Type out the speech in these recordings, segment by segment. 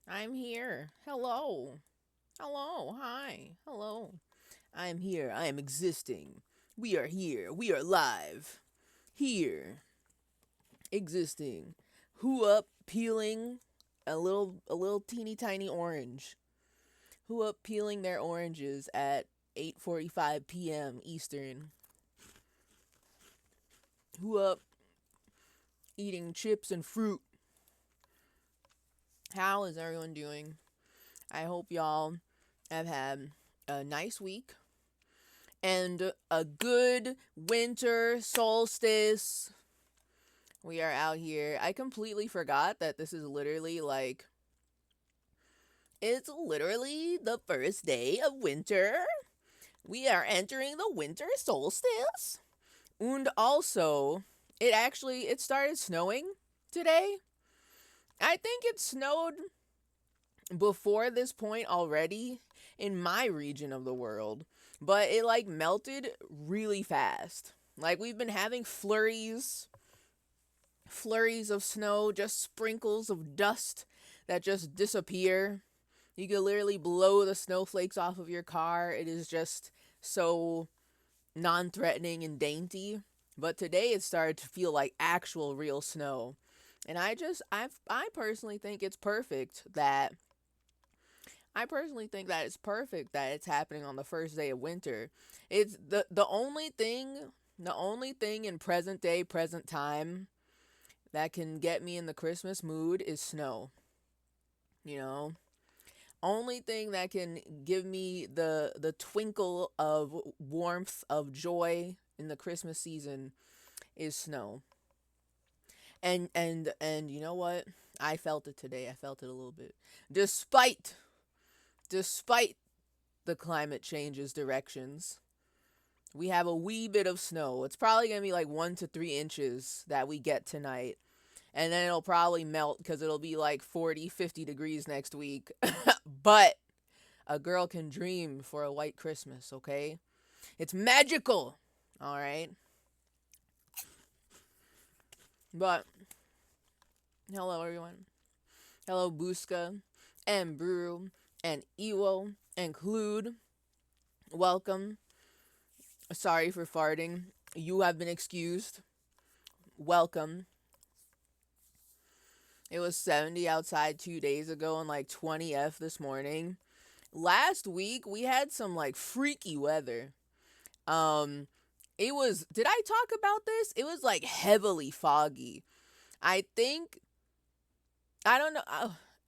I'm here. Hello. Hello. Hi. Hello. I'm here. I am existing. We are here. We are live. Here. Existing. Who up peeling a little teeny tiny orange. Who up peeling their oranges at 8:45 p.m. Eastern. Who up eating chips and fruit. How is everyone doing? I hope y'all have had a nice week and a good winter solstice. We are out here. I completely forgot that this is literally like it's literally the first day of winter. We are entering the winter solstice. And also, it started snowing today. I think it snowed before this point already in my region of the world, but it like melted really fast. Like we've been having flurries of snow, just sprinkles of dust that just disappear. You can literally blow the snowflakes off of your car. It is just so non-threatening and dainty. But today it started to feel like actual real snow. And I personally think it's perfect that it's happening on the first day of winter. It's the only thing in present day, present time that can get me in the Christmas mood is snow. You know, only thing that can give me the twinkle of warmth of joy in the Christmas season is snow. And you know what? I felt it today. I felt it a little bit. Despite despite the climate change's directions, we have a wee bit of snow. It's probably going to be like 1 to 3 inches that we get tonight. And then it'll probably melt because it'll be like 40, 50 degrees next week. But a girl can dream for a white Christmas, okay? It's magical. All right. But hello, everyone. Hello, Buska and Brew and Ewo and Clued. Welcome. Sorry for farting. You have been excused. Welcome. It was 70 outside 2 days ago and like 20 this morning. Last week we had some like freaky weather. Um it was did I talk about this? It was like heavily foggy. I think I don't know.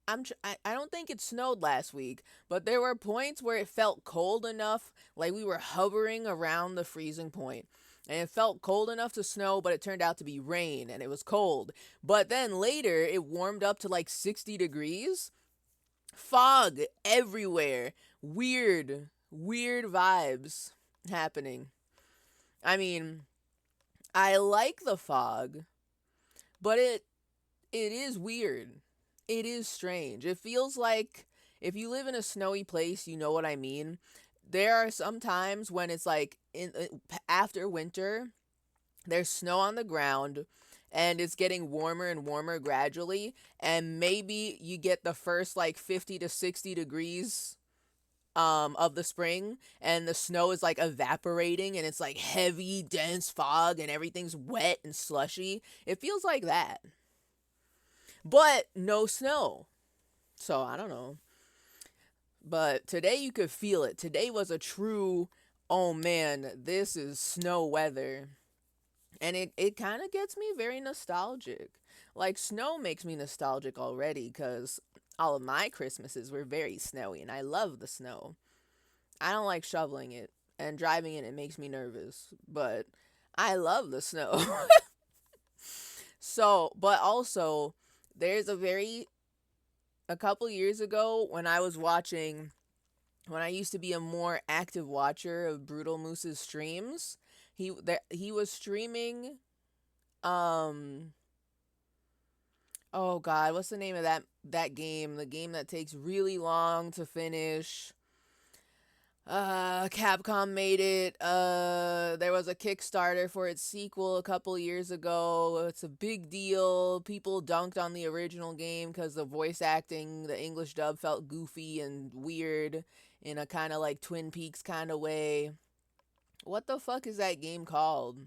I don't think it snowed last week, but there were points where it felt cold enough, like we were hovering around the freezing point. And it felt cold enough to snow, but it turned out to be rain and it was cold. But then later it warmed up to like 60 degrees. Fog everywhere. Weird vibes happening. I mean, I like the fog, but it is weird. It is strange. It feels like if you live in a snowy place, you know what I mean. There are some times when it's like after winter, there's snow on the ground and it's getting warmer and warmer gradually, and maybe you get the first like 50 to 60 degrees of the spring, and the snow is like evaporating and it's like heavy dense fog and everything's wet and slushy. It feels like that, but no snow. So I don't know. But today you could feel it. Today was a true, oh man, this is snow weather. And it kind of gets me very nostalgic. Like, snow makes me nostalgic already because all of my Christmases were very snowy and I love the snow. I don't like shoveling it, and driving in it makes me nervous, but I love the snow. So, but also, there's a couple years ago when when I used to be a more active watcher of Brutal Moose's streams, he was streaming um oh god, what's the name of that game? The game that takes really long to finish. Capcom made it. There was a Kickstarter for its sequel a couple years ago. It's a big deal. People dunked on the original game because the voice acting, the English dub felt goofy and weird in a kind of like Twin Peaks kind of way. What the fuck is that game called?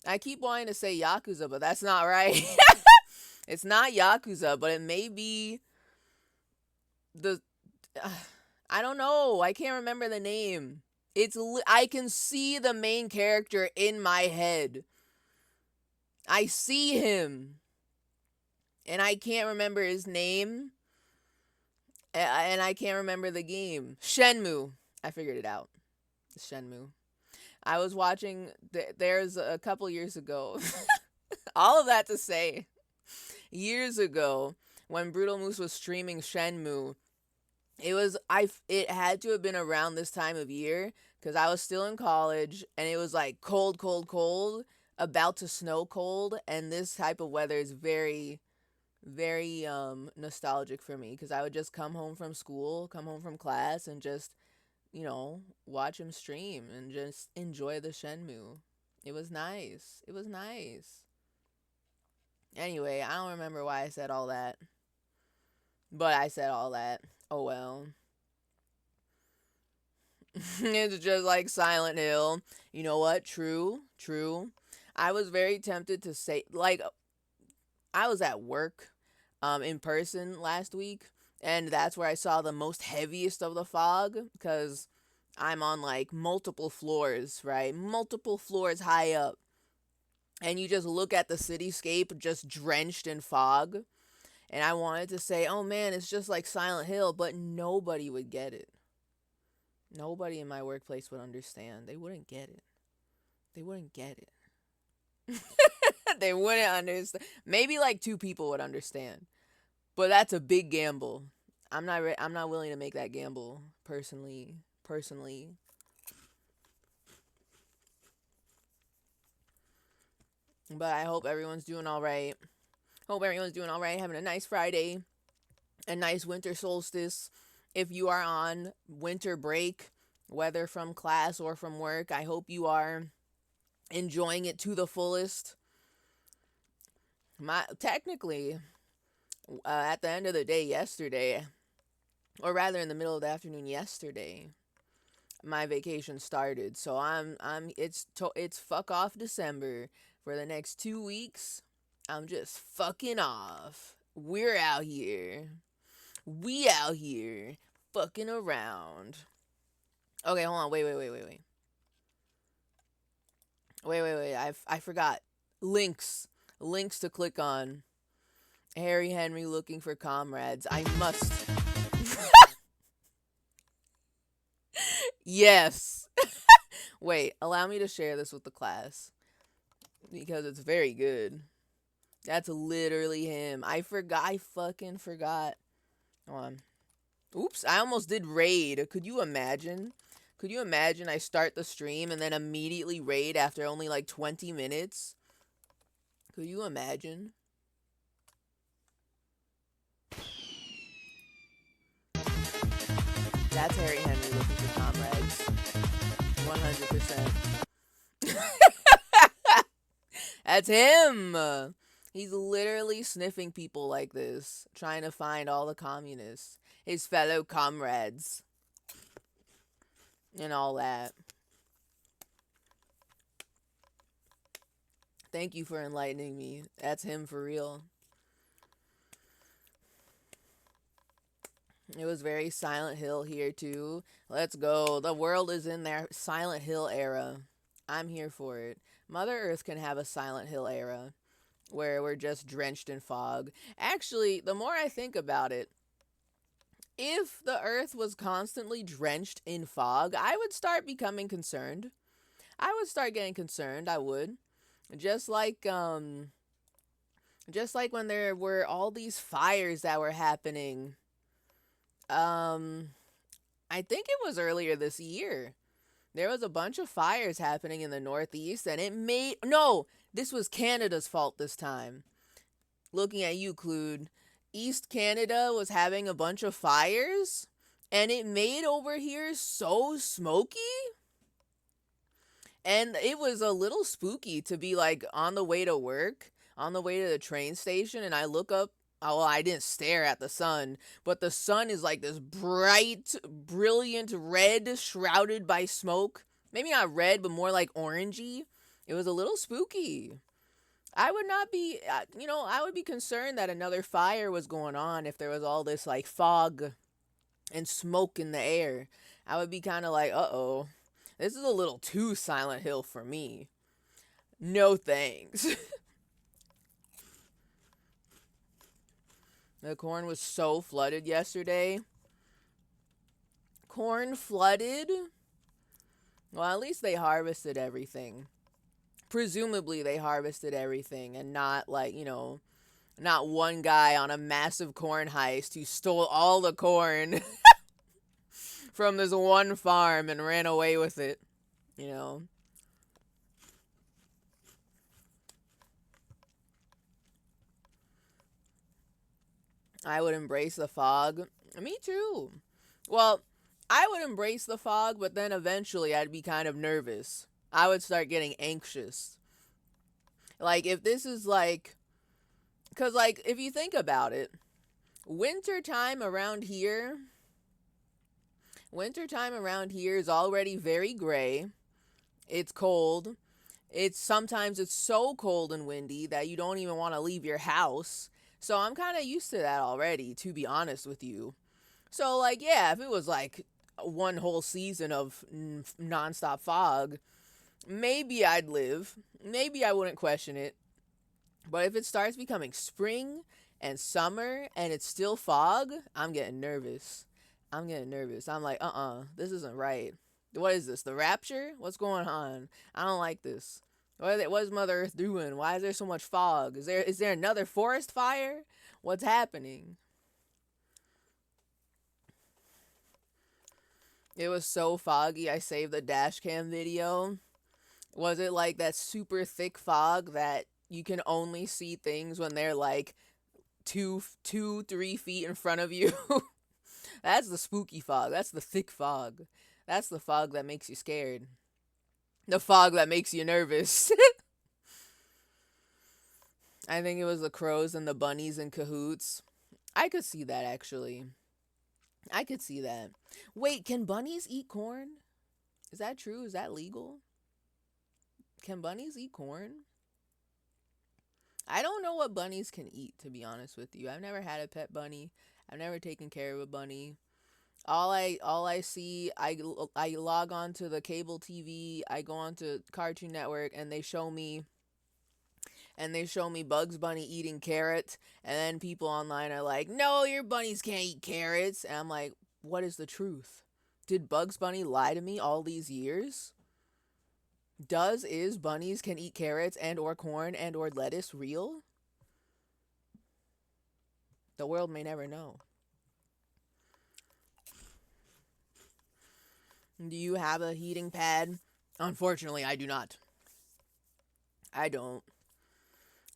I keep wanting to say Yakuza, but that's not right. It's not Yakuza, but it may be the I don't know. I can't remember the name. I can see the main character in my head. I see him and I can't remember his name and I can't remember the game. Shenmue. I figured it out. Shenmue. I was watching there's a couple years ago. All of that to say, years ago when Brutal Moose was streaming Shenmue, it had to have been around this time of year because I was still in college and it was like cold, cold, cold, about to snow cold, and this type of weather is very, very nostalgic for me because I would just come home from school, come home from class, and just watch him stream and just enjoy the Shenmue. It was nice. It was nice. Anyway, I don't remember why I said all that, but I said all that. Oh well. It's just like Silent Hill. You know what? True, true. I was very tempted to say, like, I was at work in person last week, and that's where I saw the most heaviest of the fog because I'm on like multiple floors, right? Multiple floors high up. And you just look at the cityscape just drenched in fog. And I wanted to say, oh man, it's just like Silent Hill, but nobody would get it. Nobody in my workplace would understand. They wouldn't get it. They wouldn't get it. They wouldn't understand. Maybe like two people would understand. But that's a big gamble. I'm not willing to make that gamble personally. But I hope everyone's doing all right. Hope everyone's doing all right, having a nice Friday, a nice winter solstice. If you are on winter break, whether from class or from work, I hope you are enjoying it to the fullest. Technically, at the end of the day yesterday, or rather in the middle of the afternoon yesterday, my vacation started. So it's fuck off December for the next 2 weeks. I'm just fucking off. We're out here. We out here fucking around. Okay, hold on. Wait. I forgot. Links. Links to click on. Harry Henry looking for comrades. I must. Yes. Wait, allow me to share this with the class because it's very good. That's literally him. I forgot. I fucking forgot. Hold on. Oops, I almost did raid. Could you imagine? Could you imagine I start the stream and then immediately raid after only like 20 minutes? Could you imagine? That's Harry Henry looking for comrades. 100%. That's him! He's literally sniffing people like this, trying to find all the communists, his fellow comrades, and all that. Thank you for enlightening me. That's him for real. It was very Silent Hill here too. Let's go. The world is in their Silent Hill era. I'm here for it. Mother Earth can have a Silent Hill era where we're just drenched in fog. Actually, the more I think about it, if the Earth was constantly drenched in fog, I would start becoming concerned. I would start getting concerned. I would. Just like when there were all these fires that were happening. I think it was earlier this year. There was a bunch of fires happening in the Northeast, and this was Canada's fault this time. Looking at you, Clued. East Canada was having a bunch of fires, and it made over here so smoky. And it was a little spooky to be like on the way to work, on the way to the train station, and I look up. Oh, well, I didn't stare at the sun, but the sun is like this bright, brilliant red, shrouded by smoke. Maybe not red, but more like orangey. It was a little spooky. I would not be, I would be concerned that another fire was going on if there was all this like fog and smoke in the air. I would be kind of like, uh oh, this is a little too Silent Hill for me. No thanks. The corn was so flooded yesterday. Corn flooded? Well, at least they harvested everything. Presumably, they harvested everything and not like, not one guy on a massive corn heist who stole all the corn from this one farm and ran away with it, you know. I would embrace the fog. Me too. Well, I would embrace the fog, but then eventually I'd be kind of nervous. I would start getting anxious. Like, if this is like, because, like, if you think about it, wintertime around here, wintertime around here is already very gray. It's cold. It's so cold and windy that you don't even want to leave your house. So I'm kind of used to that already, to be honest with you. So, like, yeah, if it was like one whole season of nonstop fog, maybe I'd live. Maybe I wouldn't question it. But if it starts becoming spring and summer and it's still fog, I'm getting nervous. I'm getting nervous. I'm like, this isn't right. What is this? The rapture? What's going on? I don't like this. What is Mother Earth doing? Why is there so much fog? Is there another forest fire? What's happening? It was so foggy. I saved the dash cam video. Was it like that super thick fog that you can only see things when they're like 3 feet in front of you? That's the spooky fog. That's the thick fog. That's the fog that makes you scared. The fog that makes you nervous. I think it was the crows and the bunnies in cahoots. I could see that actually. I could see that. Wait, can bunnies eat corn? Is that true? Is that legal? Can bunnies eat corn? I don't know what bunnies can eat, to be honest with you. I've never had a pet bunny. I've never taken care of a bunny. All I see, I log on to the cable TV. I go on to Cartoon Network, and they show me Bugs Bunny eating carrots, and then people online are like, "No, your bunnies can't eat carrots." And I'm like, "What is the truth? Did Bugs Bunny lie to me all these years? Is bunnies can eat carrots and or corn and or lettuce real? The world may never know." Do you have a heating pad? Unfortunately, I do not. I don't.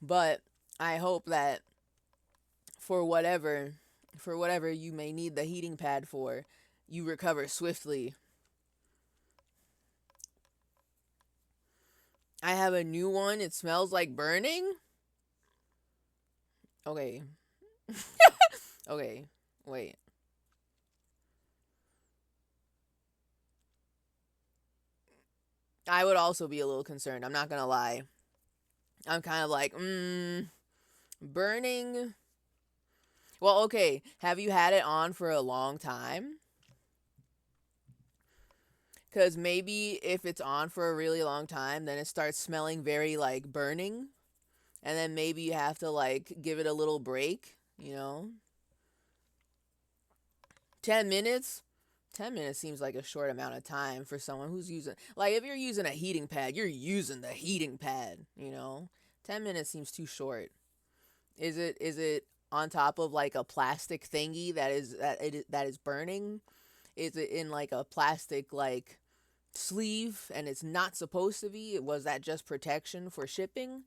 But I hope that for whatever you may need the heating pad for, you recover swiftly. I have a new one. It smells like burning. Okay. Okay. Wait. I would also be a little concerned. I'm not gonna lie. I'm kind of like, burning. Well, okay. Have you had it on for a long time? Because maybe if it's on for a really long time, then it starts smelling very like burning. And then maybe you have to like give it a little break, 10 minutes? 10 minutes seems like a short amount of time for someone who's using, like, if you're using a heating pad, you're using the heating pad. 10 minutes seems too short. Is it on top of like a plastic thingy that is burning? Is it in like a plastic like sleeve and it's not supposed to be? Was that just protection for shipping?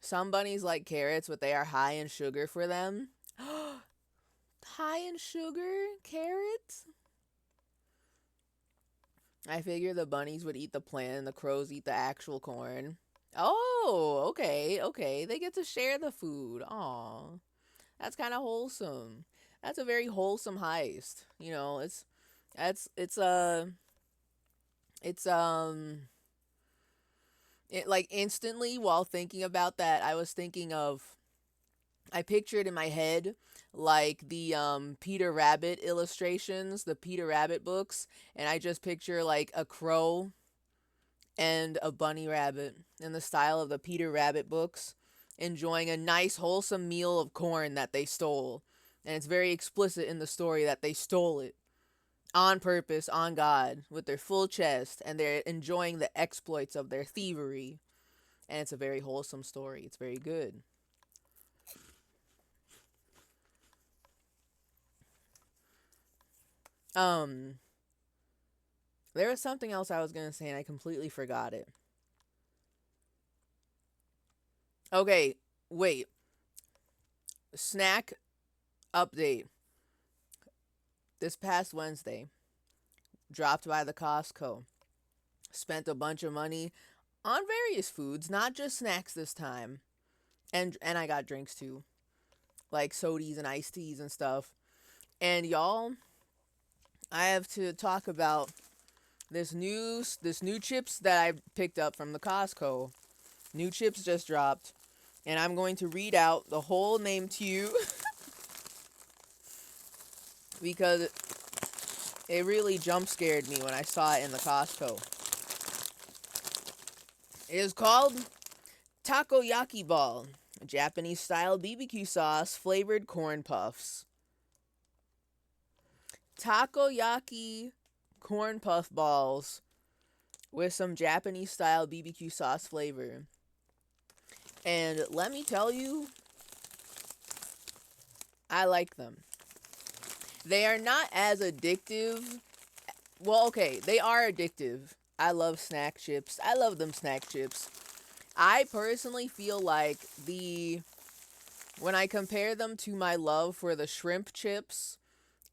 Some bunnies like carrots, but they are high in sugar for them. High in sugar? Carrots? I figure the bunnies would eat the plant and the crows eat the actual corn. Oh, okay, okay. They get to share the food. Aw, that's kind of wholesome. That's a very wholesome heist. You know, that's it's it like instantly while thinking about that, I pictured in my head like the Peter Rabbit illustrations, the Peter Rabbit books, and I just picture like a crow and a bunny rabbit in the style of the Peter Rabbit books, enjoying a nice wholesome meal of corn that they stole. And it's very explicit in the story that they stole it on purpose, on God, with their full chest, and they're enjoying the exploits of their thievery. And it's a very wholesome story. It's very good. Um, there was something else I was gonna say and I completely forgot it. Okay, wait. Snack update. This past Wednesday, dropped by the Costco. Spent a bunch of money on various foods, not just snacks this time. And I got drinks too, like sodies and iced teas and stuff. And y'all, I have to talk about this new chips that I picked up from the Costco. New chips just dropped, and I'm going to read out the whole name to you because it really jump scared me when I saw it in the Costco. It is called takoyaki ball, Japanese style BBQ sauce flavored corn puffs. Takoyaki corn puff balls with some Japanese style BBQ sauce flavor. And let me tell you, I like them. They are not as addictive. Well, okay, they are addictive. I love snack chips. I love them snack chips. I personally feel like when I compare them to my love for the shrimp chips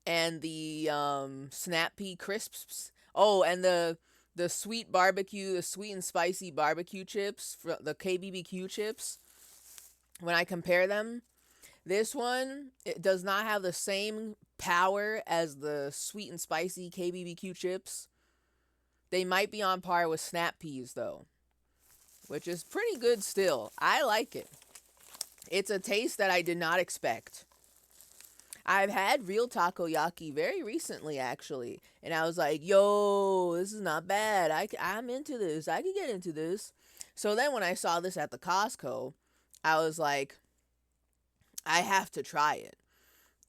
and the snap pea crisps. Oh, and the sweet barbecue, the sweet and spicy barbecue chips, the KBBQ chips. When I compare them, this one it does not have the same power as the sweet and spicy KBBQ chips. They might be on par with snap peas though, which is pretty good still. I like it. It's a taste that I did not expect. I've had real takoyaki very recently, actually, and I was like, "Yo, this is not bad. I'm into this. I can get into this." So then, when I saw this at the Costco, I was like, "I have to try it."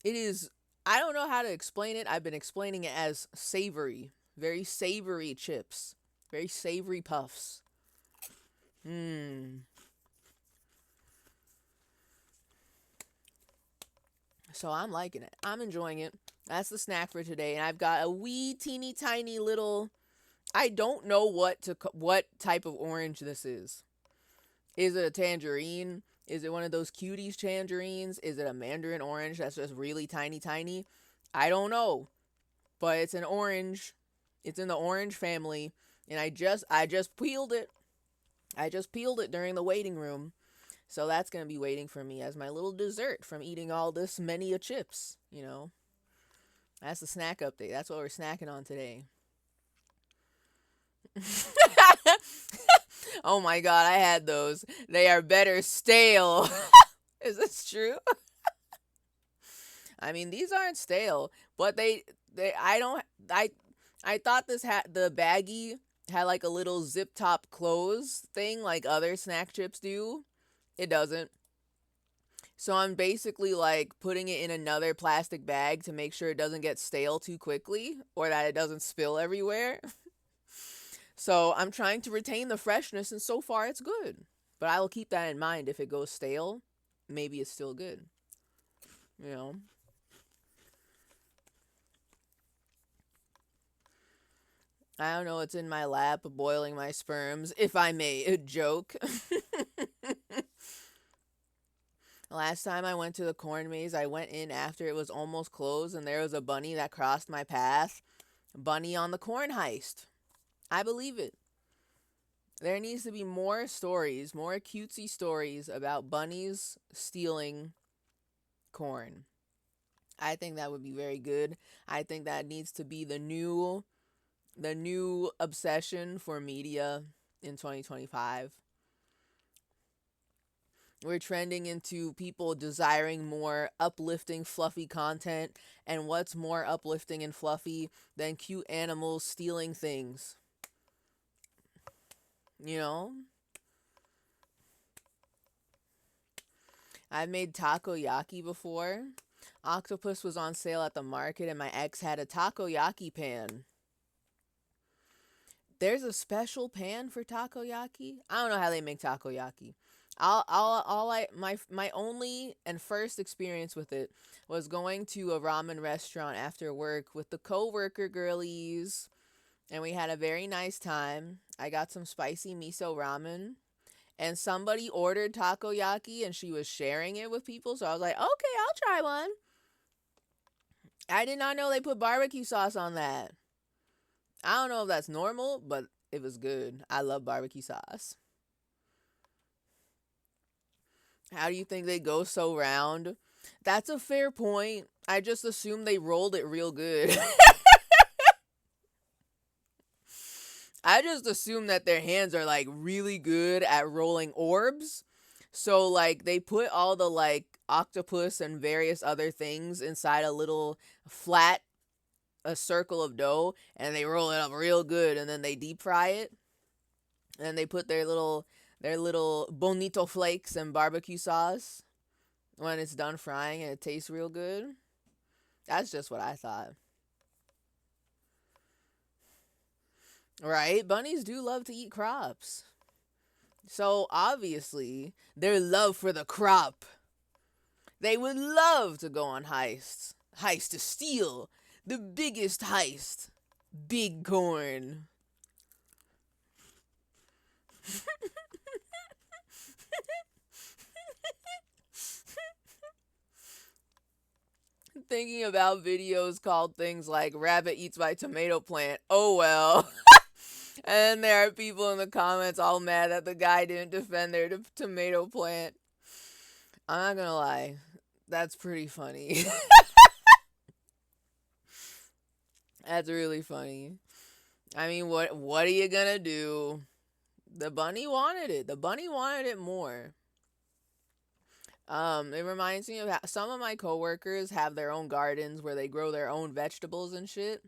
It is. I don't know how to explain it. I've been explaining it as savory, very savory chips, very savory puffs. Mmm. So I'm liking it. I'm enjoying it. That's the snack for today, and I've got a wee teeny tiny little. I don't know what type of orange this is. Is it a tangerine? Is it one of those cuties tangerines? Is it a mandarin orange that's just really tiny tiny? I don't know, but it's an orange. It's in the orange family, and I just peeled it. I just peeled it during the waiting room. So that's going to be waiting for me as my little dessert from eating all this many a chips, you know. That's the snack update. That's what we're snacking on today. Oh my god, I had those. They are better stale. Is this true? I mean, these aren't stale, but they I don't I thought this had the baggie had like a little zip top close thing like other snack chips do. It doesn't. So I'm basically like putting it in another plastic bag to make sure it doesn't get stale too quickly or that it doesn't spill everywhere. So I'm trying to retain the freshness, and so far it's good. But I will keep that in mind. If it goes stale, maybe it's still good. You know? I don't know. It's in my lap, boiling my sperms, if I may joke. Last time I went to the corn maze, I went in after it was almost closed, and there was a bunny that crossed my path. Bunny on the corn heist. I believe it. There needs to be more stories, more cutesy stories about bunnies stealing corn. I think that would be very good. I think that needs to be the new obsession for media in 2025. We're trending into people desiring more uplifting, fluffy content. And what's more uplifting and fluffy than cute animals stealing things? You know? I've made takoyaki before. Octopus was on sale at the market, and my ex had a takoyaki pan. There's a special pan for takoyaki. I don't know how they make takoyaki. My only and first experience with it was going to a ramen restaurant after work with the coworker girlies, and we had a very nice time. I got some spicy miso ramen, and somebody ordered takoyaki, and she was sharing it with people. So I was like, okay, I'll try one. I did not know they put barbecue sauce on that. I don't know if that's normal, but it was good. I love barbecue sauce. How do you think they go so round? That's a fair point. I just assumed they rolled it real good. I just assume that their hands are like really good at rolling orbs. So like they put all the like octopus and various other things inside a little flat a circle of dough, and they roll it up real good, and then they deep fry it. And then they put their little bonito flakes and barbecue sauce when it's done frying, and it tastes real good. That's just what I thought. Right? Bunnies do love to eat crops. So obviously, their love for the crop, they would love to go on heists. Heist to steal the biggest heist. Big corn. Thinking about videos called things like rabbit eats my tomato plant. Oh well. And there are people in the comments all mad that the guy didn't defend their tomato plant. I'm not gonna lie. That's pretty funny. That's really funny. I mean, what are you gonna do? The bunny wanted it. The bunny wanted it more. It reminds me of how some of my coworkers have their own gardens where they grow their own vegetables and shit.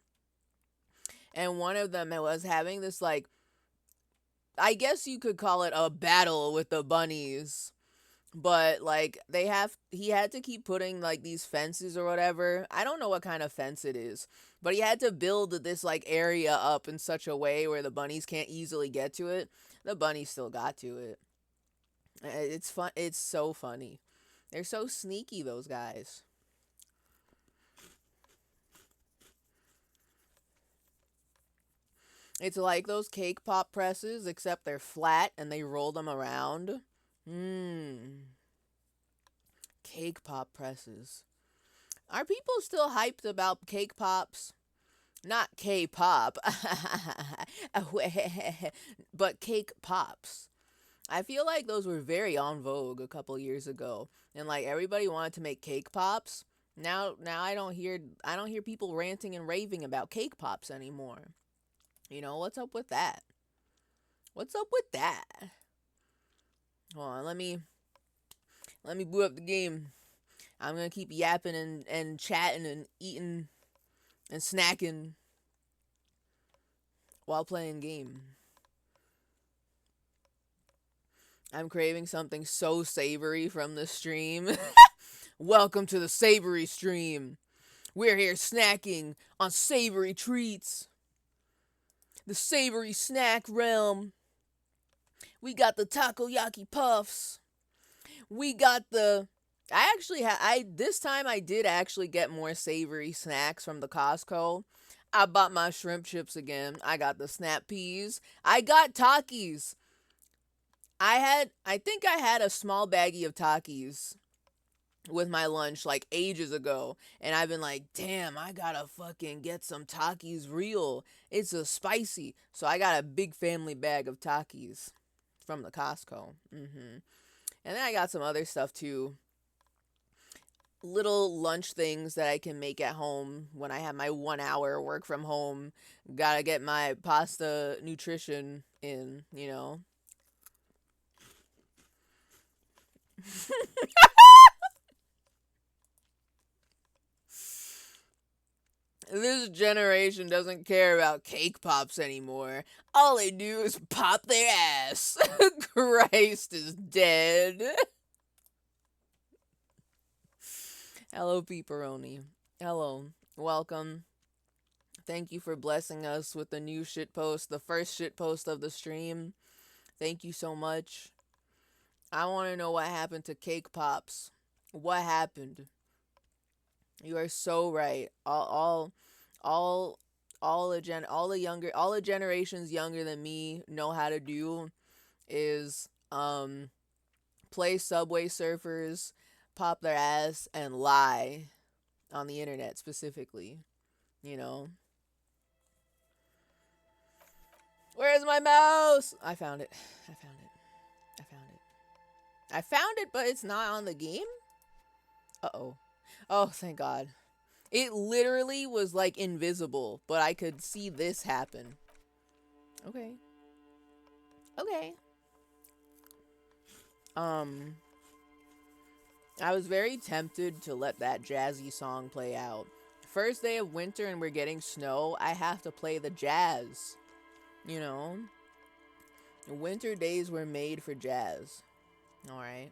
And one of them was having this like, I guess you could call it a battle with the bunnies. But like he had to keep putting like these fences or whatever. I don't know what kind of fence it is, but he had to build this like area up in such a way where the bunnies can't easily get to it. The bunnies still got to it. It's fun. It's so funny. They're so sneaky, those guys. It's like those cake pop presses, except they're flat and they roll them around. Mmm. Cake pop presses. Are people still hyped about cake pops? Not K-pop, but cake pops. I feel like those were very on vogue a couple years ago, and like everybody wanted to make cake pops. Now I don't hear people ranting and raving about cake pops anymore. What's up with that? What's up with that? Hold on, let me boot up the game. I'm gonna keep yapping and chatting and eating and snacking while playing game. I'm craving something so savory from the stream. Welcome to the savory stream. We're here snacking on savory treats. The savory snack realm. We got the takoyaki puffs. We got the I this time I did actually get more savory snacks from the Costco. I bought my shrimp chips again. I got the snap peas. I got Takis. I think I had a small baggie of Takis with my lunch like ages ago, and I've been like, damn, I gotta fucking get some Takis real. It's a spicy. So I got a big family bag of Takis from the Costco. And then I got some other stuff too. Little lunch things that I can make at home when I have my 1 hour work from home. Gotta get my pasta nutrition in. This generation doesn't care about cake pops anymore. All they do is pop their ass. Christ is dead. Hello, Pepperoni. Hello. Welcome. Thank you for blessing us with the new shitpost, the first shitpost of the stream. Thank you so much. I want to know what happened to cake pops. What happened? You are so right. All the generations younger than me know how to do is play Subway Surfers, pop their ass, and lie on the internet specifically. You know. Where's my mouse? I found it. I found it. I found it. I found it, but it's not on the game? Uh-oh. Oh, thank God. It literally was like invisible, but I could see this happen. Okay. Okay. I was very tempted to let that jazzy song play out. First day of winter and we're getting snow, I have to play the jazz. You know? Winter days were made for jazz. Alright.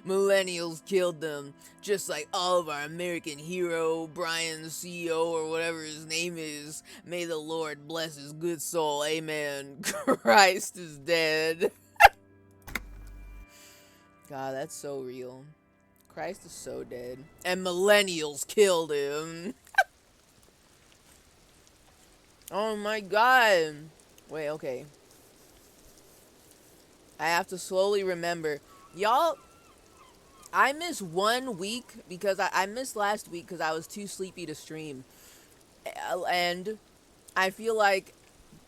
Millennials killed them, just like all of our American hero, Brian CEO, or whatever his name is. May the Lord bless his good soul. Amen. Christ is dead. God, that's so real. Christ is so dead. And millennials killed him. Oh my God. Wait, okay. I have to slowly remember. Y'all, I missed 1 week because I missed last week because I was too sleepy to stream. And I feel like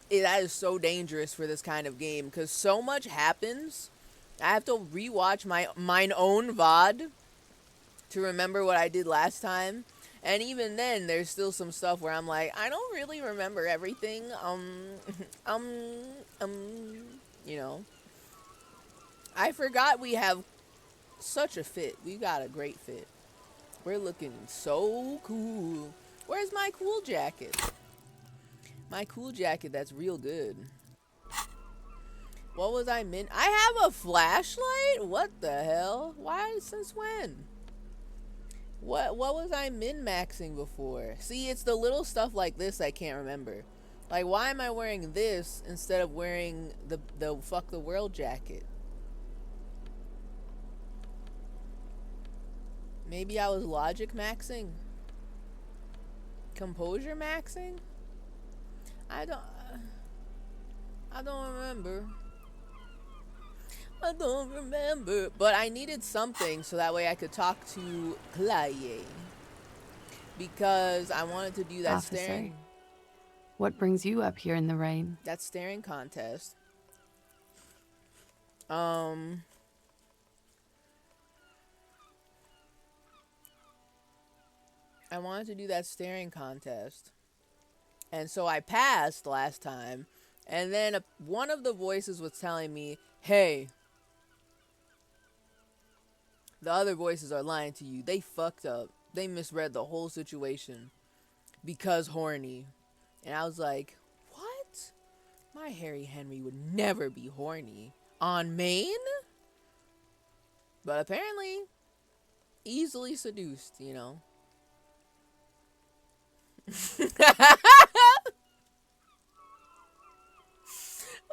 that is so dangerous for this kind of game because so much happens. I have to rewatch mine own VOD to remember what I did last time. And even then, there's still some stuff where I'm like, I don't really remember everything. Um, um, you know. I forgot we have such a fit. We got a great fit. We're looking so cool. Where's my cool jacket? My cool jacket that's real good. What was I min? I have a flashlight? What the hell? Why? Since when? What was I min-maxing before? See, it's the little stuff like this I can't remember. Like, why am I wearing this instead of wearing the fuck the world jacket? Maybe I was logic maxing? Composure maxing? I don't remember. I don't remember. But I needed something so that way I could talk to Claye. Because I wanted to do that Officer, staring. what brings you up here in the rain? That staring contest. I wanted to do that staring contest. And so I passed last time. And then one of the voices was telling me, hey, the other voices are lying to you. They fucked up. They misread the whole situation because horny. And I was like, what? My Harry Henry would never be horny. On Maine? But apparently, easily seduced, you know.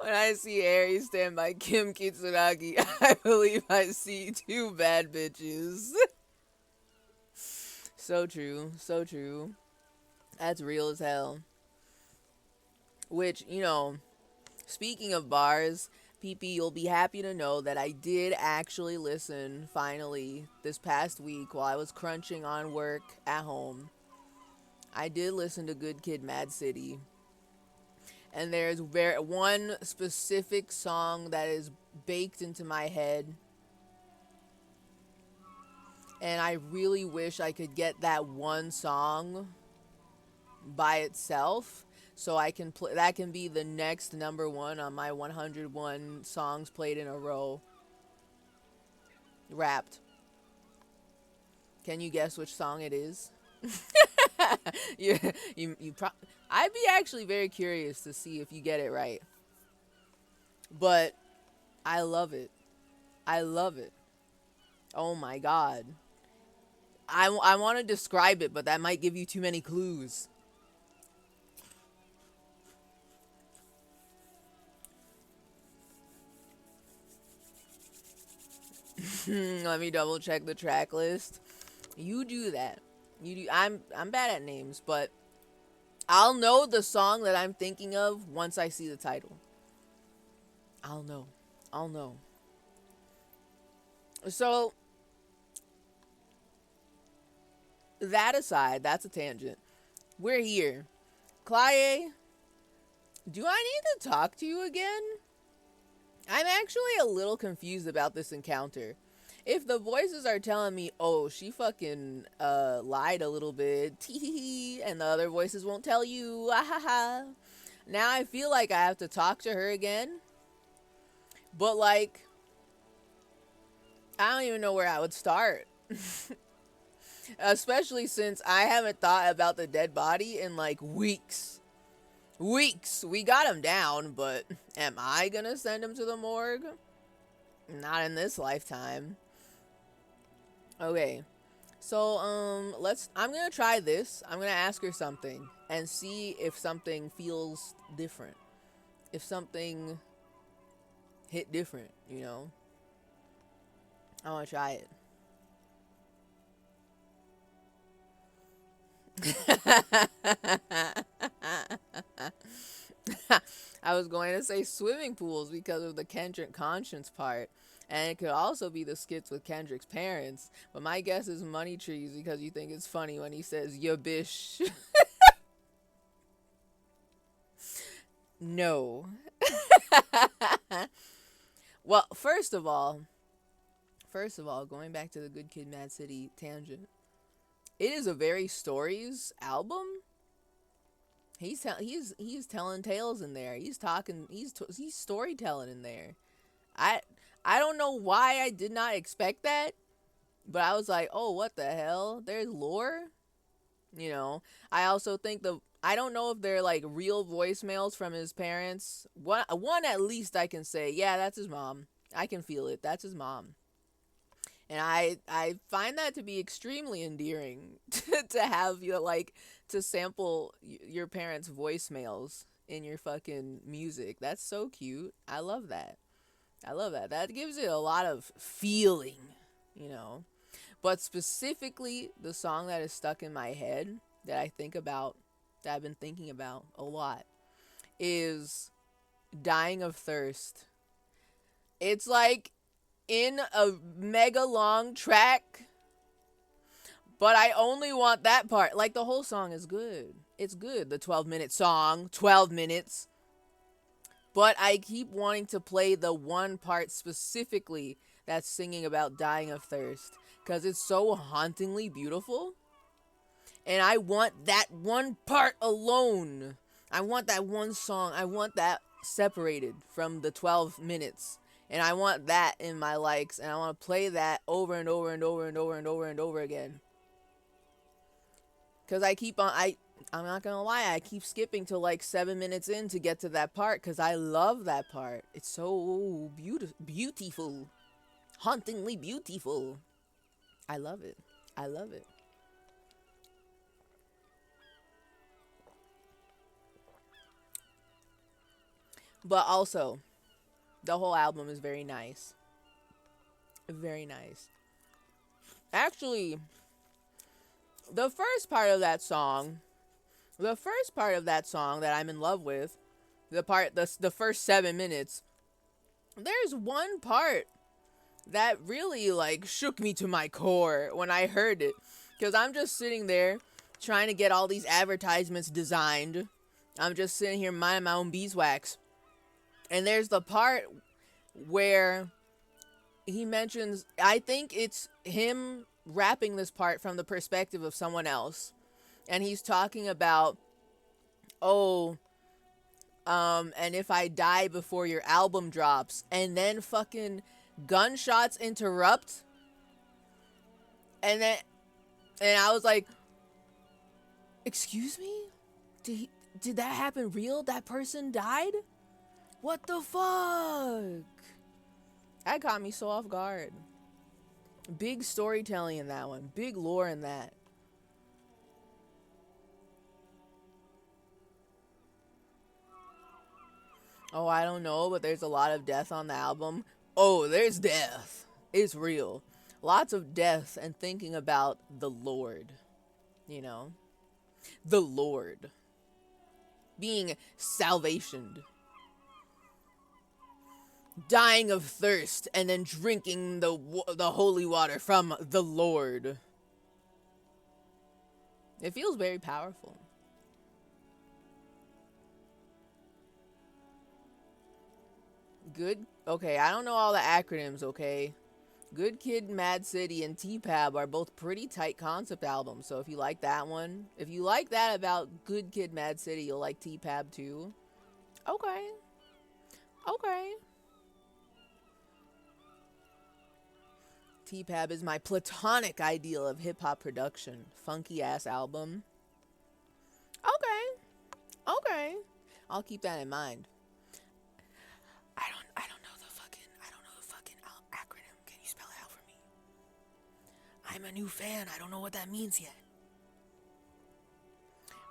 When I see Harry stand by Kim Kitsuragi, I believe I see two bad bitches. So true, so true. That's real as hell. Which, speaking of bars, PP, you'll be happy to know that I did actually listen finally this past week while I was crunching on work at home. I did listen to Good Kid, Mad City. And there's one specific song that is baked into my head. And I really wish I could get that one song by itself so I can play that can be the next number one on my 101 songs played in a row wrapped. Can you guess which song it is? you, I'd be actually very curious to see if you get it right. But I love it. I love it. Oh my god. I want to describe it, but that might give you too many clues. Let me double check the track list. You do that. You do. I'm bad at names, but I'll know the song that I'm thinking of once I see the title. I'll know. I'll know. So that aside, that's a tangent. We're here. Claye, do I need to talk to you again? I'm actually a little confused about this encounter. If the voices are telling me, oh, she fucking lied a little bit, tee and the other voices won't tell you, ah ha ha. Now I feel like I have to talk to her again. But like, I don't even know where I would start. Especially since I haven't thought about the dead body in like weeks. Weeks. We got him down, but am I gonna send him to the morgue? Not in this lifetime. Okay. So, I'm gonna try this. I'm gonna ask her something and see if something feels different. If something hit different, I wanna try it. I was going to say swimming pools because of the Kendrick conscience part. And it could also be the skits with Kendrick's parents. But my guess is money trees because you think it's funny when he says, ya bish. No. Well, first of all, going back to the Good Kid, Mad City tangent, it is a very stories album. He's telling tales in there. He's storytelling in there. I I don't know why I did not expect that, but I was like, "Oh, what the hell? There's lore?" I also think I don't know if they're like real voicemails from his parents. One at least I can say, "Yeah, that's his mom." I can feel it. That's his mom. And I find that to be extremely endearing to have to sample your parents' voicemails in your fucking music. That's so cute. I love that. I love that. That gives it a lot of feeling, you know. But specifically the song that is stuck in my head that I've been thinking about a lot is Dying of Thirst. It's like in a mega long track, but I only want that part. Like the whole song is good. It's good. The 12-minute song, 12 minutes. But I keep wanting to play the one part specifically that's singing about dying of thirst because it's so hauntingly beautiful. And I want that one part alone. I want that one song. I want that separated from the 12 minutes. And I want that in my likes. And I want to play that over and over and over and over and over and over again. Because I'm not going to lie. I keep skipping to like 7 minutes in to get to that part. Because I love that part. It's so beautiful. Hauntingly beautiful. I love it. I love it. But also, the whole album is very nice. Very nice. Actually, the first part of that song that I'm in love with the first 7 minutes, there's one part that really like shook me to my core when I heard it. Because I'm just sitting there trying to get all these advertisements designed. I'm just sitting here minding my own beeswax. And there's the part where he mentions, I think it's him rapping this part from the perspective of someone else. And he's talking about, oh, and if I die before your album drops, and then fucking gunshots interrupt, and I was like, excuse me? Did that happen real? That person died? What the fuck? That caught me so off guard. Big storytelling in that one. Big lore in that. Oh, I don't know, but there's a lot of death on the album. Oh, there's death. It's real. Lots of death and thinking about the Lord. You know? The Lord. Being salvationed. Dying of thirst and then drinking the holy water from the Lord. It feels very powerful. Good. Okay, I don't know all the acronyms, okay? Good Kid, Mad City, and T-Pab are both pretty tight concept albums. So if you like that one, if you like that about Good Kid, Mad City, you'll like T-Pab too. Okay. Okay. T-Pab is my platonic ideal of hip-hop production. Funky ass album. Okay. Okay. I'll keep that in mind. I don't know the fucking acronym. Can you spell it out for me? I'm a new fan. I don't know what that means yet.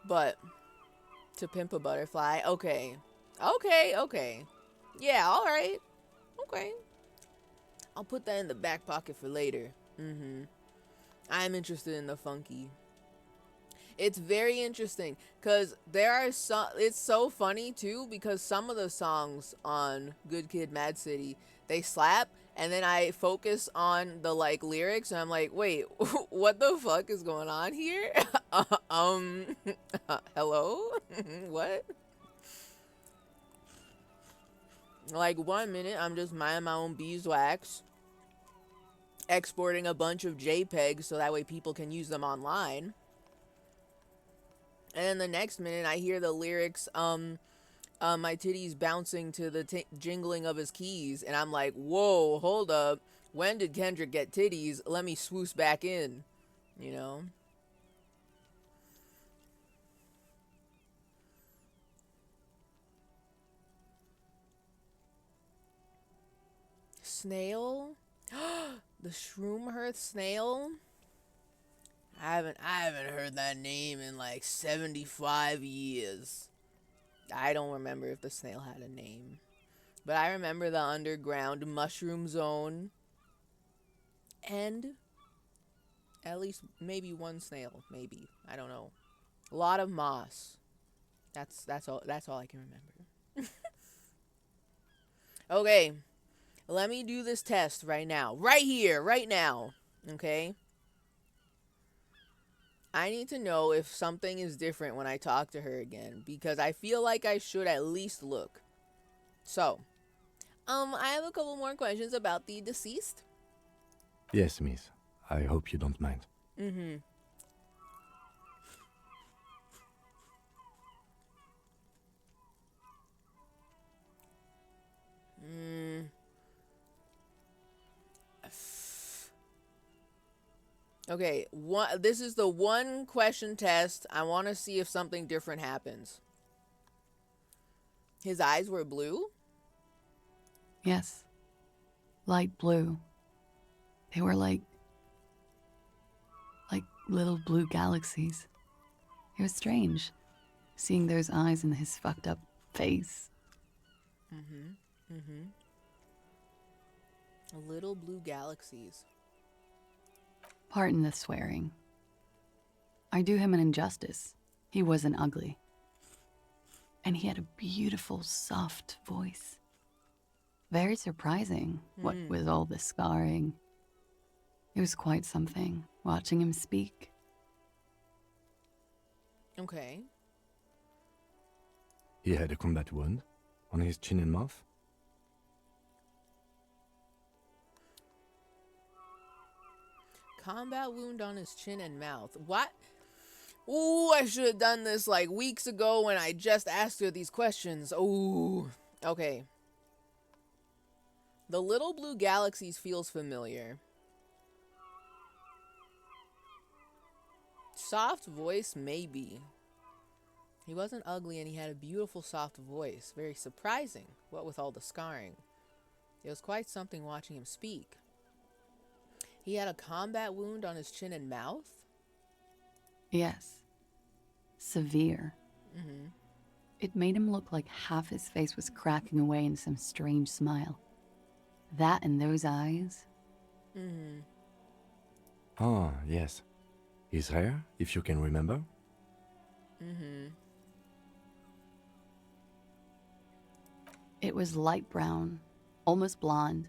But To Pimp a Butterfly. Okay. Okay. Yeah, all right. Okay. I'll put that in the back pocket for later. I'm interested in the funky. It's very interesting because there are some. It's so funny too because some of the songs on Good Kid, Mad City, they slap, and then I focus on the like lyrics, and I'm like, wait, what the fuck is going on here? Hello, what? Like 1 minute, I'm just minding my own beeswax, exporting a bunch of JPEGs so that way people can use them online. And then the next minute, I hear the lyrics, my titties bouncing to the jingling of his keys. And I'm like, whoa, hold up. When did Kendrick get titties? Let me swoosh back in, you know? Snail? The Shroomhearth Snail? I haven't heard that name in like 75 years. I don't remember if the snail had a name. But I remember the underground mushroom zone. And at least maybe one snail, maybe. I don't know. A lot of moss. That's all I can remember. Okay. Let me do this test right now. Right here, right now. Okay? I need to know if something is different when I talk to her again because I feel like I should at least look. So, I have a couple more questions about the deceased. Yes, miss. I hope you don't mind. Mm-hmm. Okay, this is the one question test. I want to see if something different happens. His eyes were blue? Yes. Light blue. They were like little blue galaxies. It was strange, seeing those eyes in his fucked up face. Little blue galaxies. Pardon the swearing. I do him an injustice. He wasn't ugly. And he had a beautiful, soft voice. Very surprising, what with all the scarring. It was quite something, watching him speak. Okay. He had a combat wound on his chin and mouth. Combat wound on his chin and mouth. What? Ooh, I should have done this like weeks ago when I just asked her these questions. Ooh. Okay. The little blue galaxies feels familiar. Soft voice, maybe. He wasn't ugly and he had a beautiful soft voice. Very surprising, what with all the scarring. It was quite something watching him speak. He had a combat wound on his chin and mouth? Yes. Severe. It made him look like half his face was cracking away in some strange smile. That and those eyes. Ah, yes. His hair, if you can remember. It was light brown, almost blonde.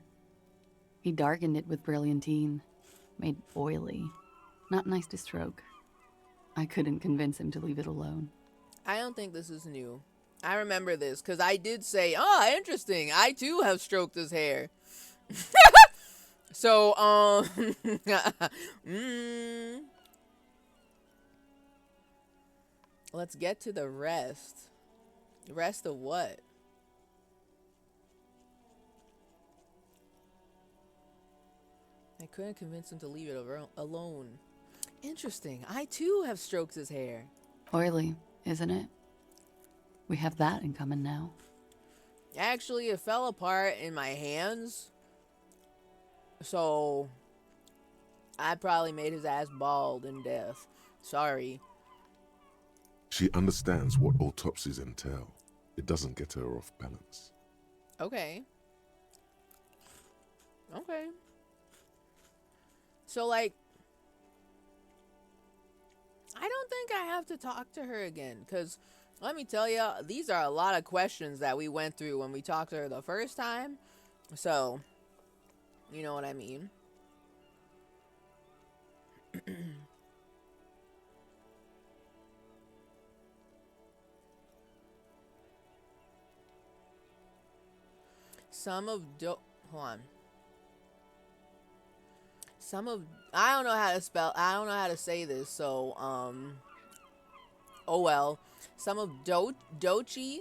He darkened it with brilliantine, made oily. Not nice to stroke. I couldn't convince him to leave it alone. I don't think this is new. I remember this because I did say, oh, interesting. I too have stroked his hair. So, let's get to the rest. The rest of what? I couldn't convince him to leave it alone. Interesting. I too have stroked his hair. Oily, isn't it? We have that in common now. Actually, it fell apart in my hands. So, I probably made his ass bald in death. Sorry. She understands what autopsies entail. It doesn't get her off balance. Okay. Okay. So, like, I don't think I have to talk to her again. Because, let me tell you, these are a lot of questions that we went through when we talked to her the first time. So, you know what I mean. Hold on. I don't know how to spell, I don't know how to say this, so, oh well. Some of Dochi?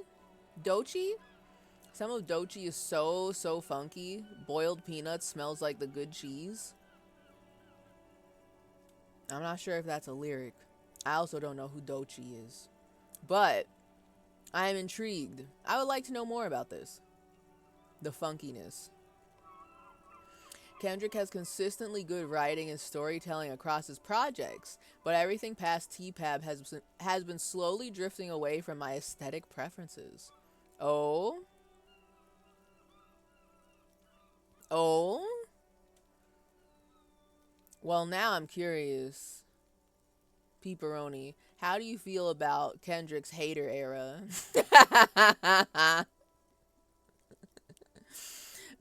Some of Dochi is so funky. Boiled peanuts smells like the good cheese. I'm not sure if that's a lyric. I also don't know who Dochi is. But, I am intrigued. I would like to know more about this. The funkiness. Kendrick has consistently good writing and storytelling across his projects, but everything past TPAB has been slowly drifting away from my aesthetic preferences. Oh? Oh? Well, now I'm curious. Pepperoni, how do you feel about Kendrick's hater era?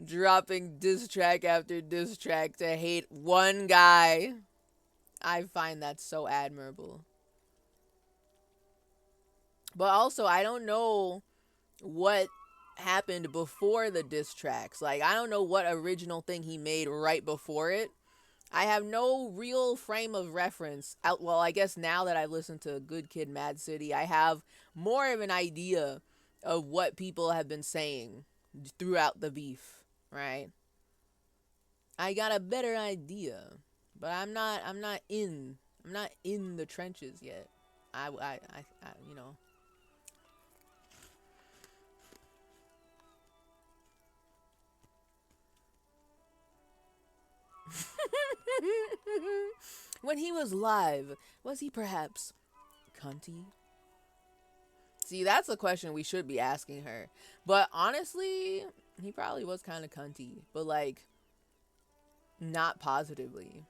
Dropping diss track after diss track to hate one guy. I find that so admirable. But also, I don't know what happened before the diss tracks. Like, I don't know what original thing he made right before it. I have no real frame of reference. Well, I guess now that I've listened to Good Kid, Mad City, I have more of an idea of what people have been saying throughout the beef. Right? I got a better idea, but I'm not in the trenches yet. I you know. When he was live, was he perhaps cunty? See, that's a question we should be asking her. But honestly, he probably was kind of cunty, but like not positively,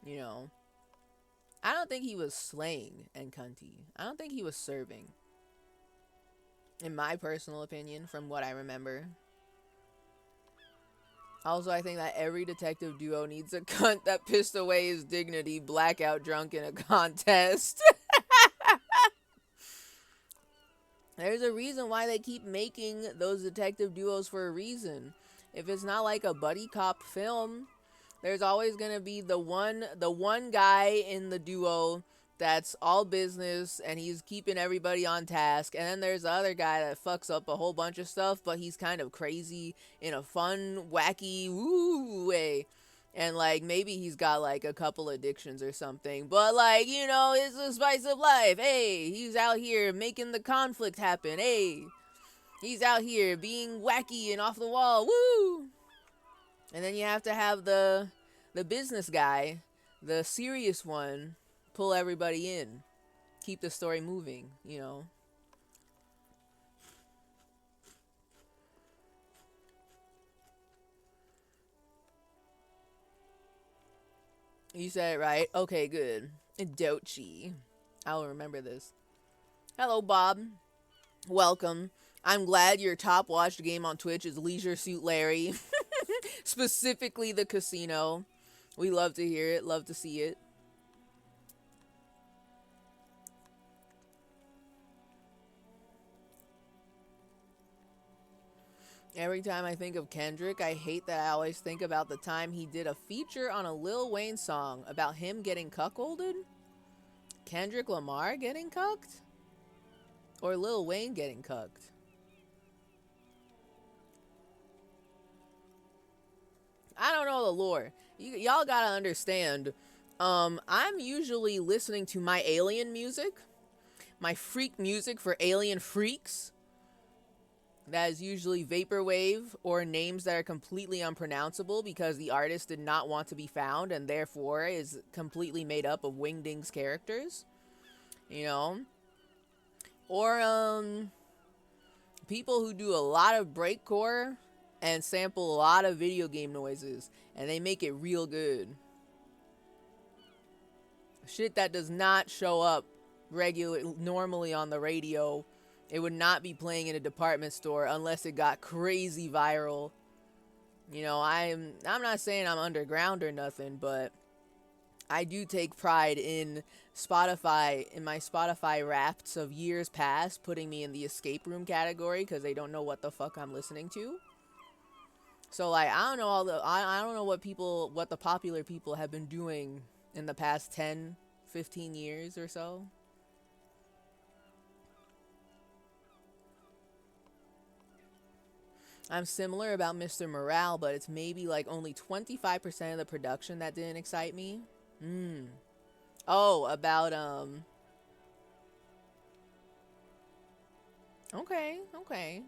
you know. I don't think he was slaying and cunty. I don't think he was serving. in my personal opinion, from what I remember. Also, I think that every detective duo needs a cunt that pissed away his dignity blackout drunk in a contest. There's a reason why they keep making those detective duos for a reason. If it's not like a buddy cop film, there's always gonna be the one guy in the duo that's all business and he's keeping everybody on task, and then there's the other guy that fucks up a whole bunch of stuff, but he's kind of crazy in a fun, wacky, woo way. And like maybe he's got like a couple addictions or something, but like, you know, it's the spice of life. Hey, he's out here making the conflict happen. Hey, he's out here being wacky and off the wall. Woo! And then you have to have the business guy, the serious one, pull everybody in, keep the story moving, you know. You said it right. Okay, good. Dochi. I'll remember this. Hello, Bob. Welcome. I'm glad your top watched game on Twitch is Leisure Suit Larry. Specifically the casino. We love to hear it, love to see it. Every time I think of Kendrick, I hate that I always think about the time he did a feature on a Lil Wayne song about him getting cuckolded. Kendrick Lamar getting cucked? Or Lil Wayne getting cucked? I don't know the lore. Y'all gotta understand. I'm usually listening to my alien music, my freak music for alien freaks. That is usually vaporwave or names that are completely unpronounceable because the artist did not want to be found and therefore is completely made up of Wingding's characters. You know? Or people who do a lot of breakcore and sample a lot of video game noises and they make it real good. Shit that does not show up normally on the radio. It would not be playing in a department store unless it got crazy viral. You know, I'm not saying I'm underground or nothing, but I do take pride in Spotify, in my Spotify Wrapped of years past, putting me in the escape room category because they don't know what the fuck I'm listening to. So like I don't know I don't know what the popular people have been doing in the past 10, 15 years or so. I'm similar about Mr. Morale, but it's maybe like only 25% of the production that didn't excite me. Oh, about okay, okay.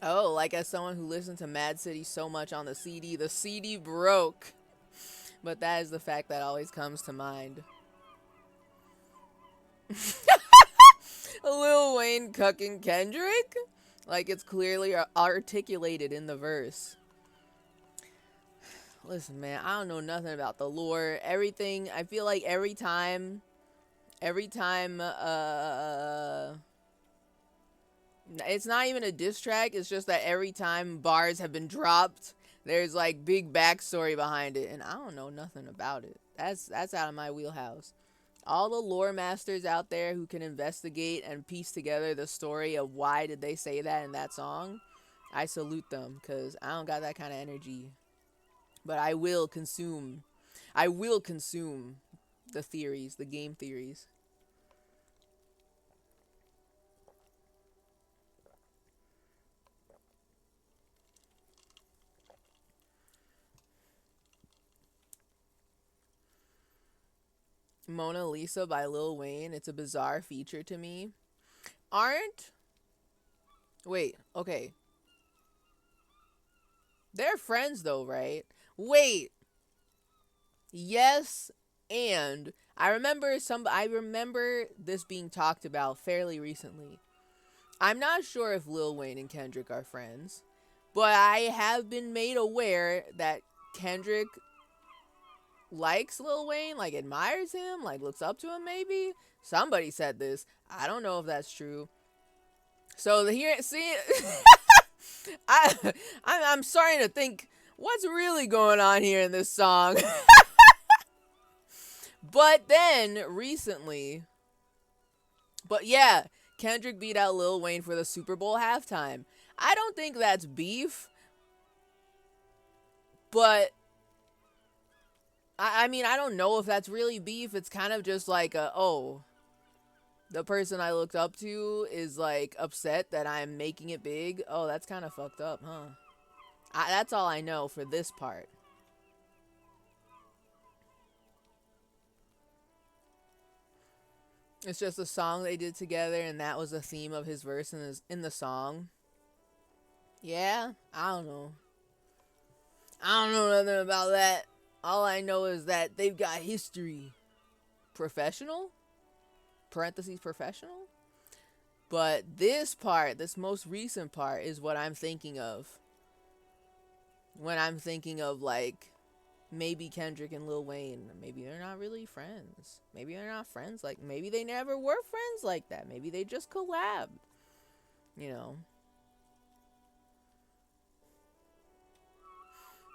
Oh, like as someone who listened to Mad City so much on the CD broke. But that is the fact that always comes to mind. Lil Wayne cucking Kendrick? Like it's clearly articulated in the verse. Listen, man, I don't know nothing about the lore. Everything, I feel like every time, it's not even a diss track, it's just that every time bars have been dropped, there's like big backstory behind it, and I don't know nothing about it. That's out of my wheelhouse. All the lore masters out there who can investigate and piece together the story of why did they say that in that song, I salute them, because I don't got that kind of energy. But I will consume the theories, the game theories. Mona Lisa by Lil Wayne. It's a bizarre feature to me. Wait, okay. They're friends though, right? Wait. Yes, and I remember this being talked about fairly recently. I'm not sure if Lil Wayne and Kendrick are friends, but I have been made aware that Kendrick likes Lil Wayne, like admires him, like looks up to him maybe. Somebody said this. I don't know if that's true. So here, see, I'm starting to think what's really going on here in this song. But then recently, but yeah, Kendrick beat out Lil Wayne for the Super Bowl halftime. I don't think that's beef, but I mean, I don't know if that's really beef. It's kind of just like the person I looked up to is like upset that I'm making it big. Oh, that's kind of fucked up, huh? That's all I know for this part. It's just a song they did together, and that was the theme of his verse in the song. Yeah, I don't know. I don't know nothing about that. All I know is that they've got history. Professional? Parentheses professional? But this part, this most recent part, is what I'm thinking of. When I'm thinking of, like, maybe Kendrick and Lil Wayne, maybe they're not really friends. Maybe they're not friends. Like, maybe they never were friends like that. Maybe they just collabed. You know.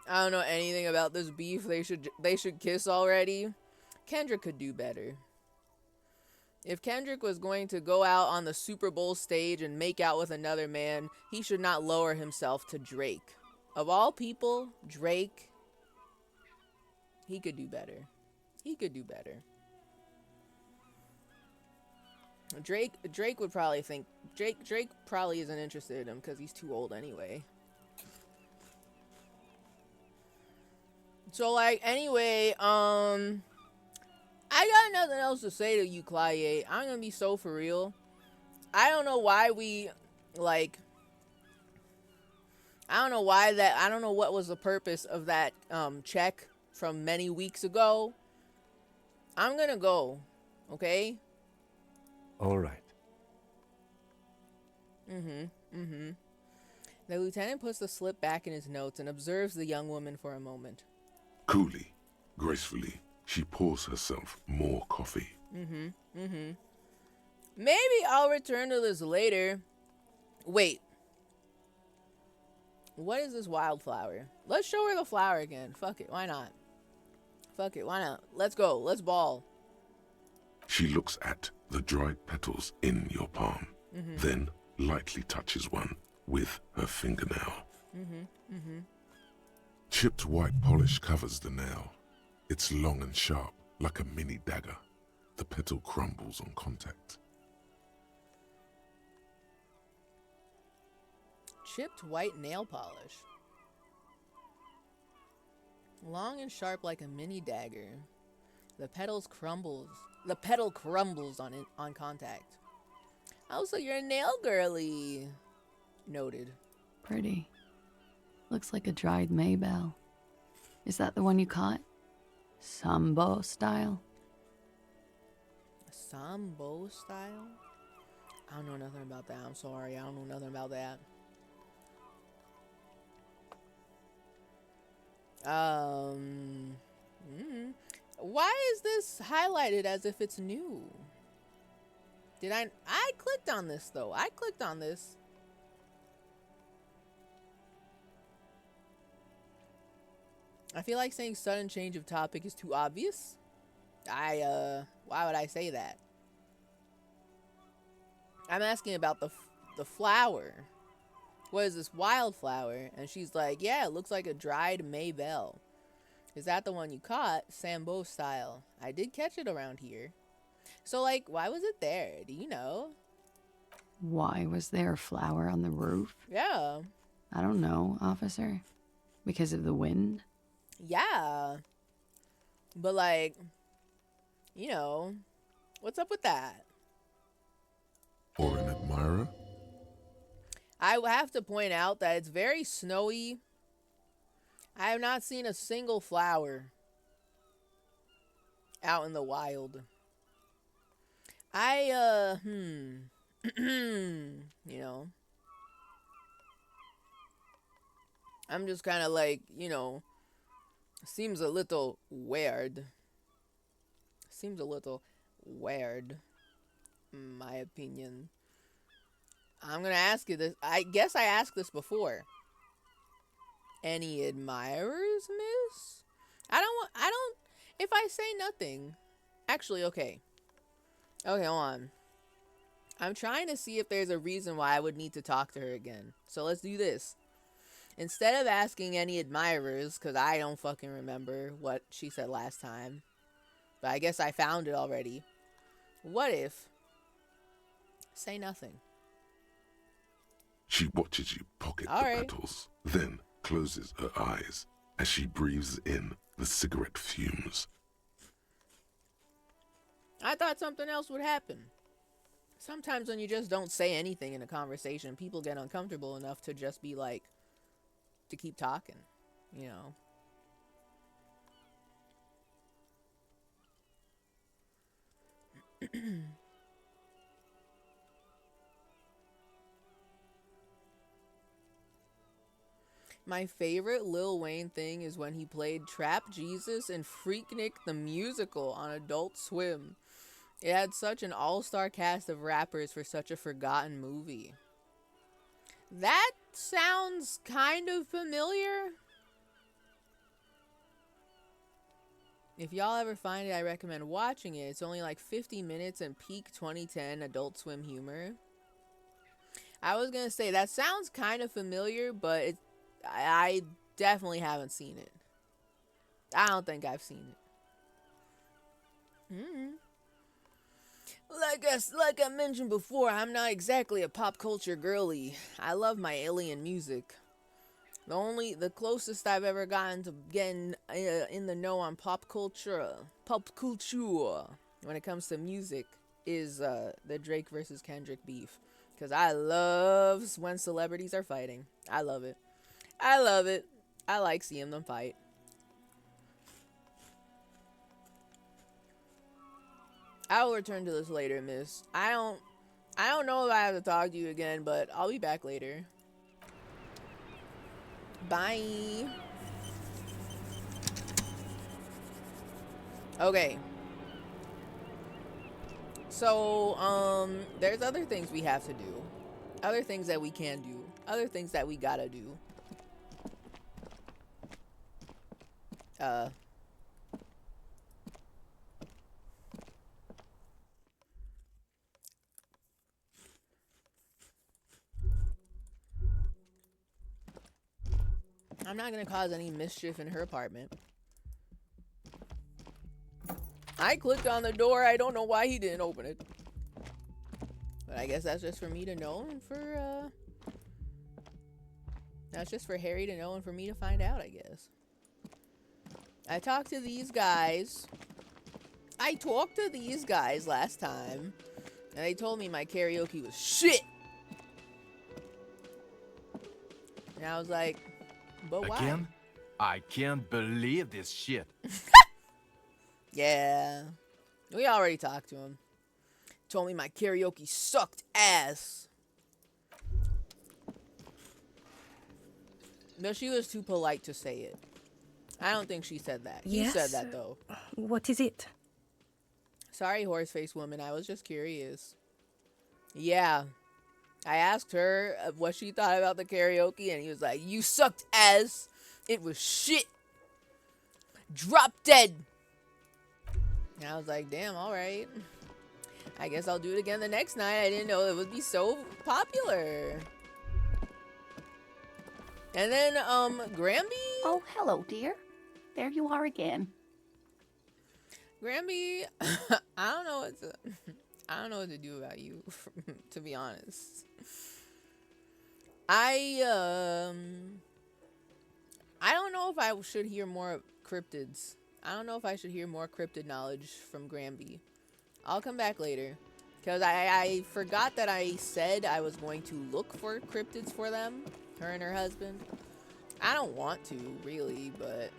I don't know anything about this beef. They should kiss already. Kendrick could do better. If Kendrick was going to go out on the Super Bowl stage and make out with another man, he should not lower himself to Drake. Of all people, Drake, he could do better. He could do better. Drake would probably think Drake probably isn't interested in him because he's too old anyway. So like anyway, I got nothing else to say to you, Clye. I'm gonna be so for real. I don't know why we like. I don't know what was the purpose of that check from many weeks ago. I'm gonna go, okay? All right. The lieutenant puts the slip back in his notes and observes the young woman for a moment. Coolly, gracefully, she pours herself more coffee. Maybe I'll return to this later. Wait. What is this wildflower? Let's show her the flower again. Fuck it, why not? Fuck it, why not? Let's go, let's ball. She looks at the dried petals in your palm, then lightly touches one with her fingernail. Chipped white polish covers the nail. It's long and sharp, like a mini dagger. The petal crumbles on contact. Chipped white nail polish. Long and sharp like a mini dagger. The petal crumbles on contact. Oh, so you're a nail girly. Noted. Pretty. Looks like a dried Maybell. Is that the one you caught? Sambo style? Sambo style? I don't know nothing about that. I'm sorry. I don't know nothing about that. Why is this highlighted as if it's new? I clicked on this though. I clicked on this. I feel like saying sudden change of topic is too obvious. Why would I say that? I'm asking about the flower. What is this wildflower? And she's like, yeah, it looks like a dried Maybell. Is that the one you caught? Sambo style. I did catch it around here. So, like, why was it there? Do you know? Why was there a flower on the roof? Yeah. I don't know, officer. Because of the wind? Yeah. But, like, you know, what's up with that? Or an admirer? I have to point out that it's very snowy. I have not seen a single flower out in the wild. You know, I'm just kind of like, you know, Seems a little weird. Seems a little weird, in my opinion. I'm gonna ask you this. I guess I asked this before. Any admirers, miss? I don't, if I say nothing. Actually, okay. Okay, hold on. I'm trying to see if there's a reason why I would need to talk to her again. So let's do this. Instead of asking any admirers, because I don't fucking remember what she said last time, but I guess I found it already. What if say nothing? She watches you pocket All the right. petals, then closes her eyes as she breathes in the cigarette fumes. I thought something else would happen. Sometimes when you just don't say anything in a conversation, people get uncomfortable enough to just be like, to keep talking, you know. My favorite Lil Wayne thing is when he played Trap Jesus and Freaknik the Musical on Adult Swim. It had such an all-star cast of rappers for such a forgotten movie. That sounds kind of familiar. If y'all ever find it, I recommend watching it. It's only like 50 minutes and peak 2010 Adult Swim humor. I was gonna say, that sounds kind of familiar, but I definitely haven't seen it. I don't think I've seen it. Like I mentioned before, I'm not exactly a pop culture girly. I love my alien music. The closest I've ever gotten to getting in the know on pop culture, when it comes to music, is the Drake versus Kendrick beef. Because I love when celebrities are fighting. I love it. I love it. I like seeing them fight. I will return to this later, miss. I don't know if I have to talk to you again, but I'll be back later. Bye. Okay. So, there's other things we have to do. Other things that we can do. Other things that we gotta do. I'm not gonna cause any mischief in her apartment. I clicked on the door. I don't know why he didn't open it. But I guess that's just for me to know and for, that's just for Harry to know and for me to find out, I guess. I talked to these guys. I talked to these guys last time. And they told me my karaoke was shit. And I was like, but why? Again? I can't believe this shit. Yeah. We already talked to him. Told me my karaoke sucked ass. No, she was too polite to say it. I don't think she said that. He said that, though. What is it? Sorry, horse-faced woman. I was just curious. Yeah. I asked her what she thought about the karaoke, and he was like, you sucked ass. It was shit. Drop dead. And I was like, damn, all right. I guess I'll do it again the next night. I didn't know it would be so popular. And then, Granby? Oh, hello, dear. There you are again. Granby, I don't know what to do about you, to be honest. I don't know if I should hear more cryptids. I don't know if I should hear more cryptid knowledge from Granby. I'll come back later. Because I forgot that I said I was going to look for cryptids for them. Her and her husband. I don't want to, really, but...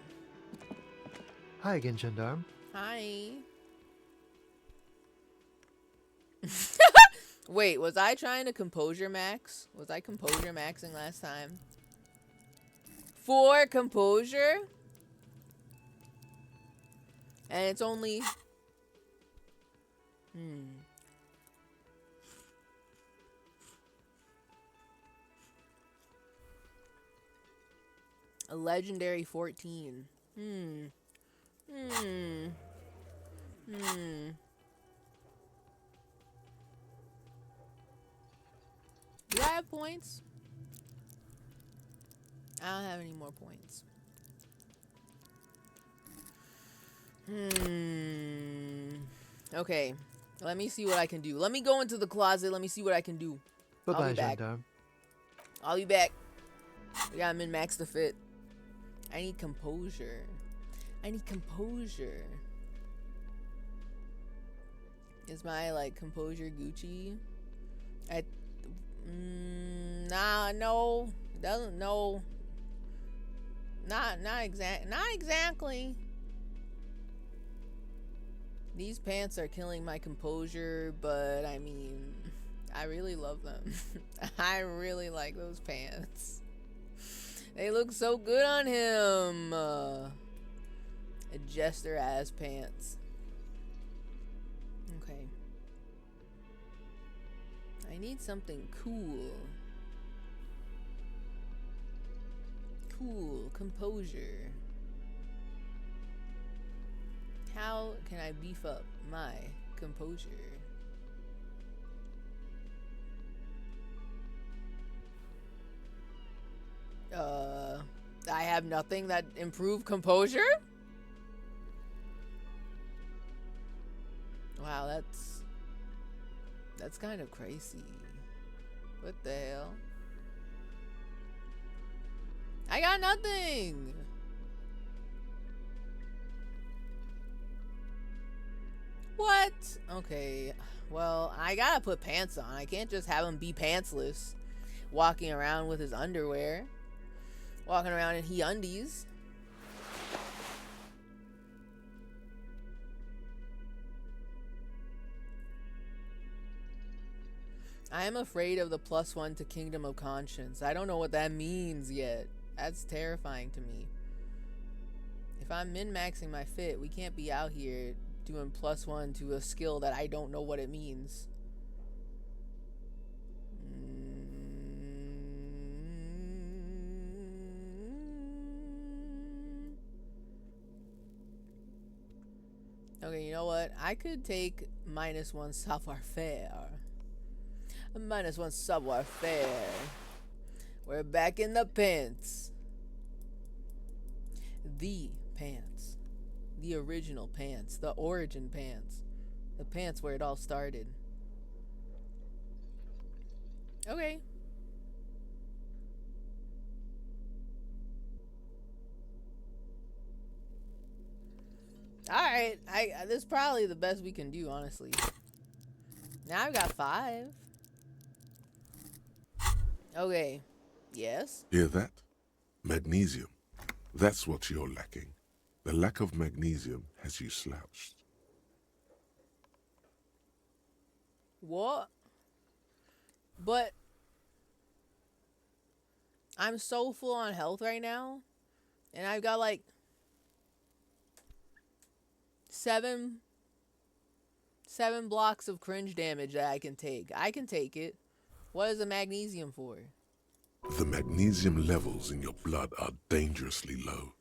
Hi again, Gendarme. Hi. Wait, was I trying to composure max? Was I composure maxing last time? For composure? And it's only... A legendary 14. Do I have points? I don't have any more points. Okay. Let me see what I can do. Let me go into the closet. Let me see what I can do. I'll Bye-bye, be back. Gendarme. I'll be back. We gotta min-max the fit. I need composure. I need composure. Is my, like, composure Gucci? Nah, no. Doesn't, no. Not exactly. These pants are killing my composure, but I mean, I really love them. I really like those pants. They look so good on him. Jester ass pants. Okay. I need something cool. Cool. Composure. How can I beef up my composure? I have nothing that improve composure? Wow, that's kind of crazy. What the hell? I got nothing. What? Okay. Well, I gotta put pants on. I can't just have him be pantsless, walking around with his underwear, walking around in he-undies. I am afraid of the +1 to Kingdom of Conscience. I don't know what that means yet. That's terrifying to me. If I'm min-maxing my fit, we can't be out here doing +1 to a skill that I don't know what it means. Okay, you know what? I could take -1 savoir-faire. -1 savoir-faire. We're back in the pants. The pants. The original pants. The origin pants. The pants where it all started. Okay. Alright. This is probably the best we can do, honestly. Now I've got 5. Okay. Yes? Hear that? Magnesium. That's what you're lacking. The lack of magnesium has you slouched. What? But I'm so full on health right now. And I've got like 7 blocks of cringe damage that I can take. I can take it. What is the magnesium for? The magnesium levels in your blood are dangerously low.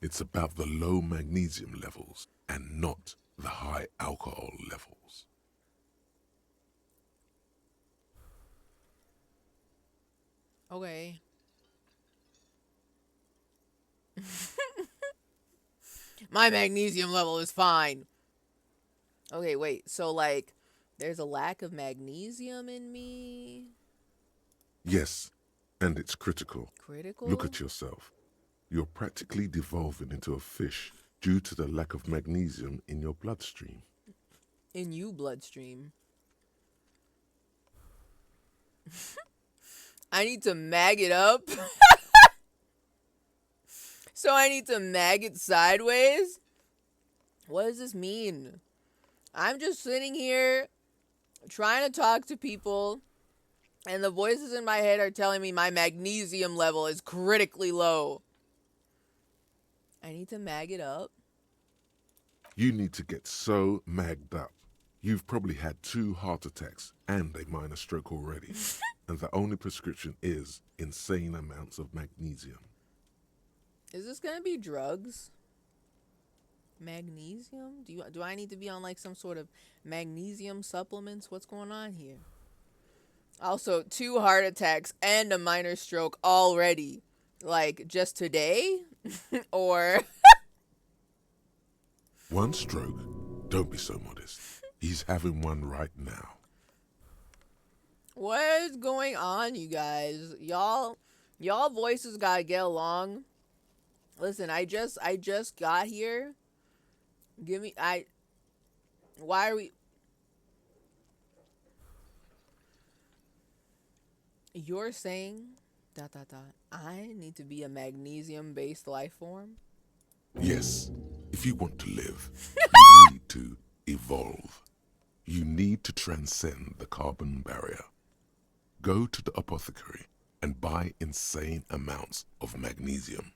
It's about the low magnesium levels and not the high alcohol levels. Okay. My magnesium level is fine. Okay, wait. So, like, there's a lack of magnesium in me? Yes, and it's critical. Critical? Look at yourself. You're practically devolving into a fish due to the lack of magnesium in your bloodstream. In you bloodstream. I need to mag it up. So I need to mag it sideways? What does this mean? I'm just sitting here trying to talk to people, and the voices in my head are telling me my magnesium level is critically low. I need to mag it up. You need to get so magged up. You've probably had 2 heart attacks and a minor stroke already. And the only prescription is insane amounts of magnesium. Is this gonna be drugs? Magnesium? Do I need to be on like some sort of magnesium supplements? What's going on here? Also, 2 heart attacks and a minor stroke already. Like, just today? Or... 1 stroke? Don't be so modest. He's having one right now. What is going on, you guys? Y'all voices gotta get along. Listen, I just got here. Why are we... You're saying... I need to be a magnesium-based life form? Yes, if you want to live, you need to evolve. You need to transcend the carbon barrier. Go to the apothecary and buy insane amounts of magnesium.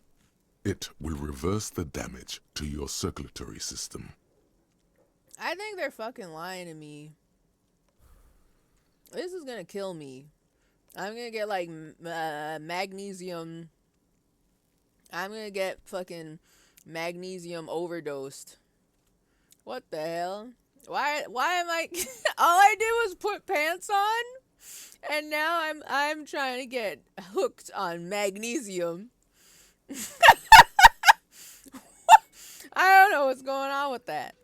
It will reverse the damage to your circulatory system. I think they're fucking lying to me. This is gonna kill me. I'm gonna get like magnesium. I'm gonna get fucking magnesium overdosed. What the hell? Why am I... All I did was put pants on, and now I'm trying to get hooked on magnesium. I don't know what's going on with that.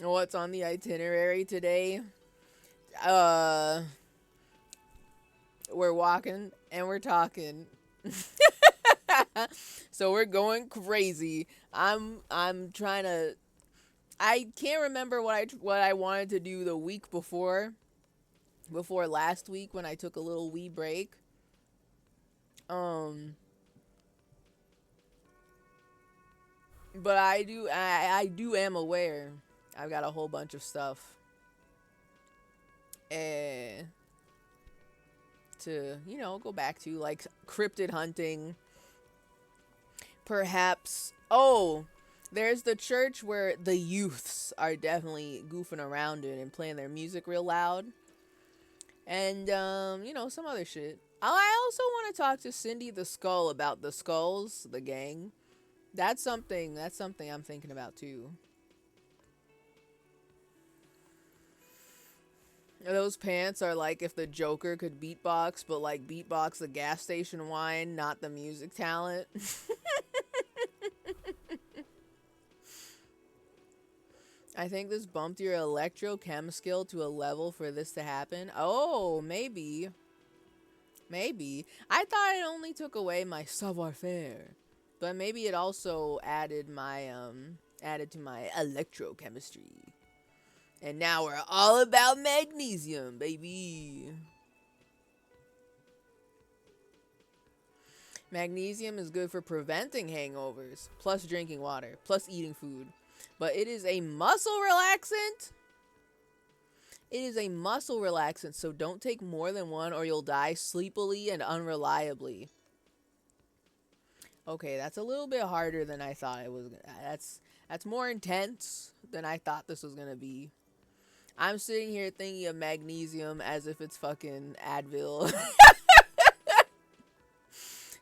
What's on the itinerary today? We're walking and we're talking. So we're going crazy. I'm trying to... I can't remember what I wanted to do the week before last week when I took a little wee break. But I am aware I've got a whole bunch of stuff to, you know, go back to, like cryptid hunting. Perhaps, oh, there's the church where the youths are definitely goofing around in and playing their music real loud. And, you know, some other shit. I also want to talk to Cindy the Skull about the Skulls, the gang. That's something I'm thinking about too. Those pants are like if the Joker could beatbox, but like beatbox the gas station wine, not the music talent. I think this bumped your electrochem skill to a level for this to happen. Oh, maybe. Maybe. I thought it only took away my savoir-faire. But maybe it also added my added to my electrochemistry. And now we're all about magnesium, baby. Magnesium is good for preventing hangovers, plus drinking water, plus eating food. But it is a muscle relaxant. It is a muscle relaxant, so don't take more than one or you'll die sleepily and unreliably. Okay, that's a little bit harder than I thought it was. That's more intense than I thought this was gonna be. I'm sitting here thinking of magnesium as if it's fucking Advil.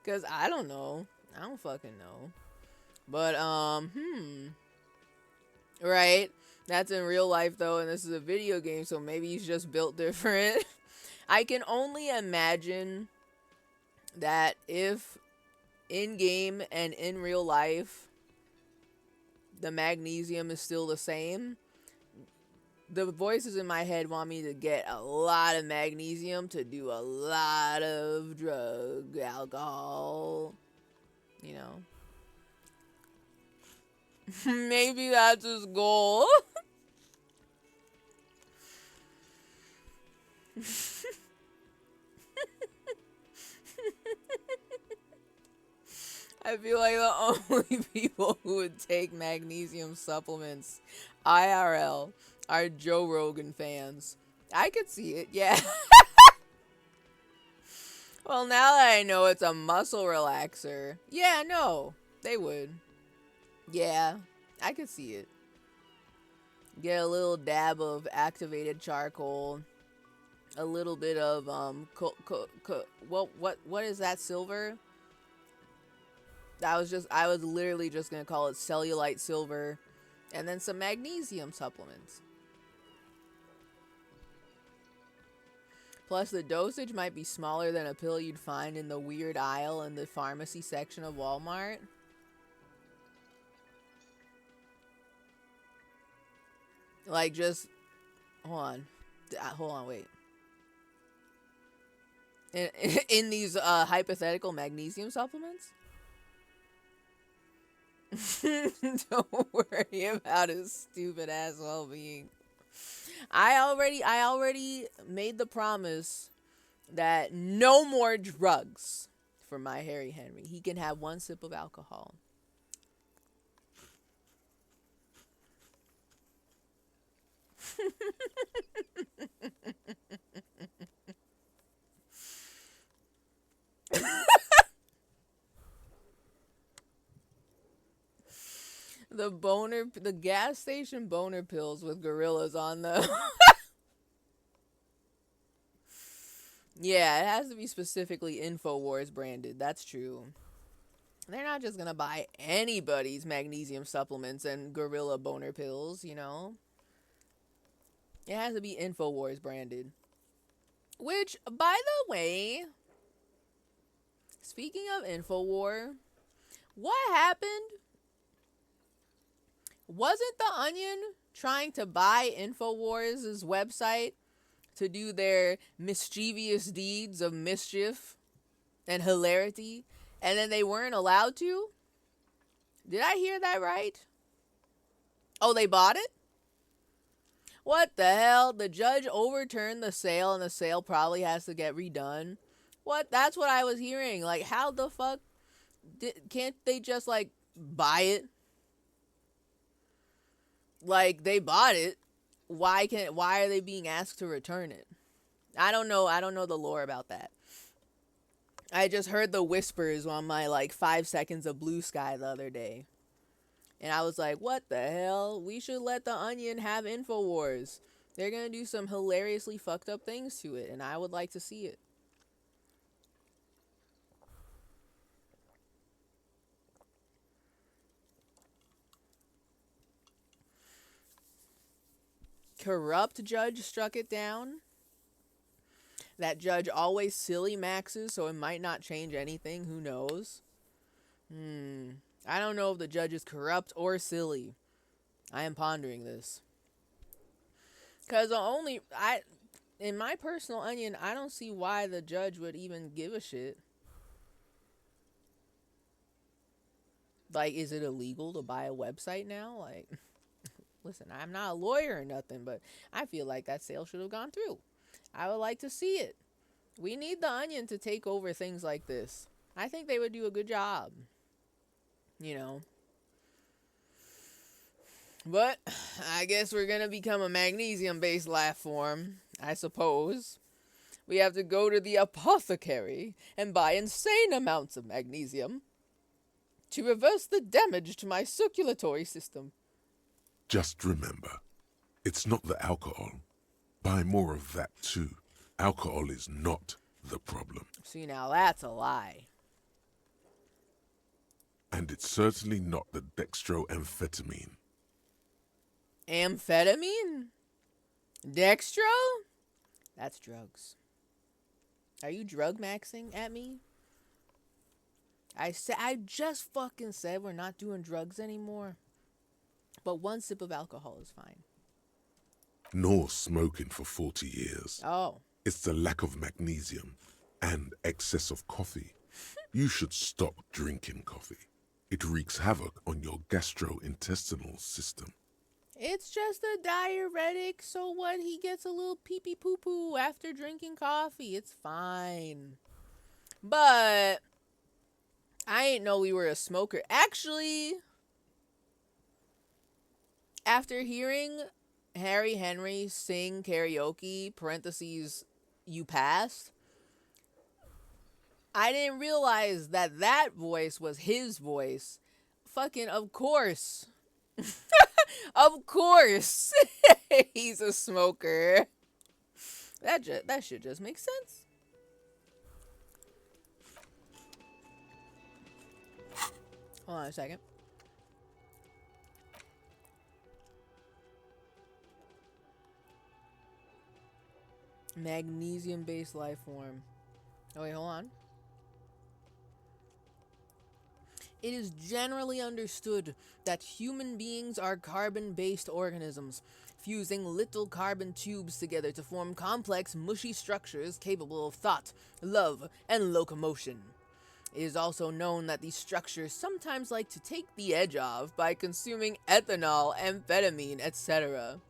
Cause I don't know. I don't fucking know. But right? That's in real life though, and this is a video game, so maybe he's just built different. I can only imagine that if in game and in real life the magnesium is still the same, the voices in my head want me to get a lot of magnesium to do a lot of alcohol, you know. Maybe that's his goal. I feel like the only people who would take magnesium supplements IRL are Joe Rogan fans. I could see it, yeah. Well, now that I know it's a muscle relaxer, yeah, no, they would. Yeah, I could see it. Get a little dab of activated charcoal, a little bit of what is that, silver? I was literally just gonna call it cellulite silver, and then some magnesium supplements. Plus, the dosage might be smaller than a pill you'd find in the weird aisle in the pharmacy section of Walmart. Like, just hold on, wait. In these hypothetical magnesium supplements. Don't worry about his stupid ass well-being. I already made the promise that no more drugs for my Harry Henry. He can have one sip of alcohol. The gas station boner pills with gorillas on them. Yeah, it has to be specifically InfoWars branded. That's true. They're not just gonna buy anybody's magnesium supplements and gorilla boner pills, you know? It has to be InfoWars branded. Which, by the way, speaking of InfoWar, what happened? Wasn't The Onion trying to buy InfoWars' website to do their mischievous deeds of mischief and hilarity, and then they weren't allowed to? Did I hear that right? Oh, they bought it? What the hell? The judge overturned the sale, and the sale probably has to get redone. What? That's what I was hearing. Like, how the fuck can't they just, like, buy it? Like, they bought it. Why are they being asked to return it? I don't know the lore about that. I just heard the whispers on my, like, 5 seconds of blue sky the other day. And I was like, what the hell? We should let The Onion have InfoWars. They're gonna do some hilariously fucked up things to it, and I would like to see it. Corrupt judge struck it down. That judge always silly maxes, so it might not change anything. Who knows? I don't know if the judge is corrupt or silly. I am pondering this. Because in my personal onion, I don't see why the judge would even give a shit. Like, is it illegal to buy a website now? Like, listen, I'm not a lawyer or nothing, but I feel like that sale should have gone through. I would like to see it. We need the Onion to take over things like this. I think they would do a good job. You know. But I guess we're going to become a magnesium-based life form, I suppose. We have to go to the apothecary and buy insane amounts of magnesium to reverse the damage to my circulatory system. Just remember, it's not the alcohol. Buy more of that too. Alcohol is not the problem. See, now that's a lie. And it's certainly not the dextroamphetamine. Amphetamine? Dextro? That's drugs. Are you drug maxing at me? I just fucking said we're not doing drugs anymore. But one sip of alcohol is fine. Nor smoking for 40 years. Oh. It's the lack of magnesium and excess of coffee. You should stop drinking coffee. It wreaks havoc on your gastrointestinal system. It's just a diuretic, so what? He gets a little pee-pee poo-poo after drinking coffee. It's fine. But I ain't know we were a smoker. Actually, after hearing Harry Henry sing karaoke, parentheses, you passed, I didn't realize that that voice was his voice. Fucking of course. Of course. He's a smoker. That should just make sense. Hold on a second. Magnesium-based life form. Oh wait, hold on. It is generally understood that human beings are carbon-based organisms, fusing little carbon tubes together to form complex, mushy structures capable of thought, love, and locomotion. It is also known that these structures sometimes like to take the edge off by consuming ethanol, amphetamine, etc.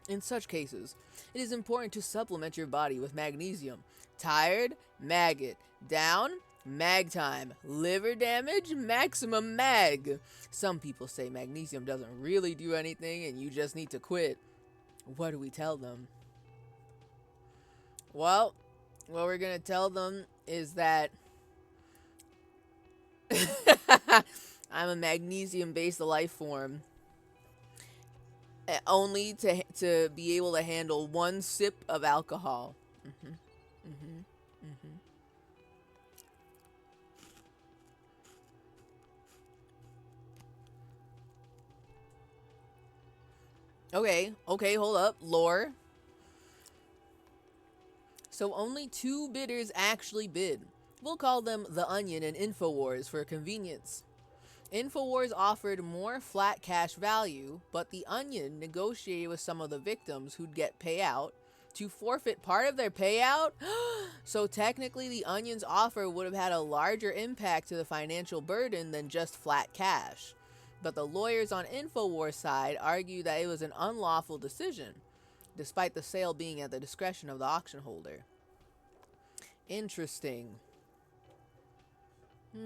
In such cases, it is important to supplement your body with magnesium. Tired? Maggot. Down? Mag time. Liver damage? Maximum mag. Some people say magnesium doesn't really do anything and you just need to quit. What do we tell them? Well, what we're going to tell them is that I'm a magnesium-based life form. Only to be able to handle one sip of alcohol. Okay, hold up. Lore. So only 2 bidders actually bid. We'll call them The Onion and InfoWars for convenience. InfoWars offered more flat cash value, but The Onion negotiated with some of the victims who'd get payout to forfeit part of their payout. So technically The Onion's offer would have had a larger impact to the financial burden than just flat cash. But the lawyers on InfoWars' side argue that it was an unlawful decision, despite the sale being at the discretion of the auction holder. Interesting. I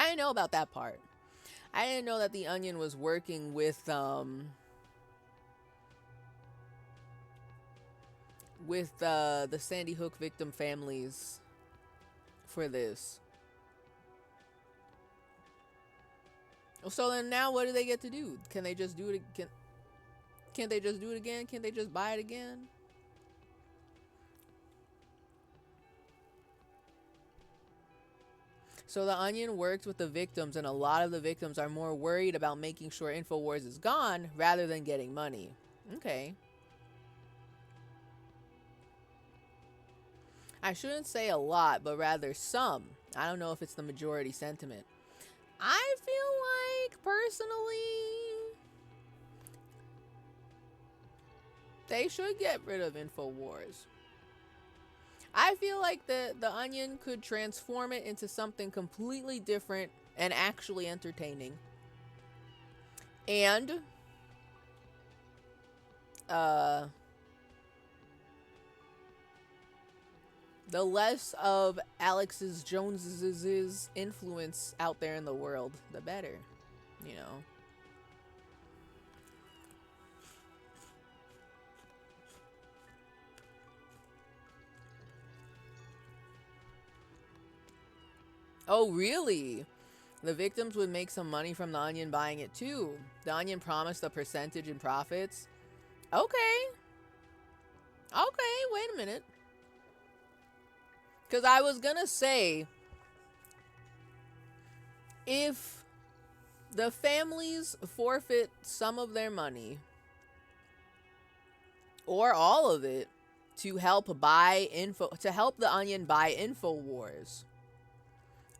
didn't know about that part. I didn't know that The Onion was working with the Sandy Hook victim families for this. So then now what do they get to do? Can they just do it? Can't they just do it again? Can't they just buy it again? So The Onion worked with the victims, and a lot of the victims are more worried about making sure InfoWars is gone rather than getting money. Okay. I shouldn't say a lot, but rather some. I don't know if it's the majority sentiment. I feel like, personally, they should get rid of InfoWars. I feel like the Onion could transform it into something completely different and actually entertaining. And the less of Alex's Jones's influence out there in the world, the better, you know. Oh, really? The victims would make some money from The Onion buying it too. The Onion promised a percentage in profits. Okay. Okay, wait a minute. Because I was going to say, if the families forfeit some of their money, or all of it, to help The Onion buy InfoWars,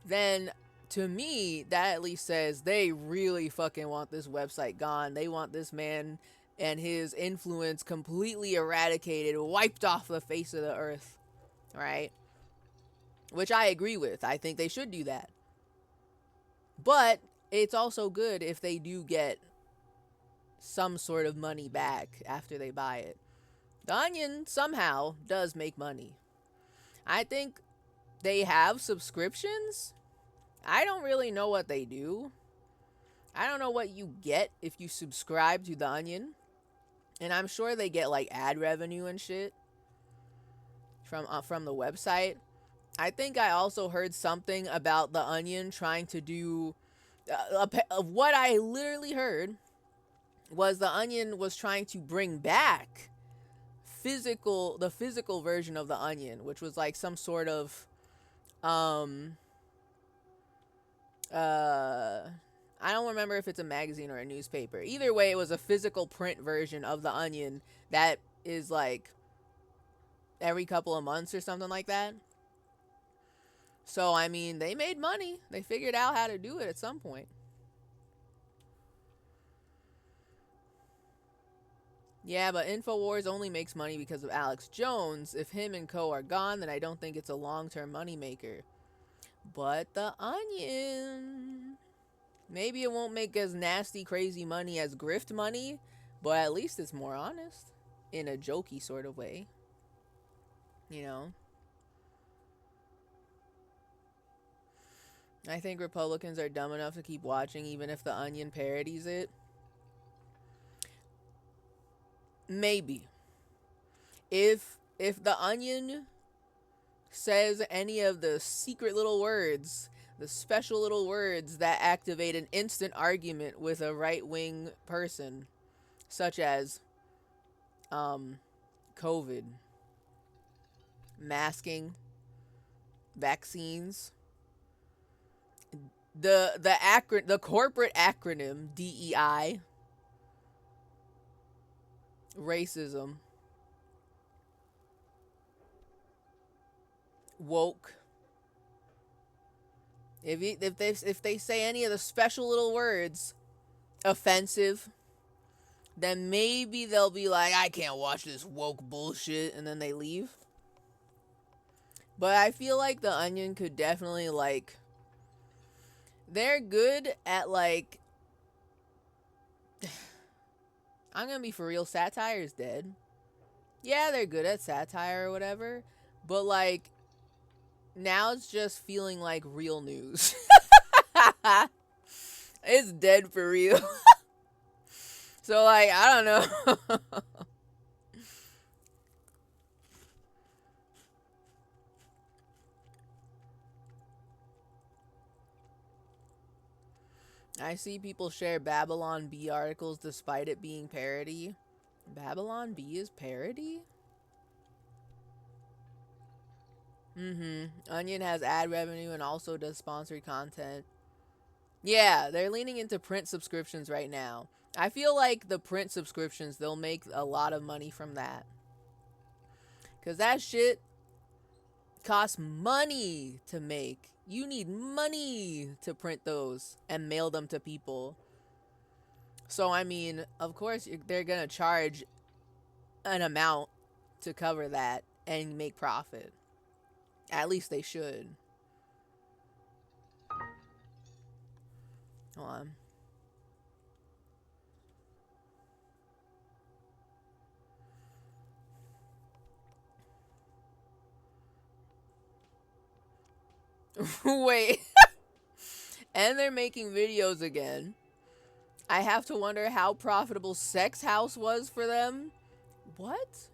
then to me, that at least says they really fucking want this website gone. They want this man and his influence completely eradicated, wiped off the face of the earth, right? Which I agree with. I think they should do that. But it's also good if they do get some sort of money back after they buy it. The Onion somehow does make money. I think they have subscriptions. I don't really know what they do. I don't know what you get if you subscribe to The Onion. And I'm sure they get like ad revenue and shit from the website. I think I also heard something about the Onion trying to do what I literally heard was the Onion was trying to bring back the physical version of the Onion, which was like some sort of um I don't remember if it's a magazine or a newspaper. Either way, it was a physical print version of the Onion that is like every couple of months or something like that. So I mean, they made money. They figured out how to do it at some point. Yeah, but InfoWars only makes money because of Alex Jones. If him and co are gone, then I don't think it's a long-term moneymaker. But the Onion, maybe it won't make as nasty, crazy money as grift money, but at least it's more honest in a jokey sort of way. You know? I think Republicans are dumb enough to keep watching even if the Onion parodies it. Maybe. If the Onion says any of the secret little words, the special little words that activate an instant argument with a right-wing person, such as COVID, masking, vaccines, the corporate acronym DEI, racism, woke. If they say any of the special little words, offensive, then maybe they'll be like, I can't watch this woke bullshit, and then they leave. But I feel like the Onion could definitely like, they're good at like, I'm gonna be for real, satire is dead. Yeah, they're good at satire or whatever, but like, now it's just feeling like real news. It's dead for real. So like, I don't know. I see people share Babylon Bee articles despite it being parody. Babylon Bee is parody? Onion has ad revenue and also does sponsored content. Yeah, they're leaning into print subscriptions right now. I feel like the print subscriptions, they'll make a lot of money from that. Because that shit costs money to make. You need money to print those and mail them to people. So, I mean, of course, they're going to charge an amount to cover that and make profit. At least they should. Hold on. Wait. And they're making videos again. I have to wonder how profitable Sex House was for them. What?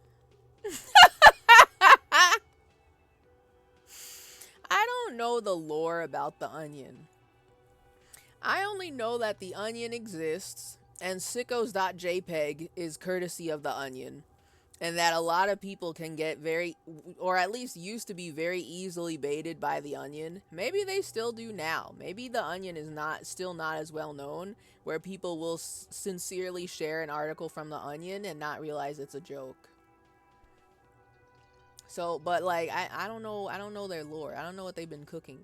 I don't know the lore about the Onion. I only know that the Onion exists and sickos.jpg is courtesy of the Onion, and that a lot of people can get very, or at least used to be very easily baited by the Onion. Maybe they still do now. Maybe the Onion is still not as well known, where people will sincerely share an article from the Onion and not realize it's a joke. So, but like, I don't know their lore. I don't know what they've been cooking.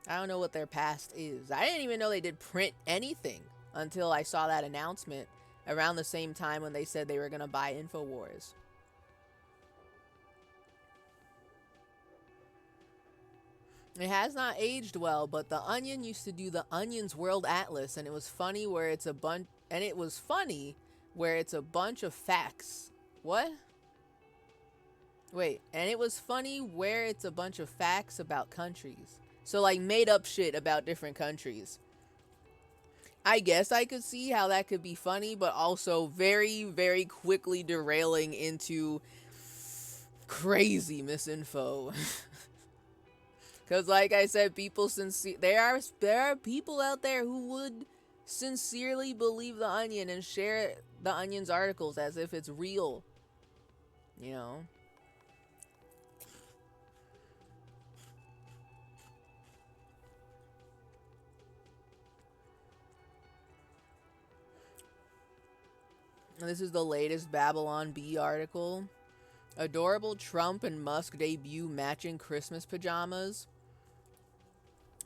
I don't know what their past is. I didn't even know they did print anything until I saw that announcement around the same time when they said they were going to buy InfoWars. It has not aged well, but the Onion used to do the Onion's World Atlas, and it was funny where it's a bunch of facts. What? Wait, and it was funny where it's a bunch of facts about countries. So like made up shit about different countries. I guess I could see how that could be funny, but also very, very quickly derailing into crazy misinfo. Because, like I said, there are people out there who would sincerely believe the Onion and share the Onion's articles as if it's real. You know? This is the latest Babylon Bee article. Adorable Trump and Musk debut matching Christmas pajamas.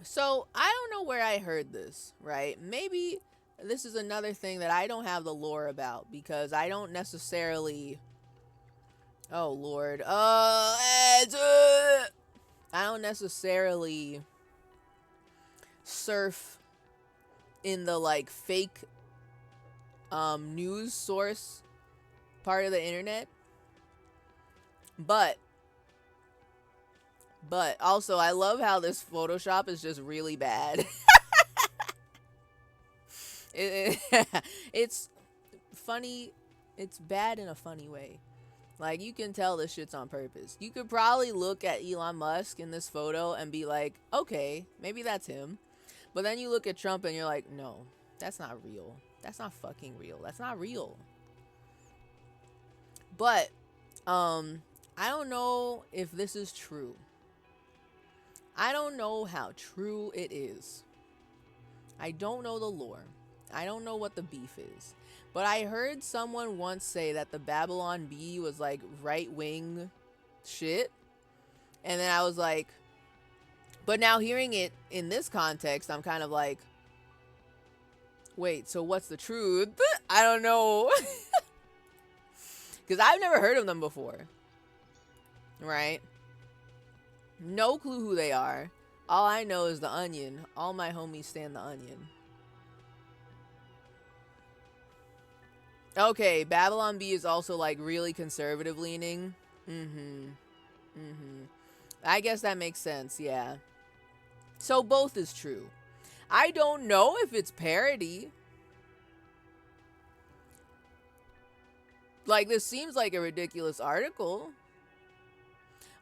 So, I don't know where I heard this, right? Maybe this is another thing that I don't have the lore about because I don't necessarily. Oh, Lord. I don't necessarily surf in the like fake news source part of the internet. But also I love how this Photoshop is just really bad. It's funny. It's bad in a funny way. Like, you can tell this shit's on purpose. You could probably look at Elon Musk in this photo and be like, okay, maybe that's him. But then you look at Trump and you're like, no, that's not real. That's not fucking real. That's not real. But, I don't know if this is true. I don't know how true it is. I don't know the lore. I don't know what the beef is. But I heard someone once say that the Babylon Bee was like right-wing shit. And then I was like, but now hearing it in this context, I'm kind of like, wait, so what's the truth? I don't know. Because I've never heard of them before. Right? No clue who they are. All I know is the Onion. All my homies stand the Onion. Okay, Babylon Bee is also like really conservative leaning. I guess that makes sense, yeah. So both is true. I don't know if it's parody. Like, this seems like a ridiculous article.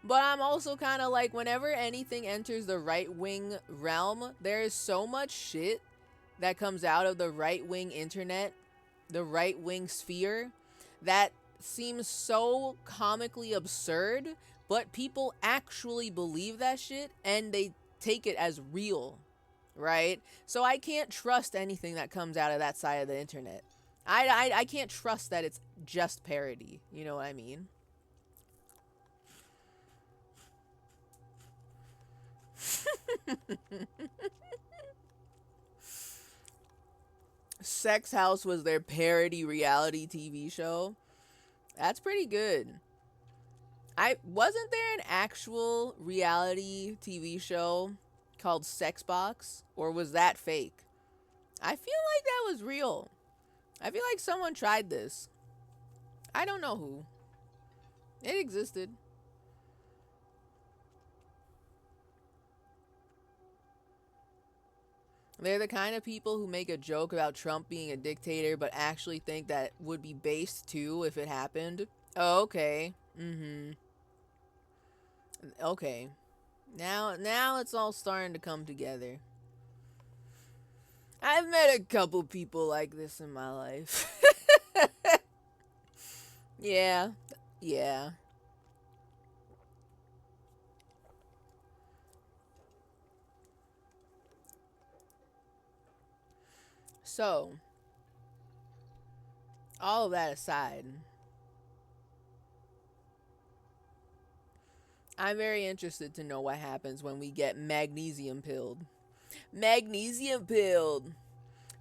But I'm also kind of like, whenever anything enters the right-wing realm, there is so much shit that comes out of the right-wing internet, the right-wing sphere, that seems so comically absurd, but people actually believe that shit and they take it as real, right? So I can't trust anything that comes out of that side of the internet. I can't trust that it's just parody. You know what I mean? Sex House was their parody reality TV show. That's pretty good. Wasn't there an actual reality TV show called Sex Box, or was that fake? I feel like that was real. I feel like someone tried this. I don't know who. It existed. They're the kind of people who make a joke about Trump being a dictator but actually think that would be based too if it happened. Oh, okay. Okay. Now it's all starting to come together. I've met a couple people like this in my life. Yeah. Yeah. So, all of that aside, I'm very interested to know what happens when we get magnesium pilled. Magnesium pilled!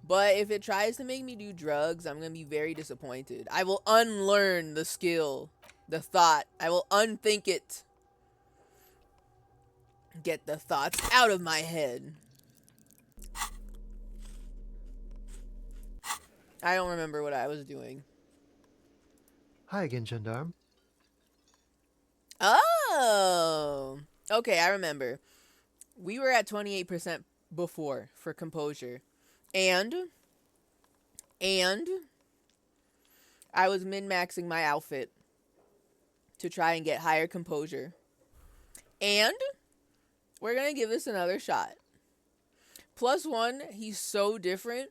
But if it tries to make me do drugs, I'm going to be very disappointed. I will unlearn the skill, the thought. I will unthink it. Get the thoughts out of my head. I don't remember what I was doing. Hi again, Gendarme. Oh! Okay, I remember. We were at 28% before for composure. And And I was min-maxing my outfit to try and get higher composure. And we're going to give this another shot. +1, he's so different.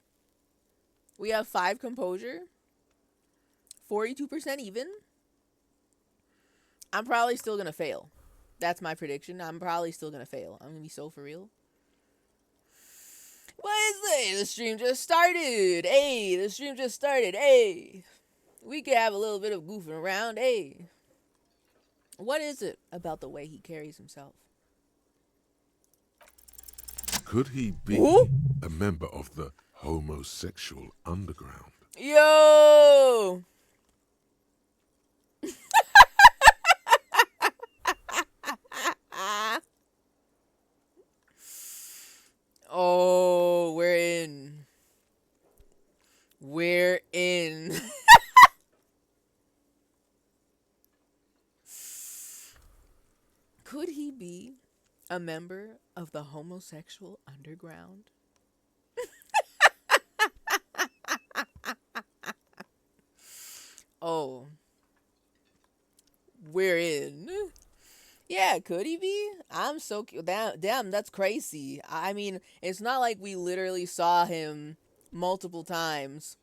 We have 5 composure. 42% even. I'm probably still going to fail. That's my prediction. I'm probably still going to fail. I'm going to be so for real. What is this? The stream just started. Hey, the stream just started. Hey. We could have a little bit of goofing around. Hey. What is it about the way he carries himself? Could he be Who? a member of the homosexual underground? Yo! Oh, we're in. We're in. Could he be a member of the homosexual underground? Oh. We're in. Yeah, could he be? I'm so damn, that's crazy. I mean, it's not like we literally saw him multiple times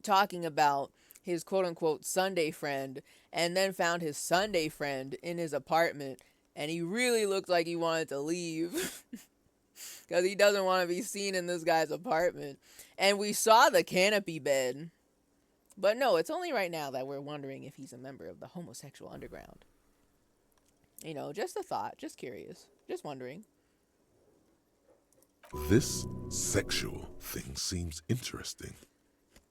talking about his quote-unquote Sunday friend and then found his Sunday friend in his apartment, and he really looked like he wanted to leave because he doesn't want to be seen in this guy's apartment. And we saw the canopy bed. But no, it's only right now that we're wondering if he's a member of the homosexual underground. You know, just a thought, just curious, just wondering. This sexual thing seems interesting.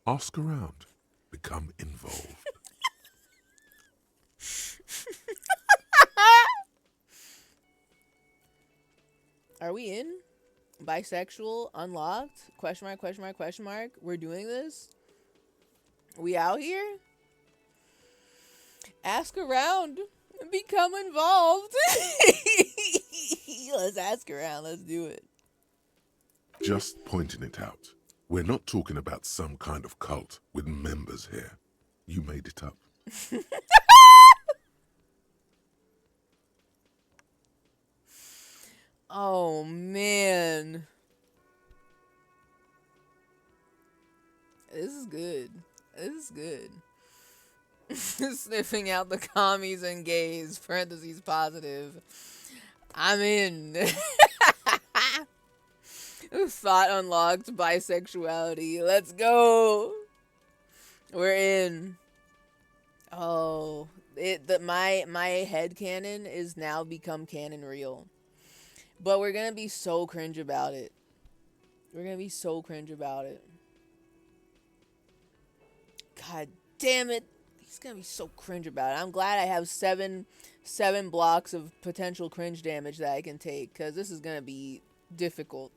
Ask around. Become involved. Are we in? Bisexual, unlocked? Question mark, question mark, question mark. We're doing this? We out here? Ask around. Become involved. Let's ask around. Let's do it. Just pointing it out. We're not talking about some kind of cult with members here. You made it up. Oh, man. This is good. This is good. Sniffing out the commies and gays, parentheses positive. I'm in. Thought unlocked, bisexuality. Let's go. We're in. Oh, my headcanon is now become canon real. But we're gonna be so cringe about it. We're gonna be so cringe about it. God damn it. He's gonna be so cringe about it. I'm glad I have seven blocks of potential cringe damage that I can take, because this is gonna be difficult.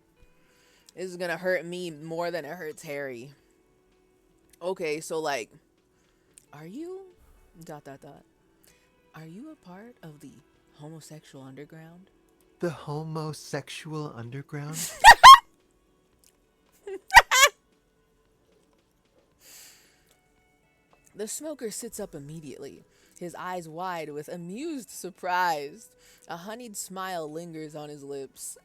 This is gonna hurt me more than it hurts Harry. Okay, so like, are you ... Are you a part of the homosexual underground? The homosexual underground? The smoker sits up immediately, his eyes wide with amused surprise. A honeyed smile lingers on his lips.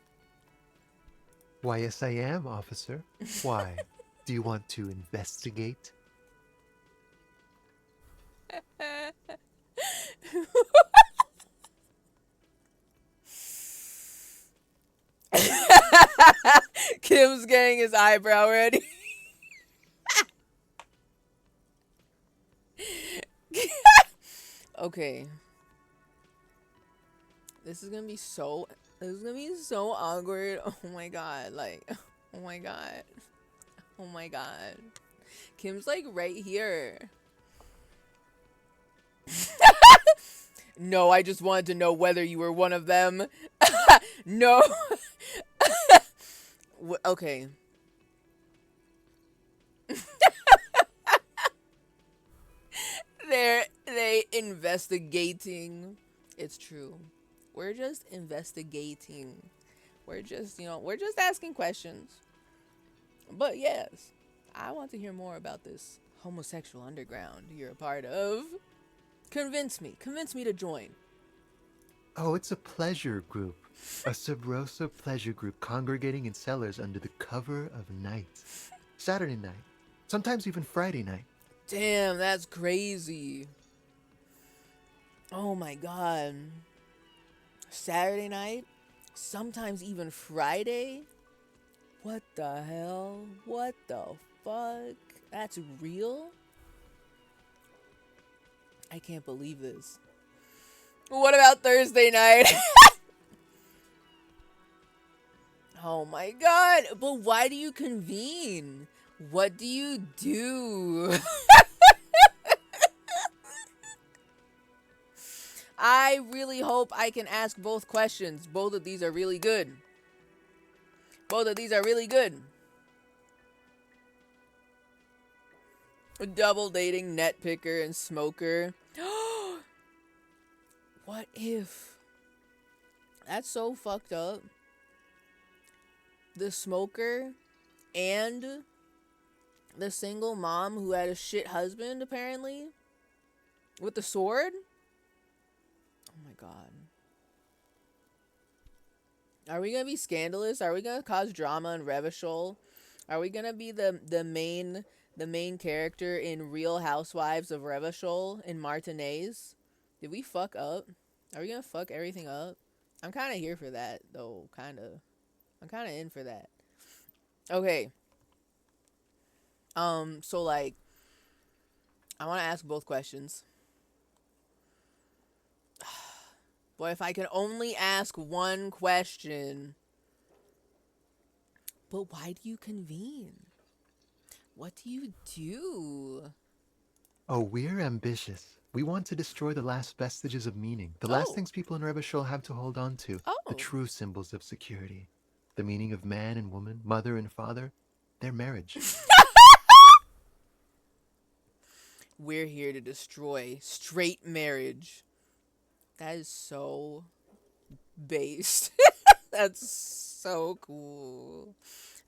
Why, yes, I am, officer. Why? Do you want to investigate? Kim's getting his eyebrow ready. Okay. This is gonna be so awkward. Oh my god. Like, oh my god. Oh my god. Kim's like right here. No, I just wanted to know whether you were one of them. No. Okay. They investigating. It's true. We're just investigating. We're just asking questions. But yes, I want to hear more about this homosexual underground you're a part of. Convince me to join. Oh, it's a pleasure group. A sub rosa pleasure group congregating in cellars under the cover of night. Saturday night. Sometimes even Friday night. Damn, that's crazy. Oh my god. Saturday night? Sometimes even Friday? What the hell? What the fuck? That's real? I can't believe this. What about Thursday night? Oh my god. But why do you convene? What do you do? I really hope I can ask both questions. Both of these are really good. Both of these are really good. Double dating, net picker, and smoker. What if? That's so fucked up. The smoker and the single mom who had a shit husband, apparently, with the sword. Oh my god. Are we gonna be scandalous? Are we gonna cause drama in Revachol? Are we gonna be the main character in Real Housewives of Revachol in Martinez? Did we fuck up? Are we gonna fuck everything up? I'm kind of here for that, though. I'm kind of in for that. Okay. So like, I want to ask both questions. Boy, if I could only ask one question. But why do you convene? What do you do? Oh, we're ambitious. We want to destroy the last vestiges of meaning. The last things people in Rebishol have to hold on to. The true symbols of security. The meaning of man and woman, mother and father. Their marriage. We're here to destroy straight marriage. That is so based. That's so cool.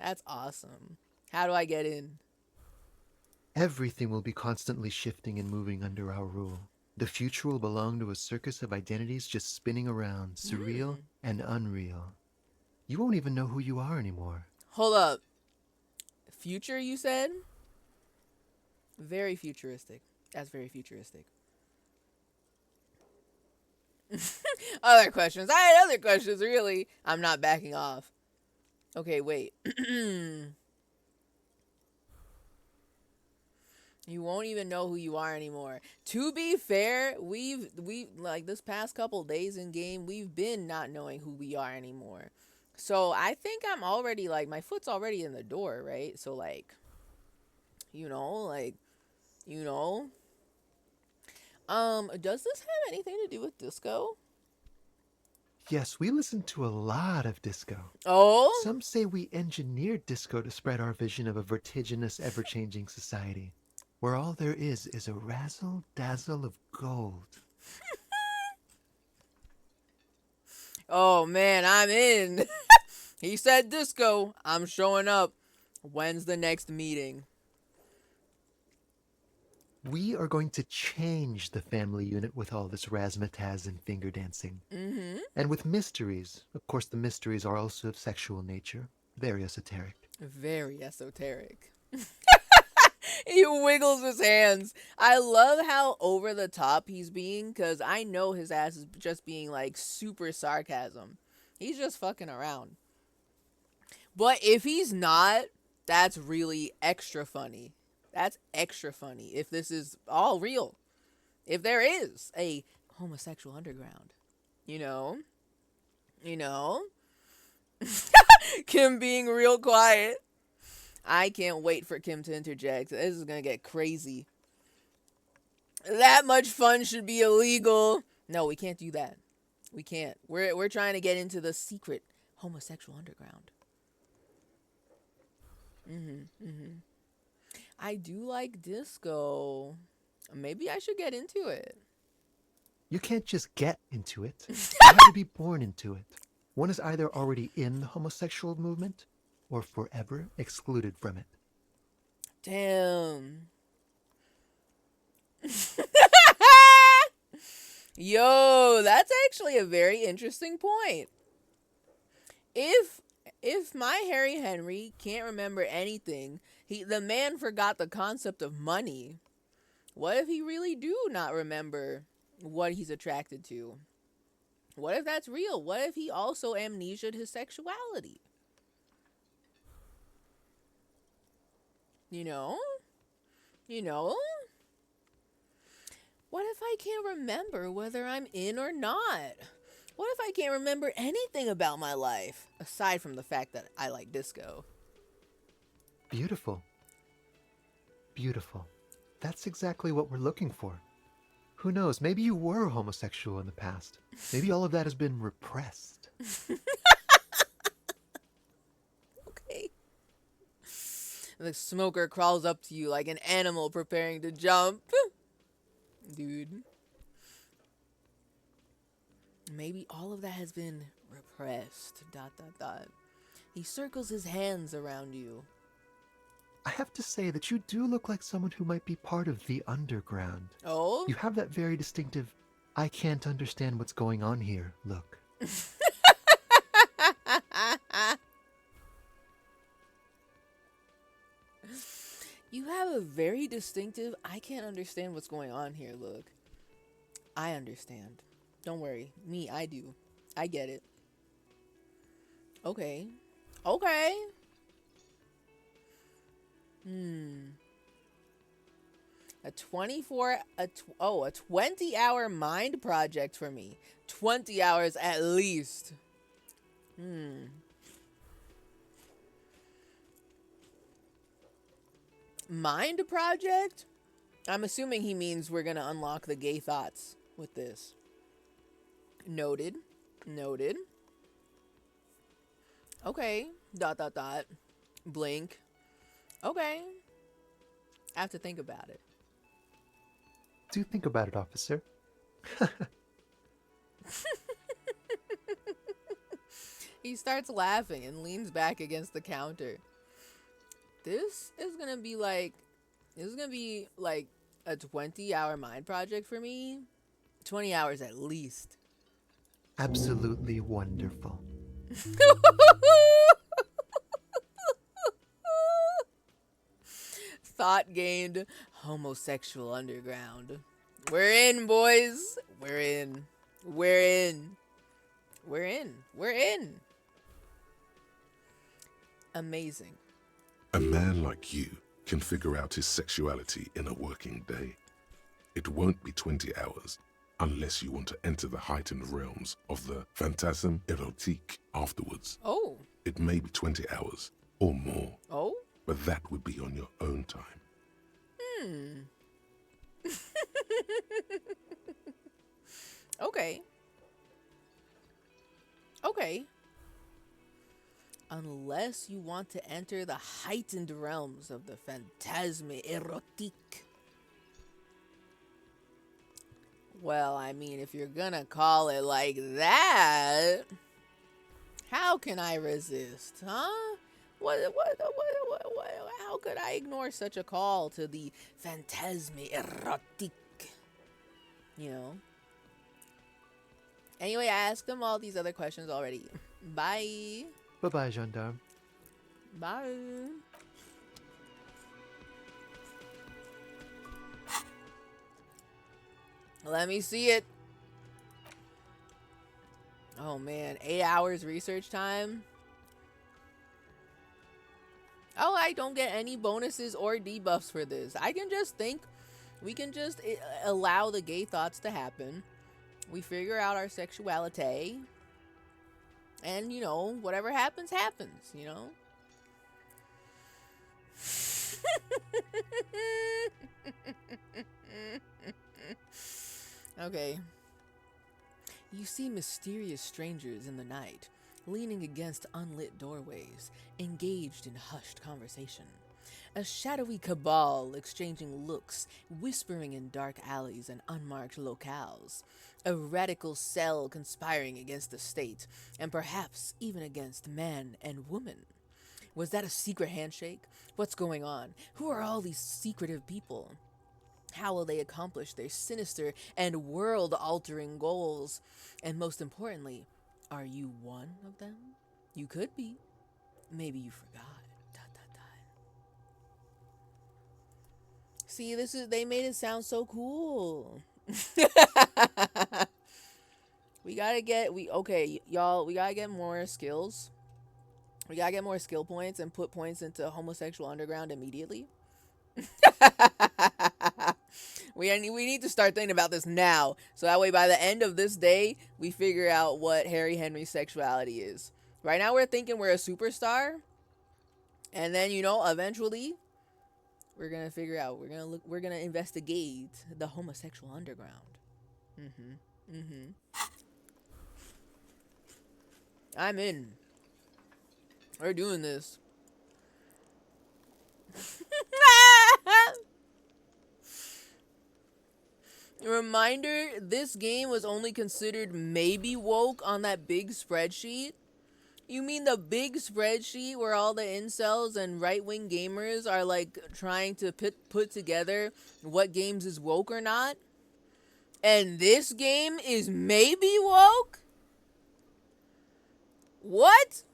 That's awesome. How do I get in? Everything will be constantly shifting and moving under our rule. The future will belong to a circus of identities just spinning around, surreal and unreal. You won't even know who you are anymore. Hold up. Future, you said? Very futuristic. That's very futuristic. Other questions. I had other questions, really. I'm not backing off. Okay, wait. You won't even know who you are anymore. To be fair, we like this past couple days in game, we've been not knowing who we are anymore. So I think I'm already like my foot's already in the door, right? So like, does this have anything to do with disco? Yes, we listen to a lot of disco. Oh? Some say we engineered disco to spread our vision of a vertiginous, ever-changing society, where all there is a razzle-dazzle of gold. Oh man, I'm in. He said disco. I'm showing up. When's the next meeting? We are going to change the family unit with all this razzmatazz and finger dancing. Mm-hmm. And with mysteries. Of course, the mysteries are also of sexual nature. Very esoteric. Very esoteric. He wiggles his hands. I love how over the top he's being, because I know his ass is just being like super sarcasm. He's just fucking around. But if he's not, that's really extra funny. That's extra funny if this is all real. If there is a homosexual underground. You know? Kim being real quiet. I can't wait for Kim to interject. This is gonna get crazy. That much fun should be illegal. No, we can't do that. We can't. We're trying to get into the secret homosexual underground. I do like disco. Maybe I should get into it. You can't just get into it. You have to be born into it. One is either already in the homosexual movement or forever excluded from it. Damn. Yo, that's actually a very interesting point. If my Harry Henry can't remember anything, the man forgot the concept of money. What if he really do not remember what he's attracted to? What if that's real? What if he also amnesiaed his sexuality? You know? You know? What if I can't remember whether I'm in or not? What if I can't remember anything about my life, aside from the fact that I like disco? Beautiful. Beautiful. That's exactly what we're looking for. Who knows, maybe you were homosexual in the past. Maybe all of that has been repressed. Okay. The smoker crawls up to you like an animal preparing to jump. Dude. Maybe all of that has been repressed. ... He circles his hands around you. I have to say that you do look like someone who might be part of the underground. Oh? You have that very distinctive, I can't understand what's going on here look. You have a very distinctive, I can't understand what's going on here look. I understand. Don't worry. Me, I do. I get it. Okay. Okay. A 20-hour mind project for me. 20 hours at least. Mind project? I'm assuming he means we're gonna unlock the gay thoughts with this. Noted. Noted. Okay. ... Blink. Okay. I have to think about it. Do think about it, officer. He starts laughing and leans back against the counter. This is gonna be like a 20-hour mind project for me. 20 hours at least. Absolutely wonderful. Thought gained. Homosexual underground. We're in, boys. We're in. We're in. We're in. We're in. Amazing. A man like you can figure out his sexuality in a working day. It won't be 20 hours unless you want to enter the heightened realms of the phantasme érotique afterwards. Oh. It may be 20 hours or more. Oh? But that would be on your own time. Okay. Okay. Unless you want to enter the heightened realms of the phantasme érotique. Well, I mean, if you're gonna call it like that, how can I resist, huh? How could I ignore such a call to the phantasme érotique? You know? Anyway, I asked them all these other questions already. Bye. Bye-bye, gendarme. Bye. Let me see it. Oh man, 8 hours research time. Oh, I don't get any bonuses or debuffs for this. I can just think. We can just allow the gay thoughts to happen. We figure out our sexuality. And, you know, whatever happens, happens, you know? Okay. You see mysterious strangers in the night, leaning against unlit doorways, engaged in hushed conversation. A shadowy cabal exchanging looks, whispering in dark alleys and unmarked locales. A radical cell conspiring against the state, and perhaps even against man and woman. Was that a secret handshake? What's going on? Who are all these secretive people? How will they accomplish their sinister and world-altering goals? And most importantly, are you one of them? You could be. Maybe you forgot. Dot, dot, dot. See, they made it sound so cool. Y'all, we gotta get more skills. We gotta get more skill points and put points into Homosexual Underground immediately. We need to start thinking about this now, so that way by the end of this day, we figure out what Harry Henry's sexuality is. Right now, we're thinking we're a superstar, and then eventually, we're gonna figure out. We're gonna investigate the Homosexual Underground. I'm in. We're doing this. Reminder, this game was only considered maybe woke on that big spreadsheet. You mean the big spreadsheet where all the incels and right-wing gamers are like trying to put together what games is woke or not? And this game is maybe woke? What?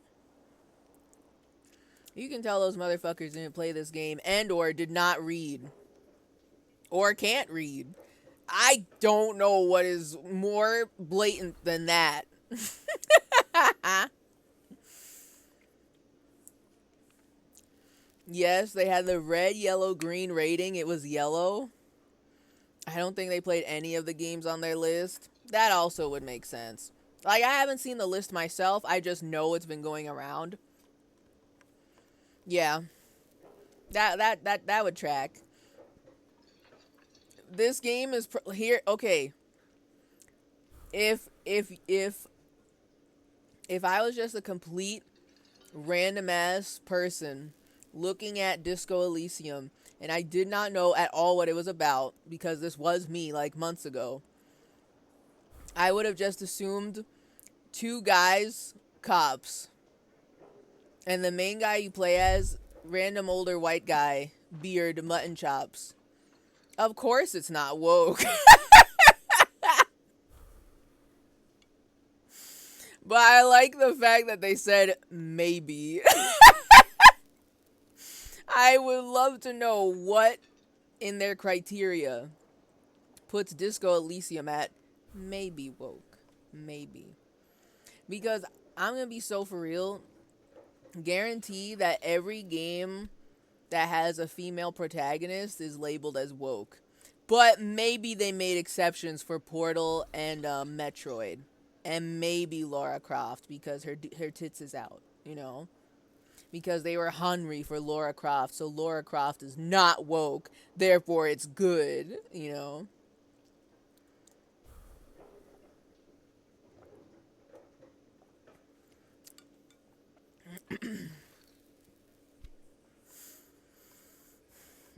You can tell those motherfuckers didn't play this game and or did not read. Or can't read. I don't know what is more blatant than that. Yes, they had the red, yellow, green rating. It was yellow. I don't think they played any of the games on their list. That also would make sense. Like, I haven't seen the list myself. I just know it's been going around. Yeah. That would track. This game is here. Okay. If I was just a complete random ass person looking at Disco Elysium and I did not know at all what it was about, because this was me like months ago, I would have just assumed two guys, cops, and the main guy you play as, random older white guy, beard, mutton chops. Of course it's not woke. But I like the fact that they said maybe. I would love to know what in their criteria puts Disco Elysium at maybe woke. Maybe. Because I'm going to be so for real. Guarantee that every game that has a female protagonist is labeled as woke. But maybe they made exceptions for Portal and Metroid. And maybe Lara Croft, because her tits is out, Because they were hungry for Lara Croft, so Lara Croft is not woke, therefore it's good,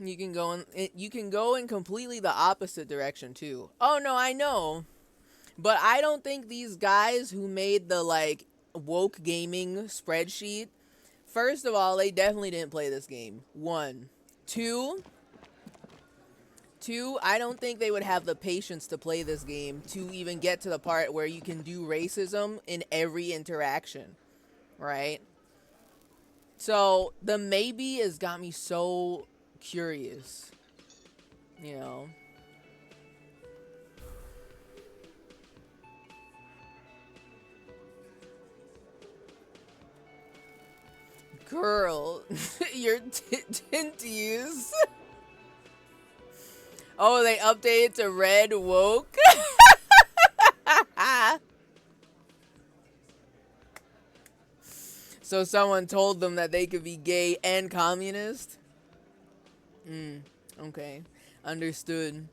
You can go in completely the opposite direction too. Oh no, I know. But I don't think these guys who made the woke gaming spreadsheet, first of all, they definitely didn't play this game. One. Two, I don't think they would have the patience to play this game to even get to the part where you can do racism in every interaction. Right? So the maybe has got me so curious. Girl, your tinties. Oh, they updated to red woke? So someone told them that they could be gay and communist? Okay. Understood.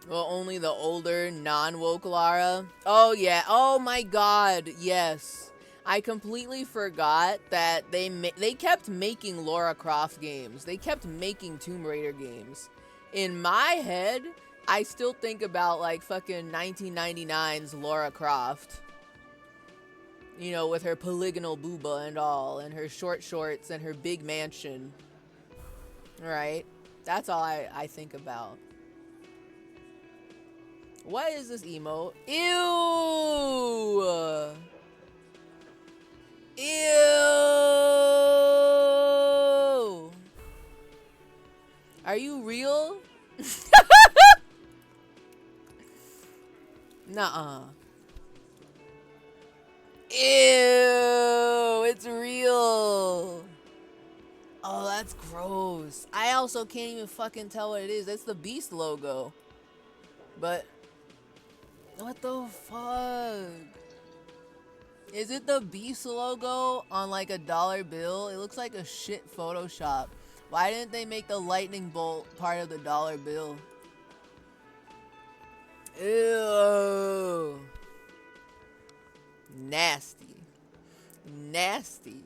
Well, only the older, non-woke Lara. Oh, yeah. Oh, my God. Yes. I completely forgot that they kept making Lara Croft games. They kept making Tomb Raider games. In my head, I still think about, fucking 1999's Lara Croft. You know, with her polygonal booba and all, and her short shorts and her big mansion. Right? That's all I think about. What is this emote? Ew! Ew! Are you real? Nuh-uh. Ew! It's real! Oh, that's gross. I also can't even fucking tell what it is. That's the Beast logo. But what the fuck? Is it the Beast logo on like a dollar bill? It looks like a shit Photoshop. Why didn't they make the lightning bolt part of the dollar bill? Ew. Nasty. Nasty.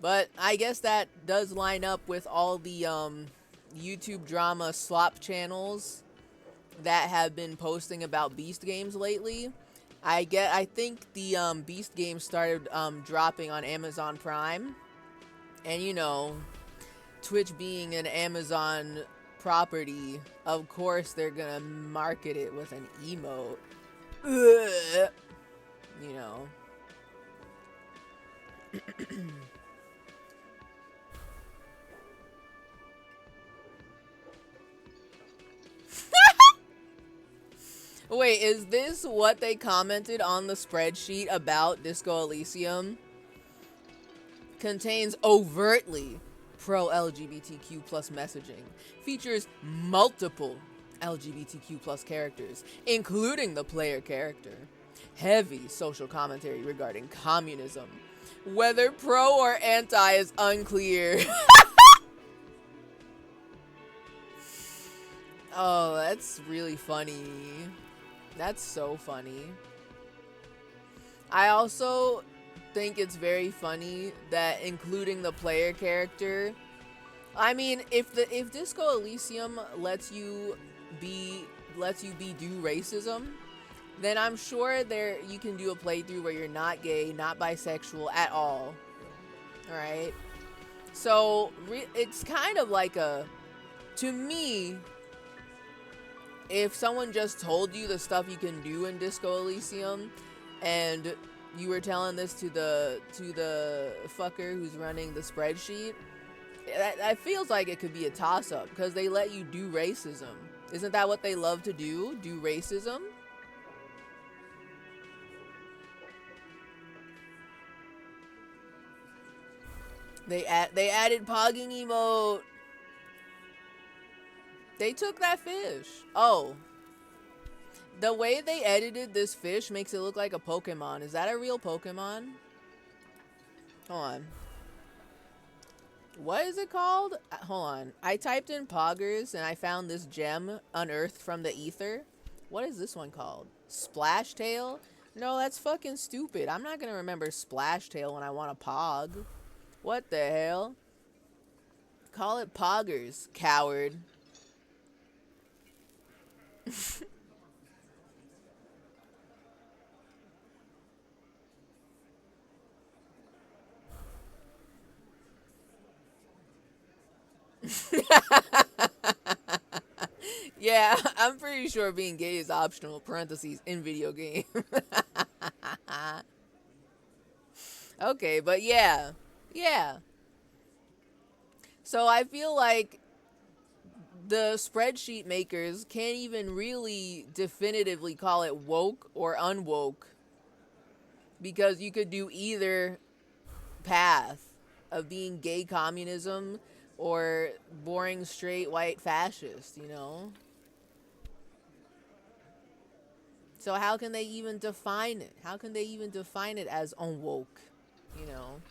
But I guess that does line up with all the YouTube drama slop channels that have been posting about Beast games lately. I think the Beast games started dropping on Amazon Prime. And you know, Twitch being an Amazon property, of course they're gonna market it with an emote. Ugh. You know. Wait, is this what they commented on the spreadsheet about Disco Elysium? Contains overtly pro-LGBTQ plus messaging. Features multiple LGBTQ plus characters, including the player character. Heavy social commentary regarding communism. Whether pro or anti is unclear. Oh, that's really funny. That's so funny. I also think it's very funny that including the player character. I mean, if Disco Elysium lets you be do racism, then I'm sure you can do a playthrough where you're not gay, not bisexual at all. All right. So it's kind of like to me, if someone just told you the stuff you can do in Disco Elysium, and you were telling this to the fucker who's running the spreadsheet, that feels like it could be a toss-up because they let you do racism. Isn't that what they love to do? Do racism? They added pogging emote. They took that fish. Oh. The way they edited this fish makes it look like a Pokemon. Is that a real Pokemon? Hold on. What is it called? Hold on. I typed in Poggers and I found this gem unearthed from the ether. What is this one called? Splash Tail? No, that's fucking stupid. I'm not gonna remember Splash Tail when I want a Pog. What the hell? Call it Poggers, coward. Yeah, I'm pretty sure being gay is optional, parentheses, in video game. Okay, but yeah. Yeah. So I feel like the spreadsheet makers can't even really definitively call it woke or unwoke, because you could do either path of being gay communism or boring straight white fascist, you know? So how can they even define it? How can they even define it as unwoke, you know?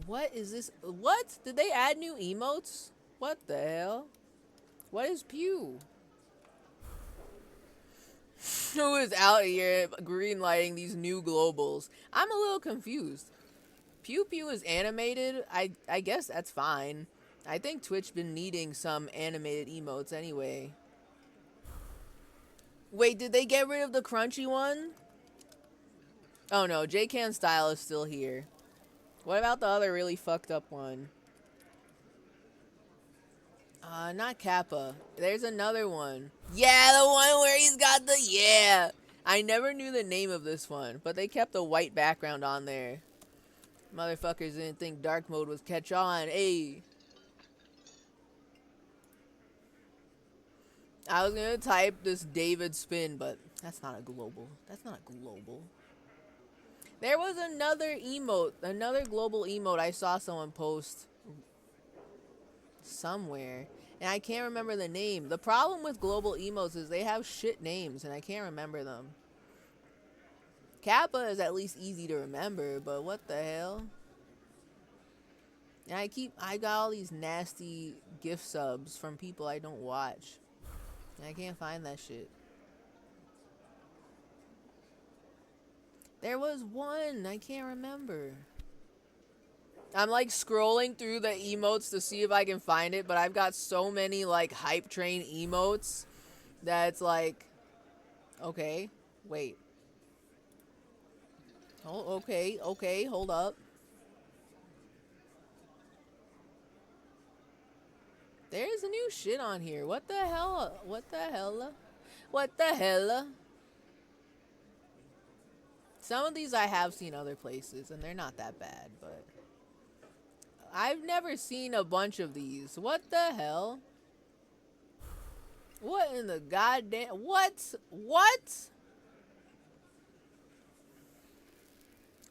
What is this? What? Did they add new emotes? What the hell? What is Pew? Who is out here greenlighting these new globals? I'm a little confused. Pew Pew is animated. I guess that's fine. I think Twitch been needing some animated emotes anyway. Wait, did they get rid of the crunchy one? Oh no, J-Can style is still here. What about the other really fucked up one? Not Kappa. There's another one. Yeah, the one where he's got the, yeah. I never knew the name of this one, but they kept a white background on there. Motherfuckers didn't think dark mode was catch on. Hey. I was gonna type this David spin, but that's not a global. That's not a global. There was another emote, another global emote I saw someone post somewhere, and I can't remember the name. The problem with global emotes is they have shit names, and I can't remember them. Kappa is at least easy to remember, but what the hell? And I got all these nasty gift subs from people I don't watch. And I can't find that shit. There was one, I can't remember. I'm like scrolling through the emotes to see if I can find it, but I've got so many like hype train emotes that it's like, okay, wait. Oh, okay, hold up. There's a new shit on here. What the hell? What the hell? What the hell? Some of these I have seen other places, and they're not that bad, but I've never seen a bunch of these. What the hell? What in the goddamn... What? What?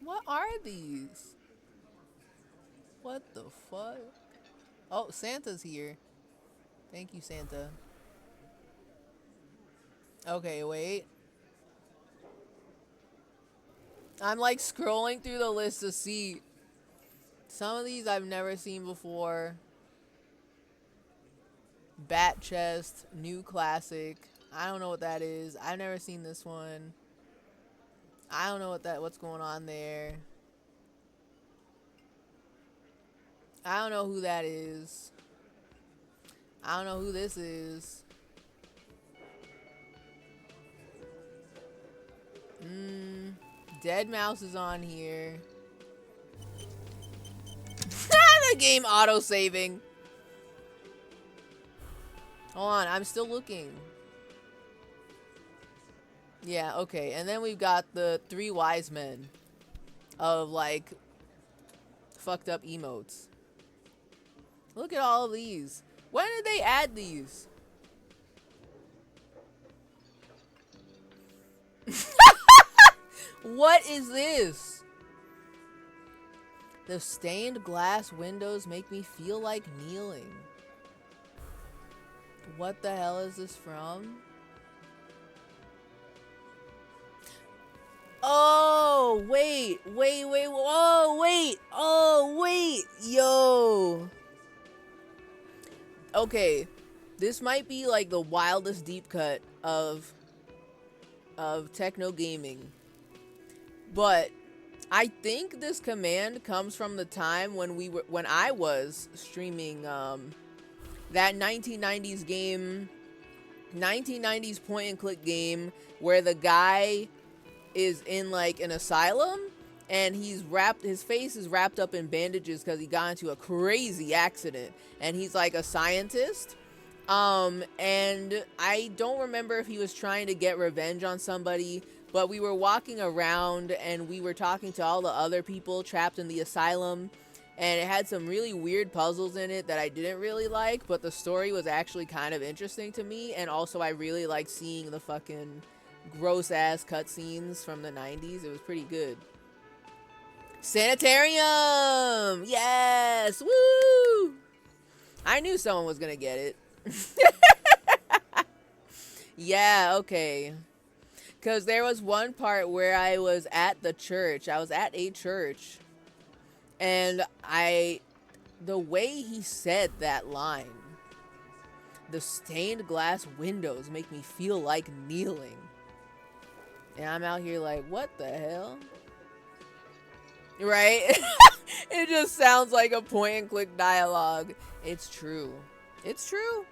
What are these? What the fuck? Oh, Santa's here. Thank you, Santa. Okay, wait. I'm like scrolling through the list to see. Some of these I've never seen before. Bat chest, new classic. I don't know what that is. I've never seen this one. I don't know what's going on there. I don't know who that is. I don't know who this is. Dead Mouse is on here. The game auto-saving. Hold on, I'm still looking. Yeah, okay. And then we've got the 3 wise men of like fucked up emotes. Look at all of these. When did they add these? What is this? The stained glass windows make me feel like kneeling. What the hell is this from? Oh, wait. Oh, wait. Yo. Okay. This might be like the wildest deep cut of techno gaming. But I think this command comes from the time when I was streaming that 1990s game, 1990s point and click game where the guy is in like an asylum and his face is wrapped up in bandages because he got into a crazy accident and he's like a scientist. And I don't remember if he was trying to get revenge on somebody, but we were walking around and we were talking to all the other people trapped in the asylum, and it had some really weird puzzles in it that I didn't really like, but the story was actually kind of interesting to me, and also I really liked seeing the fucking gross ass cutscenes from the 90s. It was pretty good. Sanitarium! Yes! Woo! I knew someone was gonna get it. Yeah, okay. Because there was one part where I was at the church. I was at a church. And the way he said that line, the stained glass windows make me feel like kneeling. And I'm out here like, what the hell? Right? It just sounds like a point and click dialogue. It's true. It's true.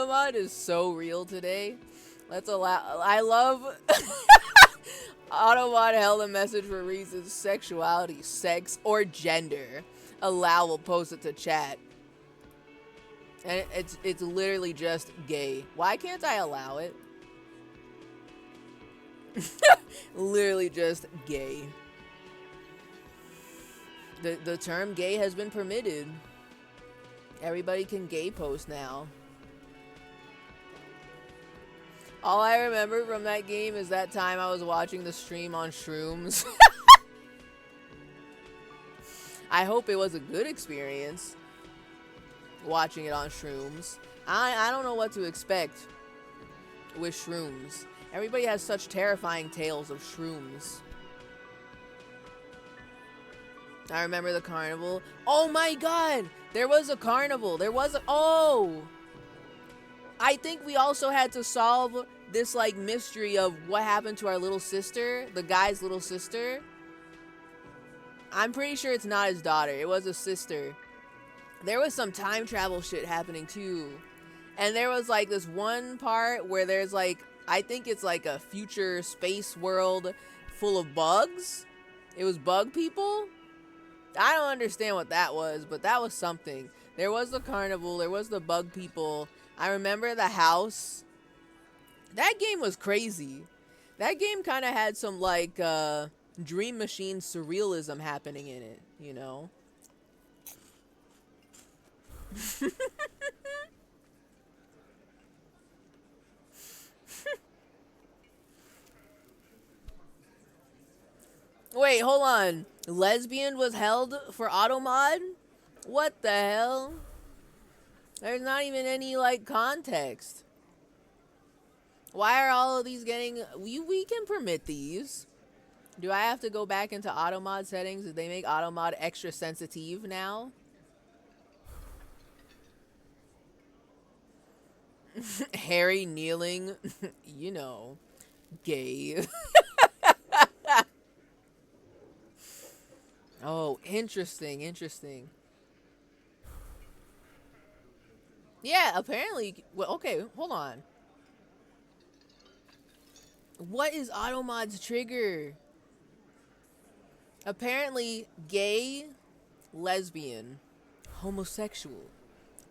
Automod is so real today. Let's allow. I love. Automod held a message for reasons: sexuality, sex, or gender. Allow will post it to chat. And it's literally just gay. Why can't I allow it? Literally just gay. The term gay has been permitted. Everybody can gay post now. All I remember from that game is that time I was watching the stream on shrooms. I hope it was a good experience watching it on shrooms. I don't know what to expect with shrooms. Everybody has such terrifying tales of shrooms. I remember the carnival. Oh my god! There was a carnival. There was a... Oh! I think we also had to solve this, like, mystery of what happened to our little sister. The guy's little sister. I'm pretty sure it's not his daughter. It was a sister. There was some time travel shit happening, too. And there was, like, this one part where there's, like... I think it's, like, a future space world full of bugs. It was bug people. I don't understand what that was, but that was something. There was the carnival. There was the bug people. I remember the house. That game was crazy. That game kind of had some, like, Dream Machine surrealism happening in it, you know? Wait, hold on. Lesbian was held for Automod? What the hell? There's not even any, like, context. Why are all of these getting... We can permit these. Do I have to go back into Automod settings? Did they make Automod extra sensitive now? Harry kneeling. You know. Gay. Oh, interesting, interesting. Yeah, apparently... Well, okay, hold on. What is Automod's trigger? Apparently, gay, lesbian, homosexual.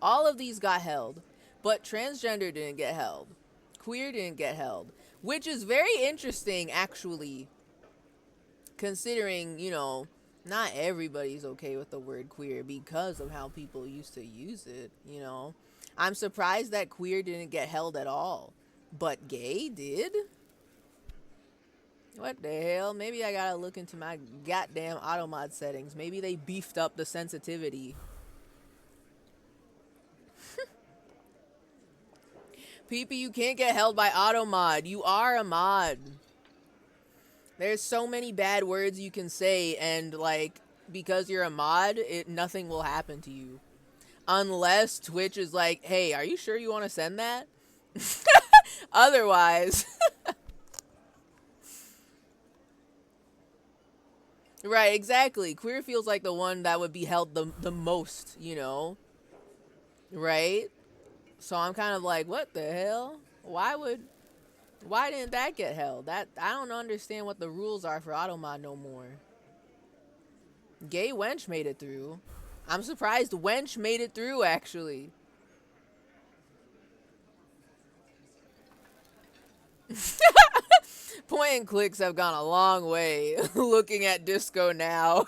All of these got held, but transgender didn't get held. Queer didn't get held. Which is very interesting, actually. Considering, you know, not everybody's okay with the word queer because of how people used to use it, you know. I'm surprised that queer didn't get held at all, but gay did? What the hell? Maybe I gotta look into my goddamn Automod settings. Maybe they beefed up the sensitivity. PP, you can't get held by Automod. You are a mod. There's so many bad words you can say, and, like, because you're a mod, nothing will happen to you. Unless Twitch is like, hey, are you sure you want to send that? Otherwise. Right, exactly. Queer feels like the one that would be held the most, you know? Right? So I'm kind of like, what the hell? Why didn't that get held? I don't understand what the rules are for Automod no more. Gay Wench made it through. I'm surprised Wench made it through, actually. Point and clicks have gone a long way looking at disco now.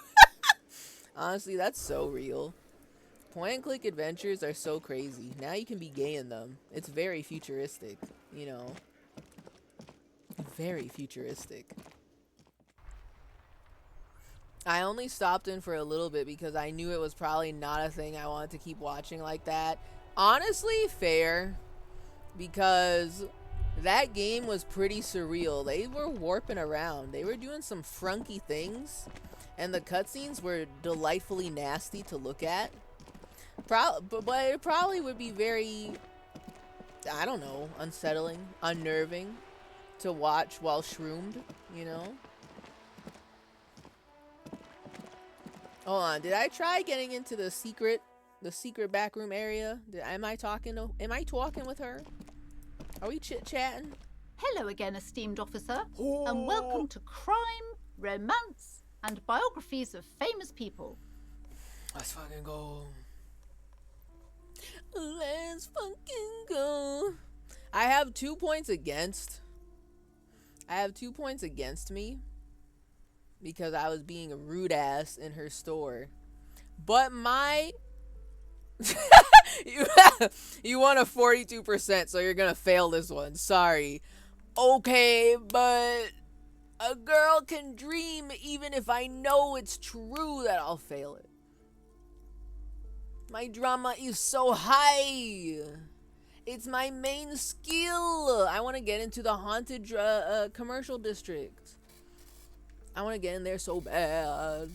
Honestly, that's so real. Point and click adventures are so crazy. Now you can be gay in them. It's very futuristic, you know. Very futuristic. I only stopped in for a little bit because I knew it was probably not a thing I wanted to keep watching like that. Honestly, fair. Because that game was pretty surreal. They were warping around. They were doing some frunky things. And the cutscenes were delightfully nasty to look at. But it probably would be very, I don't know, unsettling, unnerving to watch while shroomed, you know? Hold on, did I try getting into the secret The secret backroom area. Am I talking with her? Are we chit-chatting? Hello again, esteemed officer, and welcome to Crime, Romance, and Biographies of Famous People. Let's fucking go. Let's fucking go. I have 2 points against. I have 2 points against me because I was being a rude ass in her store. But my you won a 42%, so you're gonna fail this one. Sorry. Okay, but a girl can dream even if I know it's true that I'll fail it. My drama is so high. It's my main skill. I want to get into the haunted commercial district. I want to get in there so bad.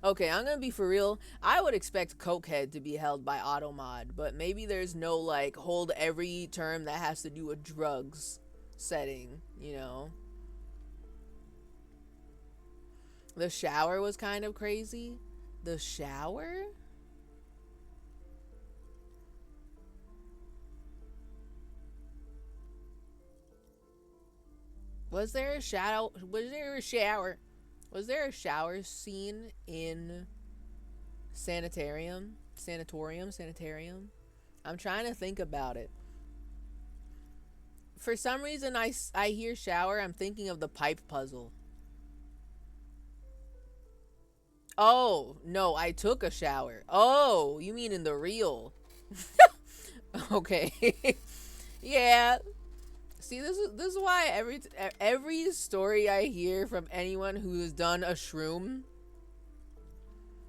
Okay, I'm gonna be for real. I would expect Cokehead to be held by Automod, but maybe there's no like hold every term that has to do with drugs setting, you know. The shower was kind of crazy. The shower? Was there a shadow? Was there a shower? Was there a shower scene in Sanatorium? I'm trying to think about it. For some reason, I hear shower. I'm thinking of the pipe puzzle. Oh, no, I took a shower. Oh, you mean in the real. Okay. Yeah. See, this is why every story I hear from anyone who has done a shroom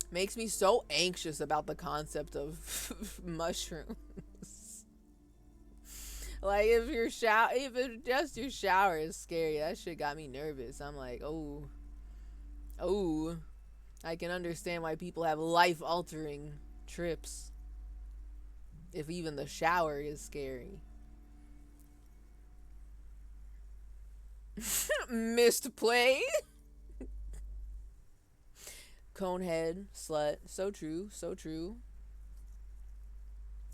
makes me so anxious about the concept of mushrooms. Like if it's just your shower is scary, that shit got me nervous. I'm like, oh, I can understand why people have life-altering trips. If even the shower is scary. Missed play. Conehead, slut. So true, so true.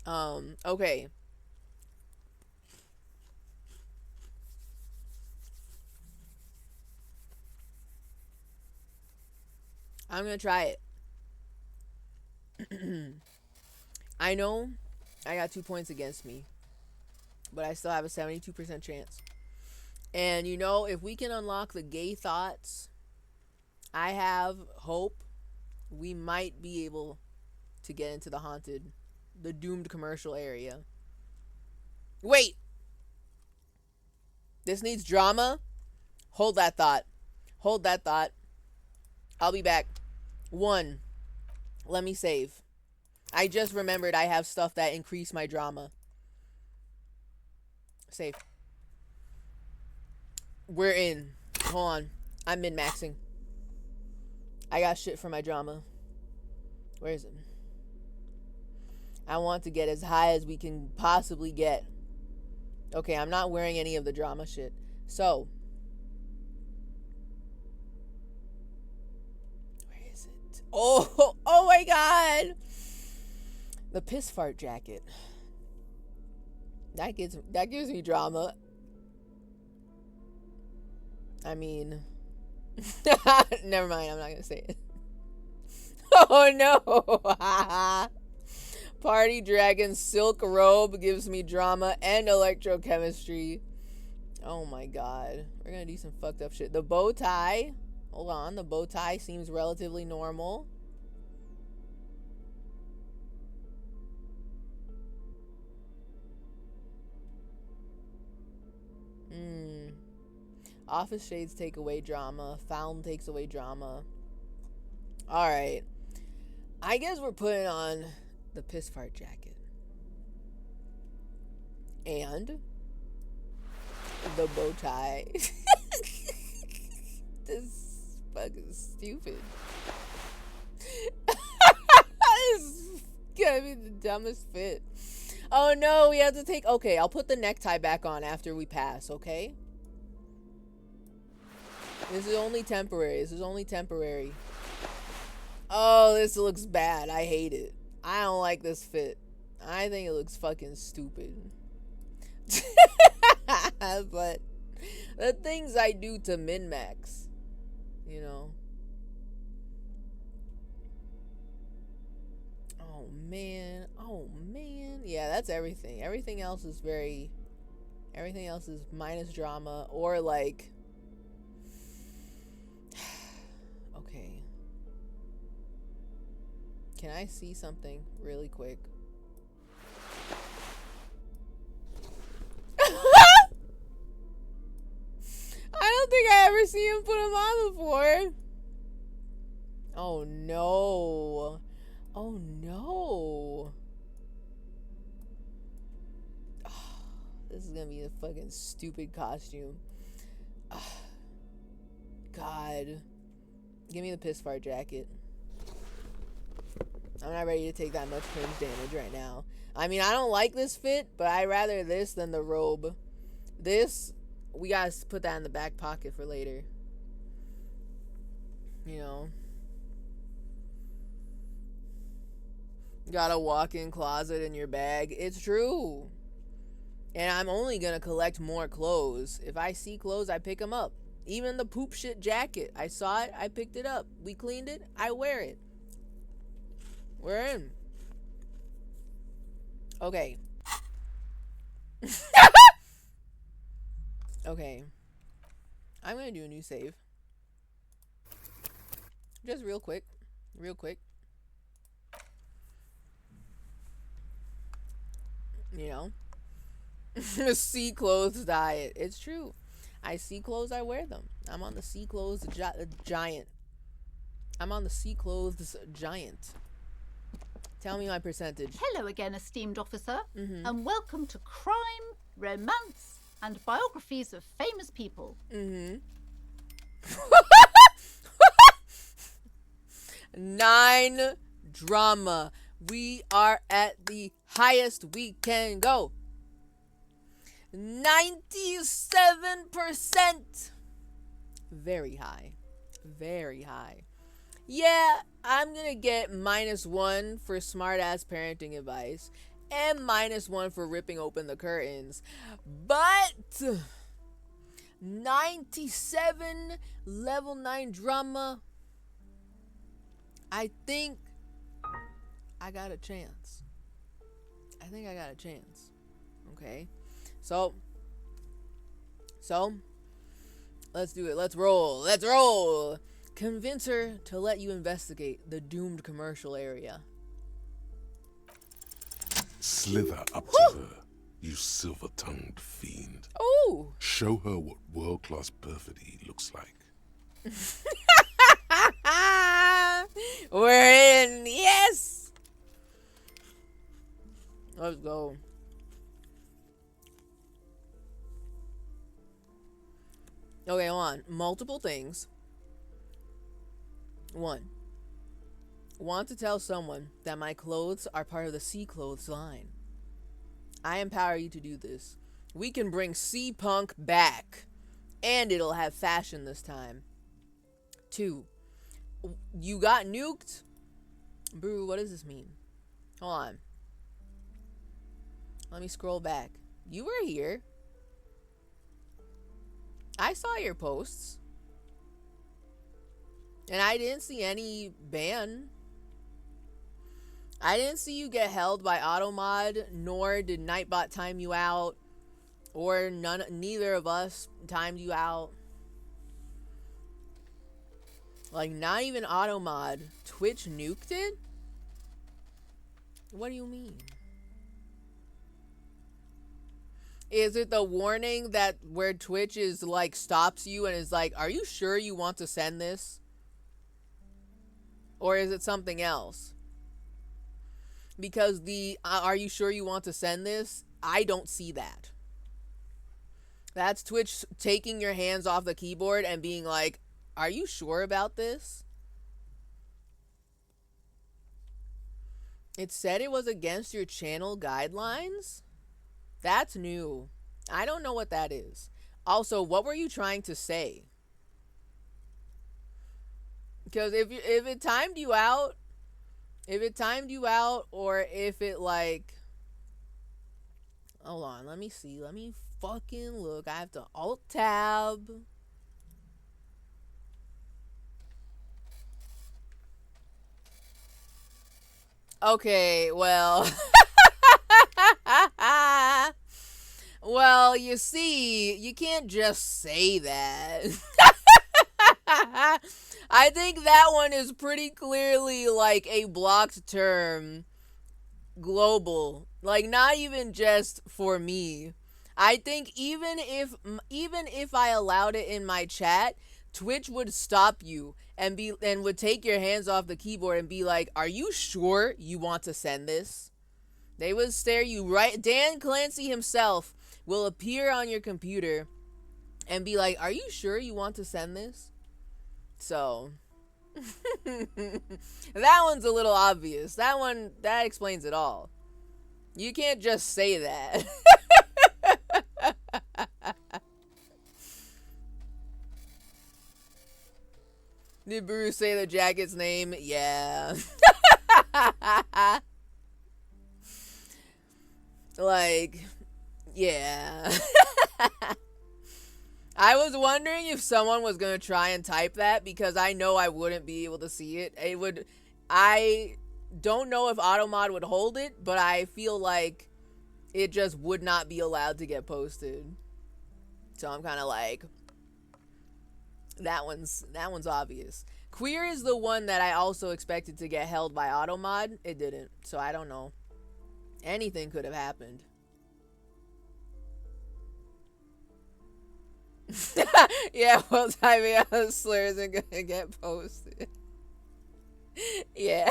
Okay. I'm gonna try it. I know I got 2 points against me, but I still have a 72% chance. And you know, if we can unlock the gay thoughts, I have hope we might be able to get into the doomed commercial area. Wait! This needs drama? Hold that thought. Hold that thought. I'll be back. 1. Let me save. I just remembered I have stuff that increase my drama. Save. We're in. Hold on. I'm min-maxing. I got shit for my drama. Where is it? I want to get as high as we can possibly get. Okay, I'm not wearing any of the drama shit. So. Where is it? Oh my god! The piss fart jacket. That gives me drama. I mean, never mind. I'm not gonna say it. Oh no! Party Dragon Silk Robe gives me drama and electrochemistry. Oh my god, we're gonna do some fucked up shit. The bow tie. Hold on, the bow tie seems relatively normal. Office shades take away drama. Found takes away drama. Alright. I guess we're putting on the piss fart jacket. And the bow tie. This is fucking stupid. This is gonna be the dumbest fit. Oh no, we have to take... Okay, I'll put the necktie back on after we pass, okay? This is only temporary. Oh, this looks bad. I hate it. I don't like this fit. I think it looks fucking stupid. But the things I do to min-max, you know. Oh man. Yeah, that's everything. Everything else is minus drama or like okay. Can I see something really quick? I don't think I ever seen him put him on before. Oh no. Oh no. Oh, this is gonna be a fucking stupid costume. God. Give me the piss fart jacket. I'm not ready to take that much cringe damage right now. I mean, I don't like this fit, but I'd rather this than the robe. This, we gotta put that in the back pocket for later. You know. Got a walk-in closet in your bag. It's true. And I'm only gonna collect more clothes. If I see clothes, I pick them up. Even the poop shit jacket. I saw it, I picked it up. We cleaned it, I wear it. We're in. Okay. Okay. I'm gonna do a new save. Just real quick. Real quick. You know? See clothes diet. It's true. I see clothes, I wear them. I'm on the see clothes giant. I'm on the see clothes giant. Tell me my percentage. Hello again, esteemed officer, and welcome to Crime, Romance, and Biographies of Famous People. 9 drama. We are at the highest we can go. 97%. Very high. Very high. Yeah, I'm gonna get -1 for smart ass parenting advice and -1 for ripping open the curtains. But 97 level 9 drama. I think I got a chance. Okay. So let's do it. Let's roll. Convince her to let you investigate the doomed commercial area. Slither up to her, you silver-tongued fiend. Ooh. Show her what world-class perfidy looks like. We're in. Yes. Let's go. Okay, hold on. Multiple things. 1. Want to tell someone that my clothes are part of the Sea Clothes line. I empower you to do this. We can bring Sea Punk back. And it'll have fashion this time. 2. You got nuked? Brew, what does this mean? Hold on. Let me scroll back. You were here. I saw your posts. And I didn't see any ban. I didn't see you get held by Automod, nor did Nightbot time you out, or neither of us timed you out. Like, not even Automod. Twitch nuked it? What do you mean? Is it the warning that where Twitch is like stops you and is like, are you sure you want to send this? Or is it something else? Because the are you sure you want to send this? I don't see that. That's Twitch taking your hands off the keyboard and being like, are you sure about this? It said it was against your channel guidelines? That's new. I don't know what that is. Also, what were you trying to say? Because if it timed you out, or if it like, hold on, let me see, let me fucking look. I have to alt tab. Okay, well. Well, you see, you can't just say that. I think that one is pretty clearly like a blocked term, global. Like, not even just for me. I think even if I allowed it in my chat, Twitch would stop you and would take your hands off the keyboard and be like, "Are you sure you want to send this?" They would stare you right. Dan Clancy himself will appear on your computer and be like, "Are you sure you want to send this?" So that one's a little obvious. That explains it all. You can't just say that. Did Bruce say the jacket's name? Yeah. Like, yeah. I was wondering if someone was going to try and type that because I know I wouldn't be able to see it. I don't know if AutoMod would hold it, but I feel like it just would not be allowed to get posted. So I'm kind of like, that one's obvious. Queer is the one that I also expected to get held by AutoMod. It didn't, so I don't know. Anything could have happened. Yeah, well, typing out the slurs are gonna get posted. Yeah.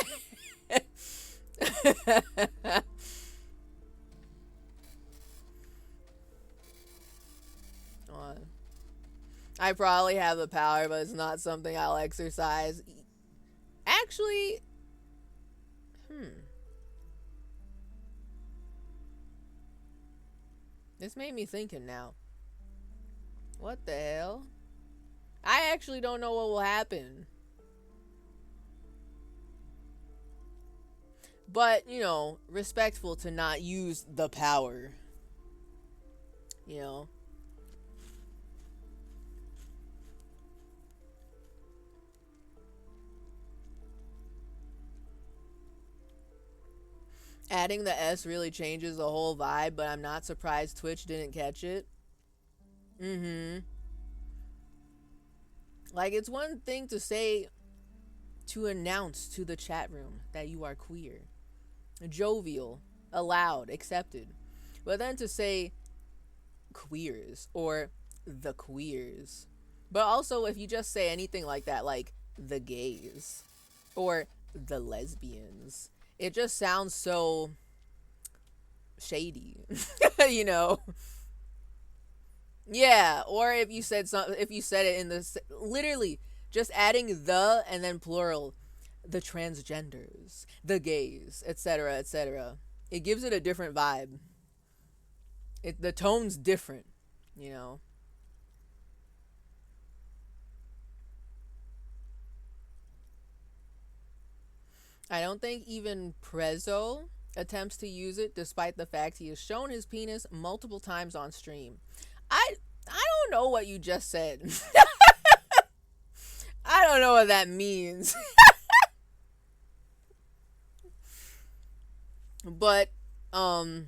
I probably have the power, but it's not something I'll exercise. Actually, this made me thinking now. What the hell? I actually don't know what will happen. But, you know, respectful to not use the power. You know? Adding the S really changes the whole vibe, but I'm not surprised Twitch didn't catch it. Like, it's one thing to say, to announce to the chat room that you are queer. Jovial, allowed, accepted. But then to say queers or the queers. But also, if you just say anything like that, like the gays or the lesbians, it just sounds so shady, you know? Yeah, or if you said it in the, literally just adding the and then plural, the transgenders, the gays, etc., etc. It gives it a different vibe. The tone's different, you know. I don't think even Prezzo attempts to use it, despite the fact he has shown his penis multiple times on stream. I don't know what you just said. I don't know what that means. But the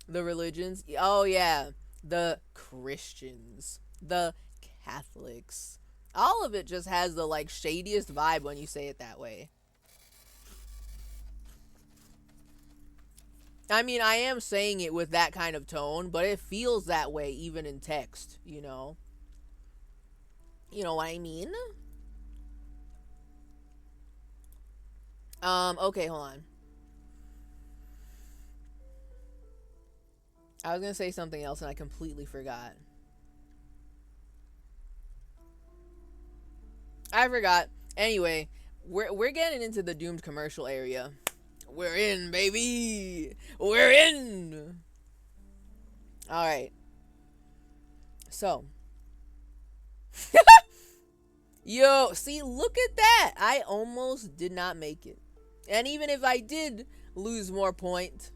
religions, oh yeah, the Christians, the Catholics, all of it just has the like shadiest vibe when you say it that way. I mean, I am saying it with that kind of tone, but it feels that way even in text, you know? You know what I mean? Okay, hold on. I was gonna say something else and I completely forgot. I forgot. Anyway, we're getting into the doomed commercial area. We're in, baby. We're in. All right. So, Yo, see, look at that. I almost did not make it. And even if I did lose more points,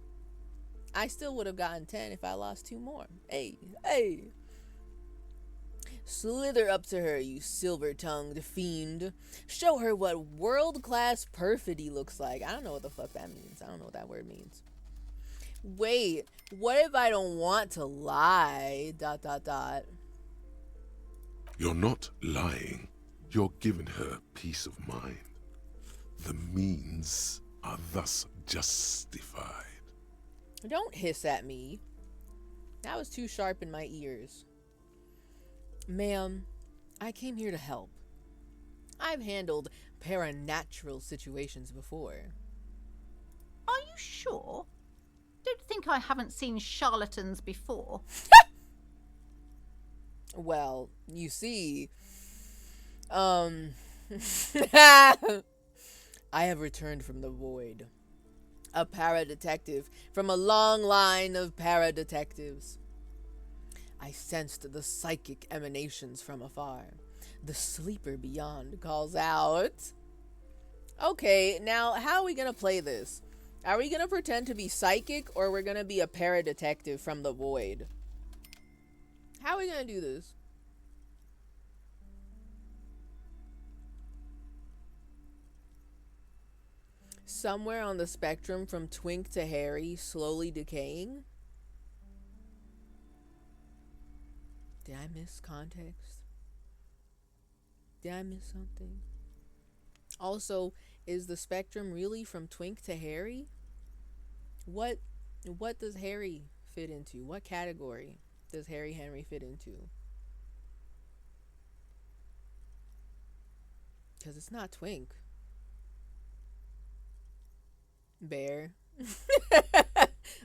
I still would have gotten 10 if I lost 2 more. Hey, hey. Slither up to her, you silver-tongued fiend. Show her what world-class perfidy looks like. I don't know what the fuck that means. I don't know what that word means. Wait, what if I don't want to lie? ... You're not lying. You're giving her peace of mind. The means are thus justified. Don't hiss at me. That was too sharp in my ears. Ma'am, I came here to help. I've handled paranatural situations before. Are you sure? Don't think I haven't seen charlatans before. Well, you see, I have returned from the void. A para-detective from a long line of para-detectives. I sensed the psychic emanations from afar. The sleeper beyond calls out. Okay, now how are we gonna play this? Are we gonna pretend to be psychic, or we're gonna be a para-detective from the void? How are we gonna do this? Somewhere on the spectrum from twink to hairy, slowly decaying? Did I miss context? Did I miss something? Also, is the spectrum really from twink to hairy? What does Harry fit into? What category does Harry Henry fit into? Because it's not twink. Bear.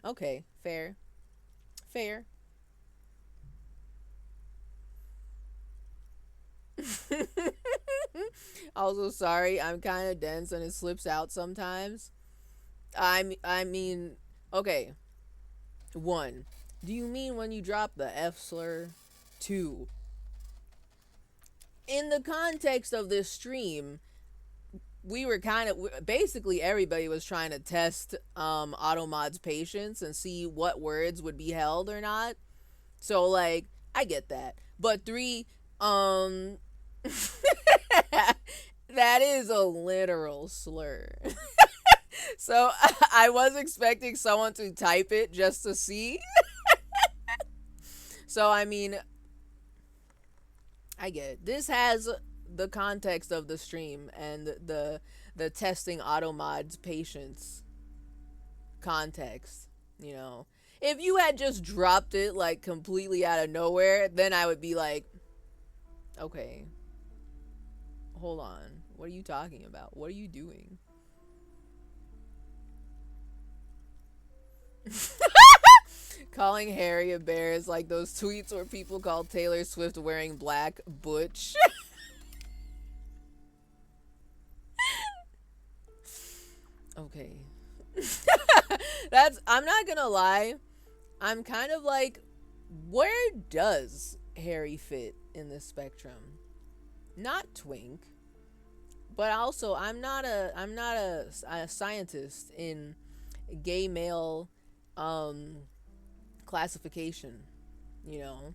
Okay, fair. Fair. Also, sorry, I'm kind of dense and it slips out sometimes. I mean, okay. 1. Do you mean when you drop the F slur? 2. In the context of this stream, we were basically everybody was trying to test Automod's patience and see what words would be held or not. So like, I get that. But 3, that is a literal slur. So I was expecting someone to type it just to see. So I mean, I get it. This has the context of the stream and the testing Automod's patience context, you know. If you had just dropped it like completely out of nowhere, then I would be like, okay, hold on. What are you talking about? What are you doing? Calling Harry a bear is like those tweets where people call Taylor Swift wearing black butch. Okay. I'm not gonna lie. I'm kind of like, where does Harry fit in this spectrum? Not twink. But also, I'm not a scientist in gay male classification, you know.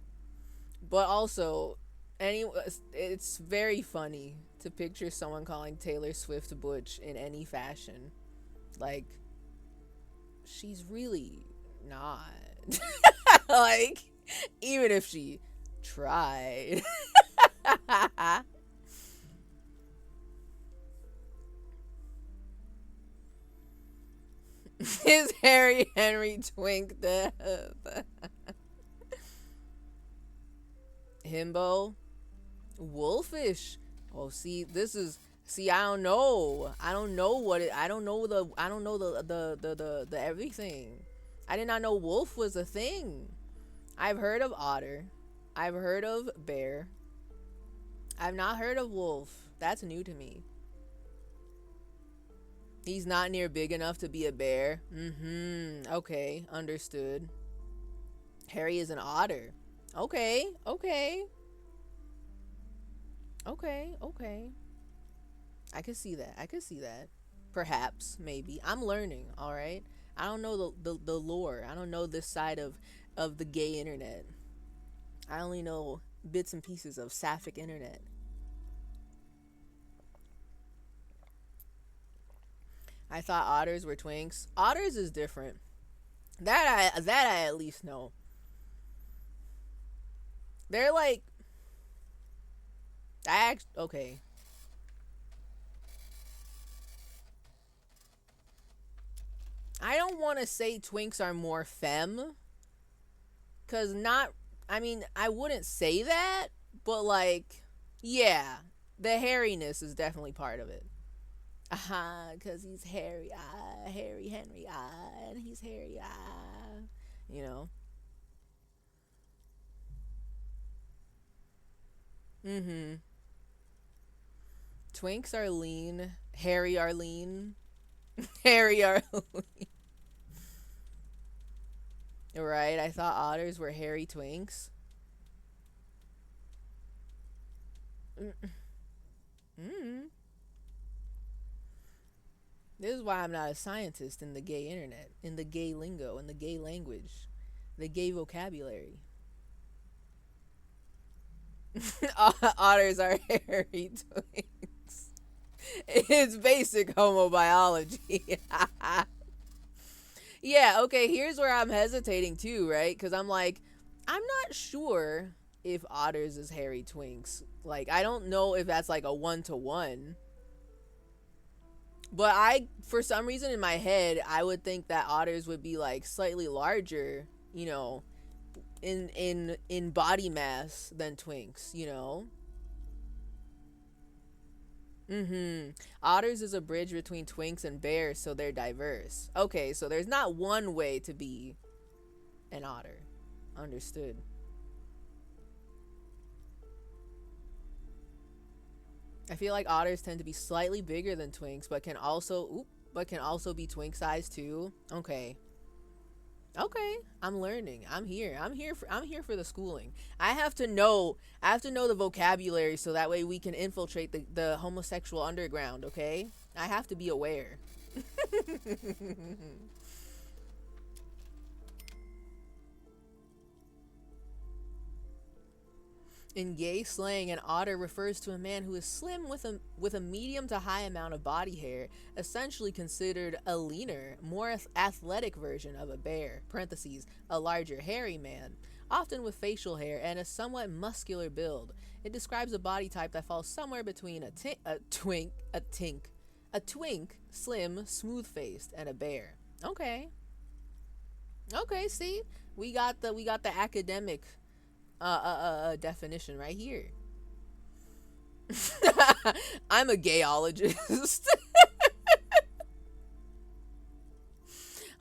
But also, it's very funny to picture someone calling Taylor Swift butch in any fashion. Like, she's really not. Like, even if she tried. Is Harry Henry twink death? Himbo? Wolfish? Oh, see, I don't know. I don't know the everything. I did not know wolf was a thing. I've heard of otter. I've heard of bear. I've not heard of wolf. That's new to me. He's not near big enough to be a bear. Okay, understood. Harry is an otter. Okay. Okay, okay. I could see that. I could see that. Perhaps, maybe. I'm learning, all right? I don't know the lore. I don't know this side of the gay internet. I only know bits and pieces of sapphic internet. I thought otters were twinks. Otters is different. That I at least know. They're like okay. I don't want to say twinks are more femme, cuz not I mean, I wouldn't say that, but like yeah, the hairiness is definitely part of it. Cuz he's hairy. Harry Henry. And he's hairy. You know. Mhm. Twinks are lean. Harry are lean. Harry are lean. Right, I thought otters were hairy twinks. Mm. This is why I'm not a scientist in the gay internet, in the gay lingo, in the gay language, the gay vocabulary. Otters are hairy twinks. It's basic homobiology. Yeah, okay, here's where I'm hesitating too, right? Because I'm like, I'm not sure if otters is hairy twinks. Like, I don't know if that's like a 1-to-1. But for some reason in my head, I would think that otters would be like slightly larger, you know, in body mass than twinks, you know. Otters is a bridge between twinks and bears, so they're diverse. Okay, so there's not one way to be an otter. Understood. I feel like otters tend to be slightly bigger than twinks, but can also be twink size too. Okay. Okay, I'm learning. I'm here. I'm here for the schooling. I have to know the vocabulary so that way we can infiltrate the homosexual underground, okay? I have to be aware. In gay slang, an otter refers to a man who is slim with a medium to high amount of body hair, essentially considered a leaner, more athletic version of a bear, parentheses, a larger hairy man, often with facial hair and a somewhat muscular build. It describes a body type that falls somewhere between a twink, slim, smooth-faced, and a bear. Okay. Okay, see? We got the academic definition right here. I'm a gayologist.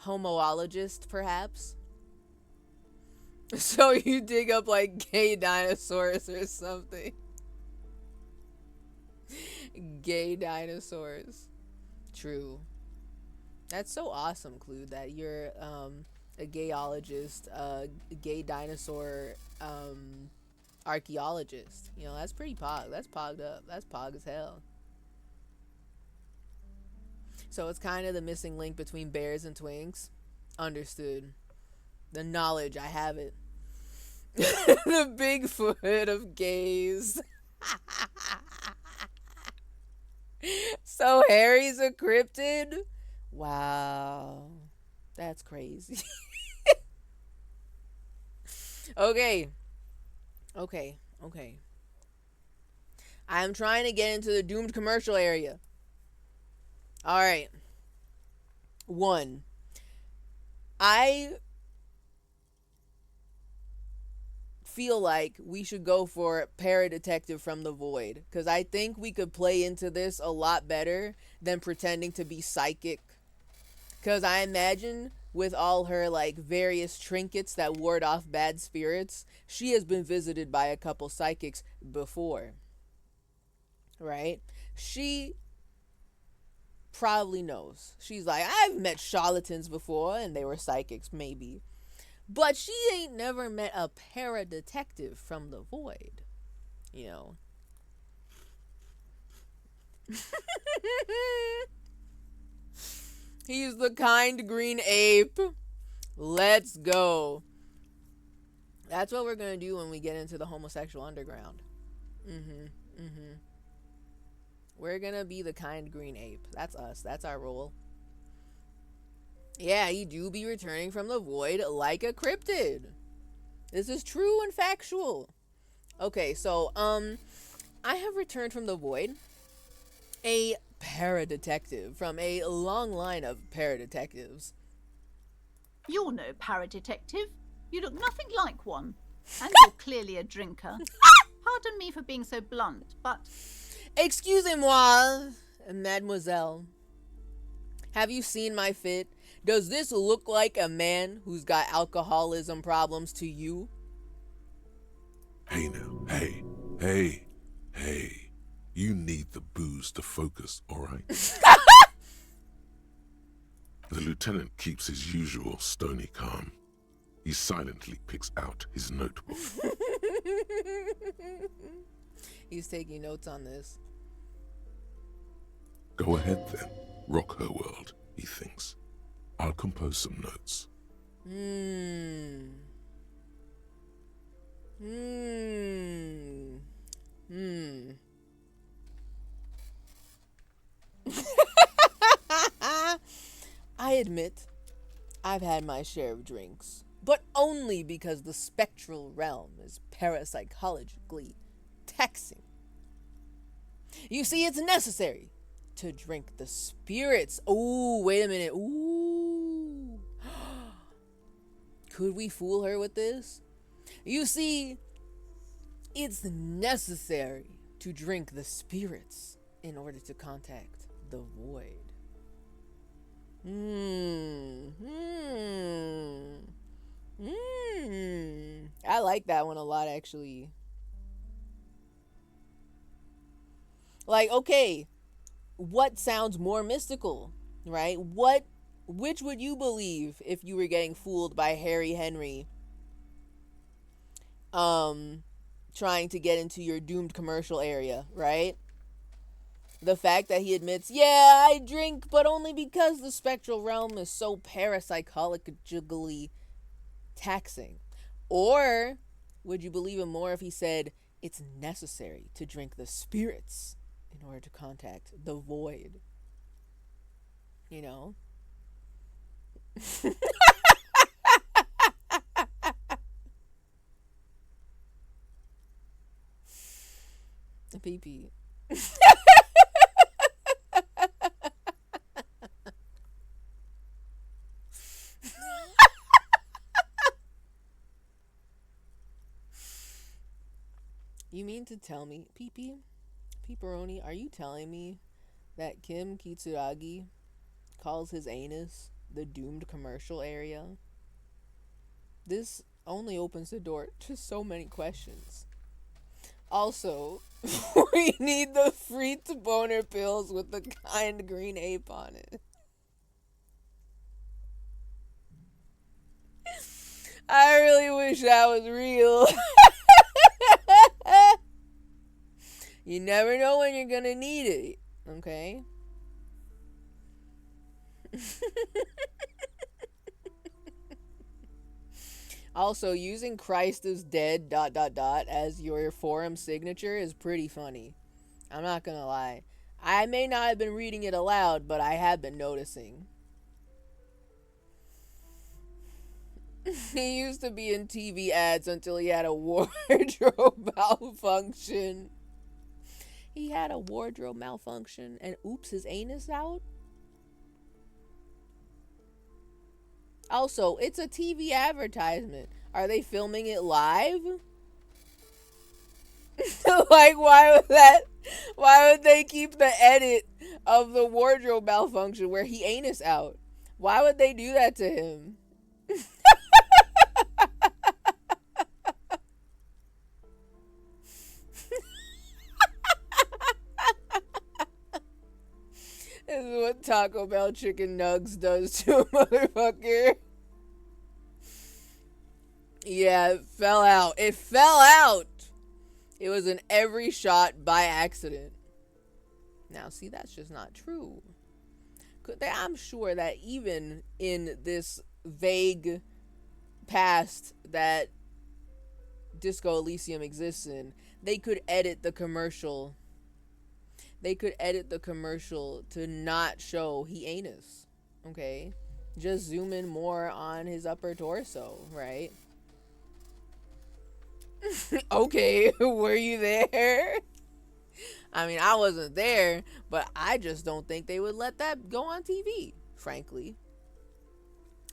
Homoologist, perhaps. So you dig up like gay dinosaurs or something. Gay dinosaurs. True. That's so awesome, Clue, that you're a gayologist, a gay dinosaur archaeologist. You know, that's pretty pog. That's pogged up. That's pog as hell. So it's kind of the missing link between bears and twinks. Understood. The knowledge, I have it. The Bigfoot of gays. So Harry's a cryptid? Wow. That's crazy. Okay. I'm trying to get into the doomed commercial area. Alright. 1. I feel like we should go for Paradetective from the Void, because I think we could play into this a lot better than pretending to be psychic. Because I imagine with all her like various trinkets that ward off bad spirits, she has been visited by a couple psychics before. Right? She probably knows. She's like, I've met charlatans before and they were psychics, maybe. But she ain't never met a paradetective from the void. You know. He's the kind green ape. Let's go. That's what we're gonna do when we get into the homosexual underground. We're gonna be the kind green ape. That's us. That's our role. Yeah, he do be returning from the void like a cryptid. This is true and factual. Okay, so, I have returned from the void. A paradetective from a long line of paradetectives. You're no paradetective. You look nothing like one. And you're clearly a drinker. Pardon me for being so blunt, but... Excusez-moi, mademoiselle. Have you seen my fit? Does this look like a man who's got alcoholism problems to you? Hey now, hey. You need the booze to focus, alright? The lieutenant keeps his usual stony calm. He silently picks out his notebook. He's taking notes on this. Go ahead then, rock her world, he thinks. I'll compose some notes. I admit, I've had my share of drinks, but only because the spectral realm is parapsychologically taxing. You see, it's necessary to drink the spirits. Ooh, wait a minute. Ooh. Could we fool her with this? You see, it's necessary to drink the spirits in order to contact the void. I like that one a lot, actually. Like, okay, what sounds more mystical, right? Which would you believe if you were getting fooled by Harry Henry trying to get into your doomed commercial area, right? The fact that he admits, yeah, I drink, but only because the spectral realm is so parapsychologically taxing. Or would you believe him more if he said it's necessary to drink the spirits in order to contact the void? You know? PP. You mean to tell me, PP, Pepperoni, are you telling me that Kim Kitsuragi calls his anus the doomed commercial area? This only opens the door to so many questions. Also, we need the free boner pills with the kind green ape on it. I really wish that was real. You never know when you're gonna need it, okay? Also, using Christ is dead ... as your forum signature is pretty funny. I'm not gonna lie. I may not have been reading it aloud, but I have been noticing. He used to be in TV ads until he had a wardrobe malfunction. He had a wardrobe malfunction and oops, his anus out? Also, it's a TV advertisement. Are they filming it live? Like, why would they keep the edit of the wardrobe malfunction where he anus out? Why would they do that to him? This is what Taco Bell chicken nugs does to a motherfucker. Yeah, it fell out. It fell out! It was in every shot by accident. Now, see, that's just not true. I'm sure that even in this vague past that Disco Elysium exists in, they could edit the commercial. They could edit the commercial to not show he anus. Okay? Just zoom in more on his upper torso, right? Okay, were you there? I mean, I wasn't there, but I just don't think they would let that go on TV, frankly.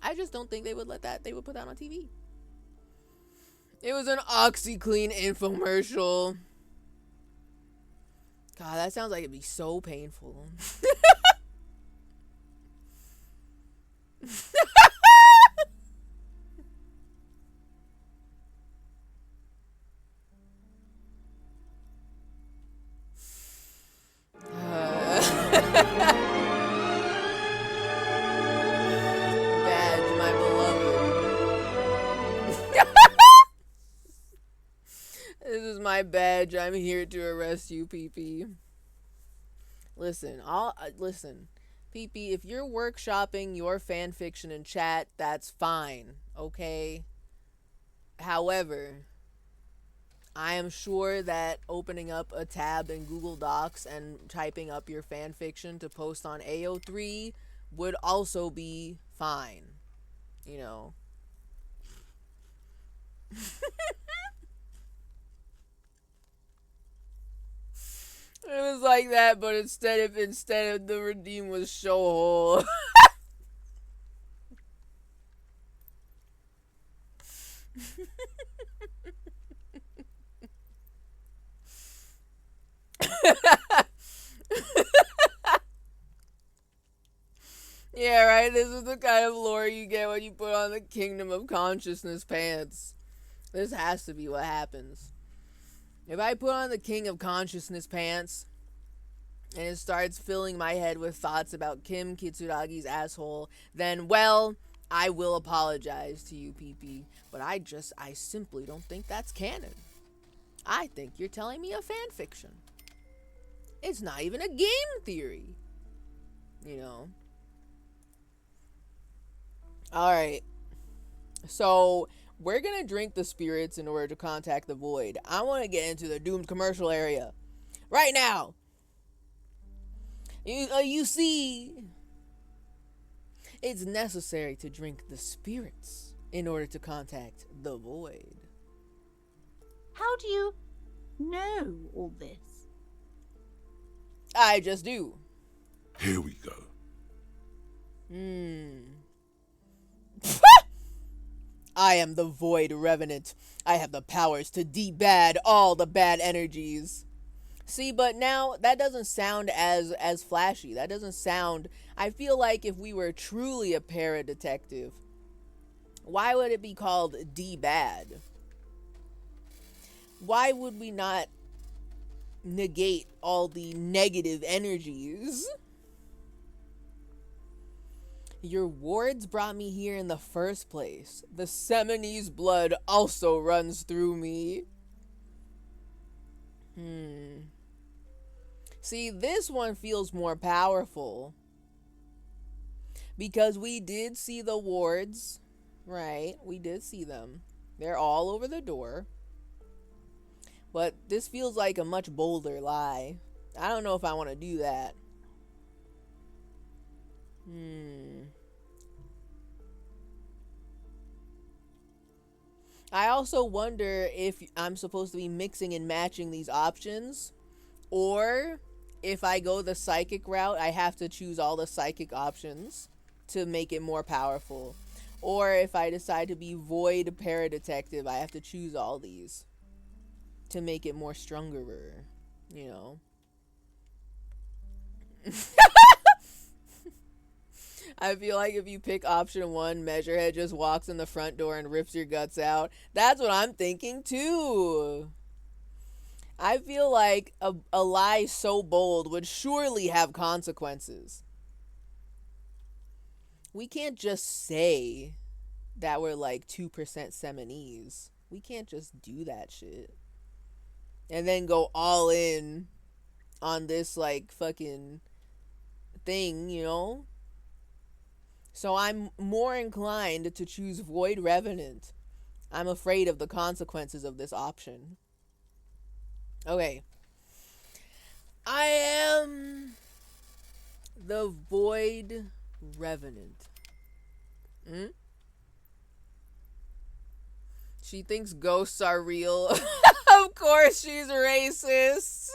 I just don't think they would they would put that on TV. It was an OxyClean infomercial. God, that sounds like it'd be so painful. Badge, my beloved. This is my badge. I'm here to arrest you, PP. Listen, listen, PP. If you're workshopping your fan fiction in chat, that's fine. Okay. However, I am sure that opening up a tab in Google Docs and typing up your fan fiction to post on AO3 would also be fine. You know. It was like that, but instead of the redeem was show hole. Yeah, right? This is the kind of lore you get when you put on the Kingdom of Consciousness pants. This has to be what happens. If I put on the King of Consciousness pants and it starts filling my head with thoughts about Kim Kitsuragi's asshole, then, well, I will apologize to you, PP. But I simply don't think that's canon. I think you're telling me a fan fiction. It's not even a game theory. You know? Alright. So, we're gonna drink the spirits in order to contact the void. I want to get into the doomed commercial area. Right now! You see, it's necessary to drink the spirits in order to contact the void. How do you know all this? I just do. Here we go. I am the Void Revenant. I have the powers to debad all the bad energies. See, but now that doesn't sound as flashy. That doesn't sound... I feel like if we were truly a paradetective, why would it be called debad? Why would we not negate all the negative energies? Your wards brought me here in the first place. The Seminese blood also runs through me. See, this one feels more powerful. Because we did see the wards, right? We did see them. They're all over the door. But this feels like a much bolder lie. I don't know if I want to do that. I also wonder if I'm supposed to be mixing and matching these options, or if I go the psychic route, I have to choose all the psychic options to make it more powerful. Or if I decide to be void paradetective, I have to choose all these to make it more stronger, you know. I feel like if you pick option 1, Measurehead just walks in the front door and rips your guts out. That's what I'm thinking too. I feel like a lie so bold would surely have consequences. We can't just say that we're like 2% Seminese. We can't just do that shit. And then go all in on this like fucking thing, you know? So I'm more inclined to choose Void Revenant. I'm afraid of the consequences of this option. Okay. I am the Void Revenant. Hmm? She thinks ghosts are real. Of course she's racist.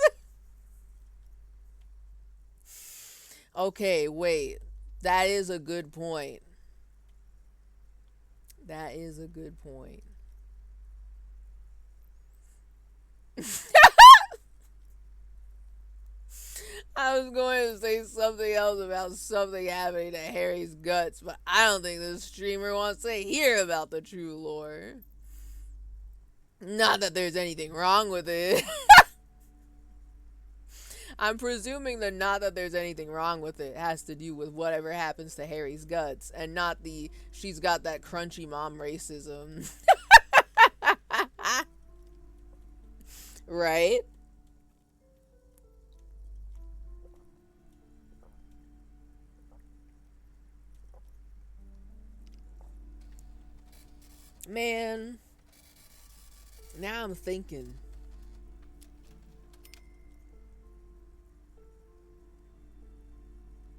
Okay, wait. That is a good point. That is a good point. I was going to say something else about something happening to Harry's guts, but I don't think this streamer wants to hear about the true lore. Not that there's anything wrong with it. I'm presuming that not that there's anything wrong with it has to do with whatever happens to Harry's guts, and not the she's got that crunchy mom racism. Right? Man, now I'm thinking.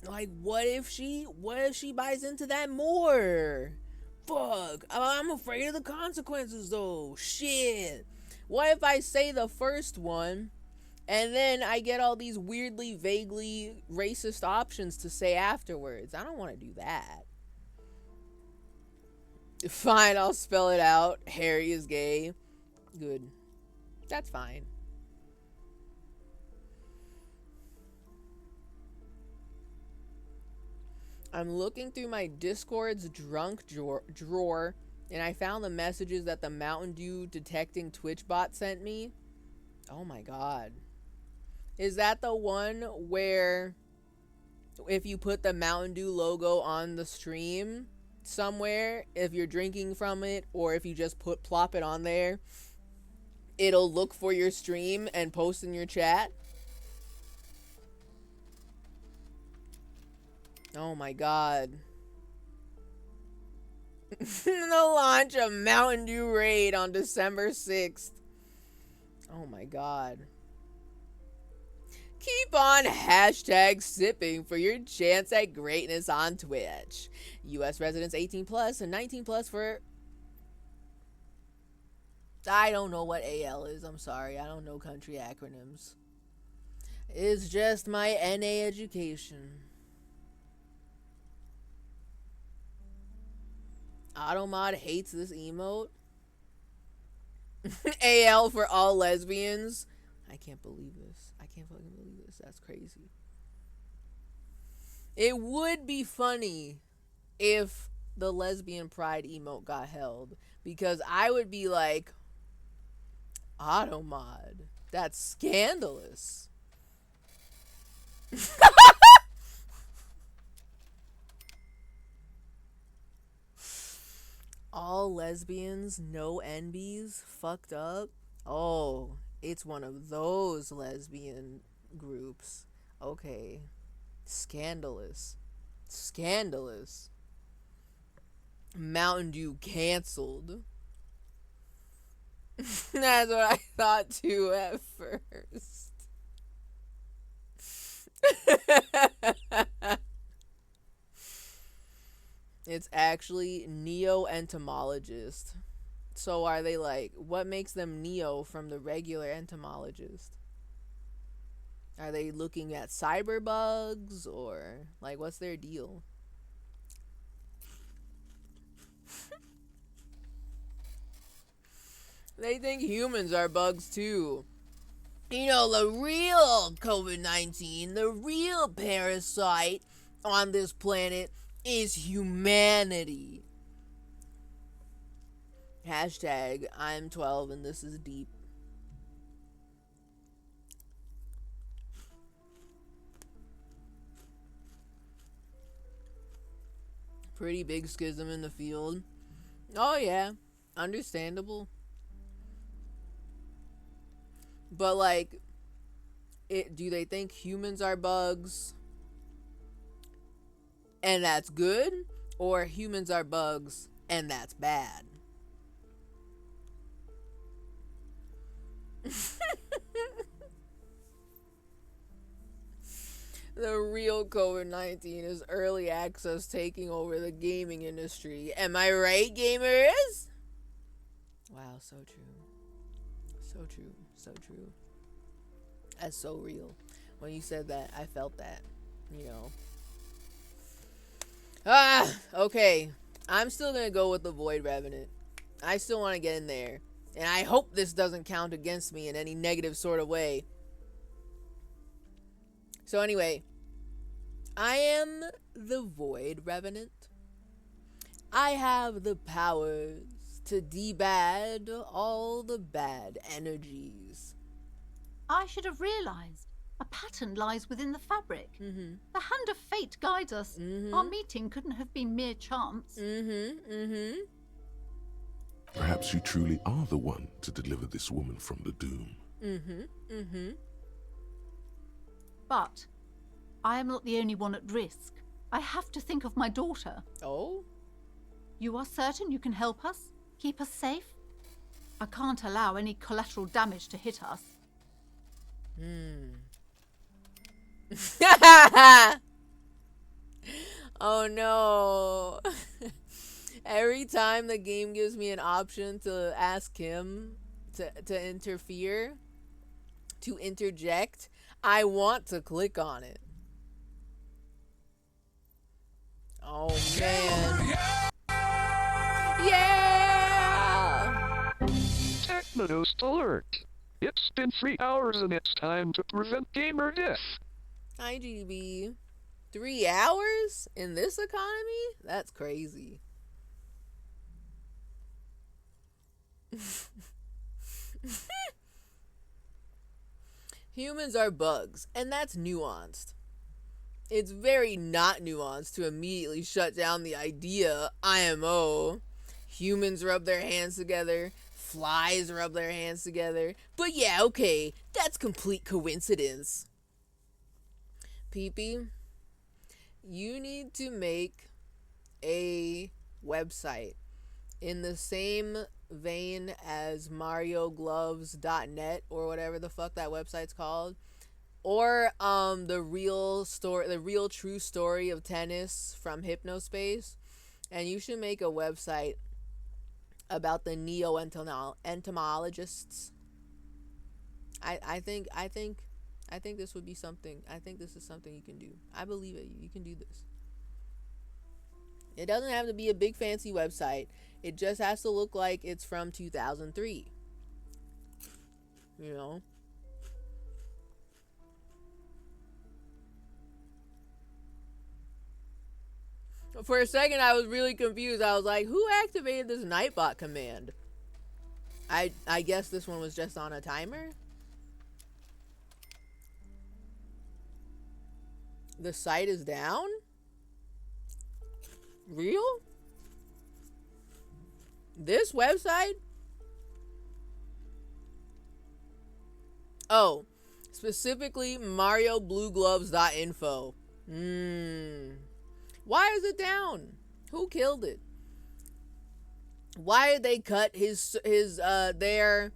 Like, what if she buys into that more? Fuck, I'm afraid of the consequences though. Shit. What if I say the first one and then I get all these weirdly, vaguely racist options to say afterwards? I don't want to do that. Fine, I'll spell it out. Harry is gay. Good. That's fine. I'm looking through my Discord's drunk drawer, and I found the messages that the Mountain Dew detecting Twitch bot sent me. Oh my god. Is that the one where if you put the Mountain Dew logo on the stream somewhere, if you're drinking from it, or if you just plop it on there, it'll look for your stream and post in your chat? Oh my god. The launch of Mountain Dew Raid on December 6th. Oh my god. Keep on hashtag sipping for your chance at greatness on Twitch. U.S. residents 18 plus and 19 plus for... I don't know what AL is. I'm sorry. I don't know country acronyms. It's just my NA education. Automod hates this emote. AL for all lesbians. I can't believe this. I can't fucking believe this. That's crazy. It would be funny if the lesbian pride emote got held, because I would be like, Automod, that's scandalous. All lesbians, no NBs, fucked up. Oh, it's one of those lesbian groups. Okay. Scandalous. Scandalous. Mountain Dew canceled. That's what I thought too at first. It's actually neo-entomologist. So are they like, what makes them neo from the regular entomologist? Are they looking at cyber bugs, or like what's their deal? They think humans are bugs too. You know, the real COVID-19, the real parasite on this planet is humanity. Hashtag I'm 12 and this is deep. Pretty big schism in the field. Oh yeah, understandable. But like, Do they think humans are bugs and that's good, or humans are bugs and that's bad? The real COVID-19 is early access taking over the gaming industry. Am I right, gamers? Wow, so true. So true. So true. That's so real. When you said that, I felt that, you know. Okay. I'm still gonna go with the Void Revenant. I still want to get in there. And I hope this doesn't count against me in any negative sort of way. So anyway, I am the Void Revenant. I have the powers to debad all the bad energies. I should have realized. A pattern lies within the fabric. Mm-hmm. The hand of fate guides us. Mm-hmm. Our meeting couldn't have been mere chance. Mm-hmm. Mm-hmm. Perhaps you truly are the one to deliver this woman from the doom. Mm-hmm. Mm-hmm. But I am not the only one at risk. I have to think of my daughter. Oh? You are certain you can help us? Keep us safe? I can't allow any collateral damage to hit us. Oh no. Every time the game gives me an option to ask him to interfere, to interject, I want to click on it. Oh man. Yeah! TechnoToast alert! It's been 3 hours and it's time to prevent gamer death. Hi, GB. 3 hours in this economy? That's crazy. Humans are bugs, and that's nuanced. It's very not nuanced to immediately shut down the idea, IMO. Humans rub their hands together, flies rub their hands together. But yeah, okay, that's complete coincidence. Pee-pee, you need to make a website in the same vein as mariogloves.net or whatever the fuck that website's called, or the real true story of tennis from Hypnospace, and you should make a website about the neo-entomologists. I think this would be something. I think this is something you can do. I believe it. You can do this. It doesn't have to be a big fancy website. It just has to look like it's from 2003. You know? For a second, I was really confused. I was like, who activated this Nightbot command? I guess this one was just on a timer? The site is down? Real? This website? Oh, specifically mariobluegloves.info. Why is it down? Who killed it? Why did they cut their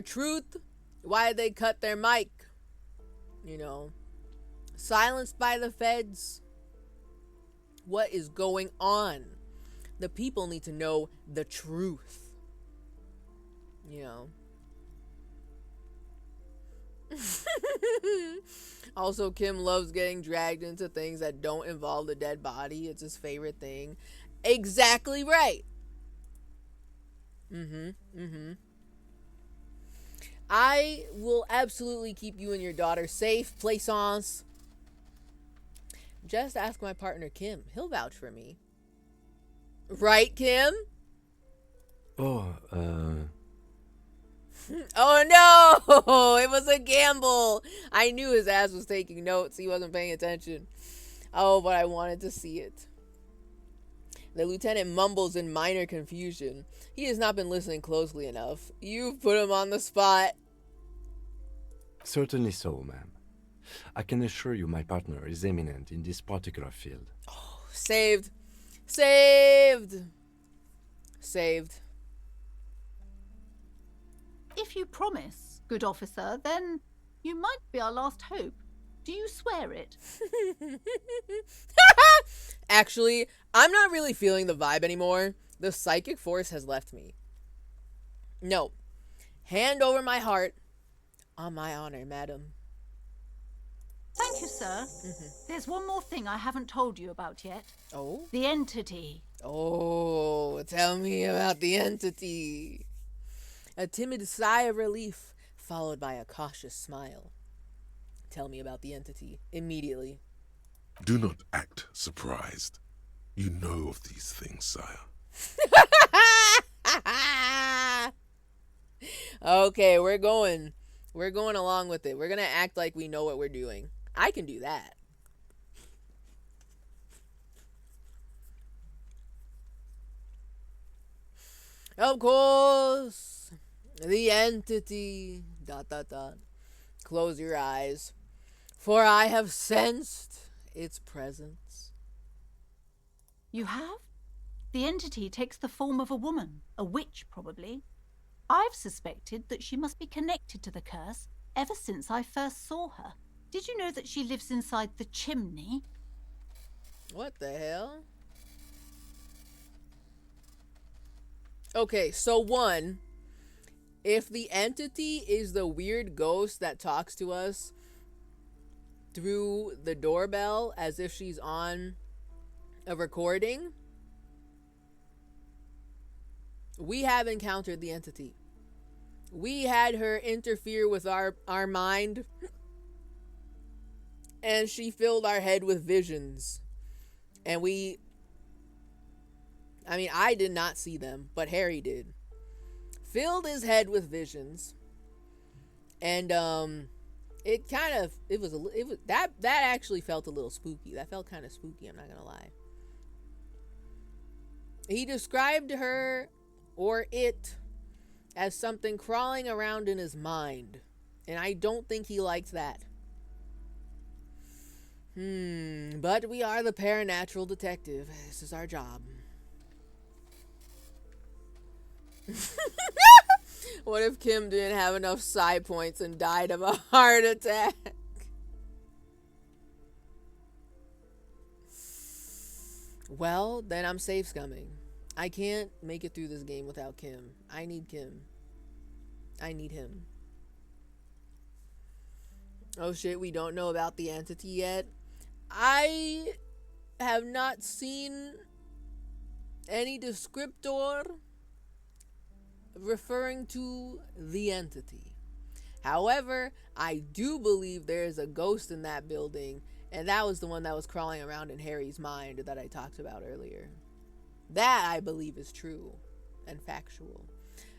truth? Why did they cut their mic? You know, silenced by the feds. What is going on? The people need to know the truth. You know. Also, Kim loves getting dragged into things that don't involve the dead body. It's his favorite thing. Exactly right. I will absolutely keep you and your daughter safe. Plaisance. Just ask my partner Kim. He'll vouch for me. Right, Kim? Oh, Oh no! It was a gamble. I knew his ass was taking notes. He wasn't paying attention. Oh, but I wanted to see it. The lieutenant mumbles in minor confusion. He has not been listening closely enough. You've put him on the spot. Certainly so, ma'am. I can assure you my partner is eminent in this particular field. Saved. Saved. Saved. If you promise, good officer, then you might be our last hope. Do you swear it? Actually, I'm not really feeling the vibe anymore. The psychic force has left me. No. Hand over my heart. On my honor, madam. Thank you, sir. There's one more thing I haven't told you about yet. Oh? The entity. Oh, tell me about the entity. A timid sigh of relief, followed by a cautious smile. Tell me about the entity, immediately. Do not act surprised. You know of these things, sire. Okay, we're going along with it. We're gonna act like we know what we're doing. I can do that. Of course, the entity, ... Close your eyes, for I have sensed its presence. You have? The entity takes the form of a woman, a witch probably. I've suspected that she must be connected to the curse ever since I first saw her. Did you know that she lives inside the chimney? What the hell? Okay, so one, if the entity is the weird ghost that talks to us through the doorbell as if she's on a recording, we have encountered the entity. We had her interfere with our mind, and she filled our head with visions. And I did not see them, but Harry did. Filled his head with visions. And that actually felt a little spooky. That felt kind of spooky, I'm not gonna lie. He described her, or it, as something crawling around in his mind. And I don't think he liked that. But we are the paranatural detective. This is our job. What if Kim didn't have enough psi points and died of a heart attack? Well, then I'm safe scumming. I can't make it through this game without Kim. I need Kim. I need him. Oh shit, we don't know about the entity yet. I have not seen any descriptor referring to the entity. However, I do believe there is a ghost in that building, and that was the one that was crawling around in Harry's mind that I talked about earlier. That I believe is true and factual.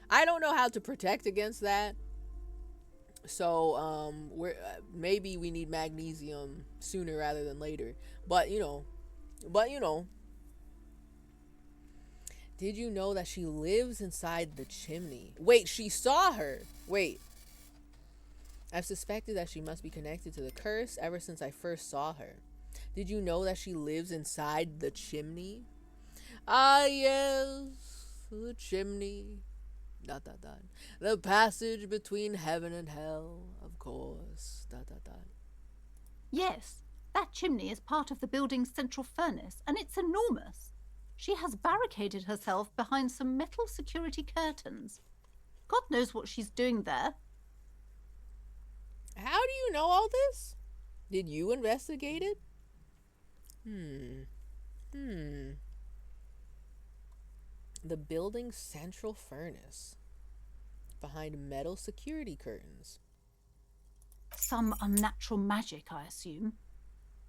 I don't know how to protect against that. So maybe we need magnesium sooner rather than later. But you know. Did you know that she lives inside the chimney? Wait, she saw her. Wait. I've suspected that she must be connected to the curse ever since I first saw her. Did you know that she lives inside the chimney? Ah, yes, the chimney. ... The passage between heaven and hell, of course. ... Yes, that chimney is part of the building's central furnace, and it's enormous. She has barricaded herself behind some metal security curtains. God knows what she's doing there. How do you know all this? Did you investigate it? The building's central furnace. Behind metal security curtains. Some unnatural magic, I assume.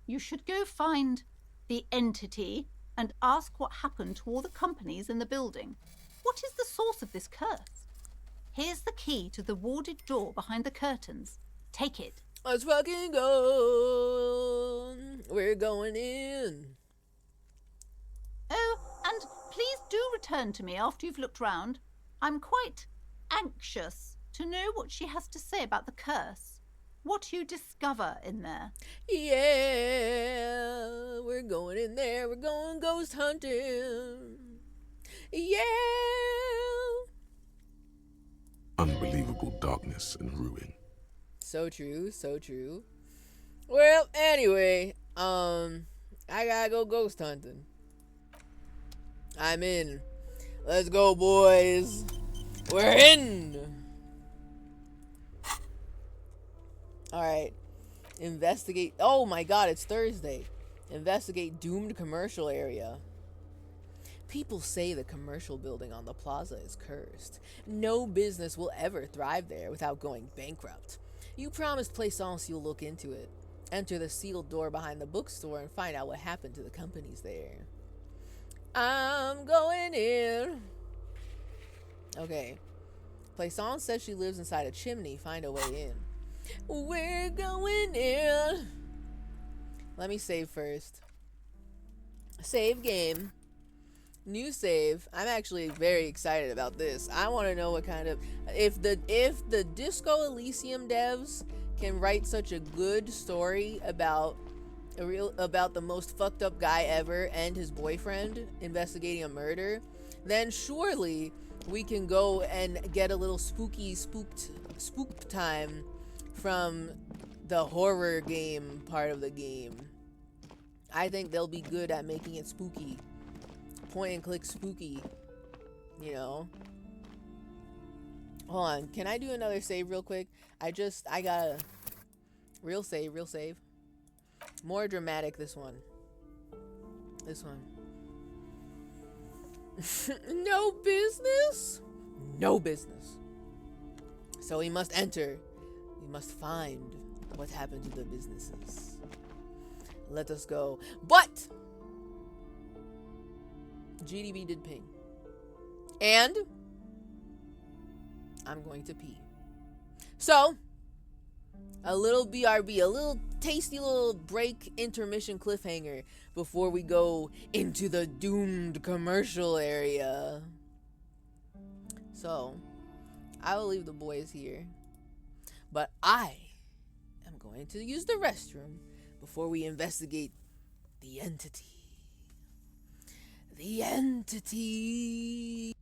You should go find the entity and ask what happened to all the companies in the building. What is the source of this curse? Here's the key to the warded door behind the curtains. Take it. Let's fucking go. We're going in. Oh, and please do return to me after you've looked round. I'm quite anxious to know what she has to say about the curse. what you discover in there. Yeah, we're going in there. We're going ghost hunting. Yeah. Unbelievable darkness and ruin. So true, so true. Well, anyway, I gotta go ghost hunting. I'm in. Let's go, boys. We're in. All right. Investigate. Oh my god, it's Thursday. Investigate doomed commercial area. People say the commercial building on the plaza is cursed. No business will ever thrive there without going bankrupt. You promised Plaisance you'll look into it. Enter the sealed door behind the bookstore and find out what happened to the companies there. I'm going in. Okay. Plaisance says she lives inside a chimney. Find a way in. We're going in. Let me save first. Save game. New save. I'm actually very excited about this. I want to know what kind of if the Disco Elysium devs can write such a good story about the most fucked up guy ever and his boyfriend investigating a murder, then surely we can go and get a little spook time from the horror game part of the game. I think they'll be good at making it spooky. Point and click spooky, you know. Hold on, can I do another save real quick? I got a real save. More dramatic this one. No business? No business. So we must enter. We must find what happened to the businesses. Let us go. But GDB did ping. And I'm going to pee. So, a little BRB, a little tasty little break intermission cliffhanger before we go into the doomed commercial area. So, I will leave the boys here. But I am going to use the restroom before we investigate the entity. The entity.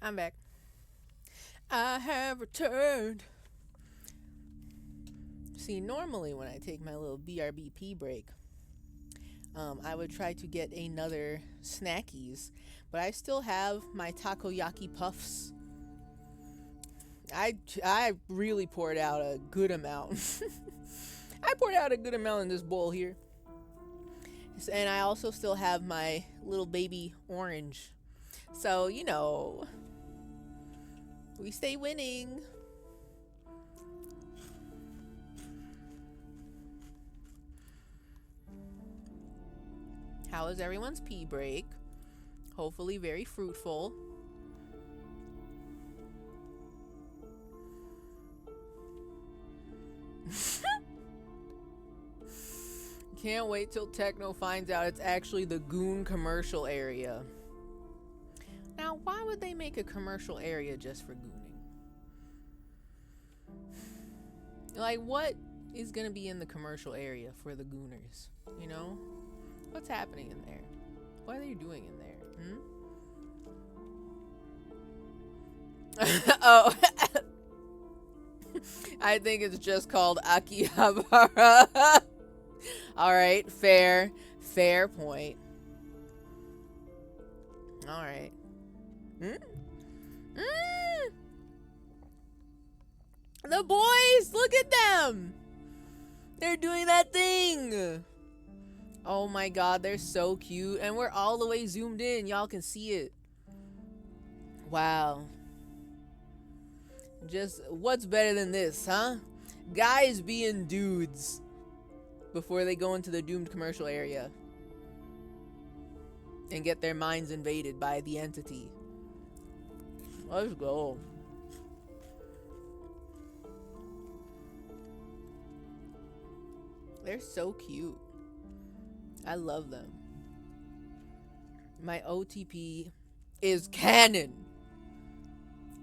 I'm back. I have returned. See, normally when I take my little BRBP break, I would try to get another snackies, but I still have my takoyaki puffs. I really poured out a good amount. I poured out a good amount in this bowl here. And I also still have my little baby orange. So, you know, we stay winning. How was everyone's pee break? Hopefully very fruitful. Can't wait till Techno finds out it's actually the Goon commercial area. Now, why would they make a commercial area just for gooning? Like, what is gonna be in the commercial area for the gooners? You know? What's happening in there? What are they doing in there? Oh. I think it's just called Akihabara. Alright, fair point. Alright. The boys, look at them! They're doing that thing! Oh my god, they're so cute. And we're all the way zoomed in. Y'all can see it. Wow. Just, what's better than this, huh? Guys being dudes before they go into the doomed commercial area and get their minds invaded by the entity. Let's go. They're so cute. I love them. My OTP is canon.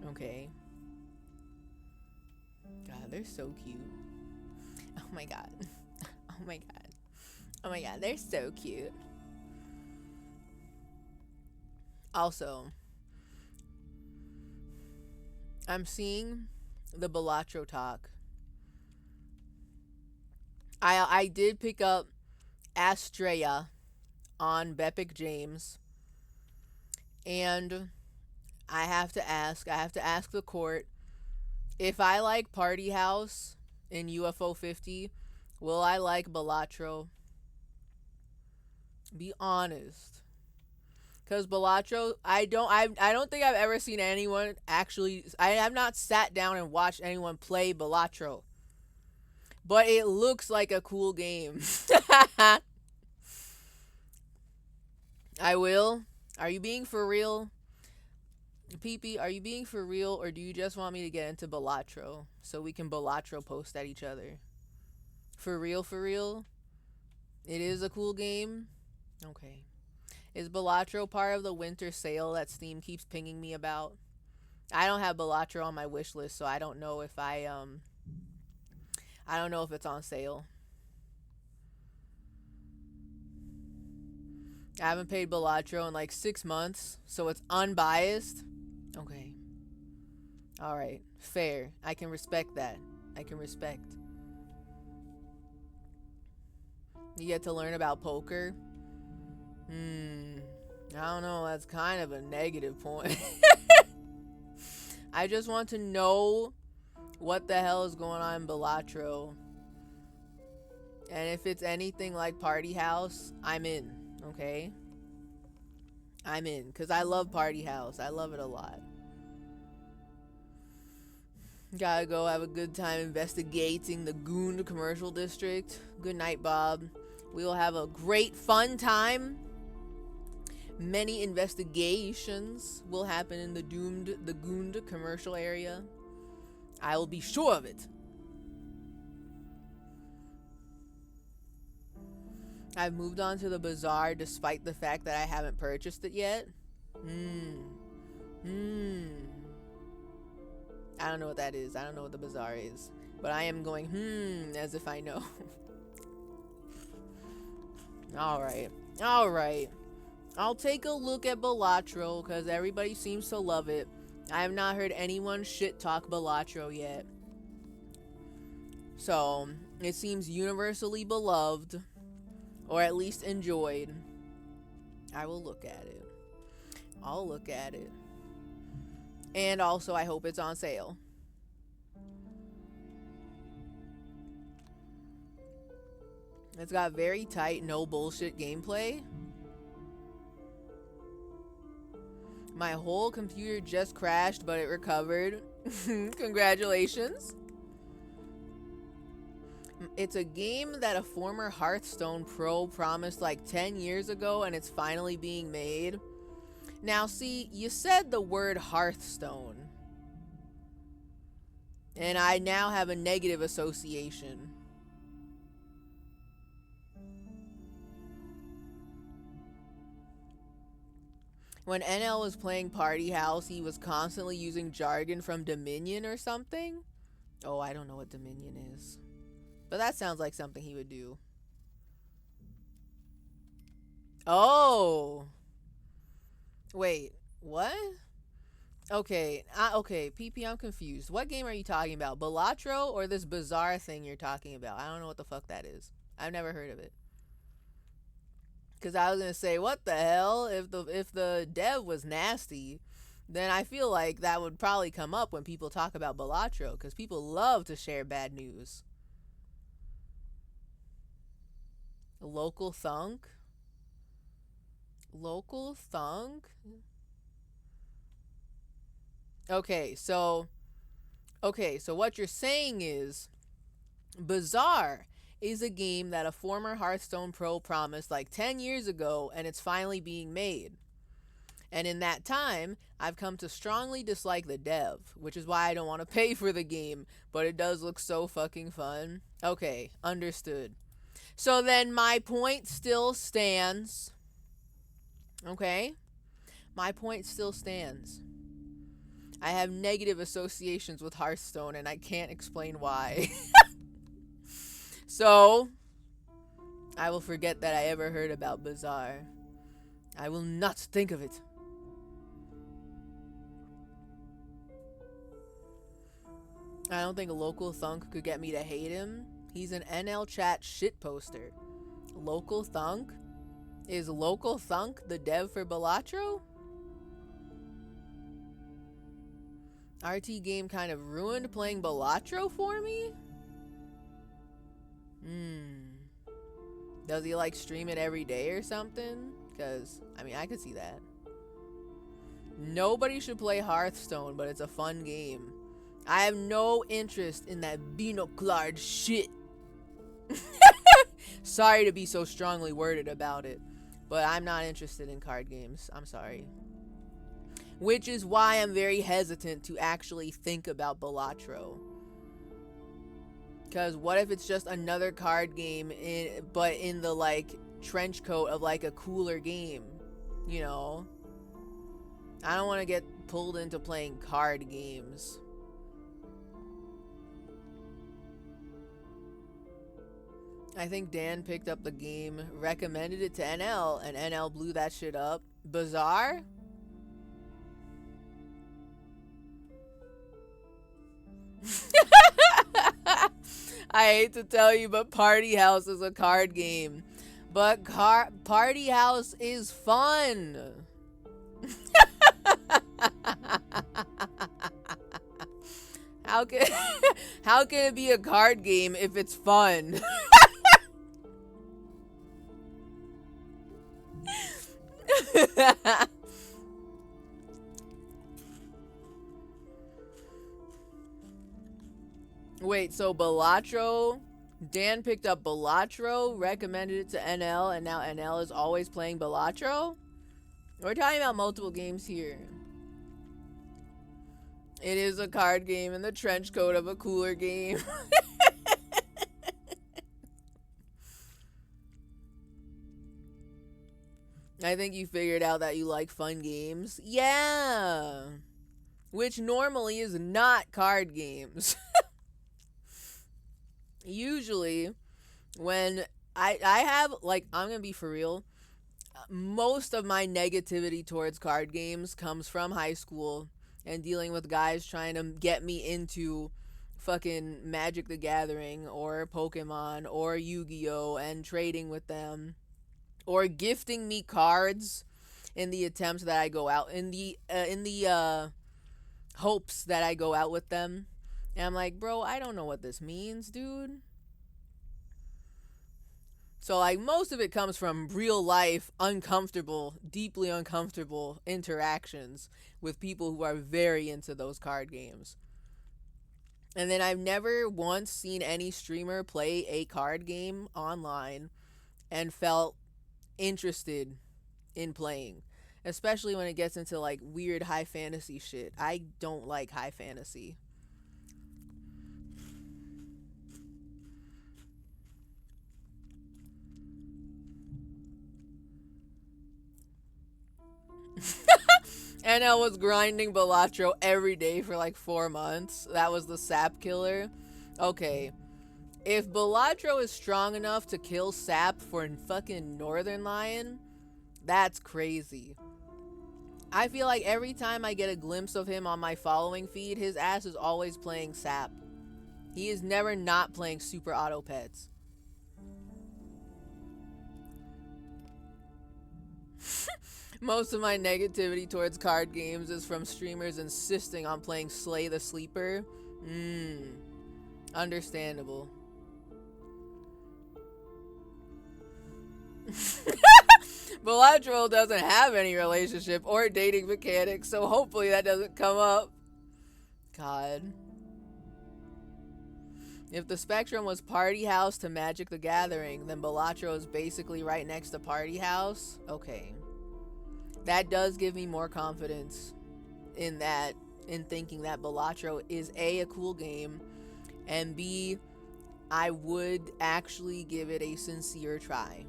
Okay. God, they're so cute. Oh my god. Oh my god. Oh my god, they're so cute. Also, I'm seeing the Balatro talk. I did pick up Astrea on Bepic James, and I have to ask the court, if I like Party House in UFO 50, will I like Balatro? Be honest. Because Balatro, I don't think I've ever seen anyone actually, I have not sat down and watched anyone play Balatro. But it looks like a cool game. I will. Are you being for real? PP, are you being for real, or do you just want me to get into Balatro so we can Balatro post at each other? For real, for real? It is a cool game? Okay. Is Balatro part of the winter sale that Steam keeps pinging me about? I don't have Balatro on my wish list, so I don't know if I don't know if it's on sale. I haven't paid Balatro in like 6 months, so it's unbiased. Okay. Alright. Fair. I can respect that. I can respect. You get to learn about poker? I don't know. That's kind of a negative point. I just want to know what the hell is going on in Balatro. And if it's anything like Party House, I'm in. Okay? I'm in. Because I love Party House. I love it a lot. Gotta go have a good time investigating the Goon Commercial District. Good night, Bob. We will have a great, fun time. Many investigations will happen in the Goon commercial area. I will be sure of it. I've moved on to the bazaar despite the fact that I haven't purchased it yet. I don't know what that is. I don't know what the bazaar is. But I am going, as if I know. Alright. Alright. I'll take a look at Balatro because everybody seems to love it. I have not heard anyone shit talk Balatro yet. So, it seems universally beloved, or at least enjoyed. I will look at it. I'll look at it. And also, I hope it's on sale. It's got very tight, no bullshit gameplay. My whole computer just crashed, but it recovered. Congratulations. It's a game that a former Hearthstone pro promised like 10 years ago, and it's finally being made. Now, see, you said the word Hearthstone, and I now have a negative association. When NL was playing Party House, he was constantly using jargon from Dominion or something. Oh, I don't know what Dominion is. But that sounds like something he would do. Oh. Wait, what? Okay, okay, PP, I'm confused. What game are you talking about? Balatro or this bizarre thing you're talking about? I don't know what the fuck that is. I've never heard of it. Because I was going to say, what the hell? If the dev was nasty, then I feel like that would probably come up when people talk about Balatro, because people love to share bad news. Local thunk? Local thunk? Okay, so what you're saying is Bizarre is a game that a former Hearthstone pro promised like 10 years ago, and it's finally being made. And in that time, I've come to strongly dislike the dev, which is why I don't want to pay for the game, but it does look so fucking fun. Okay, understood. So then my point still stands. Okay? My point still stands. I have negative associations with Hearthstone, and I can't explain why. So, I will forget that I ever heard about Bazaar. I will not think of it. I don't think a local thunk could get me to hate him. He's an NL chat shit poster. Local thunk? Is local thunk the dev for Balatro? RT game kind of ruined playing Balatro for me? Does he like stream it every day or something? Because, I mean, I could see that. Nobody should play Hearthstone, but it's a fun game. I have no interest in that binoclard shit. Sorry to be so strongly worded about it, but I'm not interested in card games. I'm sorry. Which is why I'm very hesitant to actually think about Balatro. Because what if it's just another card game, but in the, like, trench coat of, like, a cooler game? You know? I don't want to get pulled into playing card games. I think Dan picked up the game, recommended it to NL, and NL blew that shit up. Bizarre? I hate to tell you, but Party House is a card game. But Party House is fun. How can it be a card game if it's fun? Wait, so Balatro, Dan picked up Balatro, recommended it to NL, and now NL is always playing Balatro? We're talking about multiple games here. It is a card game in the trench coat of a cooler game. I think you figured out that you like fun games. Yeah. Which normally is not card games. Usually, when I have, like, I'm gonna be for real, most of my negativity towards card games comes from high school and dealing with guys trying to get me into fucking Magic the Gathering or Pokemon or Yu-Gi-Oh and trading with them or gifting me cards in the attempts that I go out in the hopes that I go out with them. And I'm like, bro, I don't know what this means, dude. So, like, most of it comes from real life, uncomfortable, deeply uncomfortable interactions with people who are very into those card games. And then I've never once seen any streamer play a card game online and felt interested in playing, especially when it gets into like weird high fantasy shit. I don't like high fantasy. NL was grinding Balatro every day for like 4 months. That was the sap killer. Okay. If Balatro is strong enough to kill sap for fucking Northern Lion, that's crazy. I feel like every time I get a glimpse of him on my following feed, his ass is always playing sap. He is never not playing Super Auto Pets. Most of my negativity towards card games is from streamers insisting on playing Slay the Sleeper. Understandable. Beladril doesn't have any relationship or dating mechanics, so hopefully that doesn't come up. God. If the spectrum was Party House to Magic the Gathering, then Balatro is basically right next to Party House. Okay. That does give me more confidence in that, in thinking that Balatro is A, a cool game, and B, I would actually give it a sincere try.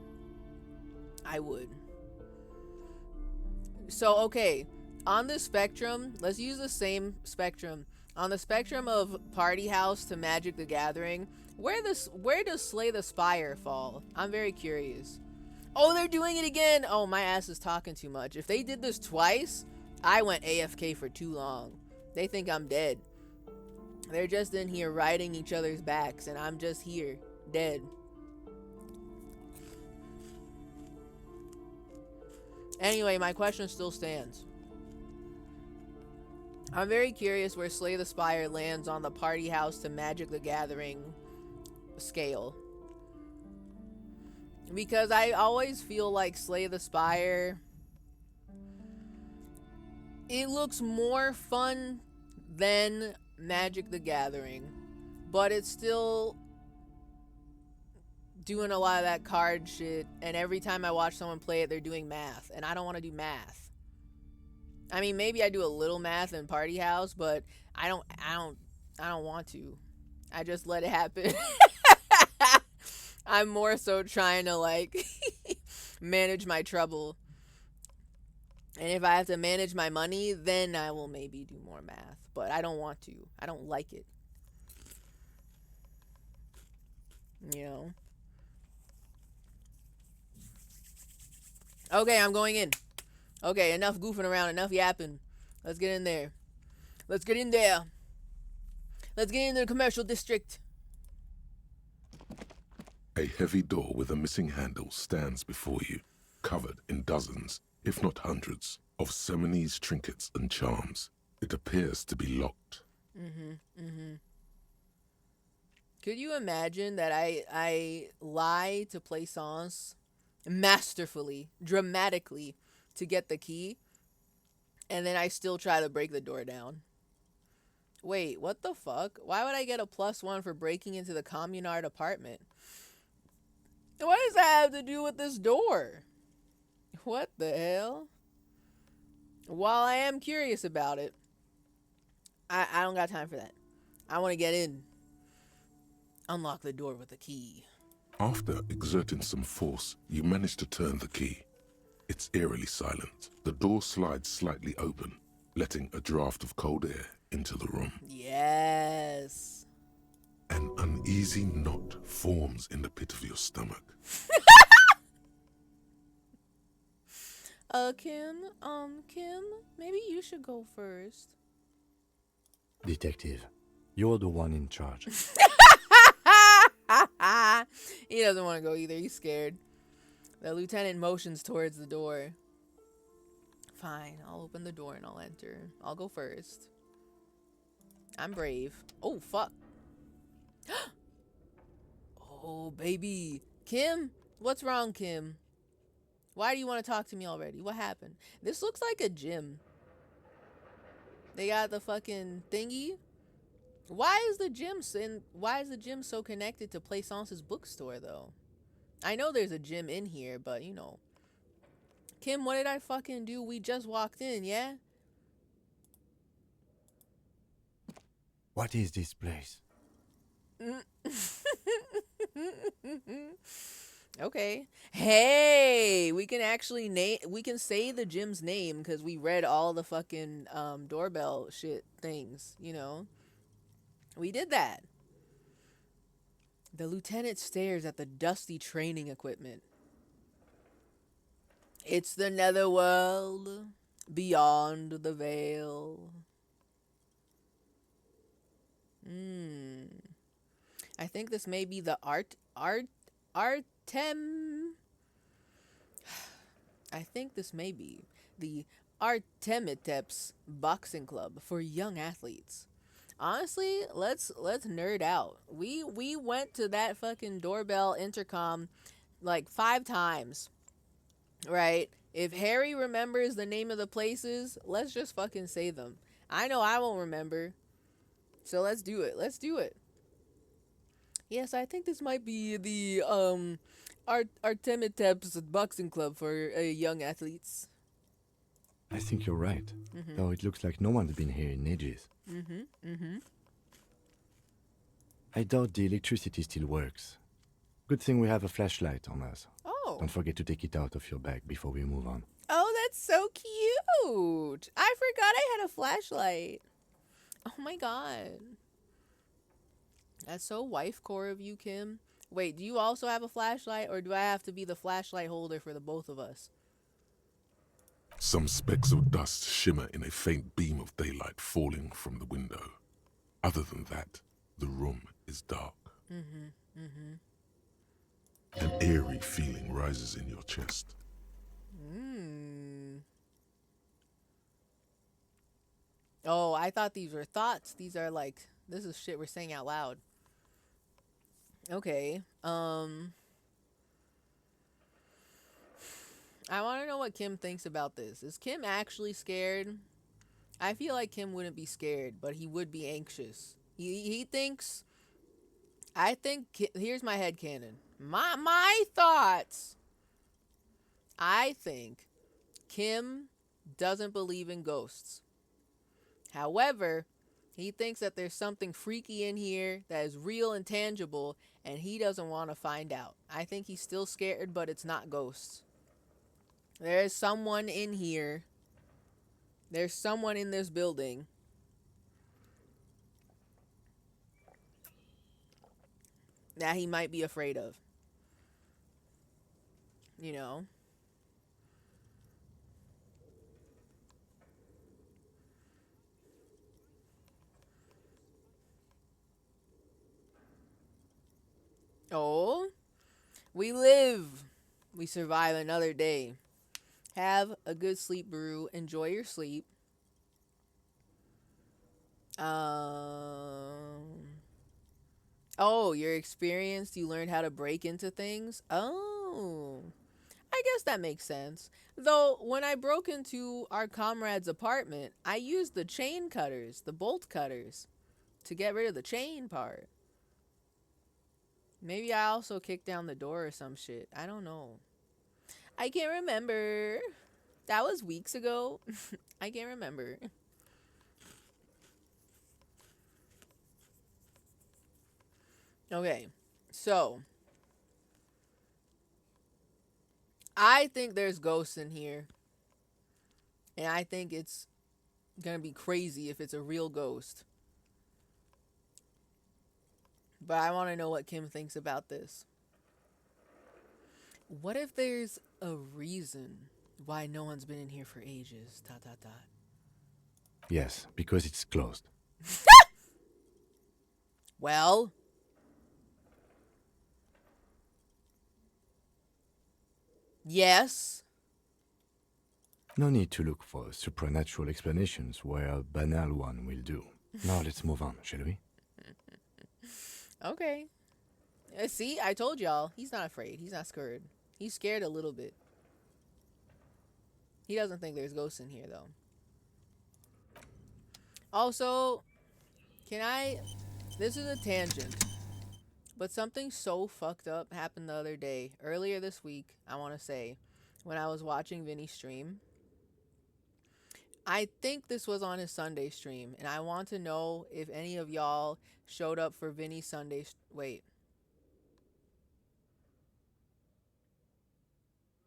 I would. So, okay, on the spectrum, let's use the same spectrum. On the spectrum of Party House to Magic the Gathering, where does Slay the Spire fall? I'm very curious. Oh, they're doing it again! Oh, my ass is talking too much. If they did this twice, I went AFK for too long. They think I'm dead. They're just in here riding each other's backs, and I'm just here, dead. Anyway, my question still stands. I'm very curious where Slay the Spire lands on the Party House to Magic the Gathering scale. Because I always feel like Slay the Spire, it looks more fun than Magic the Gathering, but it's still doing a lot of that card shit, and every time I watch someone play it, they're doing math, and I don't want to do math. I mean, maybe I do a little math in Party House, but I don't want to. I just let it happen. I'm more so trying to like manage my trouble. And if I have to manage my money, then I will maybe do more math. But I don't want to. I don't like it. You know? Okay, I'm going in. Okay, enough goofing around, enough yapping. Let's get in there. Let's get in there. Let's get into the commercial district. A heavy door with a missing handle stands before you, covered in dozens, if not hundreds, of Seminese trinkets and charms. It appears to be locked. Could you imagine that I lie to Plaisance masterfully, dramatically, to get the key, and then I still try to break the door down? Wait, what the fuck? Why would I get a +1 for breaking into the communard apartment? What does that have to do with this door? What the hell? While I am curious about it, I don't got time for that. I want to get in. Unlock the door with a key. After exerting some force, you manage to turn the key. It's eerily silent. The door slides slightly open, letting a draft of cold air into the room. Yes. An uneasy knot forms in the pit of your stomach. Kim, maybe you should go first. Detective, you're the one in charge. He doesn't want to go either. He's scared. The lieutenant motions towards the door. Fine, I'll open the door and I'll enter. I'll go first. I'm brave. Oh, fuck. Oh, baby. Kim? What's wrong, Kim? Why do you want to talk to me already? What happened? This looks like a gym. They got the fucking thingy. Why is the gym so connected to Playsance's bookstore though? I know there's a gym in here, but you know. Kim, what did I fucking do? We just walked in, yeah? What is this place? Okay. Hey, we can actually we can say the gym's name because we read all the fucking doorbell shit things, you know. We did that. The lieutenant stares at the dusty training equipment. It's the netherworld, beyond the veil. I think this may be the Artem. I think this may be the Artemiteps Boxing Club for young athletes. Honestly, let's nerd out. We went to that fucking doorbell intercom like 5 times. Right? If Harry remembers the name of the places, let's just fucking say them. I know I won't remember. So let's do it. Let's do it. Yes, I think this might be the Artemiteps Boxing Club for young athletes. I think you're right. Though it looks like no one's been here in ages. I doubt the electricity still works. Good thing we have a flashlight on us. Oh. Don't forget to take it out of your bag before we move on. Oh, that's so cute. I forgot I had a flashlight. Oh my god. That's so wife core of you, Kim. Wait, do you also have a flashlight, or do I have to be the flashlight holder for the both of us? Some specks of dust shimmer in a faint beam of daylight falling from the window. Other than that, the room is dark. An eerie feeling rises in your chest. Oh, I thought these were thoughts. These are like, this is shit we're saying out loud. Okay. I want to know what Kim thinks about this. Is Kim actually scared? I feel like Kim wouldn't be scared, but he would be anxious. He thinks, I think, here's my headcanon. My thoughts. I think Kim doesn't believe in ghosts. However, he thinks that there's something freaky in here that is real and tangible, and he doesn't want to find out. I think he's still scared, but it's not ghosts. There's someone in here. There's someone in this building. That he might be afraid of. You know? Oh, we live. We survive another day. Have a good sleep, Brew. Enjoy your sleep. Oh, you're experienced. You learned how to break into things. Oh, I guess that makes sense. Though, when I broke into our comrade's apartment, I used the chain cutters, the bolt cutters, to get rid of the chain part. Maybe I also kicked down the door or some shit. I don't know. I can't remember. That was weeks ago. I can't remember. Okay, so I think there's ghosts in here. And I think it's gonna be crazy if it's a real ghost. But I want to know what Kim thinks about this. What if there's a reason why no o's been in here for ages? ... Yes, because it's closed. Well, yes. No need to look for supernatural explanations where a banal one will do. Now let's move on, shall we? Okay. See, I told y'all. He's not afraid. He's not scared. He's scared a little bit. He doesn't think there's ghosts in here, though. Also, can I... This is a tangent. But something so fucked up happened the other day. Earlier this week, I want to say, when I was watching Vinny stream. I think this was on his Sunday stream. And I want to know if any of y'all showed up for Vinny's Sunday... Wait.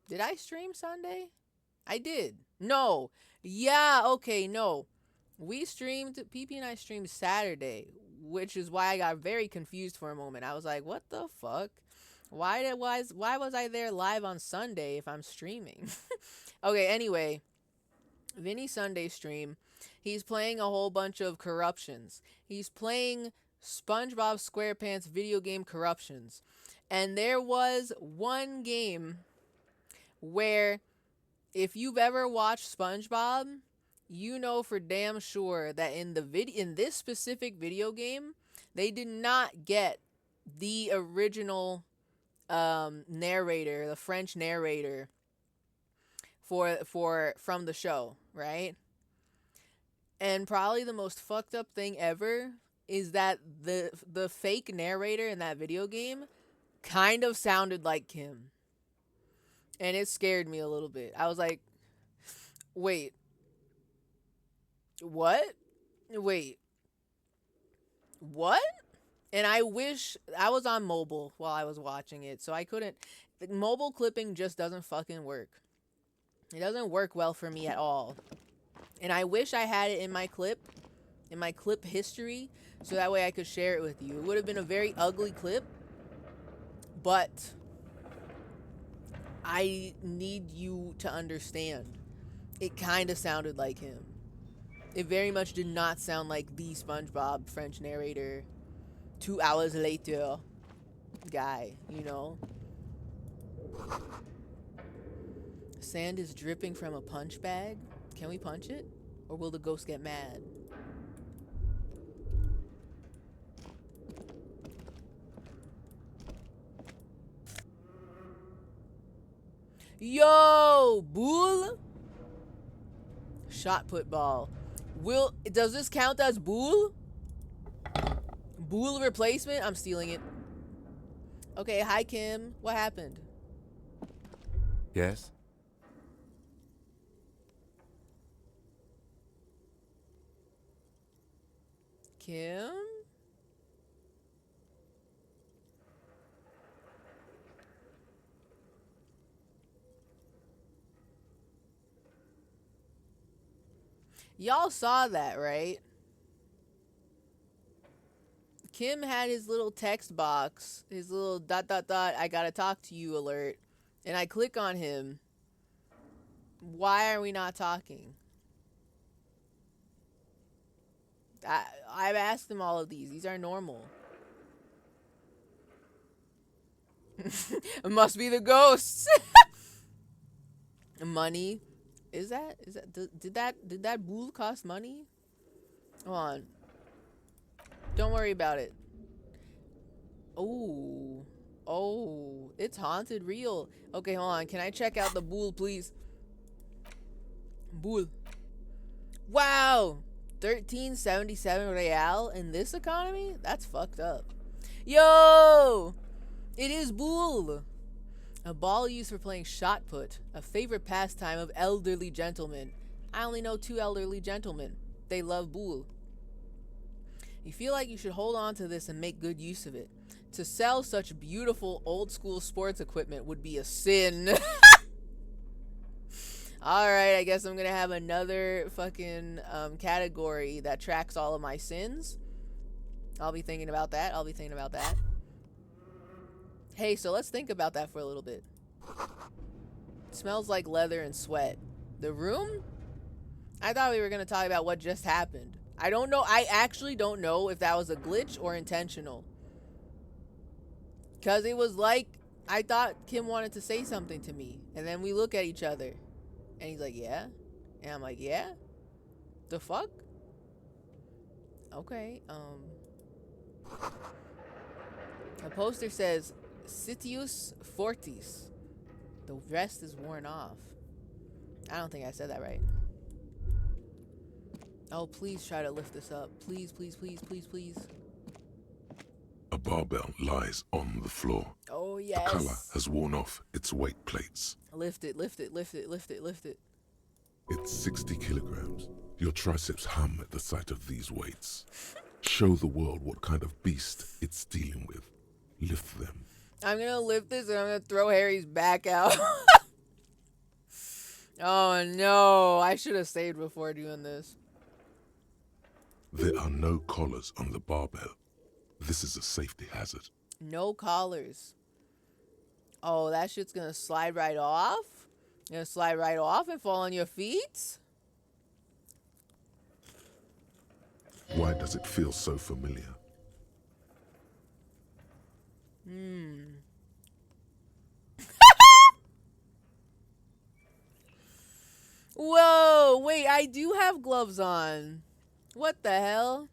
Did I stream Sunday? I did. No. Yeah, okay, no. We streamed, PP and I streamed Saturday, which is why I got very confused for a moment. I was like, what the fuck? Why was I there live on Sunday if I'm streaming? Okay, anyway. Vinny Sunday stream. He's playing a whole bunch of corruptions. He's playing SpongeBob SquarePants video game corruptions. And there was one game where if you've ever watched SpongeBob, you know for damn sure that in this specific video game, they did not get the original narrator, the French narrator from the show, right? And probably the most fucked up thing ever is that the fake narrator in that video game kind of sounded like Kim. And it scared me a little bit. I was like, wait. What? Wait. What? And I wish I was on mobile while I was watching it, so I couldn't. The mobile clipping just doesn't fucking work. It doesn't work well for me at all. And I wish I had it in my clip history, so that way I could share it with you. It would have been a very ugly clip, but I need you to understand. It kind of sounded like him. It very much did not sound like the SpongeBob French narrator 2 hours later guy, you know? Sand is dripping from a punch bag. Can we punch it? Or will the ghost get mad? Yo, bull. Shot put ball. Does this count as bull? Bull replacement? I'm stealing it. Okay, hi Kim. What happened? Yes? Kim? Y'all saw that, right? Kim had his little text box, his little ... I gotta talk to you alert. And I click on him. Why are we not talking? I've asked him all of these. These are normal. It must be the ghosts. Money. Did that bull cost money? Hold on. Don't worry about it. Oh, it's haunted real. Okay, hold on. Can I check out the bull, please? Bull. Wow. 1377 real in this economy? That's fucked up. Yo! It is bull. A ball used for playing shot put, a favorite pastime of elderly gentlemen. I only know 2 elderly gentlemen. They love bull. You feel like you should hold on to this and make good use of it. To sell such beautiful old school sports equipment would be a sin. Alright, I guess I'm gonna have another fucking category that tracks all of my sins. I'll be thinking about that. Hey, so let's think about that for a little bit. It smells like leather and sweat. The room? I thought we were gonna talk about what just happened. I don't know. I actually don't know if that was a glitch or intentional. Because it was like, I thought Kim wanted to say something to me. And then we look at each other. And he's like, yeah? And I'm like, yeah? The fuck? Okay, the poster says, Sitius Fortis. The rest is worn off. I don't think I said that right. Oh, please try to lift this up. Please, please, please, please, please. A barbell lies on the floor. Oh, The color yes. has worn off its weight plates. Lift it, lift it, lift it, lift it, lift it. It's 60 kilograms. Your triceps hum at the sight of these weights. Show the world what kind of beast it's dealing with. Lift them. I'm gonna lift this and I'm gonna throw Harry's back out. Oh no, I should have saved before doing this. There are no collars on the barbell. This is a safety hazard. No collars. Oh, that shit's gonna slide right off? Gonna slide right off and fall on your feet? Why does it feel so familiar? Whoa, wait, I do have gloves on. What the hell?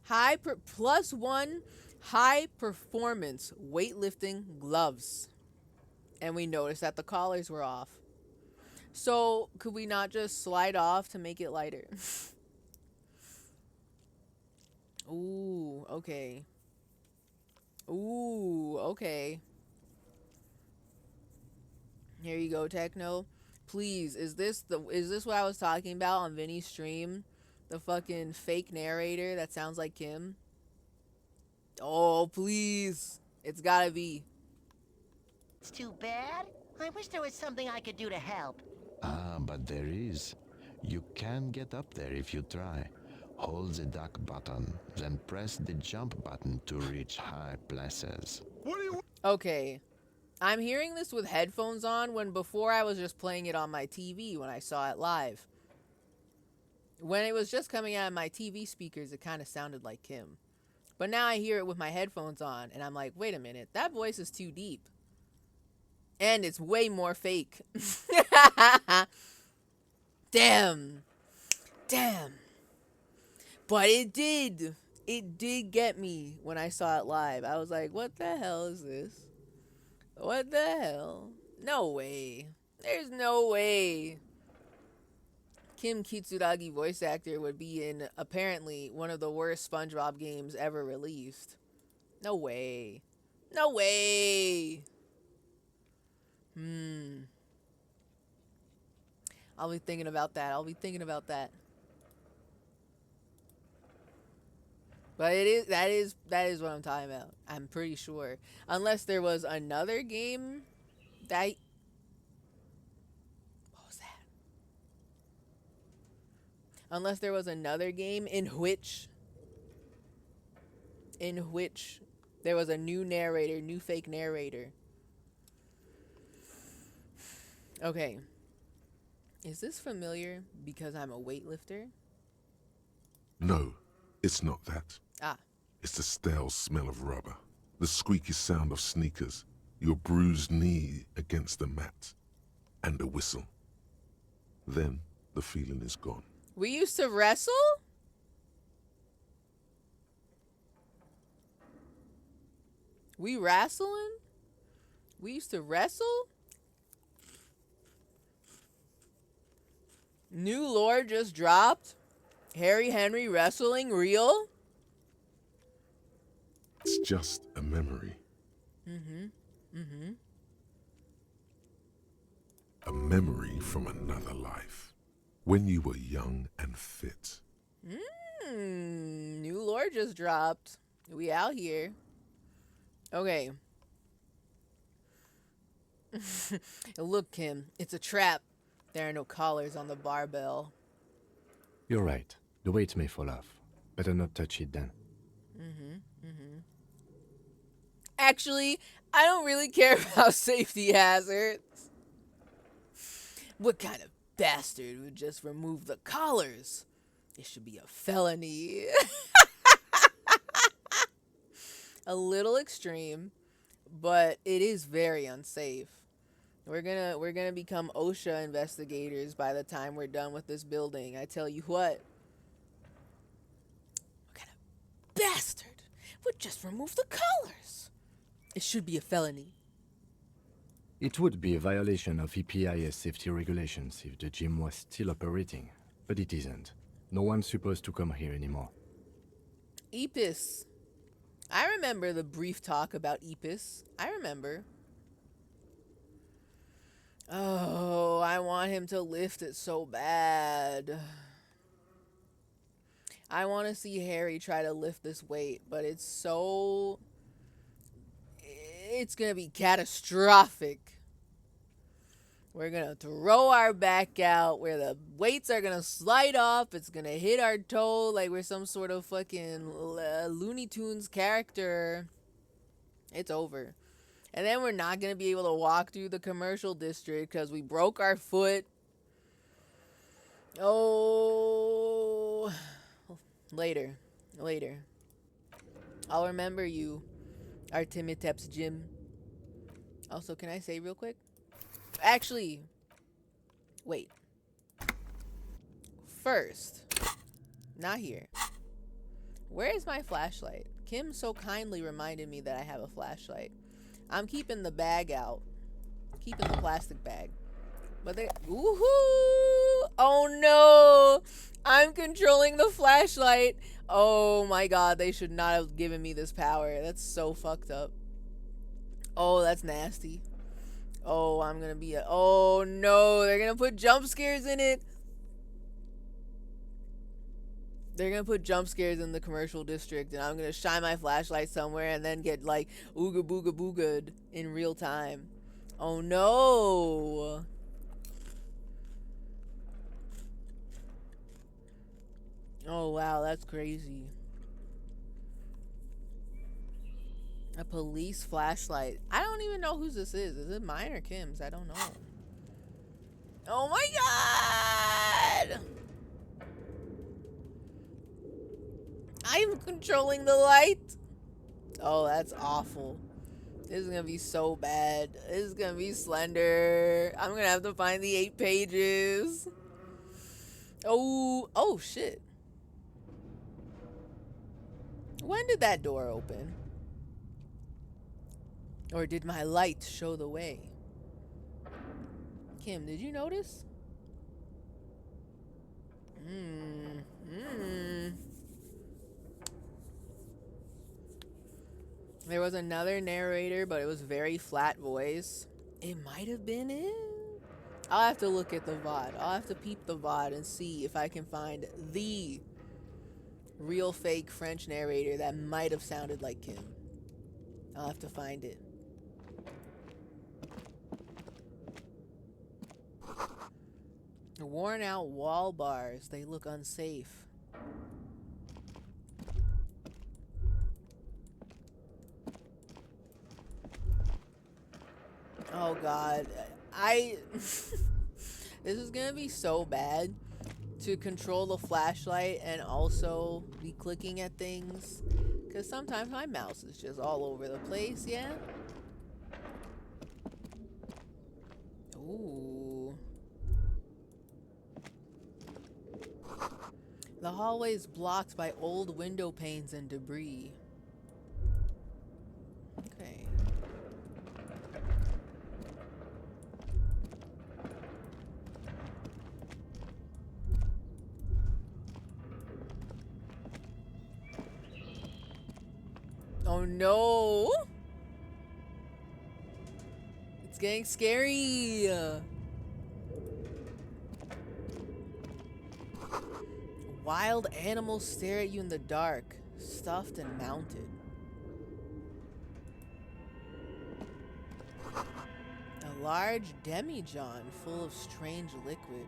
+1 high performance weightlifting gloves. And we noticed that the collars were off. So, could we not just slide off to make it lighter? Ooh, okay. Ooh, okay. Here you go, Techno. Please, is this what I was talking about on Vinny's stream? The fucking fake narrator that sounds like Kim? Oh, please. It's gotta be. It's too bad. I wish there was something I could do to help. Ah, but there is. You can get up there if you try. Hold the duck button, then press the jump button to reach high places. Okay. I'm hearing this with headphones on when before I was just playing it on my TV when I saw it live. When it was just coming out of my TV speakers, it kind of sounded like Kim. But now I hear it with my headphones on, and I'm like, wait a minute, that voice is too deep. And it's way more fake. Damn. Damn. But it did. It did get me when I saw it live. I was like, what the hell is this? What the hell? No way. There's no way. Kim Kitsuragi voice actor would be in apparently one of the worst SpongeBob games ever released. No way. No way. I'll be thinking about that. I'll be thinking about that. But that is what I'm talking about. I'm pretty sure. Unless there was another game that... What was that? Unless there was another game in which there was a new narrator, new fake narrator. Okay. Is this familiar because I'm a weightlifter? No, it's not that. Ah. It's the stale smell of rubber, the squeaky sound of sneakers, your bruised knee against the mat, and a whistle. Then the feeling is gone. We used to wrestle? We wrestling? We used to wrestle? New lore just dropped? Harry Henry wrestling real? It's just a memory. A memory from another life, when you were young and fit. New lore just dropped. We out here. Okay. Look, Kim, it's a trap. There are no collars on the barbell. You're right. The weight may fall off. Better not touch it then. Actually, I don't really care about safety hazards. What kind of bastard would just remove the collars? It should be a felony. A little extreme, but it is very unsafe. We're gonna become OSHA investigators by the time we're done with this building. I tell you what. What kind of bastard would just remove the colors? It should be a felony. It would be a violation of EPIS safety regulations if the gym was still operating, but it isn't. No one's supposed to come here anymore. EPIS. I remember the brief talk about EPIS. I remember. Oh, I want him to lift it so bad. I want to see Harry try to lift this weight, but it's going to be catastrophic. We're going to throw our back out where the weights are going to slide off. It's going to hit our toe like we're some sort of fucking Looney Tunes character. It's over. And then we're not going to be able to walk through the commercial district because we broke our foot. Oh, later. I'll remember you, Artemitep's gym. Also, can I say real quick? Actually, wait. First, not here. Where is my flashlight? Kim so kindly reminded me that I have a flashlight. I'm keeping the bag out. Keeping the plastic bag. But they... Woohoo! Oh no! I'm controlling the flashlight. Oh my god, they should not have given me this power. That's so fucked up. Oh, that's nasty. Oh, I'm gonna be a... Oh no, they're gonna put jump scares in it. They're gonna put jump scares in the commercial district, and I'm gonna shine my flashlight somewhere and then get like ooga booga booga'd in real time. Oh no! Oh wow, that's crazy. A police flashlight. I don't even know whose this is. Is it mine or Kim's? I don't know. Oh my god! I'm controlling the light. Oh, that's awful. This is gonna be so bad. This is gonna be Slender. I'm gonna have to find the 8 pages. Oh shit. When did that door open? Or did my light show the way? Kim, did you notice? There was another narrator, but it was very flat voice. It might have been it. I'll have to look at the VOD. I'll have to peep the VOD and see if I can find the real fake French narrator that might have sounded like Kim. I'll have to find it. Worn out wall bars. They look unsafe. Oh god. This is gonna be so bad to control the flashlight and also be clicking at things. Because sometimes my mouse is just all over the place, yeah? Ooh. The hallway's blocked by old window panes and debris. Okay. Oh no! It's getting scary! Wild animals stare at you in the dark, stuffed and mounted. A large demijohn full of strange liquid.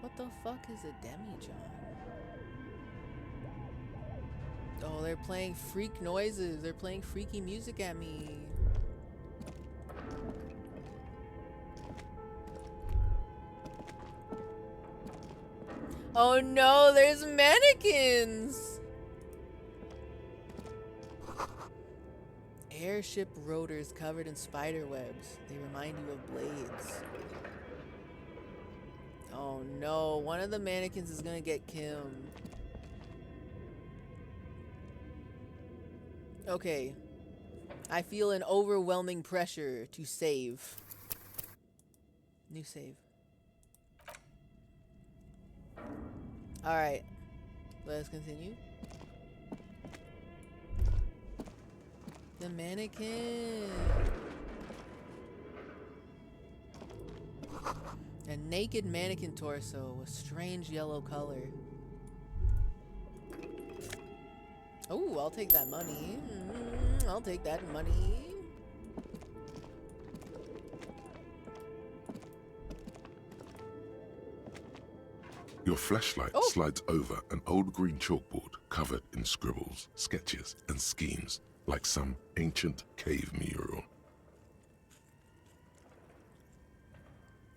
What the fuck is a demijohn? Oh, they're playing freak noises. They're playing freaky music at me. Oh no, there's mannequins! Airship rotors covered in spider webs. They remind you of blades. Oh no, one of the mannequins is gonna get killed. Okay. I feel an overwhelming pressure to save. New save. Alright. Let's continue. The mannequin. A naked mannequin torso with strange yellow color. Oh, I'll take that money. I'll take that money. Your flashlight slides over an old green chalkboard covered in scribbles, sketches, and schemes like some ancient cave mural.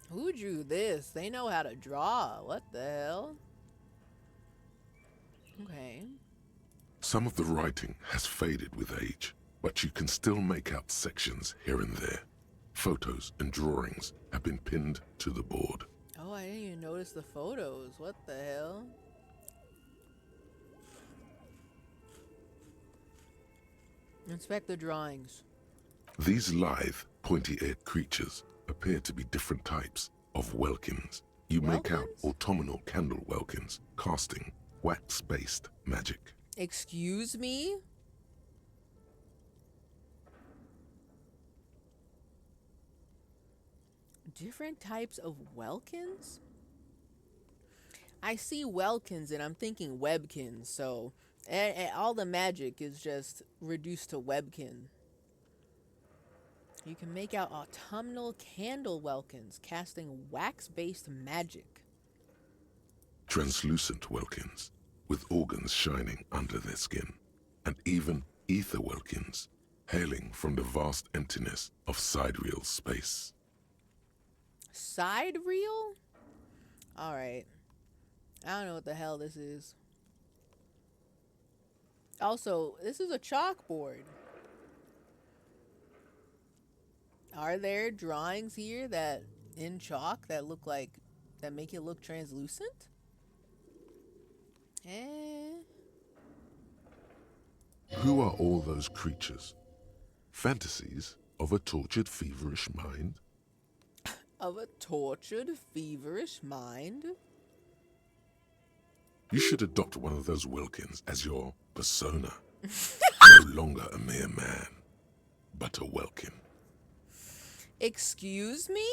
Who drew this? They know how to draw. What the hell? Okay. Some of the writing has faded with age, but you can still make out sections here and there. Photos and drawings have been pinned to the board. Oh, I didn't even notice the photos. What the hell? Inspect the drawings. These lithe, pointy-eared creatures appear to be different types of welkins. You make out autumnal candle welkins, casting wax-based magic. Excuse me? Different types of welkins? I see welkins and I'm thinking webkins, so all the magic is just reduced to webkin. You can make out autumnal candle welkins, casting wax-based magic. Translucent welkins, with organs shining under their skin, and even ether welkins, hailing from the vast emptiness of sidereal space. Side reel? Alright. I don't know what the hell this is. Also, this is a chalkboard. Are there drawings here that in chalk that look like, that make it look translucent? Who are all those creatures? Fantasies of a tortured, feverish mind? Of a tortured, feverish mind? You should adopt one of those Wilkins as your persona. No longer a mere man, but a Welkin. Excuse me?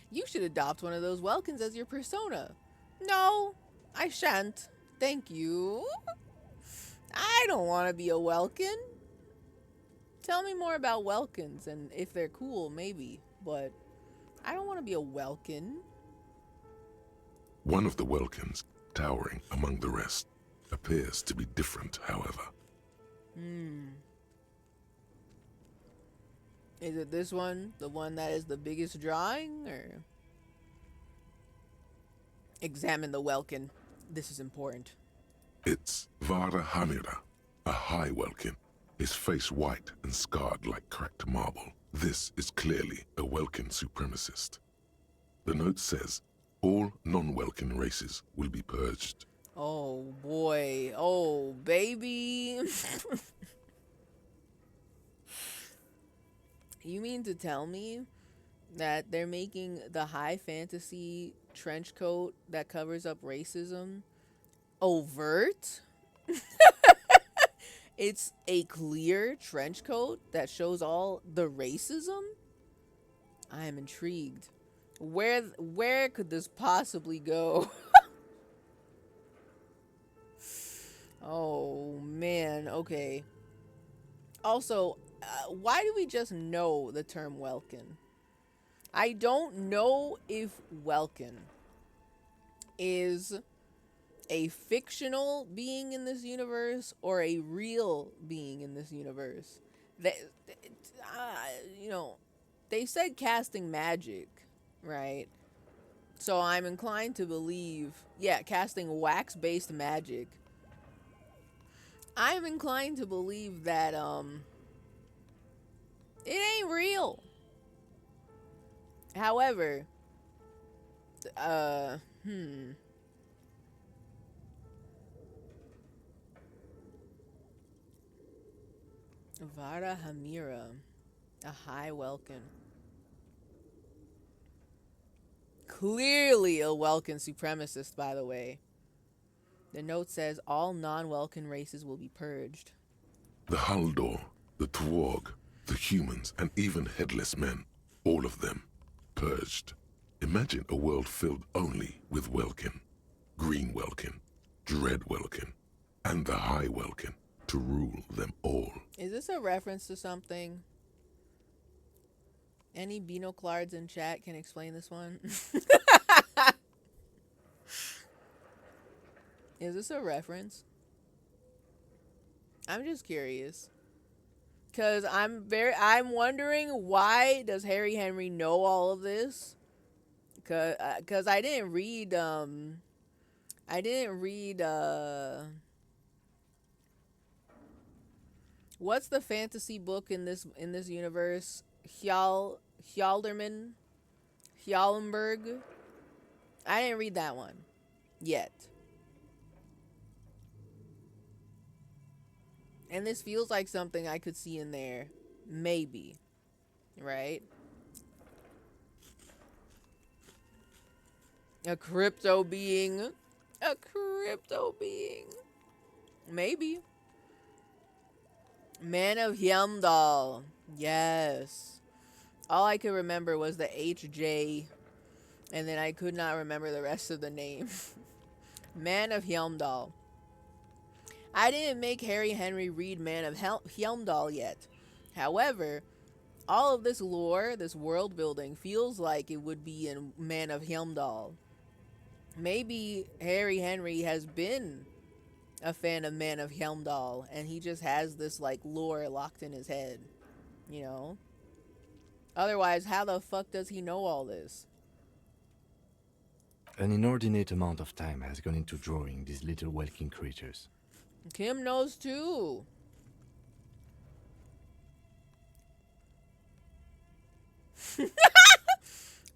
You should adopt one of those Welkins as your persona. No, I shan't. Thank you. I don't want to be a Welkin. Tell me more about Welkins, and if they're cool, maybe. But I don't want to be a Welkin. One of the Welkins, towering among the rest, appears to be different, however. Is it this one? The one that is the biggest drawing? Or examine the Welkin. This is important. It's Vara Hamira, a high Welkin, his face white and scarred like cracked marble. This is clearly a Welkin supremacist. The note says, all non-Welkin races will be purged. Oh boy. Oh baby. You mean to tell me that they're making the high fantasy trench coat that covers up racism overt? It's a clear trench coat that shows all the racism? I am intrigued. Where could this possibly go? Oh man, okay. Also, why do we just know the term Welkin? I don't know if Welkin is a fictional being in this universe or a real being in this universe. They they said casting magic, right? So I'm inclined to believe, yeah, casting wax-based magic. I'm inclined to believe that it ain't real. However, uh hmm Vara Hamira, a high Welkin. Clearly a Welkin supremacist, by the way. The note says all non-Welkin races will be purged. The Haldor, the Twarg, the humans, and even headless men, all of them, purged. Imagine a world filled only with Welkin, Green Welkin, Dread Welkin, and the High Welkin to rule them all. Is this a reference to something? Any binoclards in chat can explain this one? Is this a reference? I'm just curious. Cause I'm wondering, why does Harry Henry know all of this? Cause I didn't read what's the fantasy book in this universe? Hjalderman? Hjallenberg? I didn't read that one yet. And this feels like something I could see in there. Maybe. Right? A crypto being. A crypto being. Maybe. Man of Hjemdal. Yes. All I could remember was the HJ. And then I could not remember the rest of the name. Man of Hjemdal. I didn't make Harry Henry read Man of Hjemdal yet. However, all of this lore, this world building, feels like it would be in Man of Hjemdal. Maybe Harry Henry has been a fan of Man of Hjemdal, and he just has this like lore locked in his head, you know? Otherwise, how the fuck does he know all this? An inordinate amount of time has gone into drawing these little welkin creatures. Kim knows too.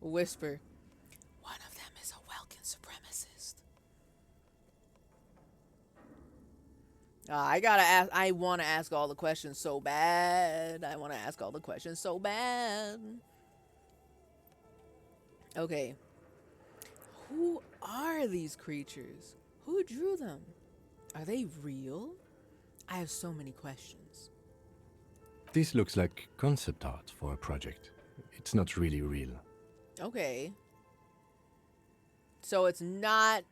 Whisper. One of them is a Welkin supremacist. I gotta ask. I want to ask all the questions so bad. Okay. Who are these creatures? Who drew them? Are they real? I have so many questions. This looks like concept art for a project. It's not really real. Okay. So it's not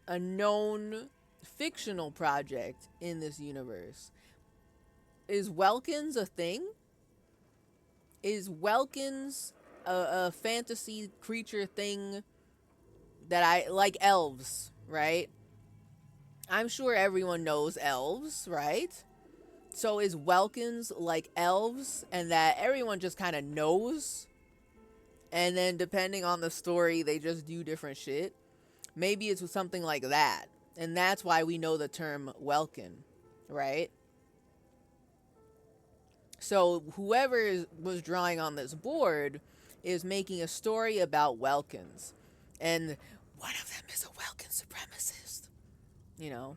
a known fictional project in this universe. Is Welkins a thing? Is Welkins a fantasy creature thing that I like? Elves, right? I'm sure everyone knows elves, right? So is Welkins like elves and that everyone just kind of knows? And then depending on the story, they just do different shit? Maybe it's something like that. And that's why we know the term Welkin, right? So whoever was drawing on this board is making a story about Welkins. And one of them is a Welkin supremacist. You know?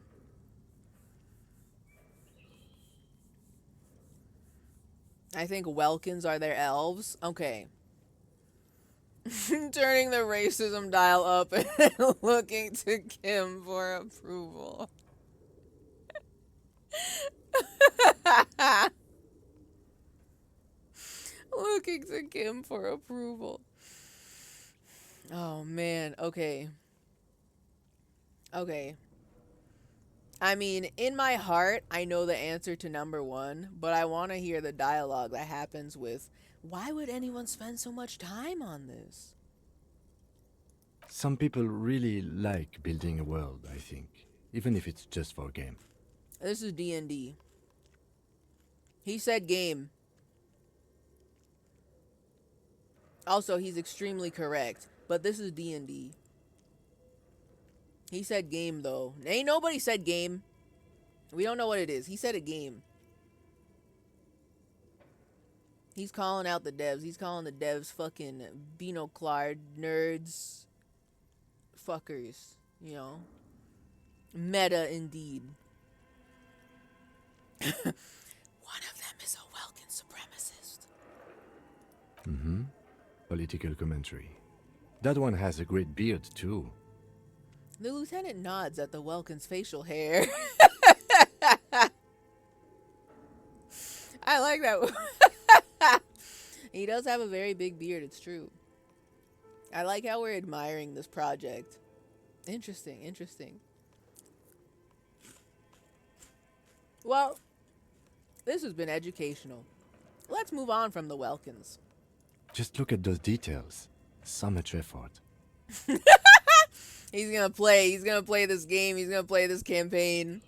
I think Welkins are their elves. Okay. Turning the racism dial up and looking to Kim for approval. Looking to Kim for approval. Oh, man. Okay. Okay. I mean, in my heart, I know the answer to number one, but I want to hear the dialogue that happens with, why would anyone spend so much time on this? Some people really like building a world, I think, even if it's just for a game. This is D&D. He said game. Also, he's extremely correct, but this is D&D. He said game, though. Ain't nobody said game. We don't know what it is. He said a game. He's calling out the devs. He's calling the devs fucking binoclar nerds. Fuckers. You know? Meta, indeed. One of them is a Welkin supremacist. Mm-hmm. Political commentary. That one has a great beard, too. The lieutenant nods at the Welkin's facial hair. I like that. He does have a very big beard, it's true. I like how we're admiring this project. Interesting, interesting. Well, this has been educational. Let's move on from the Welkins. Just look at those details. So much effort. He's gonna play this game. He's gonna play this campaign.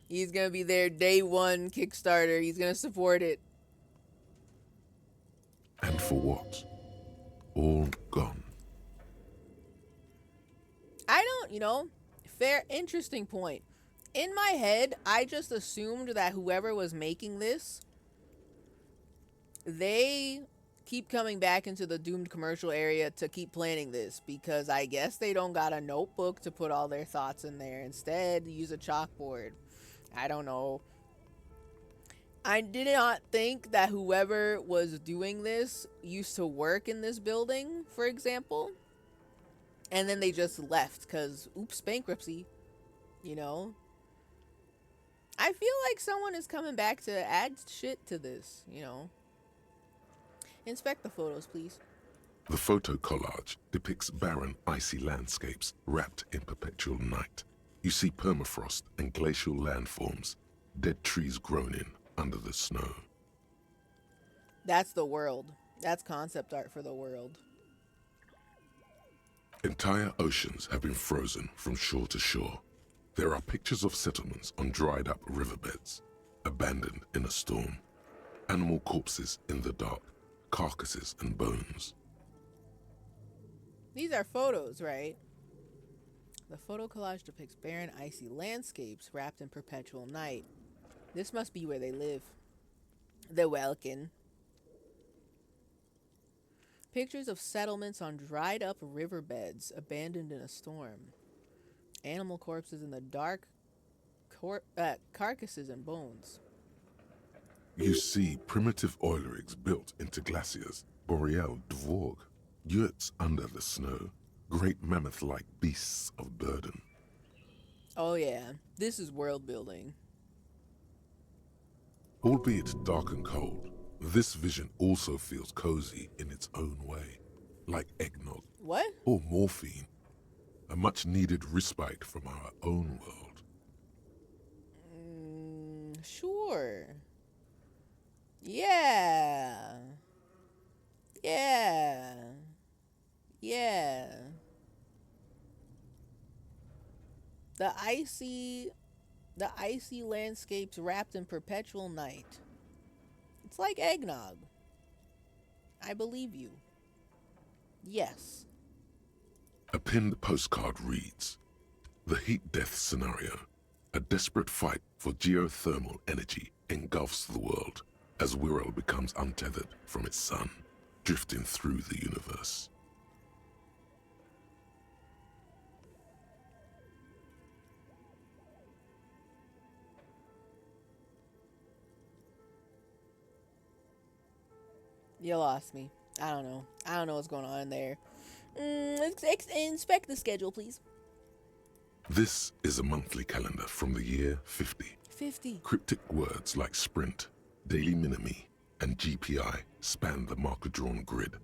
He's gonna be there day one Kickstarter. He's gonna support it. And for what? All gone. I don't, fair, interesting point. In my head, I just assumed that whoever was making this, they keep coming back into the doomed commercial area to keep planning this, because I guess they don't got a notebook to put all their thoughts in there. Instead, use a chalkboard. I don't know. I did not think that whoever was doing this used to work in this building, for example. And then they just left because, oops, bankruptcy, I feel like someone is coming back to add shit to this, Inspect the photos, please. The photo collage depicts barren, icy landscapes wrapped in perpetual night. You see permafrost and glacial landforms, dead trees grown in under the snow. That's the world. That's concept art for the world. Entire oceans have been frozen from shore to shore. There are pictures of settlements on dried up riverbeds, abandoned in a storm. Animal corpses in the dark, carcasses and bones. These are photos, right? The photo collage depicts barren, icy landscapes wrapped in perpetual night. This must be where they live. The Welkin. Pictures of settlements on dried up riverbeds abandoned in a storm. Animal corpses in the dark, carcasses and bones. You see primitive oil rigs built into glaciers, boreal dvorg, yurts under the snow, great mammoth-like beasts of burden. Oh yeah, this is world building. Albeit dark and cold, this vision also feels cozy in its own way, like eggnog. What? Or morphine, a much-needed respite from our own world. Sure. Yeah. Yeah. Yeah. The icy landscapes wrapped in perpetual night. It's like eggnog. I believe you. Yes. A pinned postcard reads, "The heat death scenario. A desperate fight for geothermal energy engulfs the world as Wirral becomes untethered from its sun, drifting through the universe." You lost me. I don't know. I don't know what's going on in there. Inspect the schedule, please. This is a monthly calendar from the year 50. 50. Cryptic words like sprint, daily minimi, and GPI span the marker-drawn grid,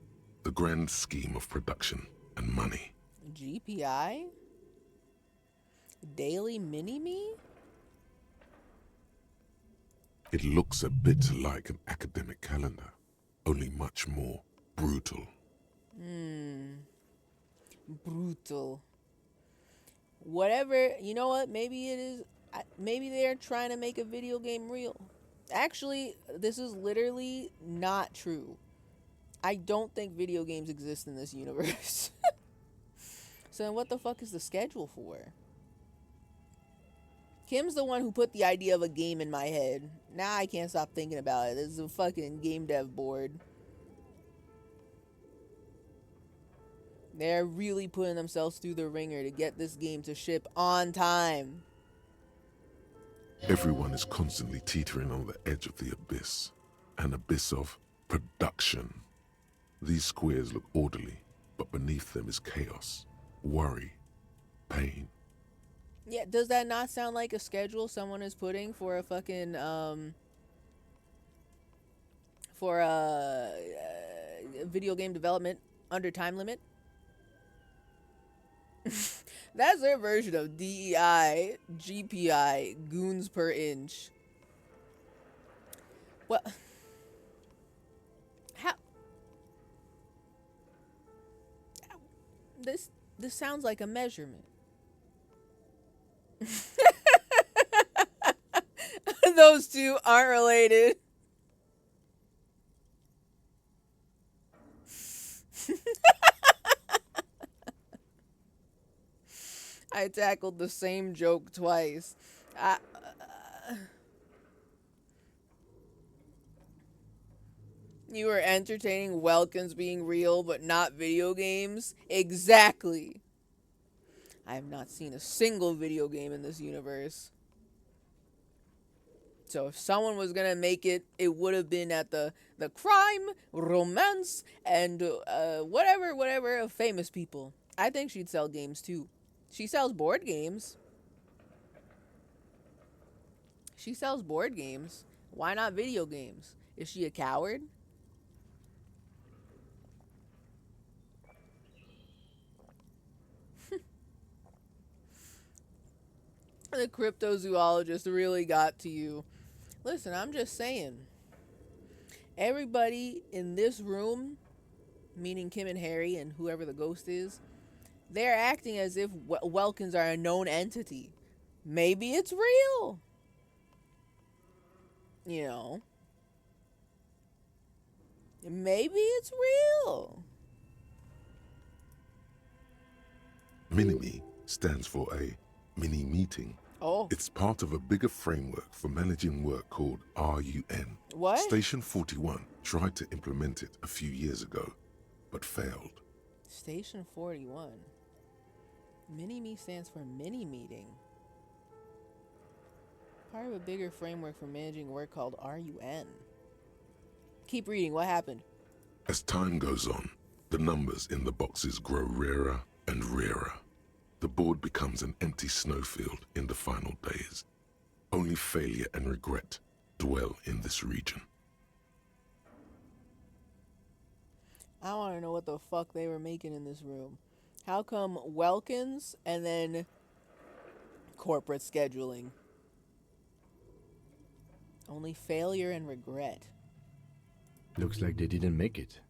the grand scheme of production and money. GPI? Daily mini-me? It looks a bit like an academic calendar, only much more brutal. Brutal. Whatever, you know what? Maybe it is. Maybe they're trying to make a video game real. Actually, this is literally not true. I don't think video games exist in this universe. So then what the fuck is the schedule for? Kim's the one who put the idea of a game in my head. Now I can't stop thinking about it. This is a fucking game dev board. They're really putting themselves through the ringer to get this game to ship on time. Everyone is constantly teetering on the edge of the abyss, an abyss of production. These squares look orderly, but beneath them is chaos, worry, pain. Yeah, does that not sound like a schedule someone is putting for a fucking, for a video game development under time limit? That's their version of DEI, GPI, goons per inch. What? How? This sounds like a measurement. Those two aren't related. I tackled the same joke twice. You were entertaining Welkins being real, but not video games? Exactly. I have not seen a single video game in this universe. So if someone was gonna make it, it would have been at the crime, romance, and whatever of famous people. I think she'd sell games too. She sells board games. She sells board games. Why not video games? Is she a coward? The cryptozoologist really got to you. Listen, I'm just saying. Everybody in this room, meaning Kim and Harry and whoever the ghost is, they're acting as if Welkins are a known entity. Maybe it's real. You know. Maybe it's real. Mini-Me stands for a mini-meeting. Oh. It's part of a bigger framework for managing work called RUN. What? Station 41 tried to implement it a few years ago, but failed. Station 41. Mini-Me stands for mini-meeting. Part of a bigger framework for managing work called RUN. Keep reading. What happened? As time goes on, the numbers in the boxes grow rarer and rarer. The board becomes an empty snowfield in the final days. Only failure and regret dwell in this region. I want to know what the fuck they were making in this room. How come Welkins and then corporate scheduling? Only failure and regret. Looks like they didn't make it.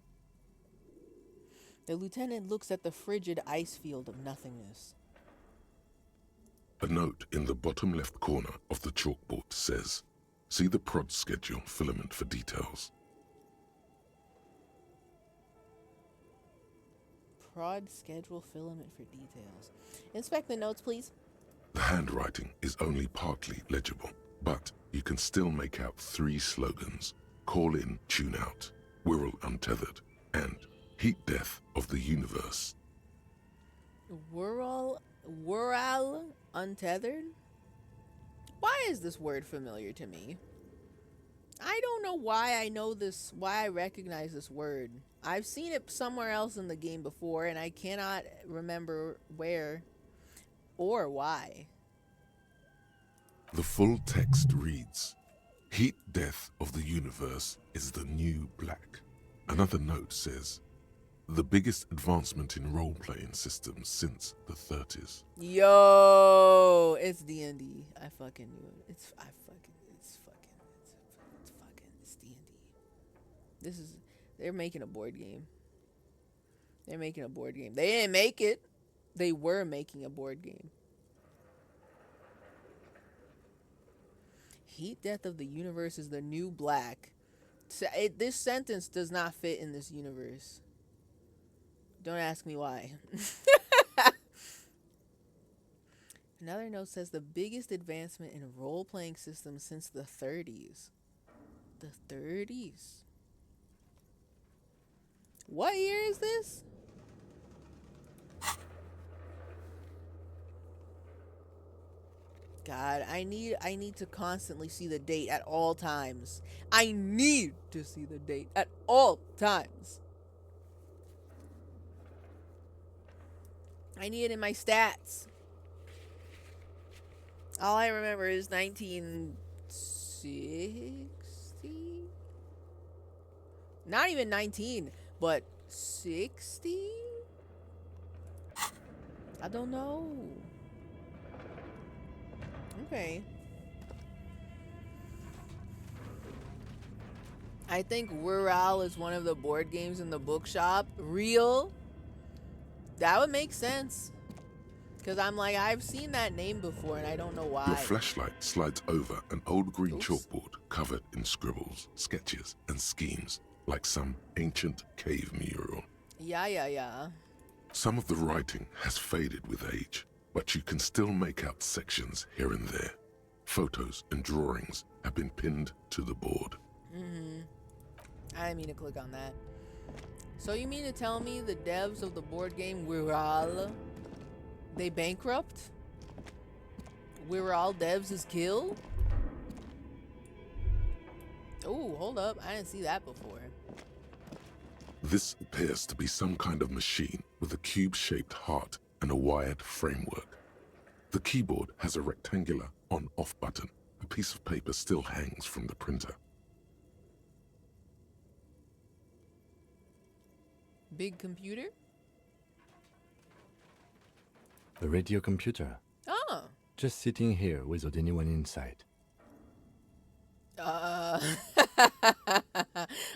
The lieutenant looks at the frigid ice field of nothingness. A note in the bottom left corner of the chalkboard says, "See the prod schedule filament for details." Prod schedule filament for details. Inspect the notes, please. The handwriting is only partly legible, but you can still make out 3 slogans: Call in, Tune out, Wirral Untethered, and Heat Death of the Universe. Wirral Untethered? Why is this word familiar to me? I don't know why I know this, why I recognize this word. I've seen it somewhere else in the game before, and I cannot remember where or why. The full text reads, "Heat Death of the Universe is the new black." Another note says, "The biggest advancement in role-playing systems since the 30s. Yo, it's D&D. I fucking knew it. It's D&D. They're making a board game. They're making a board game. They didn't make it. They were making a board game. Heat Death of the Universe is the new black. This sentence does not fit in this universe. Don't ask me why. Another note says the biggest advancement in role-playing systems since the 30s. The 30s. What year is this? God, I need to constantly see the date at all times. I need to see the date at all times. I need it in my stats. All I remember is 1960? Not even 19, but 60? I don't know. Okay. I think Rural is one of the board games in the bookshop. Real? That would make sense. Because I'm like, I've seen that name before and I don't know why. Your flashlight slides over an old green chalkboard covered in scribbles, sketches, and schemes, like some ancient cave mural. Yeah. Some of the writing has faded with age, but you can still make out sections here and there. Photos and drawings have been pinned to the board. I didn't mean to click on that. So you mean to tell me the devs of the board game Wirral, they bankrupt? Wirral devs is killed? Oh, hold up. I didn't see that before. This appears to be some kind of machine with a cube-shaped heart and a wired framework. The keyboard has a rectangular on-off button. A piece of paper still hangs from the printer. Big computer? A radio computer. Oh. Just sitting here without anyone inside.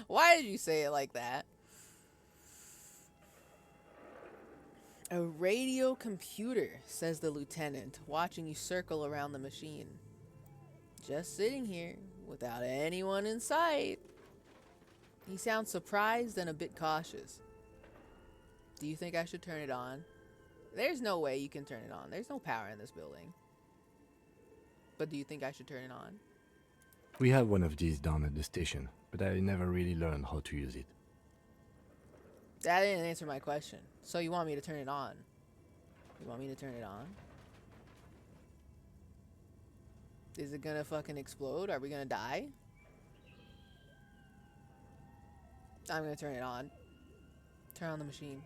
Why did you say it like that? A radio computer, says the lieutenant, watching you circle around the machine. Just sitting here, without anyone in sight. He sounds surprised and a bit cautious. Do you think I should turn it on? There's no way you can turn it on. There's no power in this building. But do you think I should turn it on? We have one of these down at the station, but I never really learned how to use it. That didn't answer my question. So you want me to turn it on? You want me to turn it on? Is it gonna fucking explode? Are we gonna die? I'm gonna turn it on. Turn on the machine.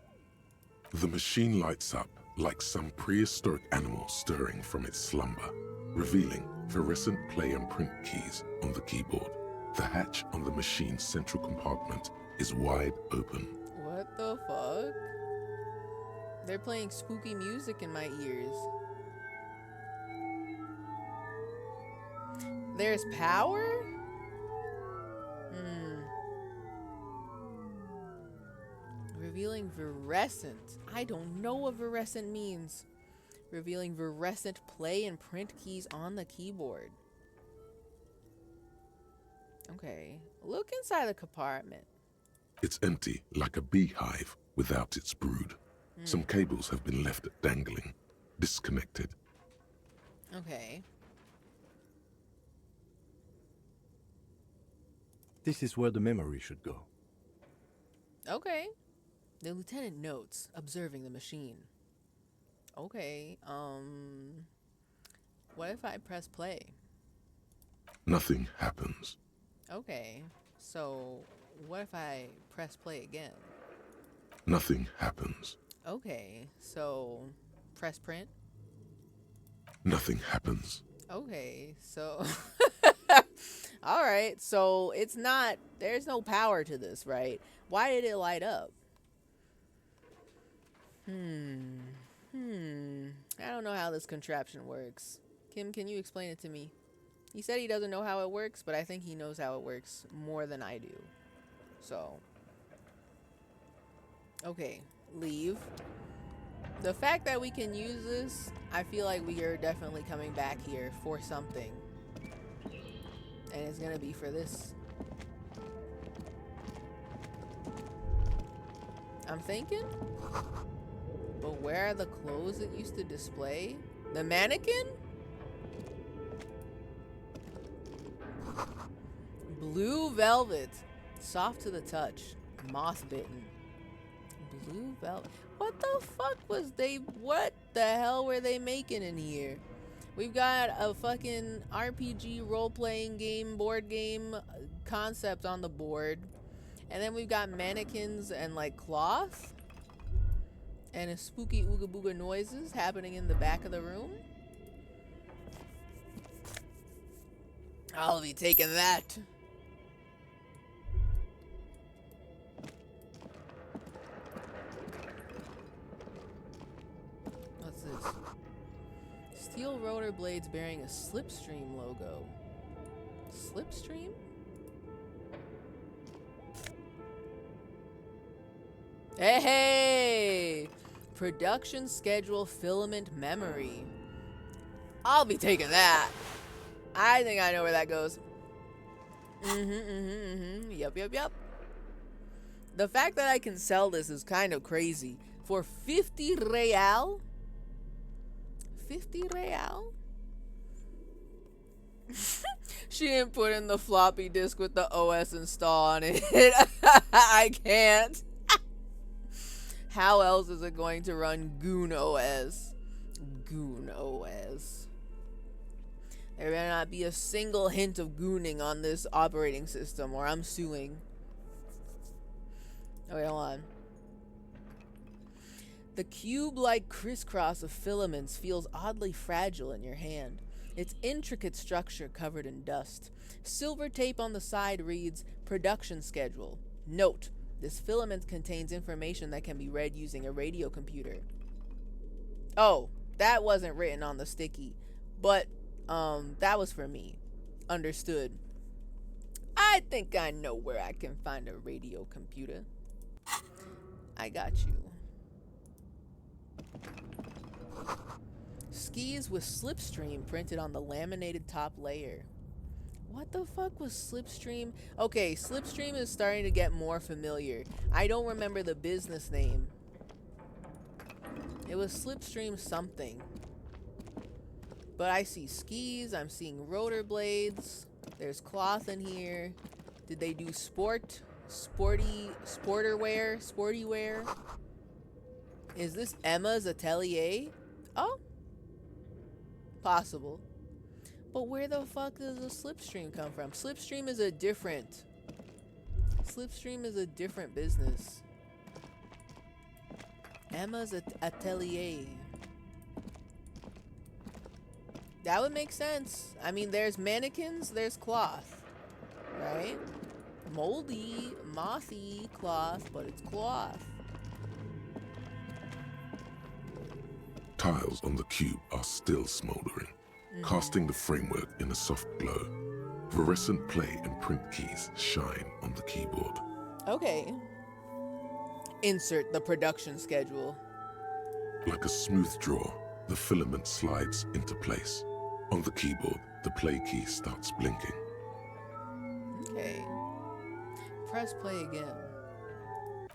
The machine lights up like some prehistoric animal stirring from its slumber, revealing fluorescent play and print keys on the keyboard. The hatch on the machine's central compartment is wide open. What the fuck? They're playing spooky music in my ears. There's power? Revealing virescent. I don't know what virescent means. Revealing virescent play and print keys on the keyboard. Okay. Look inside the compartment. It's empty, like a beehive without its brood. Some cables have been left dangling, disconnected. Okay. This is where the memory should go. Okay. The lieutenant notes, observing the machine. Okay, what if I press play? Nothing happens. Okay, so what if I press play again? Nothing happens. Okay, so press print? Nothing happens. Okay, so alright, so it's not, there's no power to this, right? Why did it light up? I don't know how this contraption works. Kim, can you explain it to me? He said he doesn't know how it works, but I think he knows how it works more than I do. So, okay, leave. The fact that we can use this, I feel like we are definitely coming back here for something. And it's gonna be for this. I'm thinking. But where are the clothes it used to display? The mannequin? Blue velvet. Soft to the touch. Moth bitten. Blue velvet. What the fuck was they... What the hell were they making in here? We've got a fucking RPG role-playing game, board game concept on the board. And then we've got mannequins and like cloth. And a spooky ooga booga noises happening in the back of the room. I'll be taking that. What's this? Steel rotor blades bearing a Slipstream logo. Slipstream? Hey! Production schedule filament memory. I'll be taking that. I think I know where that goes. Yep. The fact that I can sell this is kind of crazy. For 50 real? 50 real? She didn't put in the floppy disk with the OS install on it. I can't. How else is it going to run Goon OS? Goon OS. There better not be a single hint of gooning on this operating system or I'm suing. Okay, hold on. The cube-like crisscross of filaments feels oddly fragile in your hand. Its intricate structure covered in dust. Silver tape on the side reads, production schedule. Note, this filament contains information that can be read using a radio computer. Oh, that wasn't written on the sticky, but that was for me. Understood. I think I know where I can find a radio computer. I got you. Skis with Slipstream printed on the laminated top layer. What the fuck was Slipstream? Okay, Slipstream is starting to get more familiar. I don't remember the business name. It was Slipstream something. But I see skis, I'm seeing rotor blades. There's cloth in here. Did they do sporty wear? Is this Emma's Atelier? Oh, possible. But where the fuck does the Slipstream come from? Slipstream is a different business. Emma's Atelier. That would make sense. I mean, there's mannequins, there's cloth, right? Moldy, mothy cloth, but it's cloth. Tiles on the cube are still smoldering, casting the framework in a soft glow. Fluorescent play and print keys shine on the keyboard. Okay. Insert the production schedule. Like a smooth draw, the filament slides into place. On the keyboard, the play key starts blinking. Okay. Press play again.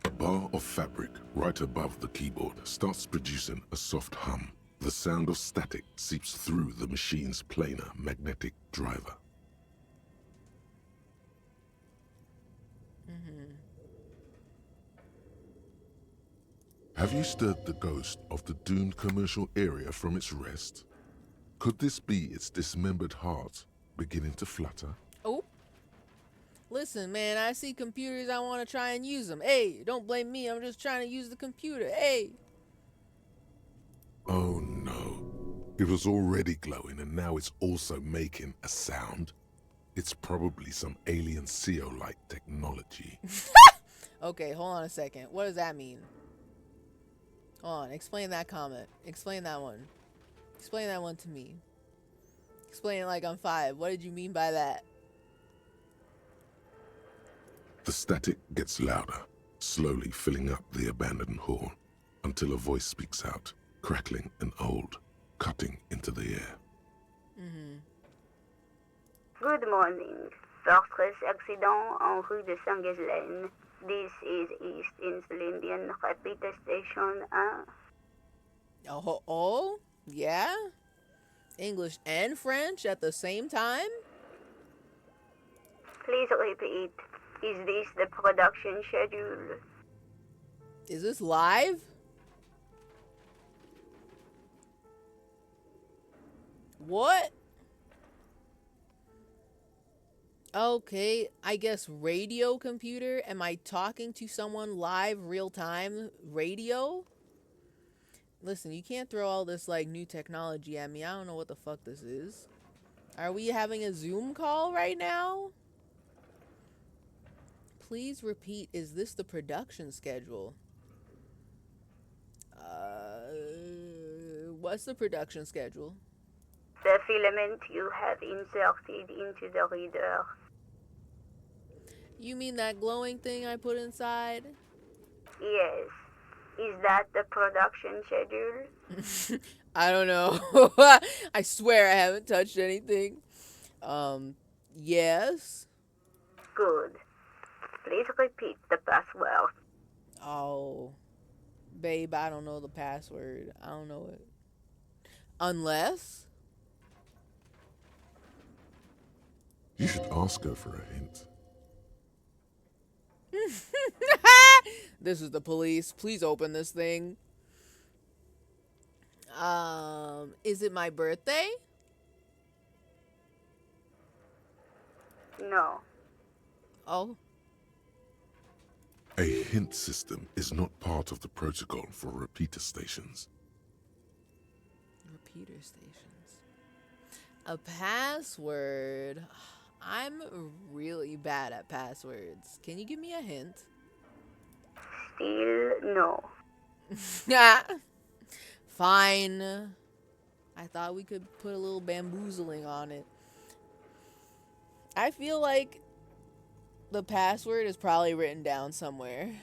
A bar of fabric right above the keyboard starts producing a soft hum. The sound of static seeps through the machine's planar magnetic driver. Have you stirred the ghost of the doomed commercial area from its rest? Could this be its dismembered heart beginning to flutter? Oh. Listen, man, I see computers, I want to try and use them. Hey, don't blame me, I'm just trying to use the computer. Hey. Oh no. It was already glowing and now it's also making a sound. It's probably some alien CO-like technology. Okay, hold on a second. What does that mean? Hold on, explain that comment. Explain that one. Explain that one to me. Explain it like I'm 5. What did you mean by that? The static gets louder, slowly filling up the abandoned hall, until a voice speaks out, crackling and old, cutting into the air. Good morning. Fortress accident en rue de Saint-Ghislaine. This is East Insulindian repeater station. Oh, yeah? English and French at the same time? Please repeat. Is this the production schedule? Is this live? What? Okay, I guess radio computer. Am I talking to someone live, real time? Radio? Listen, you can't throw all this like new technology at me. I don't know what the fuck this is. Are we having a Zoom call right now? Please repeat, is this the production schedule? What's the production schedule? The filament you have inserted into the reader. You mean that glowing thing I put inside? Yes. Is that the production schedule? I don't know. I swear I haven't touched anything. Yes? Good. Please repeat the password. Oh, babe, I don't know the password. I don't know it. Unless? You should ask her for a hint. This is the police. Please open this thing. Is it my birthday? No. Oh. A hint system is not part of the protocol for repeater stations. Repeater stations. A password. I'm really bad at passwords. Can you give me a hint? Still no. Fine. I thought we could put a little bamboozling on it. I feel like the password is probably written down somewhere.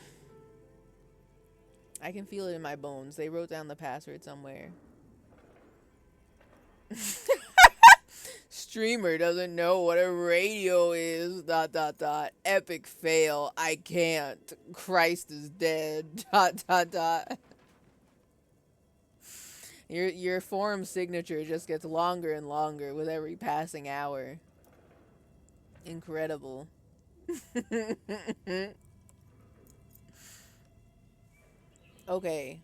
I can feel it in my bones. They wrote down the password somewhere. Streamer doesn't know what a radio is. ... Epic fail. I can't. Christ is dead. ... Your forum signature just gets longer and longer with every passing hour. Incredible. Okay.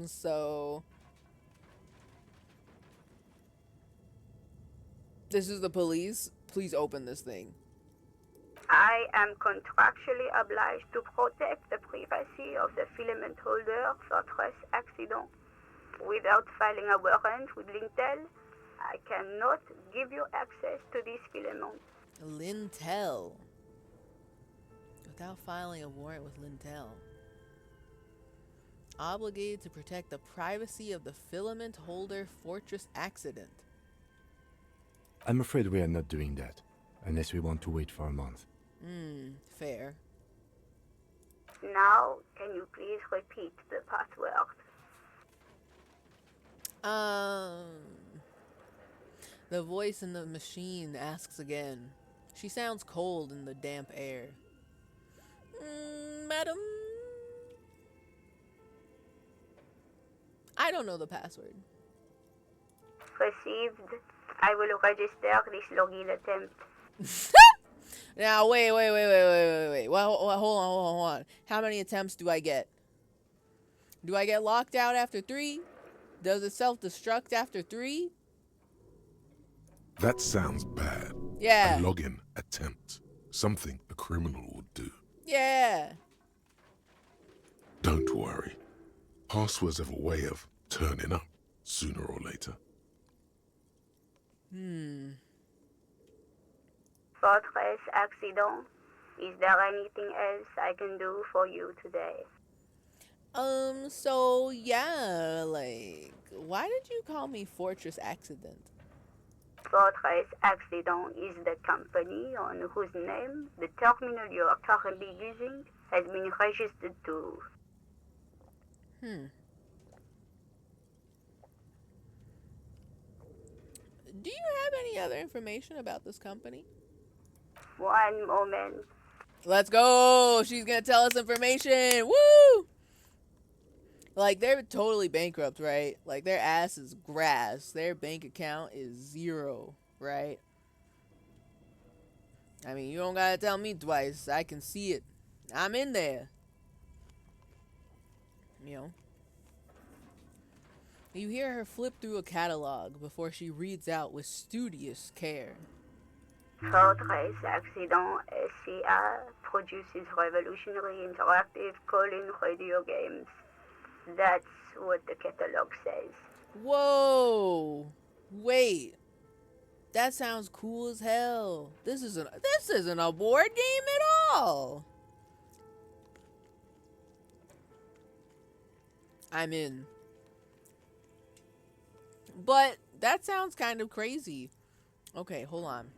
So this is the police. Please open this thing. I am contractually obliged to protect the privacy of the filament holder for stress accident. Without filing a warrant with Lintel, I cannot give you access to this filament. Lintel. Without filing a warrant with Lintel. Obligated to protect the privacy of the filament holder fortress accident. I'm afraid we are not doing that, unless we want to wait for a month. Fair. Now, can you please repeat the password? The voice in the machine asks again. She sounds cold in the damp air. Madam? I don't know the password. Received. I will register this login attempt. Now, wait. Well, hold on. How many attempts do I get? Do I get locked out after 3? Does it self-destruct after 3? That sounds bad. Yeah. A login attempt. Something a criminal would do. Yeah. Don't worry. Passwords have a way of turning up sooner or later. Fortress accident. Is there anything else I can do for you today? So yeah, like, why did you call me Fortress Accident? Fortress Accident is the company on whose name the terminal you are currently using has been registered to. Do you have any other information about this company? One moment. Let's go. She's gonna tell us information. Woo! Like, they're totally bankrupt, right? Like, their ass is grass. Their bank account is 0, right? I mean, you don't gotta tell me twice. I can see it. I'm in there. You know? You hear her flip through a catalog before she reads out with studious care. Fortress Accident SCA produces revolutionary interactive call-in radio games. That's what the catalog says. Whoa! Wait. That sounds cool as hell. This isn't a board game at all. I'm in. But that sounds kind of crazy. Okay, hold on.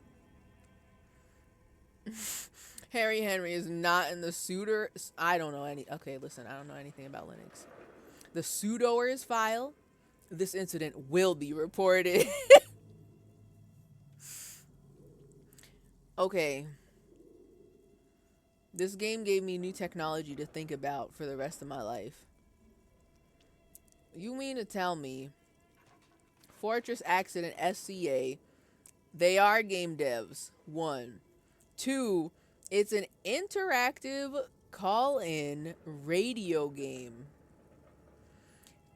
Harry Henry is not in the suitor. I don't know any. Okay, listen, I don't know anything about Linux. The sudoers file. This incident will be reported. Okay. This game gave me new technology to think about for the rest of my life. You mean to tell me Fortress Accident SCA, they are game devs, 1. 2, it's an interactive call-in radio game.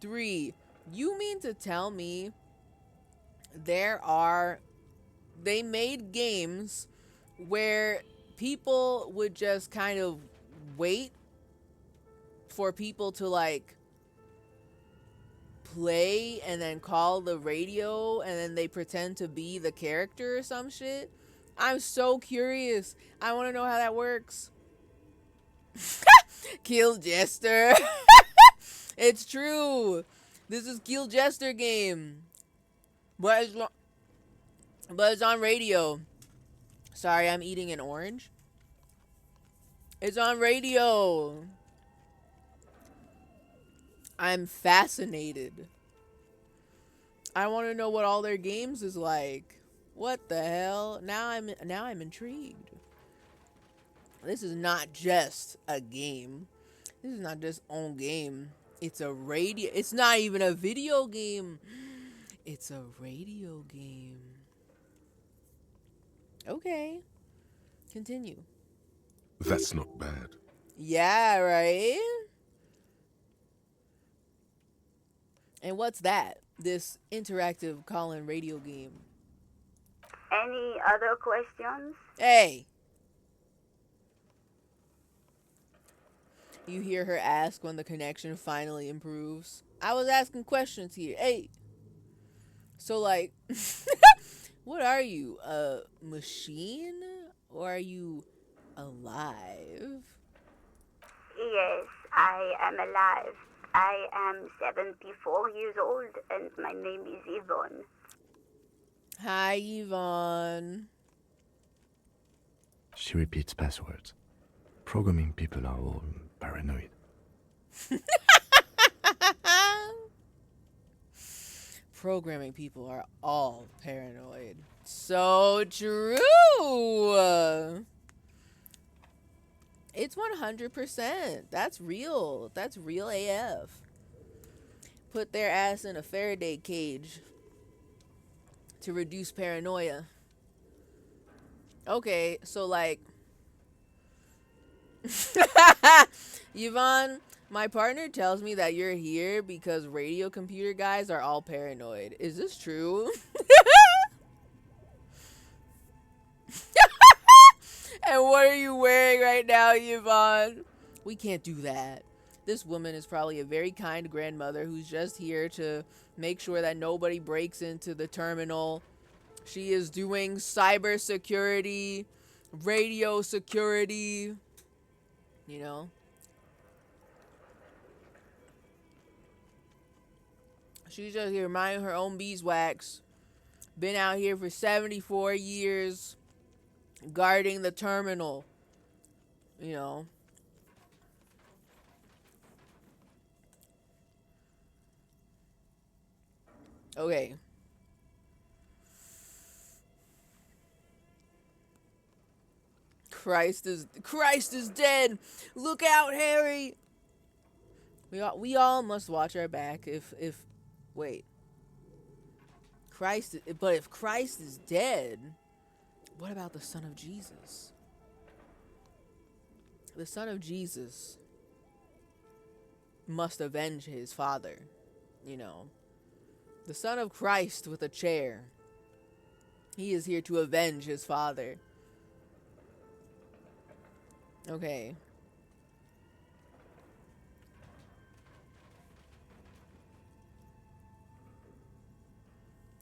3, you mean to tell me they made games where people would just kind of wait for people to like play and then call the radio and then they pretend to be the character or some shit? I'm so curious. I want to know how that works. Kill Jester. It's true. This is Kill Jester game. But it's on radio. Sorry, I'm eating an orange. It's on radio. I'm fascinated. I want to know what all their games is like. What the hell? Now I'm intrigued. This is not just a game. This is not just own game. It's a radio. It's not even a video game. It's a radio game. Okay. Continue. That's not bad. Yeah, right? And what's that? This interactive call-in radio game. Any other questions? Hey! You hear her ask when the connection finally improves. I was asking questions here. Hey! So, like, what are you? A machine? Or are you alive? Yes, I am alive. I am 74 years old and my name is Yvonne. Hi, Yvonne. She repeats passwords. Programming people are all paranoid. Programming people are all paranoid. So true. It's 100%. That's real. That's real AF. Put their ass in a Faraday cage to reduce paranoia. Okay, so like Yvonne, my partner tells me that you're here because radio computer guys are all paranoid. Is this true? And what are you wearing right now, Yvonne? We can't do that. This woman is probably a very kind grandmother who's just here to make sure that nobody breaks into the terminal. She is doing cyber security, radio security, you know. She's just here minding her own beeswax. Been out here for 74 years, guarding the terminal, you know. Okay. Christ is dead. Look out, Harry. We all must watch our back if wait. But if Christ is dead, what about the Son of Jesus? The Son of Jesus must avenge his father, you know. The Son of Christ with a chair. He is here to avenge his father. Okay.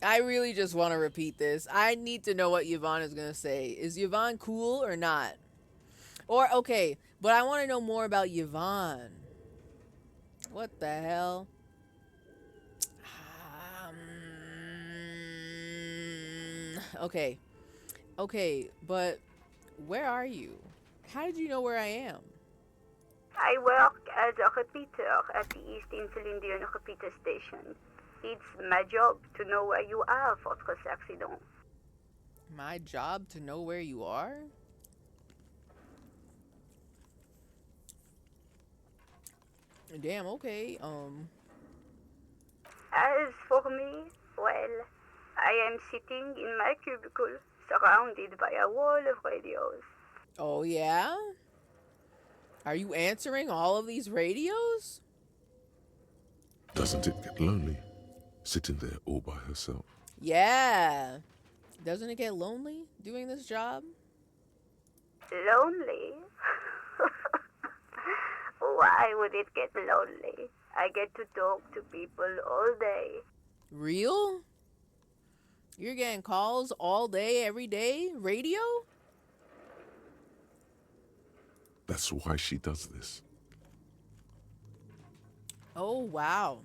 I really just want to repeat this. I need to know what Yvonne is going to say. Is Yvonne cool or not? Or, okay, but I want to know more about Yvonne. What the hell? Okay. Okay, but where are you? How did you know where I am? I work as a repeater at the East Insulindian repeater station. It's my job to know where you are, Fortress Accident. My job to know where you are? Damn, okay, As for me, well, I am sitting in my cubicle, surrounded by a wall of radios. Oh, yeah? Are you answering all of these radios? Doesn't it get lonely, sitting there all by herself? Yeah. Doesn't it get lonely doing this job? Lonely? Why would it get lonely? I get to talk to people all day. Real? You're getting calls all day, every day? Radio? That's why she does this. Oh, wow.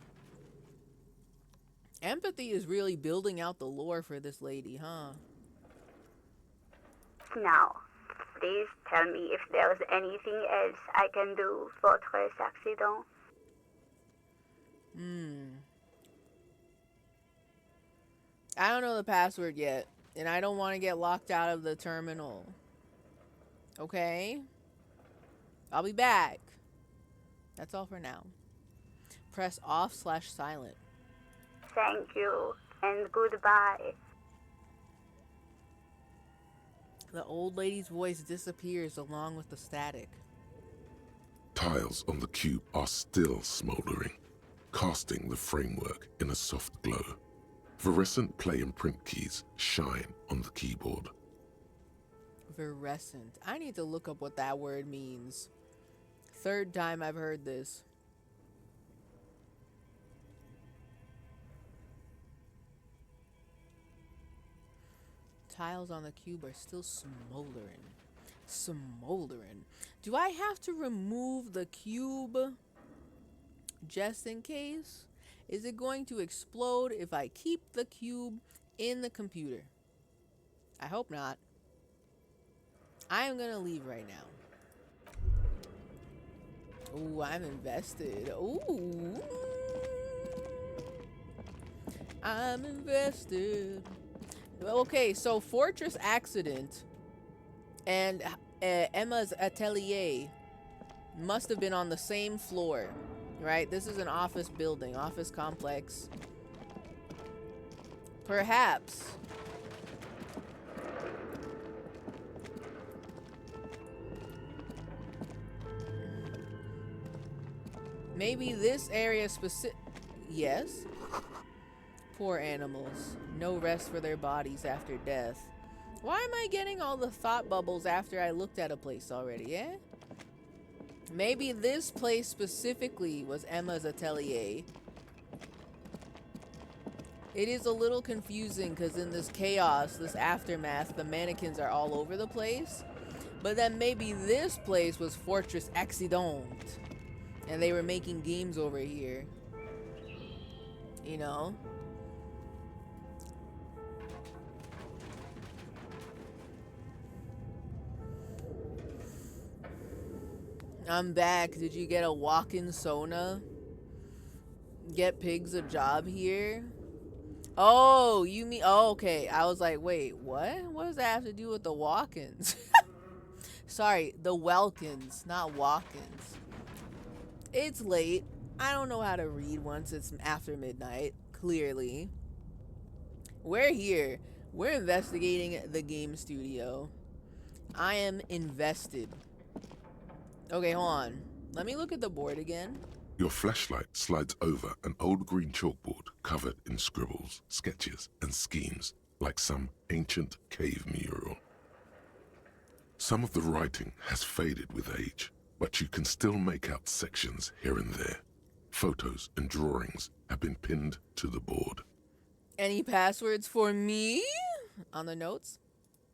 Empathy is really building out the lore for this lady, huh? Now, please tell me if there's anything else I can do, Fortress Accident. I don't know the password yet, and I don't want to get locked out of the terminal. Okay? I'll be back. That's all for now. Press off/silent. Thank you, and goodbye. The old lady's voice disappears along with the static. Tiles on the cube are still smoldering, casting the framework in a soft glow. Fluorescent play and print keys shine on the keyboard. Fluorescent. I need to look up what that word means. Third time I've heard this. Tiles on the cube are still smoldering. Smoldering. Do I have to remove the cube just in case? Is it going to explode if I keep the cube in the computer? I hope not. I am gonna leave right now. Ooh, I'm invested. Ooh. I'm invested. Okay, so Fortress Accident and Emma's Atelier must have been on the same floor, right? This is an office building, office complex. Perhaps. Maybe this area specific. Yes. Poor animals. No rest for their bodies after death. Why am I getting all the thought bubbles after I looked at a place already, eh? Maybe this place specifically was Emma's Atelier. It is a little confusing because in this chaos, this aftermath, the mannequins are all over the place. But then maybe this place was Fortress Accident. And they were making games over here. You know? I'm back. Did you get a walk-in sauna? Get pigs a job here? Oh, you mean... Oh, okay. I was like, wait, what? What does that have to do with the walk-ins? Sorry, the Welkins, not Walkins. It's late. I don't know how to read once it's after midnight, clearly. We're here. We're investigating the game studio. I am invested. Okay, hold on. Let me look at the board again. Your flashlight slides over an old green chalkboard covered in scribbles, sketches, and schemes like some ancient cave mural. Some of the writing has faded with age, but you can still make out sections here and there. Photos and drawings have been pinned to the board. Any passwords for me on the notes?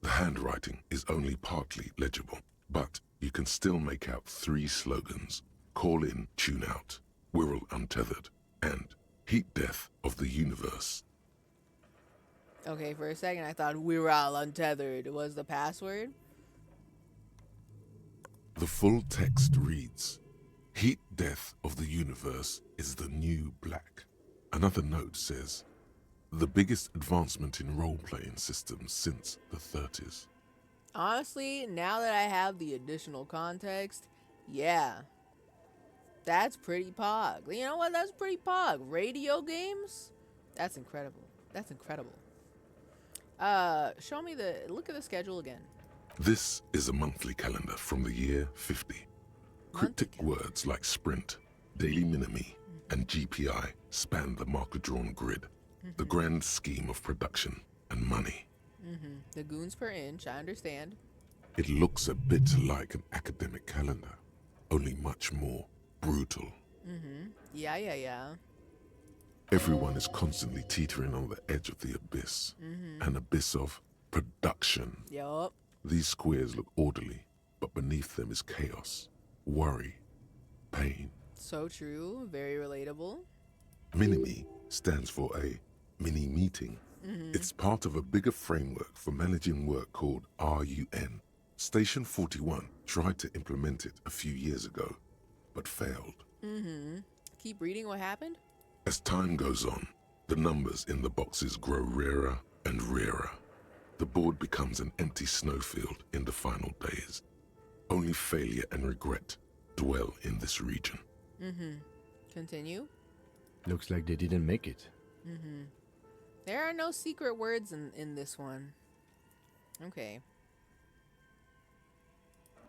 The handwriting is only partly legible, but you can still make out 3 slogans: Call in, Tune out, Wirral Untethered, and Heat Death of the Universe. Okay, for a second I thought Wirral Untethered was the password. The full text reads, Heat Death of the Universe is the new black. Another note says, the biggest advancement in role-playing systems since the 30s. Honestly, now that I have the additional context, yeah. That's pretty pog. You know what? That's pretty pog. Radio games? That's incredible. That's incredible. Show me look at the schedule again. This is a monthly calendar from the year 50. Cryptic words like sprint, daily minimi, and GPI span the marker-drawn grid. The grand scheme of production and money. The goons per inch, I understand. It looks a bit like an academic calendar, only much more brutal. Yeah. Everyone is constantly teetering on the edge of the abyss. An abyss of production. Yup. These squares look orderly, but beneath them is chaos, worry, pain. So true. Very relatable. Minimi stands for a mini meeting. It's part of a bigger framework for managing work called RUN. Station 41 tried to implement it a few years ago, but failed. Keep reading what happened? As time goes on, the numbers in the boxes grow rarer and rarer. The board becomes an empty snowfield in the final days. Only failure and regret dwell in this region. Continue. Looks like they didn't make it. There are no secret words in this one. Okay.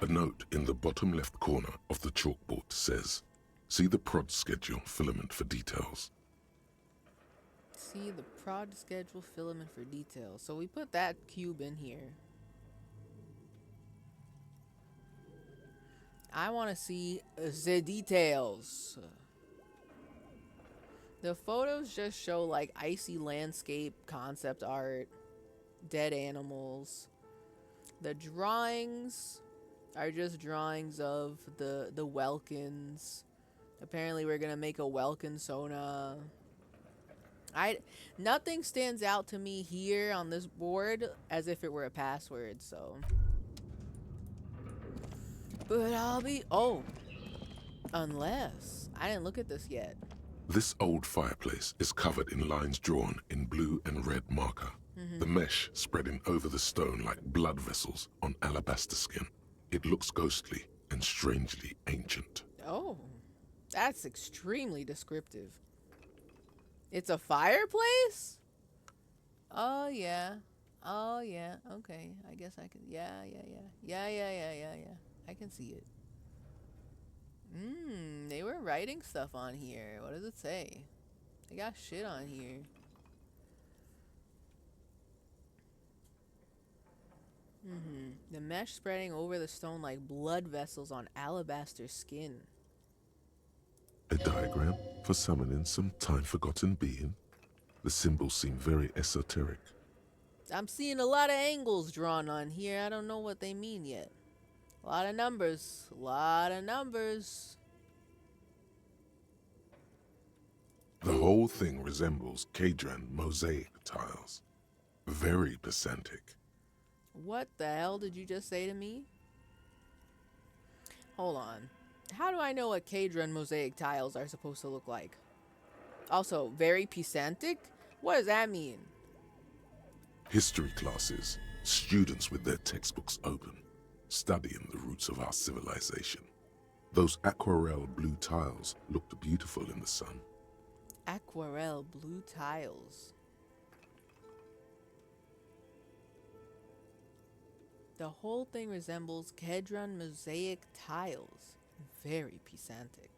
A note in the bottom left corner of the chalkboard says, see the prod schedule filament for details. See the prod schedule filament for details. So we put that cube in here. I want to see the details. The photos just show like icy landscape, concept art, dead animals. The drawings are just drawings of the Welkins. Apparently we're gonna make a Welkin Sona. Nothing stands out to me here on this board as if it were a password, so. But unless I didn't look at this yet. This old fireplace is covered in lines drawn in blue and red marker. The mesh spreading over the stone like blood vessels on alabaster skin. It looks ghostly and strangely ancient. Oh, that's extremely descriptive. It's a fireplace? Oh, yeah. Oh, yeah. Okay. I guess I can. Yeah. I can see it. They were writing stuff on here. What does it say? They got shit on here. The mesh spreading over the stone like blood vessels on alabaster skin. A diagram for summoning some time-forgotten being. The symbols seem very esoteric. I'm seeing a lot of angles drawn on here. I don't know what they mean yet. A lot of numbers. A lot of numbers. The whole thing resembles Kadran mosaic tiles. Very pedantic. What the hell did you just say to me? Hold on. How do I know what Kadran mosaic tiles are supposed to look like? Also, very pedantic? What does that mean? History classes, students with their textbooks open, studying the roots of our civilization. Those aquarelle blue tiles looked beautiful in the sun. Aquarelle blue tiles. The whole thing resembles Kedron mosaic tiles. Very pedantic.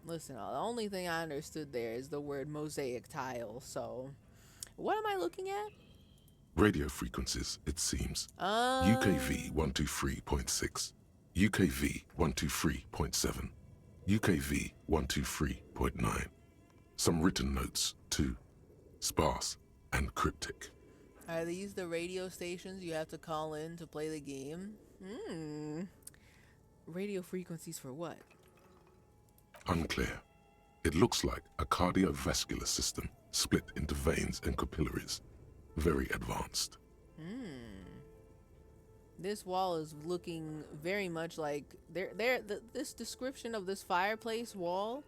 Listen, the only thing I understood there is the word mosaic tile, so what am I looking at? Radio frequencies, it seems. UKV 123.6, UKV 123.7, UKV 123.9. Some written notes, too. Sparse and cryptic. Are these the radio stations you have to call in to play the game? Radio frequencies for what? Unclear. It looks like a cardiovascular system split into veins and capillaries. Very advanced. This wall is looking very much like this description of this fireplace wall.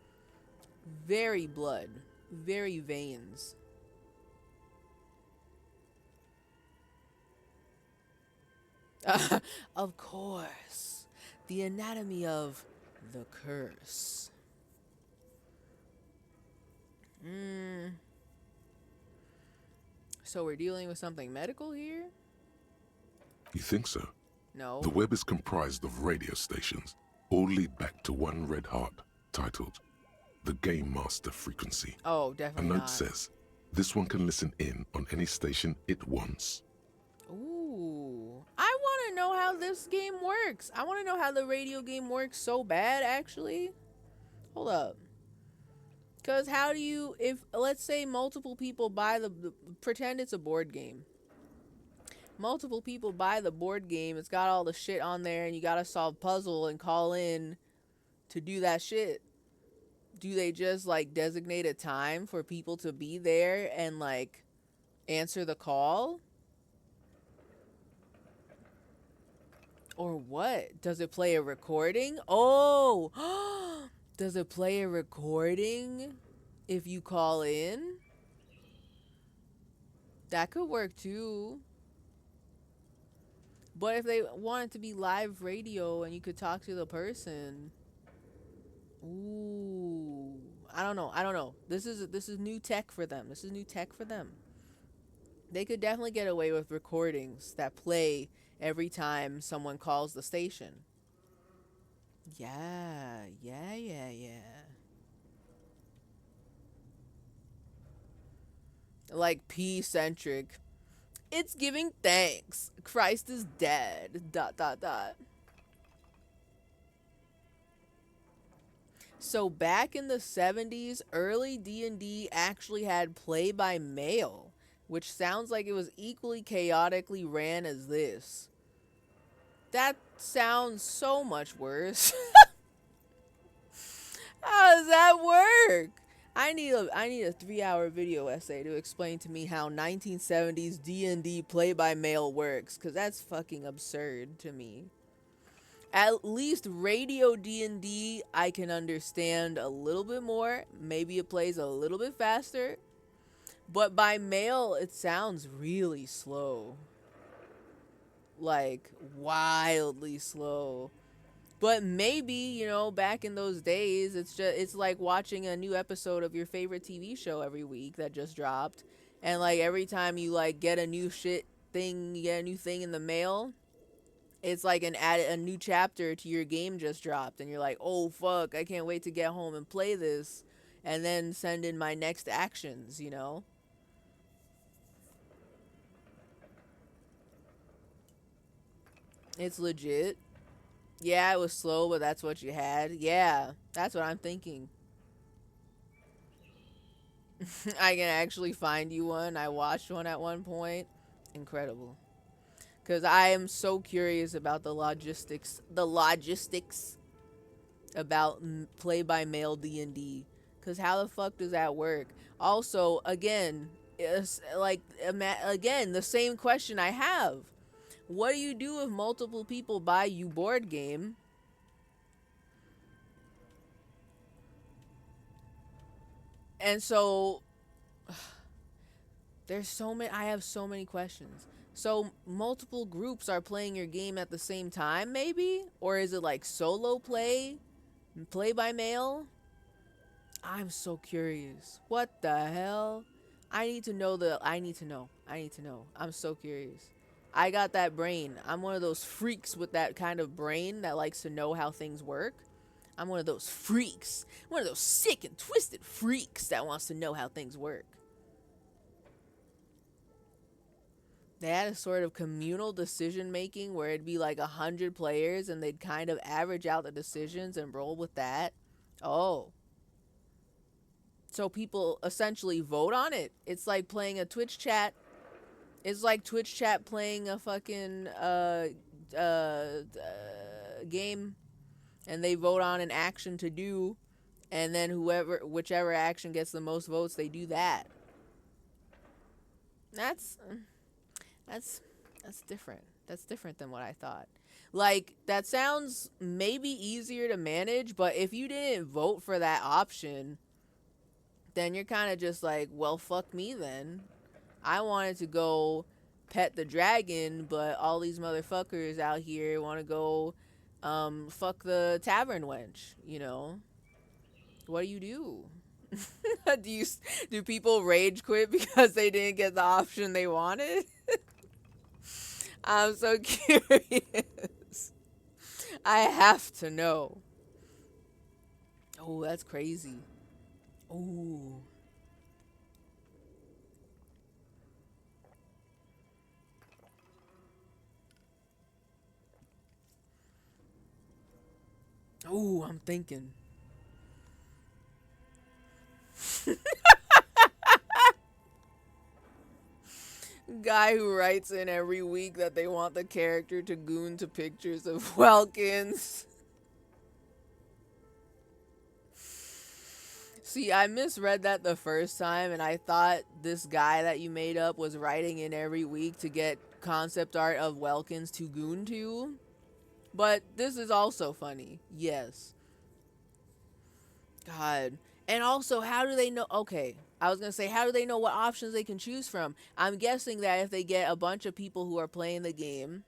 Very blood, very veins. Of course, the anatomy of the curse. So we're dealing with something medical here? You think so? No. The web is comprised of radio stations, all lead back to one red heart, titled the Game Master Frequency. Oh, definitely A note not. says, this one can listen in on any station it wants. Ooh. I want to know how this game works. I want to know how the radio game works so bad, actually. Hold up. Because how do you, if, let's say multiple people buy pretend it's a board game. Multiple people buy the board game, it's got all the shit on there, and you gotta solve puzzle and call in to do that shit. Do they just, like, designate a time for people to be there and, like, answer the call? Or what? Does it play a recording? Oh! Does it play a recording if you call in? That could work too. But if they want it to be live radio and you could talk to the person, ooh, I don't know. This is new tech for them. They could definitely get away with recordings that play every time someone calls the station. Yeah. Like P-centric. It's giving thanks. Christ is dead. ... So back in the 70s, early D&D actually had play by mail, which sounds like it was equally chaotically ran as this. That sounds so much worse. How does that work? I need a 3-hour video essay to explain to me how 1970s D&D play by mail works, cuz that's fucking absurd to me. At least radio D&D I can understand a little bit more. Maybe it plays a little bit faster. But by mail it sounds really slow. Like wildly slow. But maybe, you know, back in those days, it's like watching a new episode of your favorite TV show every week that just dropped. And like every time you like get a new thing in the mail, it's like a new chapter to your game just dropped, and you're like, "Oh fuck, I can't wait to get home and play this and then send in my next actions," you know? It's legit. Yeah, it was slow, but that's what you had. Yeah, that's what I'm thinking. I can actually find you one. I watched one at one point. Incredible. Because I am so curious about the logistics about play-by-mail D&D. Because how the fuck does that work? Also, again, it's like, again, the same question I have. What do you do if multiple people buy you board game? And so There's so many. I have so many questions. So multiple groups are playing your game at the same time, maybe? Or is it like solo play? Play by mail? I'm so curious. What the hell? I need to know I need to know. I need to know. I'm so curious. I got that brain. I'm one of those freaks with that kind of brain that likes to know how things work. I'm one of those freaks. One of those sick and twisted freaks that wants to know how things work. They had a sort of communal decision making where it'd be like 100 players and they'd kind of average out the decisions and roll with that. Oh. So people essentially vote on it. It's like playing a Twitch chat. It's like Twitch chat playing a fucking game, and they vote on an action to do, and then whichever action gets the most votes, they do that. That's different. That's different than what I thought. Like, that sounds maybe easier to manage, but if you didn't vote for that option, then you're kind of just like, well, fuck me then. I wanted to go pet the dragon, but all these motherfuckers out here want to go fuck the tavern wench, you know? What do? Do people rage quit because they didn't get the option they wanted? I'm so curious. I have to know. Oh, that's crazy. Ooh. Ooh, I'm thinking. Guy who writes in every week that they want the character to goon to pictures of Welkins. See, I misread that the first time, and I thought this guy that you made up was writing in every week to get concept art of Welkins to goon to. But this is also funny. Yes. God. And also, how do they know? Okay, I was going to say, how do they know what options they can choose from? I'm guessing that if they get a bunch of people who are playing the game,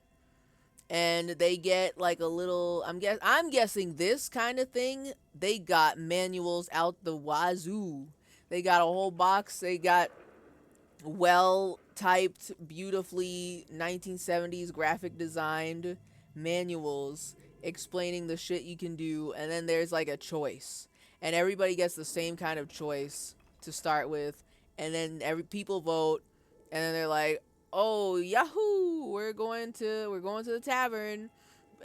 and they get like a little, I'm guessing this kind of thing, they got manuals out the wazoo. They got a whole box. They got well typed, beautifully 1970s graphic designed manuals explaining the shit you can do, and then there's like a choice, and everybody gets the same kind of choice to start with, and then people vote, and then they're like, oh, yahoo, we're going to the tavern,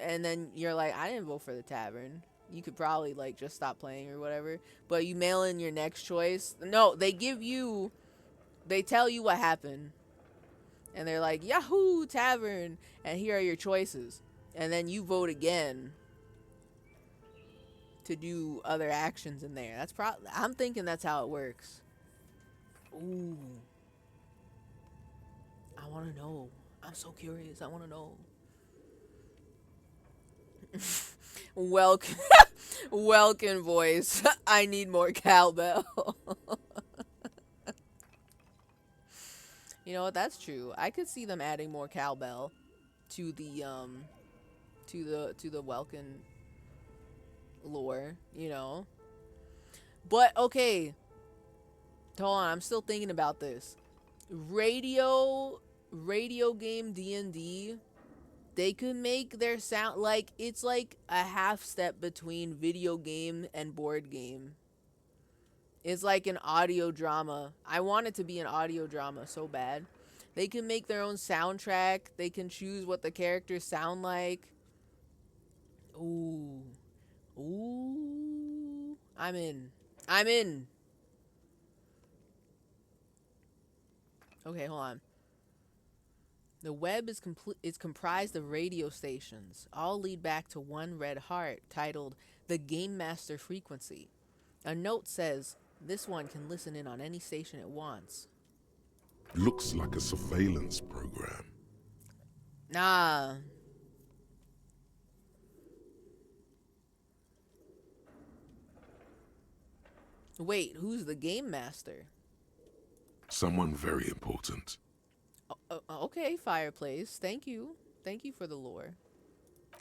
and then you're like, I didn't vote for the tavern. You could probably like just stop playing or whatever, but you mail in your next choice. No, they tell you what happened, and they're like, yahoo, tavern, and here are your choices, and then you vote again to do other actions in there. I'm thinking that's how it works. Ooh, I want to know. I'm so curious. I want to know. Welcome, welcome voice. I need more cowbell. You know what? That's true. I could see them adding more cowbell to the Welkin lore, you know. But okay, hold on. I'm still thinking about this. Radio game D&D. They could make their sound like it's like a half step between video game and board game. It's like an audio drama. I want it to be an audio drama so bad. They can make their own soundtrack. They can choose what the characters sound like. Ooh. Ooh. I'm in. Okay, hold on. The web is comprised of radio stations. All lead back to one red heart titled the Game Master Frequency. A note says, this one can listen in on any station it wants. Looks like a surveillance program. Nah. Wait, who's the Game Master? Someone very important. Okay, Fireplace. Thank you. Thank you for the lore.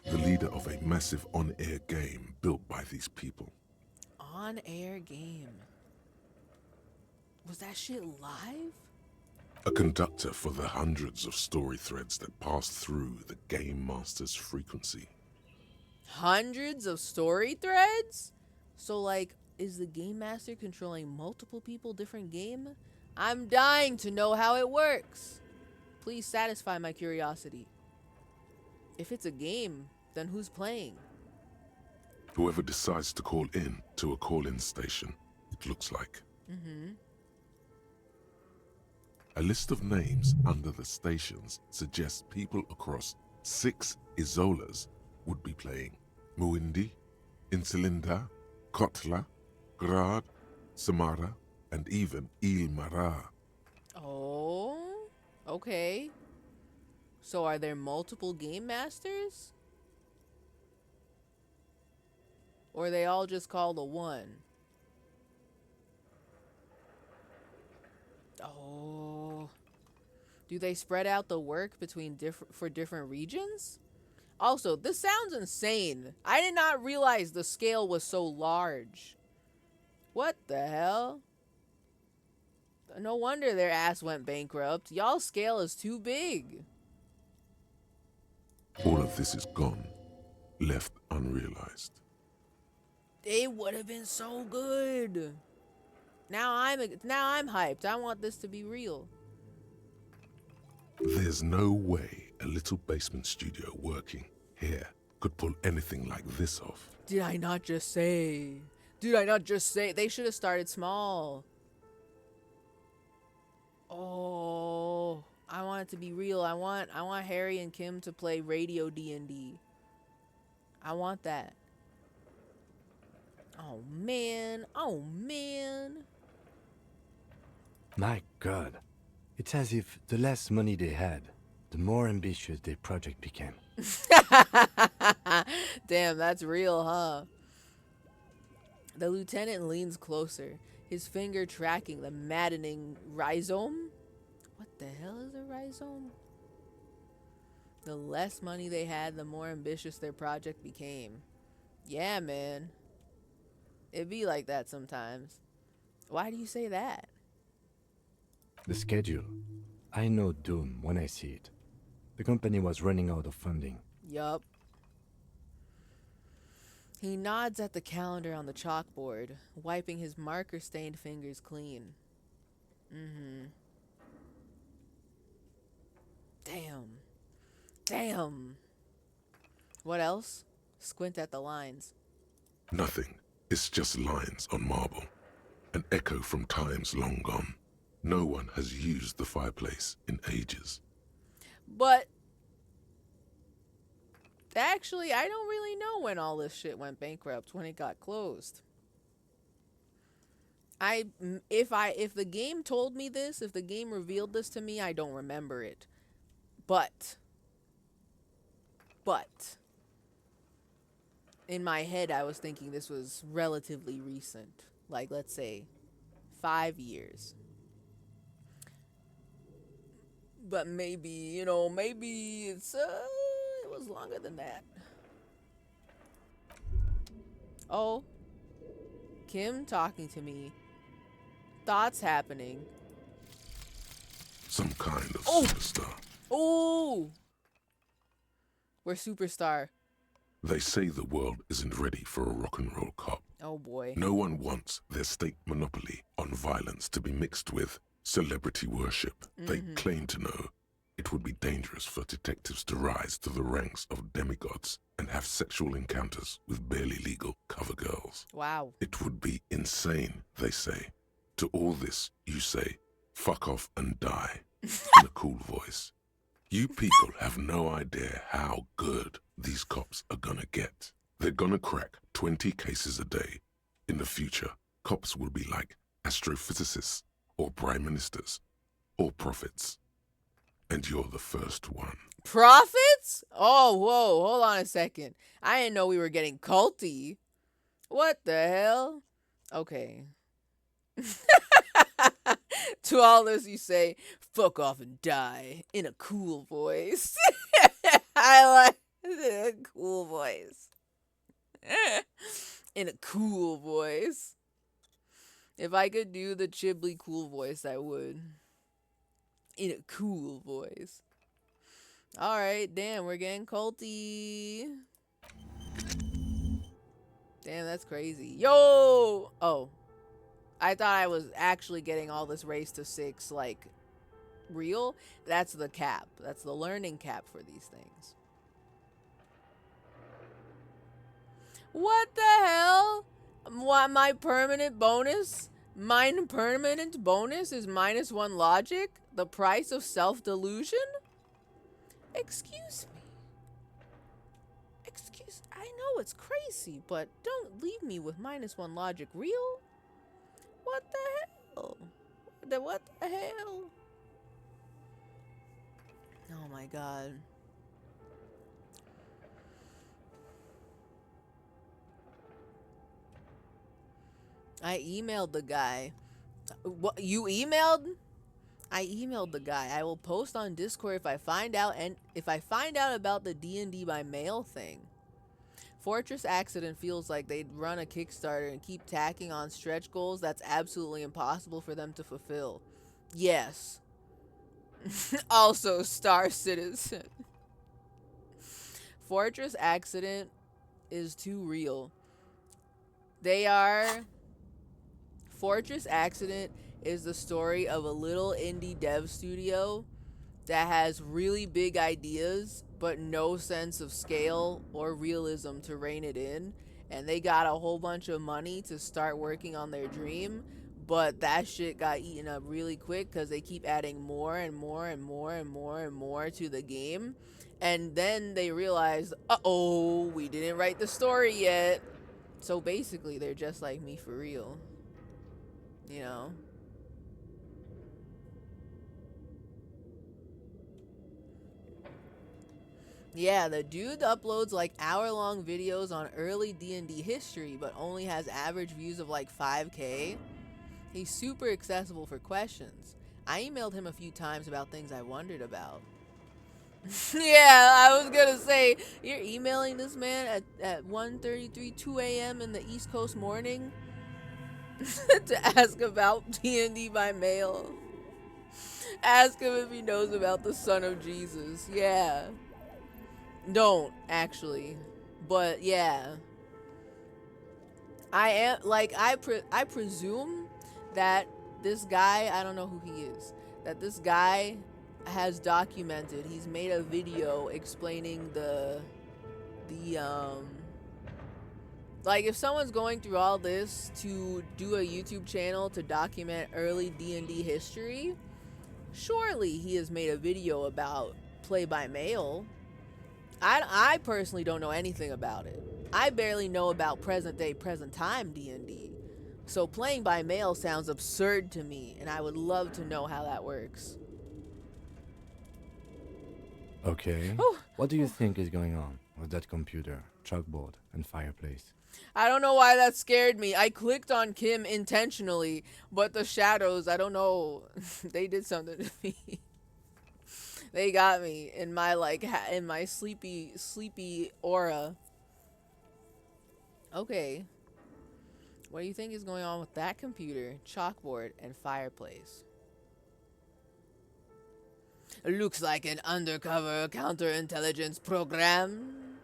The leader of a massive on-air game built by these people. On-air game. Was that shit live? A conductor for the hundreds of story threads that pass through the Game Master's frequency. Hundreds of story threads? So, like, is the Game Master controlling multiple people, different game? I'm dying to know how it works. Please satisfy my curiosity. If it's a game, then who's playing? Whoever decides to call in to a call-in station, it looks like. A list of names under the stations suggests people across 6 Isolas would be playing. Muindi, Insulinda, Kotla, Grad, Samara, and even Ilmara. Oh, okay. So are there multiple game masters? Or are they all just called a one? Oh. Do they spread out the work between different regions? Also, this sounds insane. I did not realize the scale was so large. What the hell? No wonder their ass went bankrupt. Y'all's scale is too big. All of this is gone, left unrealized. It would have been so good. Now I'm hyped. I want this to be real. There's no way a little basement studio working here could pull anything like this off. Did I not just say? Did I not just say? They should have started small. Oh, I want it to be real. I want Harry and Kim to play radio D&D. I want that. Oh man. Oh man. My God. It's as if the less money they had, the more ambitious their project became. Damn, that's real, huh? The lieutenant leans closer, his finger tracking the maddening rhizome. What the hell is a rhizome? The less money they had, the more ambitious their project became. Yeah, man. It be like that sometimes. Why do you say that? The schedule. I know doom when I see it. The company was running out of funding. Yup. He nods at the calendar on the chalkboard, wiping his marker-stained fingers clean. Damn. Damn. What else? Squint at the lines. Nothing. It's just lines on marble. An echo from times long gone. No one has used the fireplace in ages. But actually, I don't really know when all this shit went bankrupt, when it got closed. If the game told me this, if the game revealed this to me, I don't remember it. But in my head, I was thinking this was relatively recent. Like, let's say 5 years. But maybe, maybe it was longer than that. Oh, Kim talking to me. Thoughts happening. Some kind of superstar. Oh, we're superstar. They say the world isn't ready for a rock and roll cop. Oh boy. No one wants their state monopoly on violence to be mixed with celebrity worship. They claim to know it would be dangerous for detectives to rise to the ranks of demigods and have sexual encounters with barely legal cover girls. Wow. It would be insane, they say. To all this, you say, fuck off and die, in a cool voice. You people have no idea how good these cops are gonna get. They're gonna crack 20 cases a day. In the future, cops will be like astrophysicists, or prime ministers, or prophets. And you're the first one. Prophets? Oh, whoa, hold on a second. I didn't know we were getting culty. What the hell? Okay. To all this, you say, fuck off and die in a cool voice. I like a cool voice. In a cool voice. If I could do the Chibli cool voice, I would. In a cool voice. Alright, damn, we're getting culty. Damn, that's crazy. Yo! Oh. I thought I was actually getting all this race to 6, like, real. That's the cap. That's the learning cap for these things. What the hell? What, my permanent bonus? Mine permanent bonus is -1 logic? The price of self-delusion? Excuse me. I know it's crazy, but don't leave me with -1 logic real. What the hell? What the hell? Oh my god. I emailed the guy. What, you emailed? I emailed the guy. I will post on Discord if I find out about the D&D by mail thing. Fortress Accident feels like they'd run a Kickstarter and keep tacking on stretch goals that's absolutely impossible for them to fulfill. Yes. Also, Star Citizen. Fortress Accident is too real. Fortress Accident is the story of a little indie dev studio that has really big ideas but no sense of scale or realism to rein it in, and they got a whole bunch of money to start working on their dream, but that shit got eaten up really quick because they keep adding more and more and more and more and more to the game, and then they realize, uh-oh, we didn't write the story yet. So basically they're just like me for real, you know. Yeah, the dude uploads like hour-long videos on early D&D history, but only has average views of like 5K. He's super accessible for questions. I emailed him a few times about things I wondered about. Yeah, I was gonna say, you're emailing this man at 1:33, 2 a.m. in the East Coast morning to ask about D&D by mail. Ask him if he knows about the Son of Jesus. Yeah. Don't, actually. But, yeah. I am, like, I presume that this guy, I don't know who he is, that this guy has documented, he's made a video explaining like, if someone's going through all this to do a YouTube channel to document early D&D history, surely he has made a video about play by mail. I personally don't know anything about it. I barely know about present day, present time D&D. So playing by mail sounds absurd to me, and I would love to know how that works. Okay. What do you think is going on with that computer, chalkboard, and fireplace? I don't know why that scared me. I clicked on Kim intentionally, but the shadows, I don't know, they did something to me. They got me in my in my sleepy aura. Okay. What do you think is going on with that computer, chalkboard, and fireplace? It looks like an undercover counterintelligence program.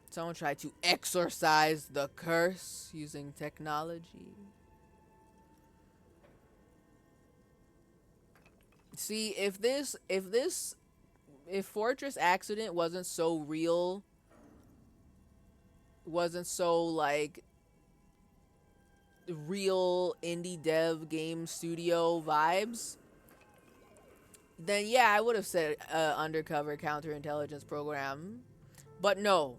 Someone tried to exorcise the curse using technology. See, if Fortress Accident wasn't so real, wasn't so like real indie dev game studio vibes, then yeah, I would have said undercover counterintelligence program. But no.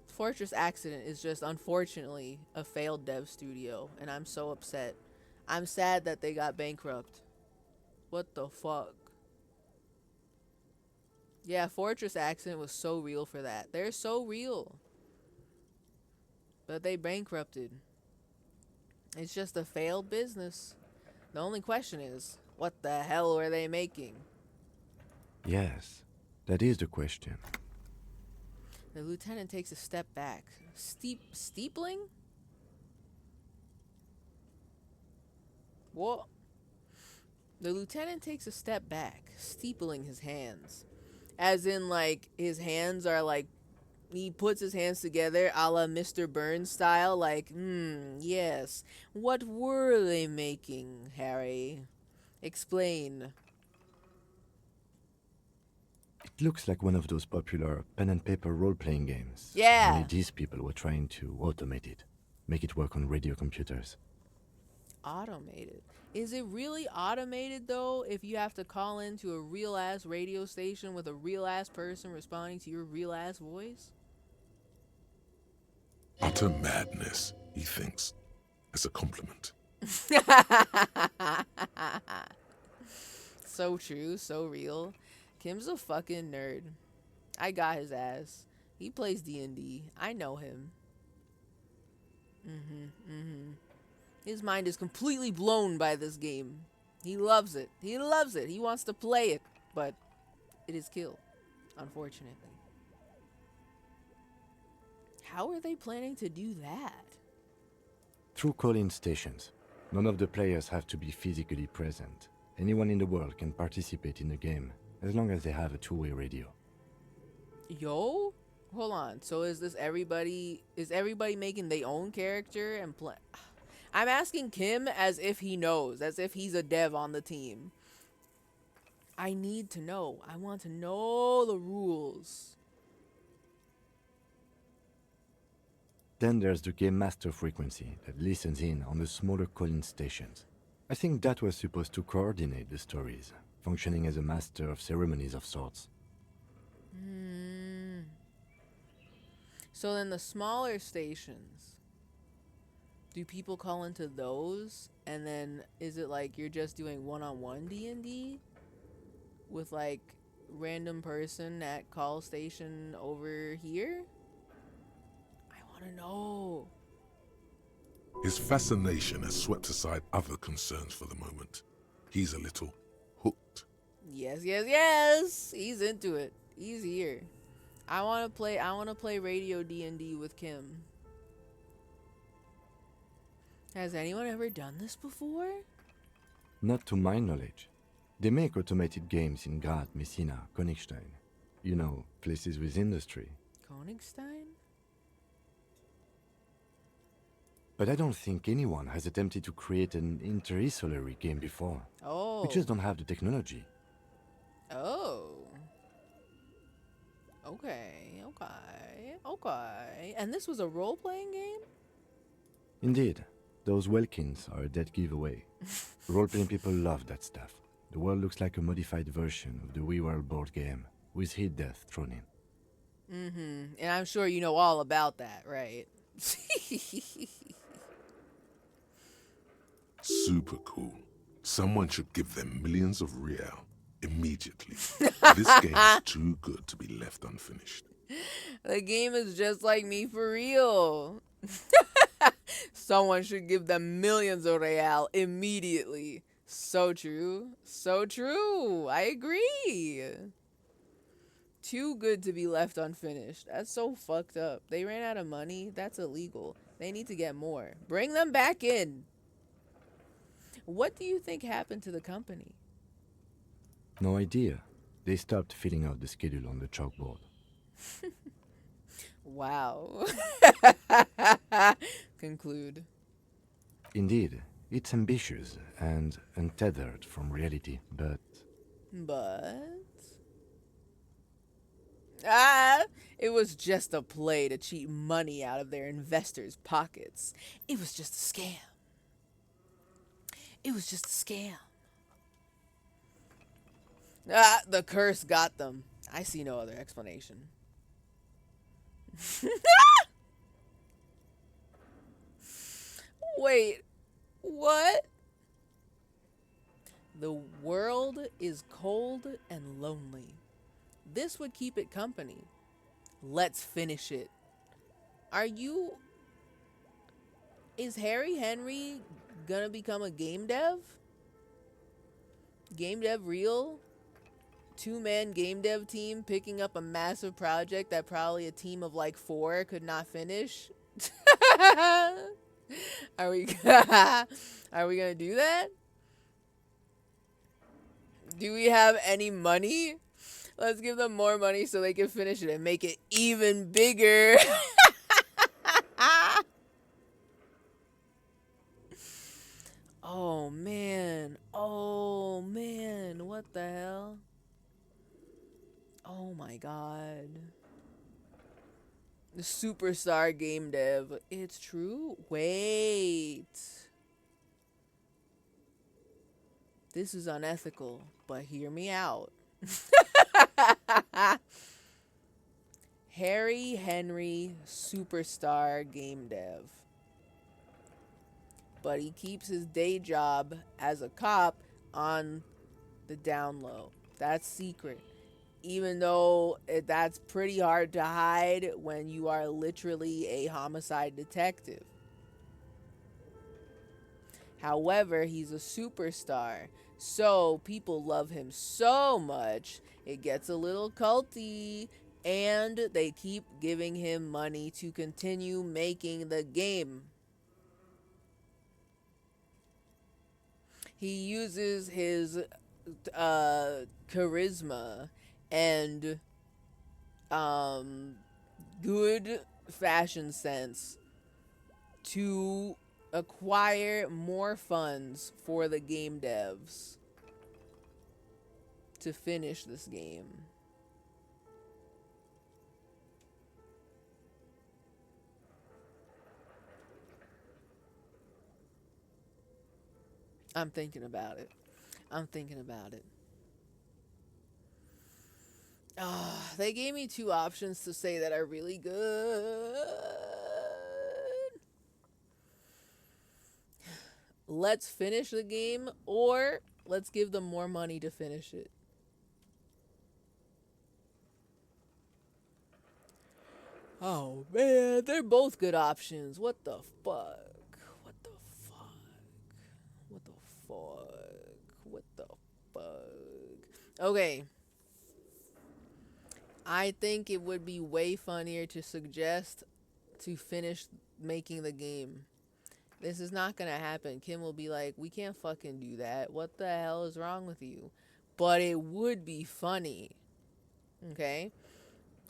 Fortress Accident is just unfortunately a failed dev studio, and I'm so upset. I'm sad that they got bankrupt. What the fuck? Yeah, Fortress Accident was so real for that. They're so real. But they bankrupted. It's just a failed business. The only question is, what the hell were they making? Yes, that is the question. The lieutenant takes a step back. Steepling? What? The lieutenant takes a step back, steepling his hands. As in, like, his hands are like, he puts his hands together a la Mr. Burns style, like, yes. What were they making, Harry? Explain. It looks like one of those popular pen and paper role-playing games. Yeah. Only these people were trying to automate it, make it work on radio computers. Automated. Is it really automated, though, if you have to call into a real-ass radio station with a real-ass person responding to your real-ass voice? Utter madness, he thinks, as a compliment. So true, so real. Kim's a fucking nerd. I got his ass. He plays D&D. I know him. His mind is completely blown by this game. He loves it. He loves it. He wants to play it, but it is killed, unfortunately. How are they planning to do that? Through call-in stations. None of the players have to be physically present. Anyone in the world can participate in the game, as long as they have a two-way radio. Yo? Hold on. So is everybody making their own character and play? I'm asking Kim as if he knows, as if he's a dev on the team. I need to know. I want to know the rules. Then there's the game master frequency that listens in on the smaller call-in stations. I think that was supposed to coordinate the stories, functioning as a master of ceremonies of sorts. So then the smaller stations, do people call into those? And then is it like you're just doing one-on-one D&D with like random person at call station over here? I want to know. His fascination has swept aside other concerns for the moment. He's a little hooked. Yes. He's into it. He's here. I want to play radio D&D with Kim. Has anyone ever done this before? Not to my knowledge. They make automated games in Graz, Messina, Königstein. You know, places with industry. Königstein? But I don't think anyone has attempted to create an inter-isolary game before. Oh. We just don't have the technology. Oh. Okay. And this was a role-playing game? Indeed. Those Welkins are a dead giveaway. Role-playing people love that stuff. The world looks like a modified version of the WeWorld board game, with hit death thrown in. And I'm sure you know all about that, right? Super cool. Someone should give them millions of real immediately. This game is too good to be left unfinished. The game is just like me for real. Someone should give them millions of real immediately. So true. So true. I agree. Too good to be left unfinished. That's so fucked up. They ran out of money. That's illegal. They need to get more. Bring them back in. What do you think happened to the company? No idea. They stopped filling out the schedule on the chalkboard. Wow. Conclude. Indeed, it's ambitious and untethered from reality, but... It was just a play to cheat money out of their investors' pockets. It was just a scam. It was just a scam. The curse got them. I see no other explanation. Wait, what? The world is cold and lonely. This would keep it company. Let's finish it. Are you Is Harry Henry gonna become a game dev? Game dev real? 2-man game dev team picking up a massive project that probably a team of like 4 could not finish? Are we are we gonna do that? Do we have any money? Let's give them more money so they can finish it and make it even bigger. Oh man. Oh man. What the hell? Oh my god. The superstar game dev. It's true? Wait. This is unethical, but hear me out. Harry Henry, superstar game dev. But he keeps his day job as a cop on the down low. That's secret. Even though that's pretty hard to hide when you are literally a homicide detective. However, he's a superstar, so people love him so much, it gets a little culty, and they keep giving him money to continue making the game. He uses his charisma and good fashion sense to acquire more funds for the game devs to finish this game. I'm thinking about it. I'm thinking about it. They gave me 2 options to say that are really good. Let's finish the game, or let's give them more money to finish it. Oh man, they're both good options. What the fuck? What the fuck? What the fuck? What the fuck? Okay. I think it would be way funnier to suggest to finish making the game. This is not gonna happen. Kim will be like, we can't fucking do that. What the hell is wrong with you? But it would be funny. Okay?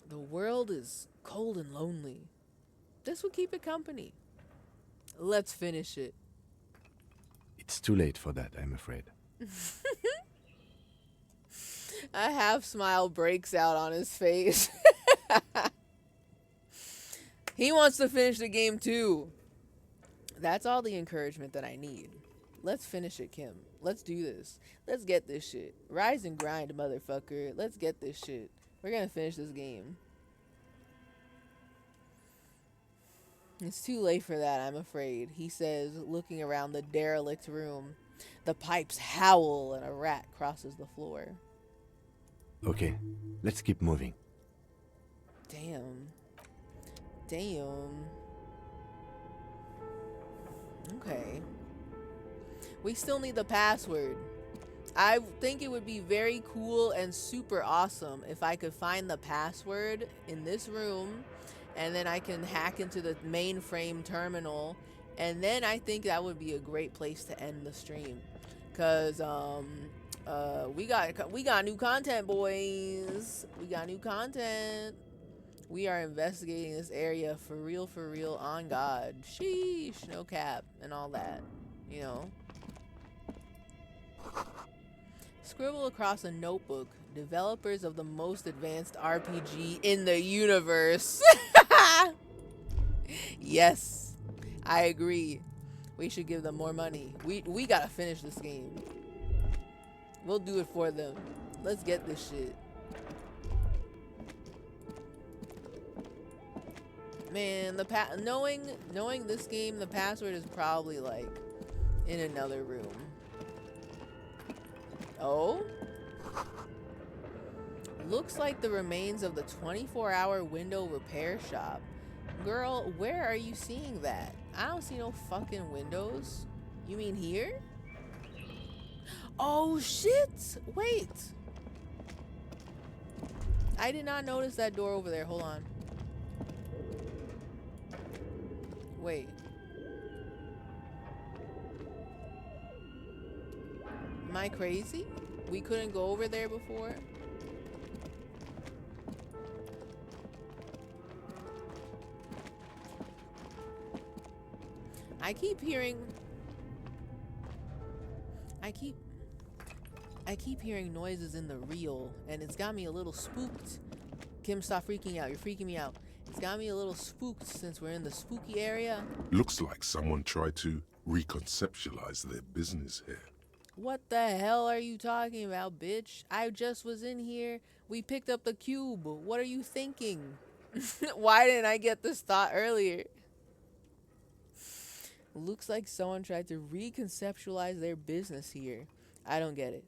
The world is cold and lonely. This would keep it company. Let's finish it. It's too late for that, I'm afraid. A half smile breaks out on his face. He wants to finish the game too. That's all the encouragement that I need. Let's finish it, Kim. Let's do this. Let's get this shit. Rise and grind, motherfucker. Let's get this shit. We're gonna finish this game. It's too late for that, I'm afraid, he says, looking around the derelict room. The pipes howl and a rat crosses the floor. Okay, let's keep moving. Damn. Damn. Okay. We still need the password. I think it would be very cool and super awesome if I could find the password in this room, and then I can hack into the mainframe terminal, and then I think that would be a great place to end the stream. Cause we got new content, boys. We got new content. We are investigating this area for real, on God. Sheesh, no cap, and all that, you know. Scribble across a notebook. Developers of the most advanced RPG in the universe. Yes, I agree. We should give them more money. We gotta finish this game. We'll do it for them. Let's get this shit. Man, knowing this game, the password is probably like in another room. Oh? Looks like the remains of the 24-hour window repair shop. Girl, where are you seeing that? I don't see no fucking windows. You mean here? Oh shit! Wait! I did not notice that door over there. Hold on. Wait. Am I crazy? We couldn't go over there before? I keep hearing noises in the reel, and it's got me a little spooked. Kim, stop freaking out. You're freaking me out. It's got me a little spooked since we're in the spooky area. Looks like someone tried to reconceptualize their business here. What the hell are you talking about, bitch? I just was in here. We picked up the cube. What are you thinking? Why didn't I get this thought earlier? Looks like someone tried to reconceptualize their business here. I don't get it.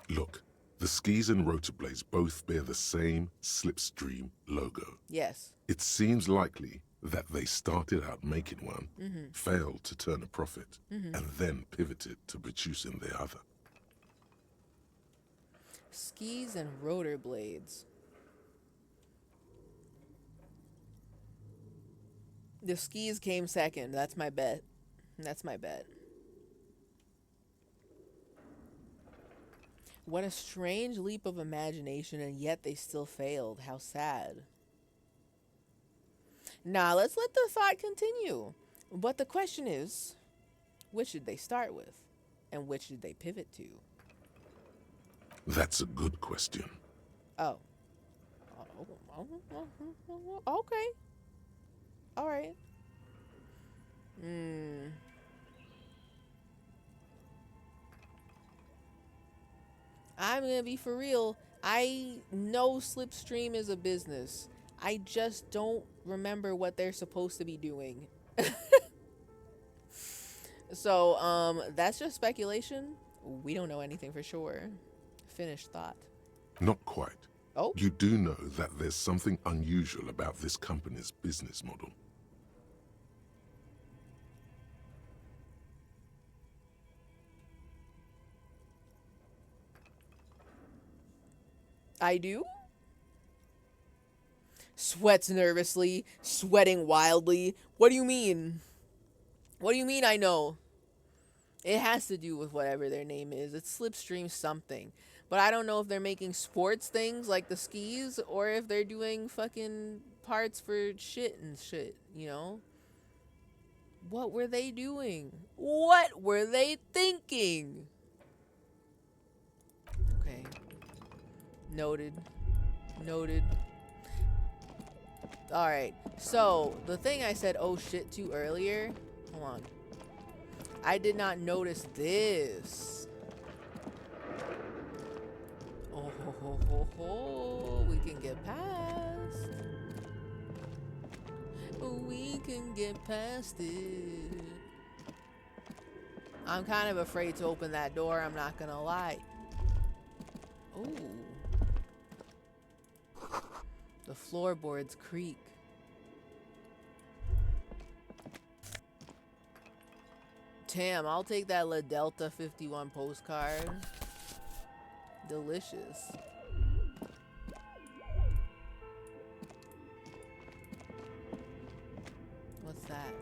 Look, the skis and rotor blades both bear the same Slipstream logo. Yes. It seems likely that they started out making one, failed to turn a profit, and then pivoted to producing the other. Skis and rotor blades. The skis came second. That's my bet. That's my bet. What a strange leap of imagination, and yet they still failed. How sad. Nah, let's let the thought continue. But the question is, which should they start with? And which should they pivot to? That's a good question. Oh. Okay. All right. I'm gonna be for real. I know Slipstream is a business. I just don't remember what they're supposed to be doing. So, that's just speculation. We don't know anything for sure. Finished thought. Not quite. Oh? You do know that there's something unusual about this company's business model. I do? Sweats nervously, sweating wildly. What do you mean? What do you mean I know? It has to do with whatever their name is. It's Slipstream something. But I don't know if they're making sports things like the skis or if they're doing fucking parts for shit and shit, you know? What were they doing? What were they thinking? Okay. Noted. Noted. Alright, so the thing I said oh shit to earlier, hold on. I did not notice this. Oh ho ho ho ho, we can get past. We can get past it. I'm kind of afraid to open that door, I'm not gonna lie. Ooh. The floorboards creak. Damn, I'll take that La Delta 51 postcard. Delicious. What's that?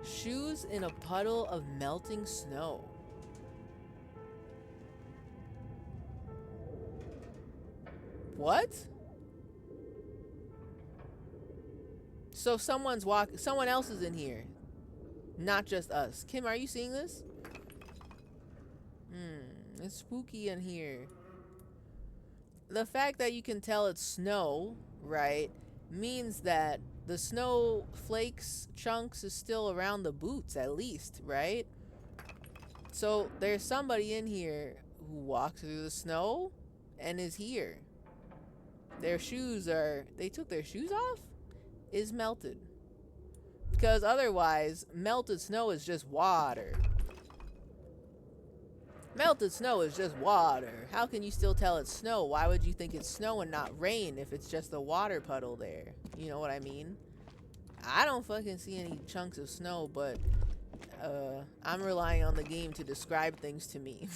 Shoes in a puddle of melting snow. What? So someone else is in here. Not just us. Kim, are you seeing this? It's spooky in here. The fact that you can tell it's snow, right, means that the snow flakes chunks is still around the boots at least, right? So there's somebody in here who walks through the snow and is here. Their shoes are, they took their shoes off? Is melted. Because otherwise, melted snow is just water. Melted snow is just water. How can you still tell it's snow? Why would you think it's snow and not rain if it's just a water puddle there? You know what I mean? I don't fucking see any chunks of snow, but I'm relying on the game to describe things to me.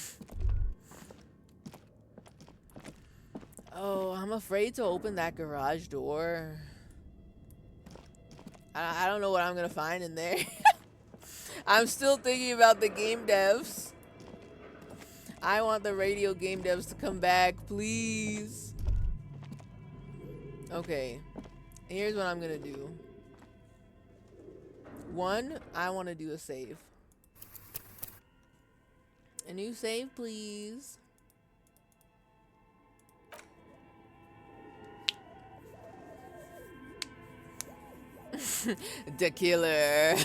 Oh, I'm afraid to open that garage door. I don't know what I'm gonna find in there. I'm still thinking about the game devs. I want the radio game devs to come back, please. Okay, here's what I'm gonna do. One, I want to do a save. A new save, please. The killer.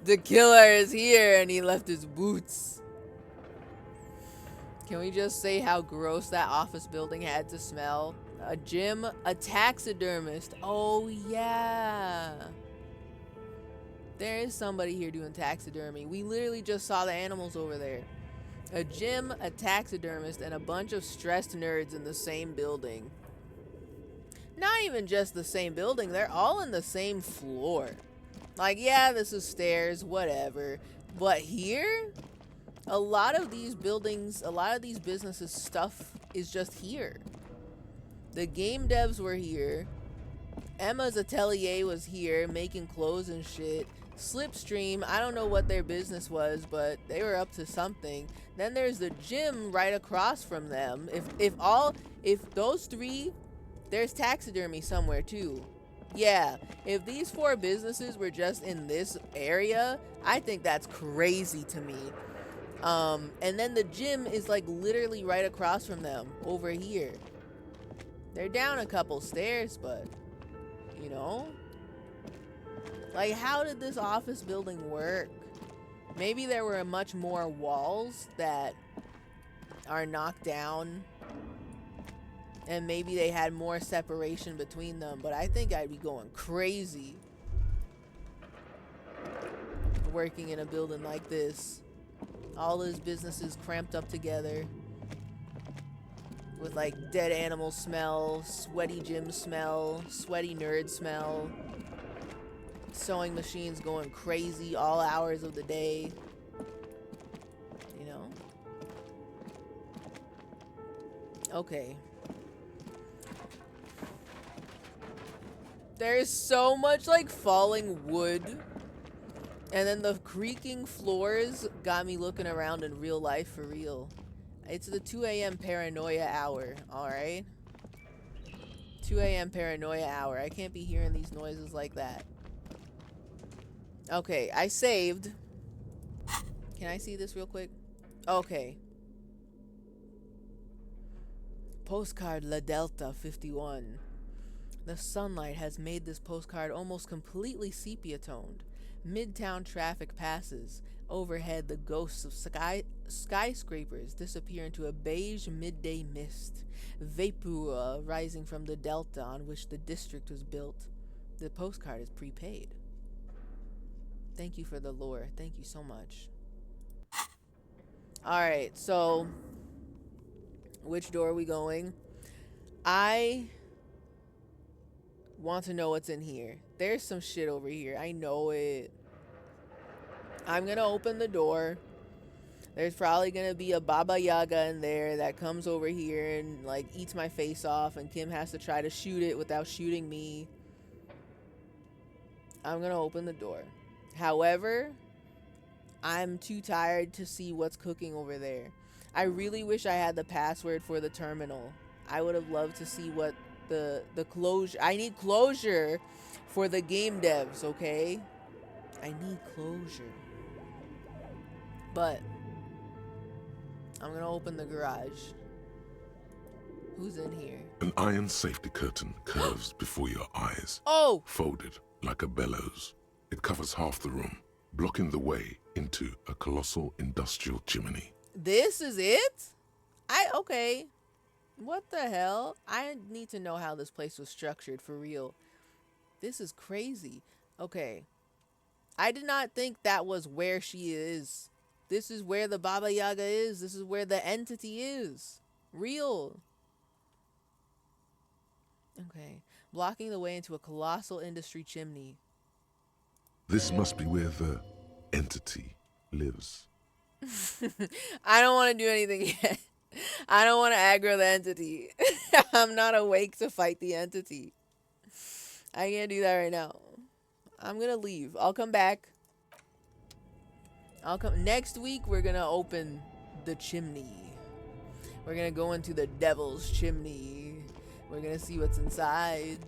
The killer is here and he left his boots. Can we just say how gross that office building had to smell? A gym, a taxidermist. Oh yeah. There is somebody here doing taxidermy. We literally just saw the animals over there. A gym, a taxidermist, and a bunch of stressed nerds in the same building. Not even just the same building, they're all in the same floor. Like, yeah, this is stairs, whatever. But here, a lot of these buildings, a lot of these businesses stuff is just here. The game devs were here. Emma's atelier was here making clothes and shit. Slipstream, I don't know what their business was, but they were up to something. Then there's the gym right across from them. If those three, there's taxidermy somewhere too. Yeah, if these four businesses were just in this area, I think that's crazy to me. And then the gym is like literally right across from them over here. They're down a couple stairs, but you know, like, how did this office building work? Maybe there were much more walls that are knocked down, and maybe they had more separation between them, but I think I'd be going crazy working in a building like this. All his businesses cramped up together with like dead animal smell, sweaty gym smell, sweaty nerd smell, sewing machines going crazy all hours of the day, you know? Okay. There's so much like falling wood, and then the creaking floors got me looking around in real life for real. It's the 2 a.m. paranoia hour, alright? 2 a.m. paranoia hour. I can't be hearing these noises like that. Okay, I saved. Can I see this real quick? Okay. Postcard La Delta 51. The sunlight has made this postcard almost completely sepia-toned. Midtown traffic passes. Overhead, the ghosts of skyscrapers disappear into a beige midday mist. Vapor rising from the delta on which the district was built. The postcard is prepaid. Thank you for the lore. Thank you so much. Alright, so which door are we going? I want to know what's in here. There's some shit over here. I know it. I'm gonna open the door. There's probably gonna be a Baba Yaga in there that comes over here and like eats my face off, and Kim has to try to shoot it without shooting me. I'm gonna open the door. However, I'm too tired to see what's cooking over there. I really wish I had the password for the terminal. I would have loved to see what the closure. I need closure for the game devs, okay? I need closure. But I'm gonna open the garage. Who's in here? An iron safety curtain curves before your eyes. Oh! Folded like a bellows. It covers half the room, blocking the way into a colossal industrial chimney. This is it? Okay. What the hell? I need to know how this place was structured for real. This is crazy. Okay. I did not think that was where she is. This is where the Baba Yaga is. This is where the entity is. Real. Okay. blocking the way into a colossal industry chimney. This must be where the entity lives. I don't want to do anything yet. I don't want to aggro the entity. I'm not awake to fight the entity. I can't do that right now. I'm gonna leave. I'll come back. Next week. We're gonna open the chimney. We're gonna go into the devil's chimney. We're gonna see what's inside.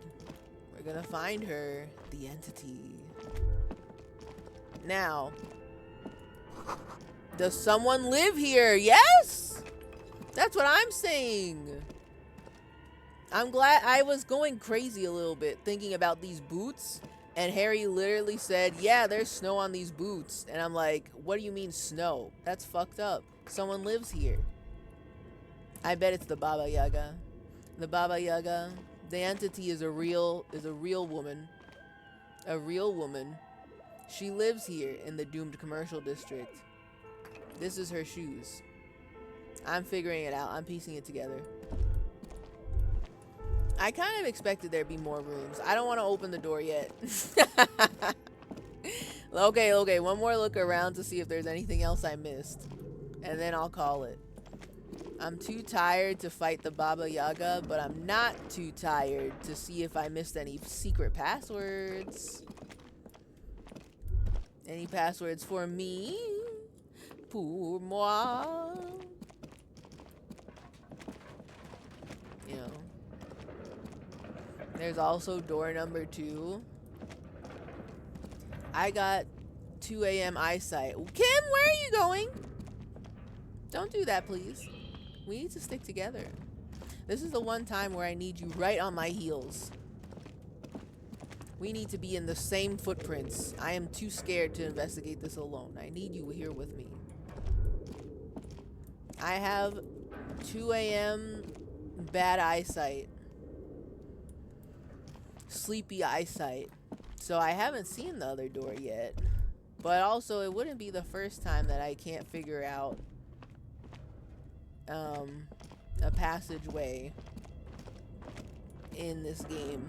We're gonna find her, the entity. Now, does someone live here? Yes! That's what I'm saying. I'm glad. I was going crazy a little bit thinking about these boots, and Harry literally said, yeah, there's snow on these boots. And I'm like, what do you mean snow? That's fucked up. Someone lives here. I bet it's the Baba Yaga. The Baba Yaga. The entity is a real woman. A real woman. She lives here in the doomed commercial district. This is her shoes. I'm figuring it out. I'm piecing it together. I kind of expected there'd be more rooms. I don't want to open the door yet. Okay. One more look around to see if there's anything else I missed. And then I'll call it. I'm too tired to fight the Baba Yaga, but I'm not too tired to see if I missed any secret passwords. Any passwords for me? Pour moi. You know. There's also door number 2. I got 2 a.m. eyesight. Kim, where are you going? Don't do that, please. We need to stick together. This is the one time where I need you right on my heels. We need to be in the same footprints. I am too scared to investigate this alone. I need you here with me. I have 2 a.m. bad eyesight. Sleepy eyesight. So I haven't seen the other door yet. But also, it wouldn't be the first time that I can't figure out a passageway in this game.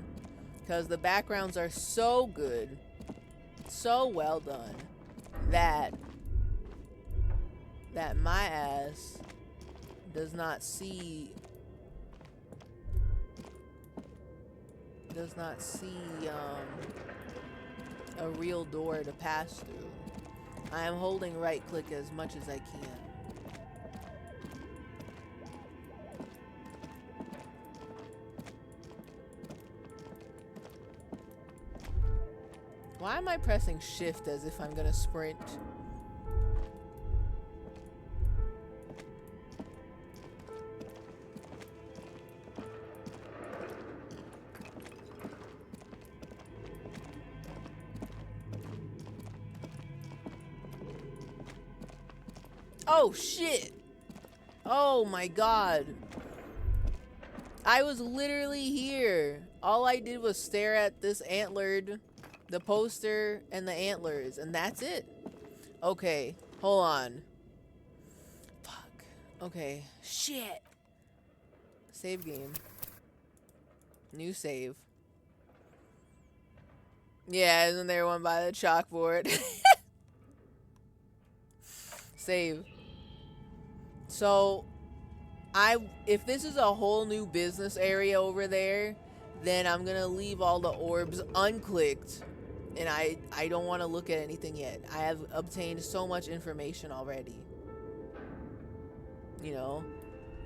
Because the backgrounds are so good, so well done, that my ass does not see a real door to pass through. I am holding right click as much as I can. Why am I pressing shift as if I'm gonna sprint? Oh shit! Oh my god. I was literally here. All I did was stare at this antlered, the poster and the antlers, and that's it. Okay, hold on. Fuck. Okay. Shit. Save game. New save. Yeah, isn't there one by the chalkboard? Save. So, if this is a whole new business area over there, then I'm gonna leave all the orbs unclicked. And I don't want to look at anything yet. I have obtained so much information already. You know?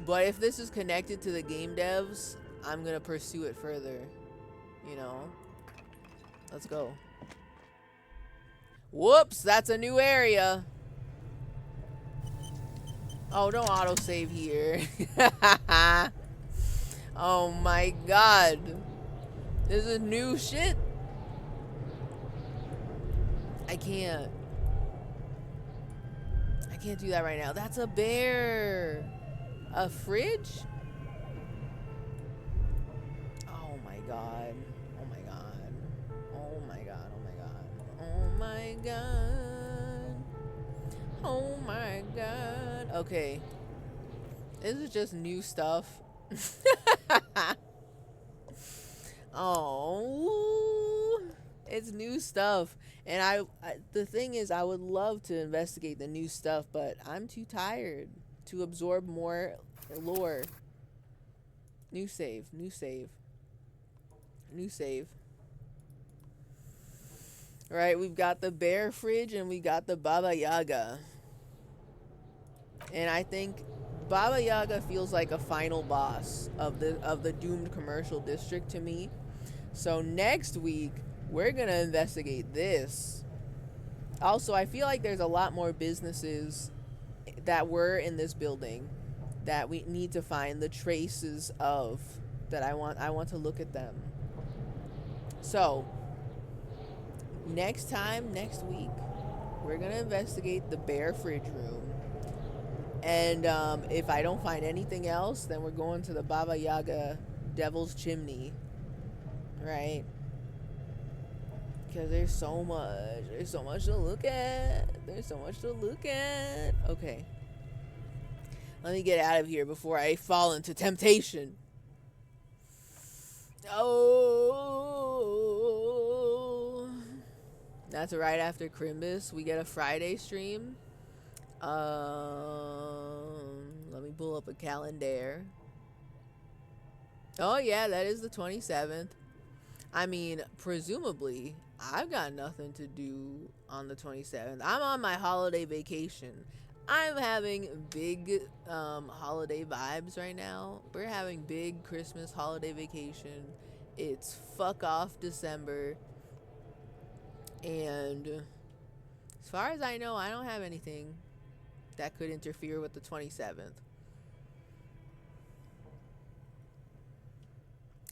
But if this is connected to the game devs, I'm gonna pursue it further. You know? Let's go. Whoops, that's a new area. Oh, don't autosave here. Oh my god. This is new shit. I can't do that right now. That's a bear. A fridge? Oh my god. Oh my god. Oh my god. Oh my god. Oh my god. Oh my god. Okay. This is just new stuff. Oh, it's new stuff. And the thing is, I would love to investigate the new stuff, but I'm too tired to absorb more lore. New save, new save, new save. Right, we've got the bear fridge and we got the Baba Yaga. And I think Baba Yaga feels like a final boss of the doomed commercial district to me. So next week we're gonna investigate this. Also, I feel like there's a lot more businesses that were in this building that we need to find the traces of. That I want to look at them. So next week, we're gonna investigate the bear fridge room. And if I don't find anything else, then we're going to the Baba Yaga Devil's Chimney. Right? Because there's so much to look at. Okay. Let me get out of here before I fall into temptation. Oh. That's right after Crimbus. We get a Friday stream. Let me pull up a calendar. Oh yeah, that is the 27th. I mean, presumably, I've got nothing to do on the 27th. I'm on my holiday vacation. I'm having big holiday vibes right now. We're having big Christmas holiday vacation. It's fuck off December. And as far as I know, I don't have anything that could interfere with the 27th.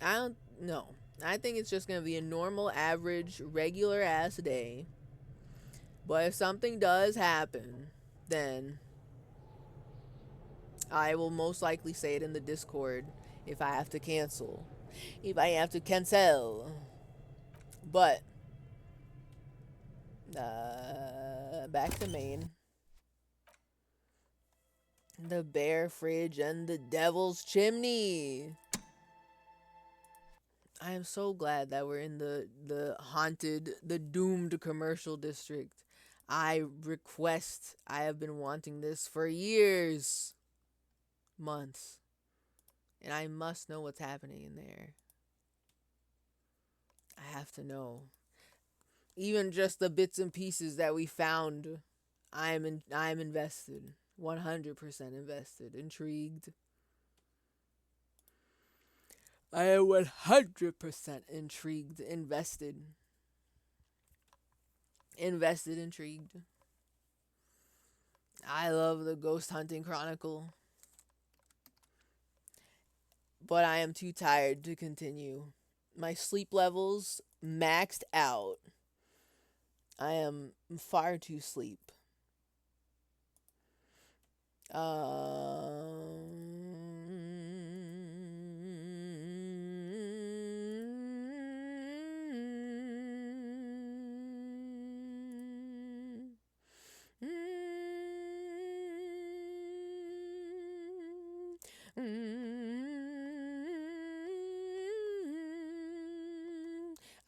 I don't know. I think it's just going to be a normal, average, regular ass day. But if something does happen, then I will most likely say it in the Discord if I have to cancel. But back to main. The bear fridge and the devil's chimney. I am so glad that we're in the haunted, the doomed commercial district. I have been wanting this for years, months, and I must know what's happening in there. I have to know. Even just the bits and pieces that we found, I'm invested, 100% invested, intrigued. I am 100% intrigued, invested, intrigued. I love the Ghost Hunting Chronicle, but I am too tired to continue. My sleep levels maxed out. I am far too sleep.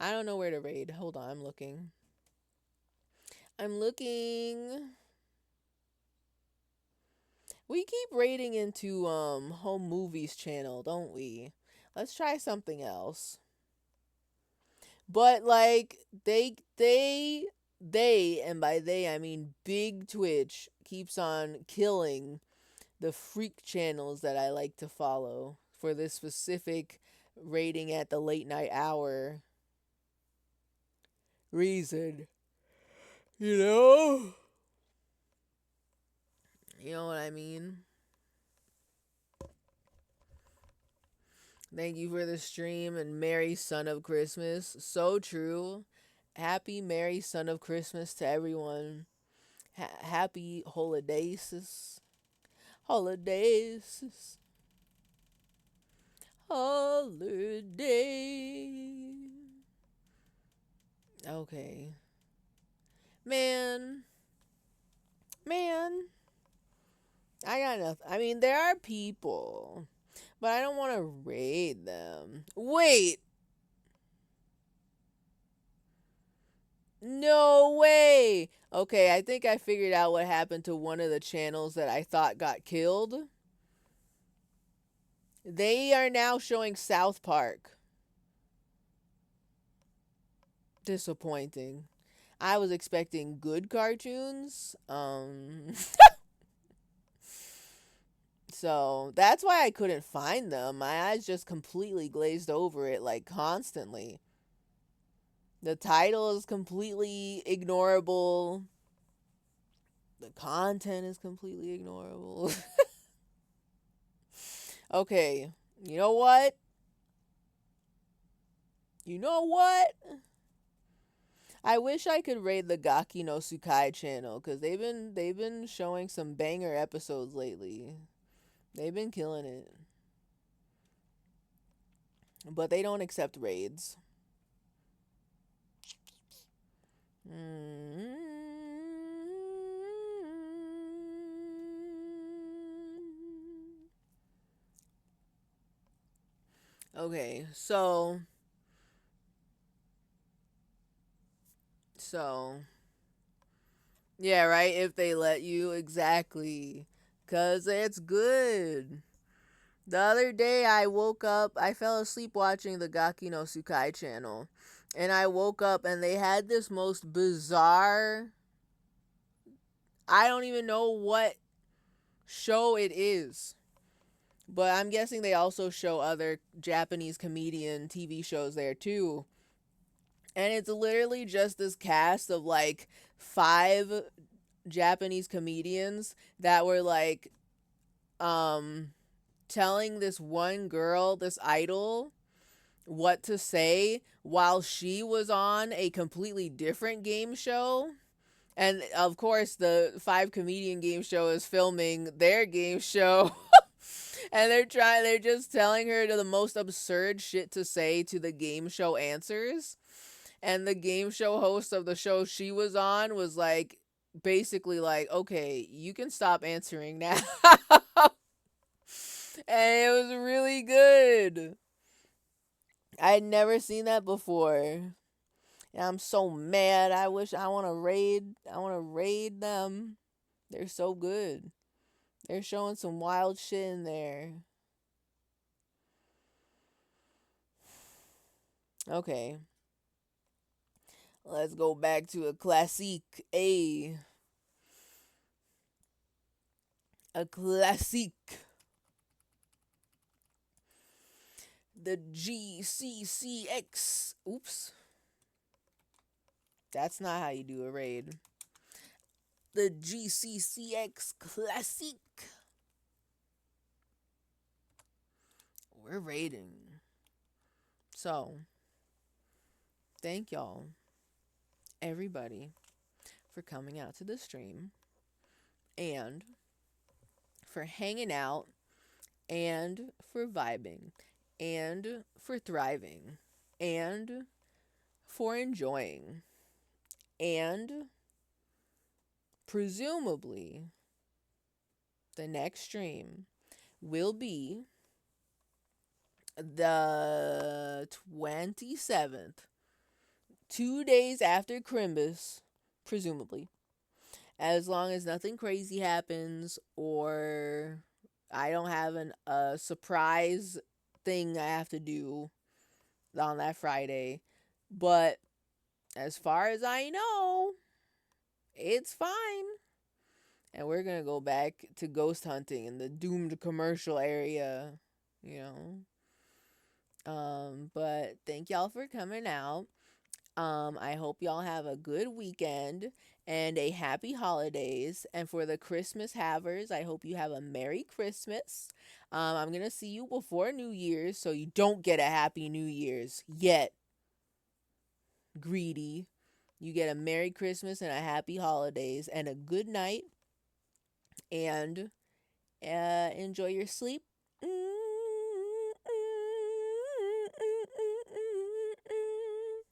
I don't know where to raid. Hold on, I'm looking. We keep raiding into Home Movies channel, don't we? Let's try something else. But like they and by they I mean Big Twitch keeps on killing the freak channels that I like to follow for this specific rating at the late night hour reason. You know? You know what I mean? Thank you for the stream and Merry Son of Christmas. So true. Happy Merry Son of Christmas to everyone. Happy holidays. Holidays. Okay. Man. I got nothing. I mean, there are people, but I don't want to raid them. Wait. No way. Okay, I think I figured out what happened to one of the channels that I thought got killed. They are now showing South Park. Disappointing. I was expecting good cartoons. So that's why I couldn't find them. My eyes just completely glazed over it, like, constantly. The title is completely ignorable. The content is completely ignorable. Okay, you know what? You know what? I wish I could raid the Gaki no Tsukai channel, because they've been showing some banger episodes lately. They've been killing it. But they don't accept raids. Okay, so yeah, right, if they let you, exactly. 'Cause it's good. The other day I woke up, I fell asleep watching the Gaki no Tsukai channel. And I woke up and they had this most bizarre, I don't even know what show it is. But I'm guessing they also show other Japanese comedian TV shows there too. And it's literally just this cast of like 5 Japanese comedians that were like telling this one girl, this idol, what to say while she was on a completely different game show. And of course, the 5 comedian game show is filming their game show. And they're just telling her the most absurd shit to say to the game show answers. And the game show host of the show she was on was like, basically like, okay, you can stop answering now. And it was really good. I had never seen that before. And I'm so mad. I wish I want to raid them. They're so good. They're showing some wild shit in there. Okay. Let's go back to a classique. A classique. The GCCX. Oops. That's not how you do a raid. The GCCX Classique. We're raiding. So, thank y'all, everybody, for coming out to the stream and for hanging out and for vibing and for thriving and for enjoying. And presumably, the next stream will be the 27th, 2 days after Crimbus, presumably. As long as nothing crazy happens or I don't have a surprise thing I have to do on that Friday. But as far as I know, it's fine. And we're going to go back to ghost hunting in the doomed commercial area, you know. But thank y'all for coming out. I hope y'all have a good weekend and a happy holidays. And for the Christmas havers, I hope you have a Merry Christmas. I'm going to see you before New Year's, so you don't get a Happy New Year's yet. Greedy. You get a Merry Christmas and a Happy Holidays and a good night. And enjoy your sleep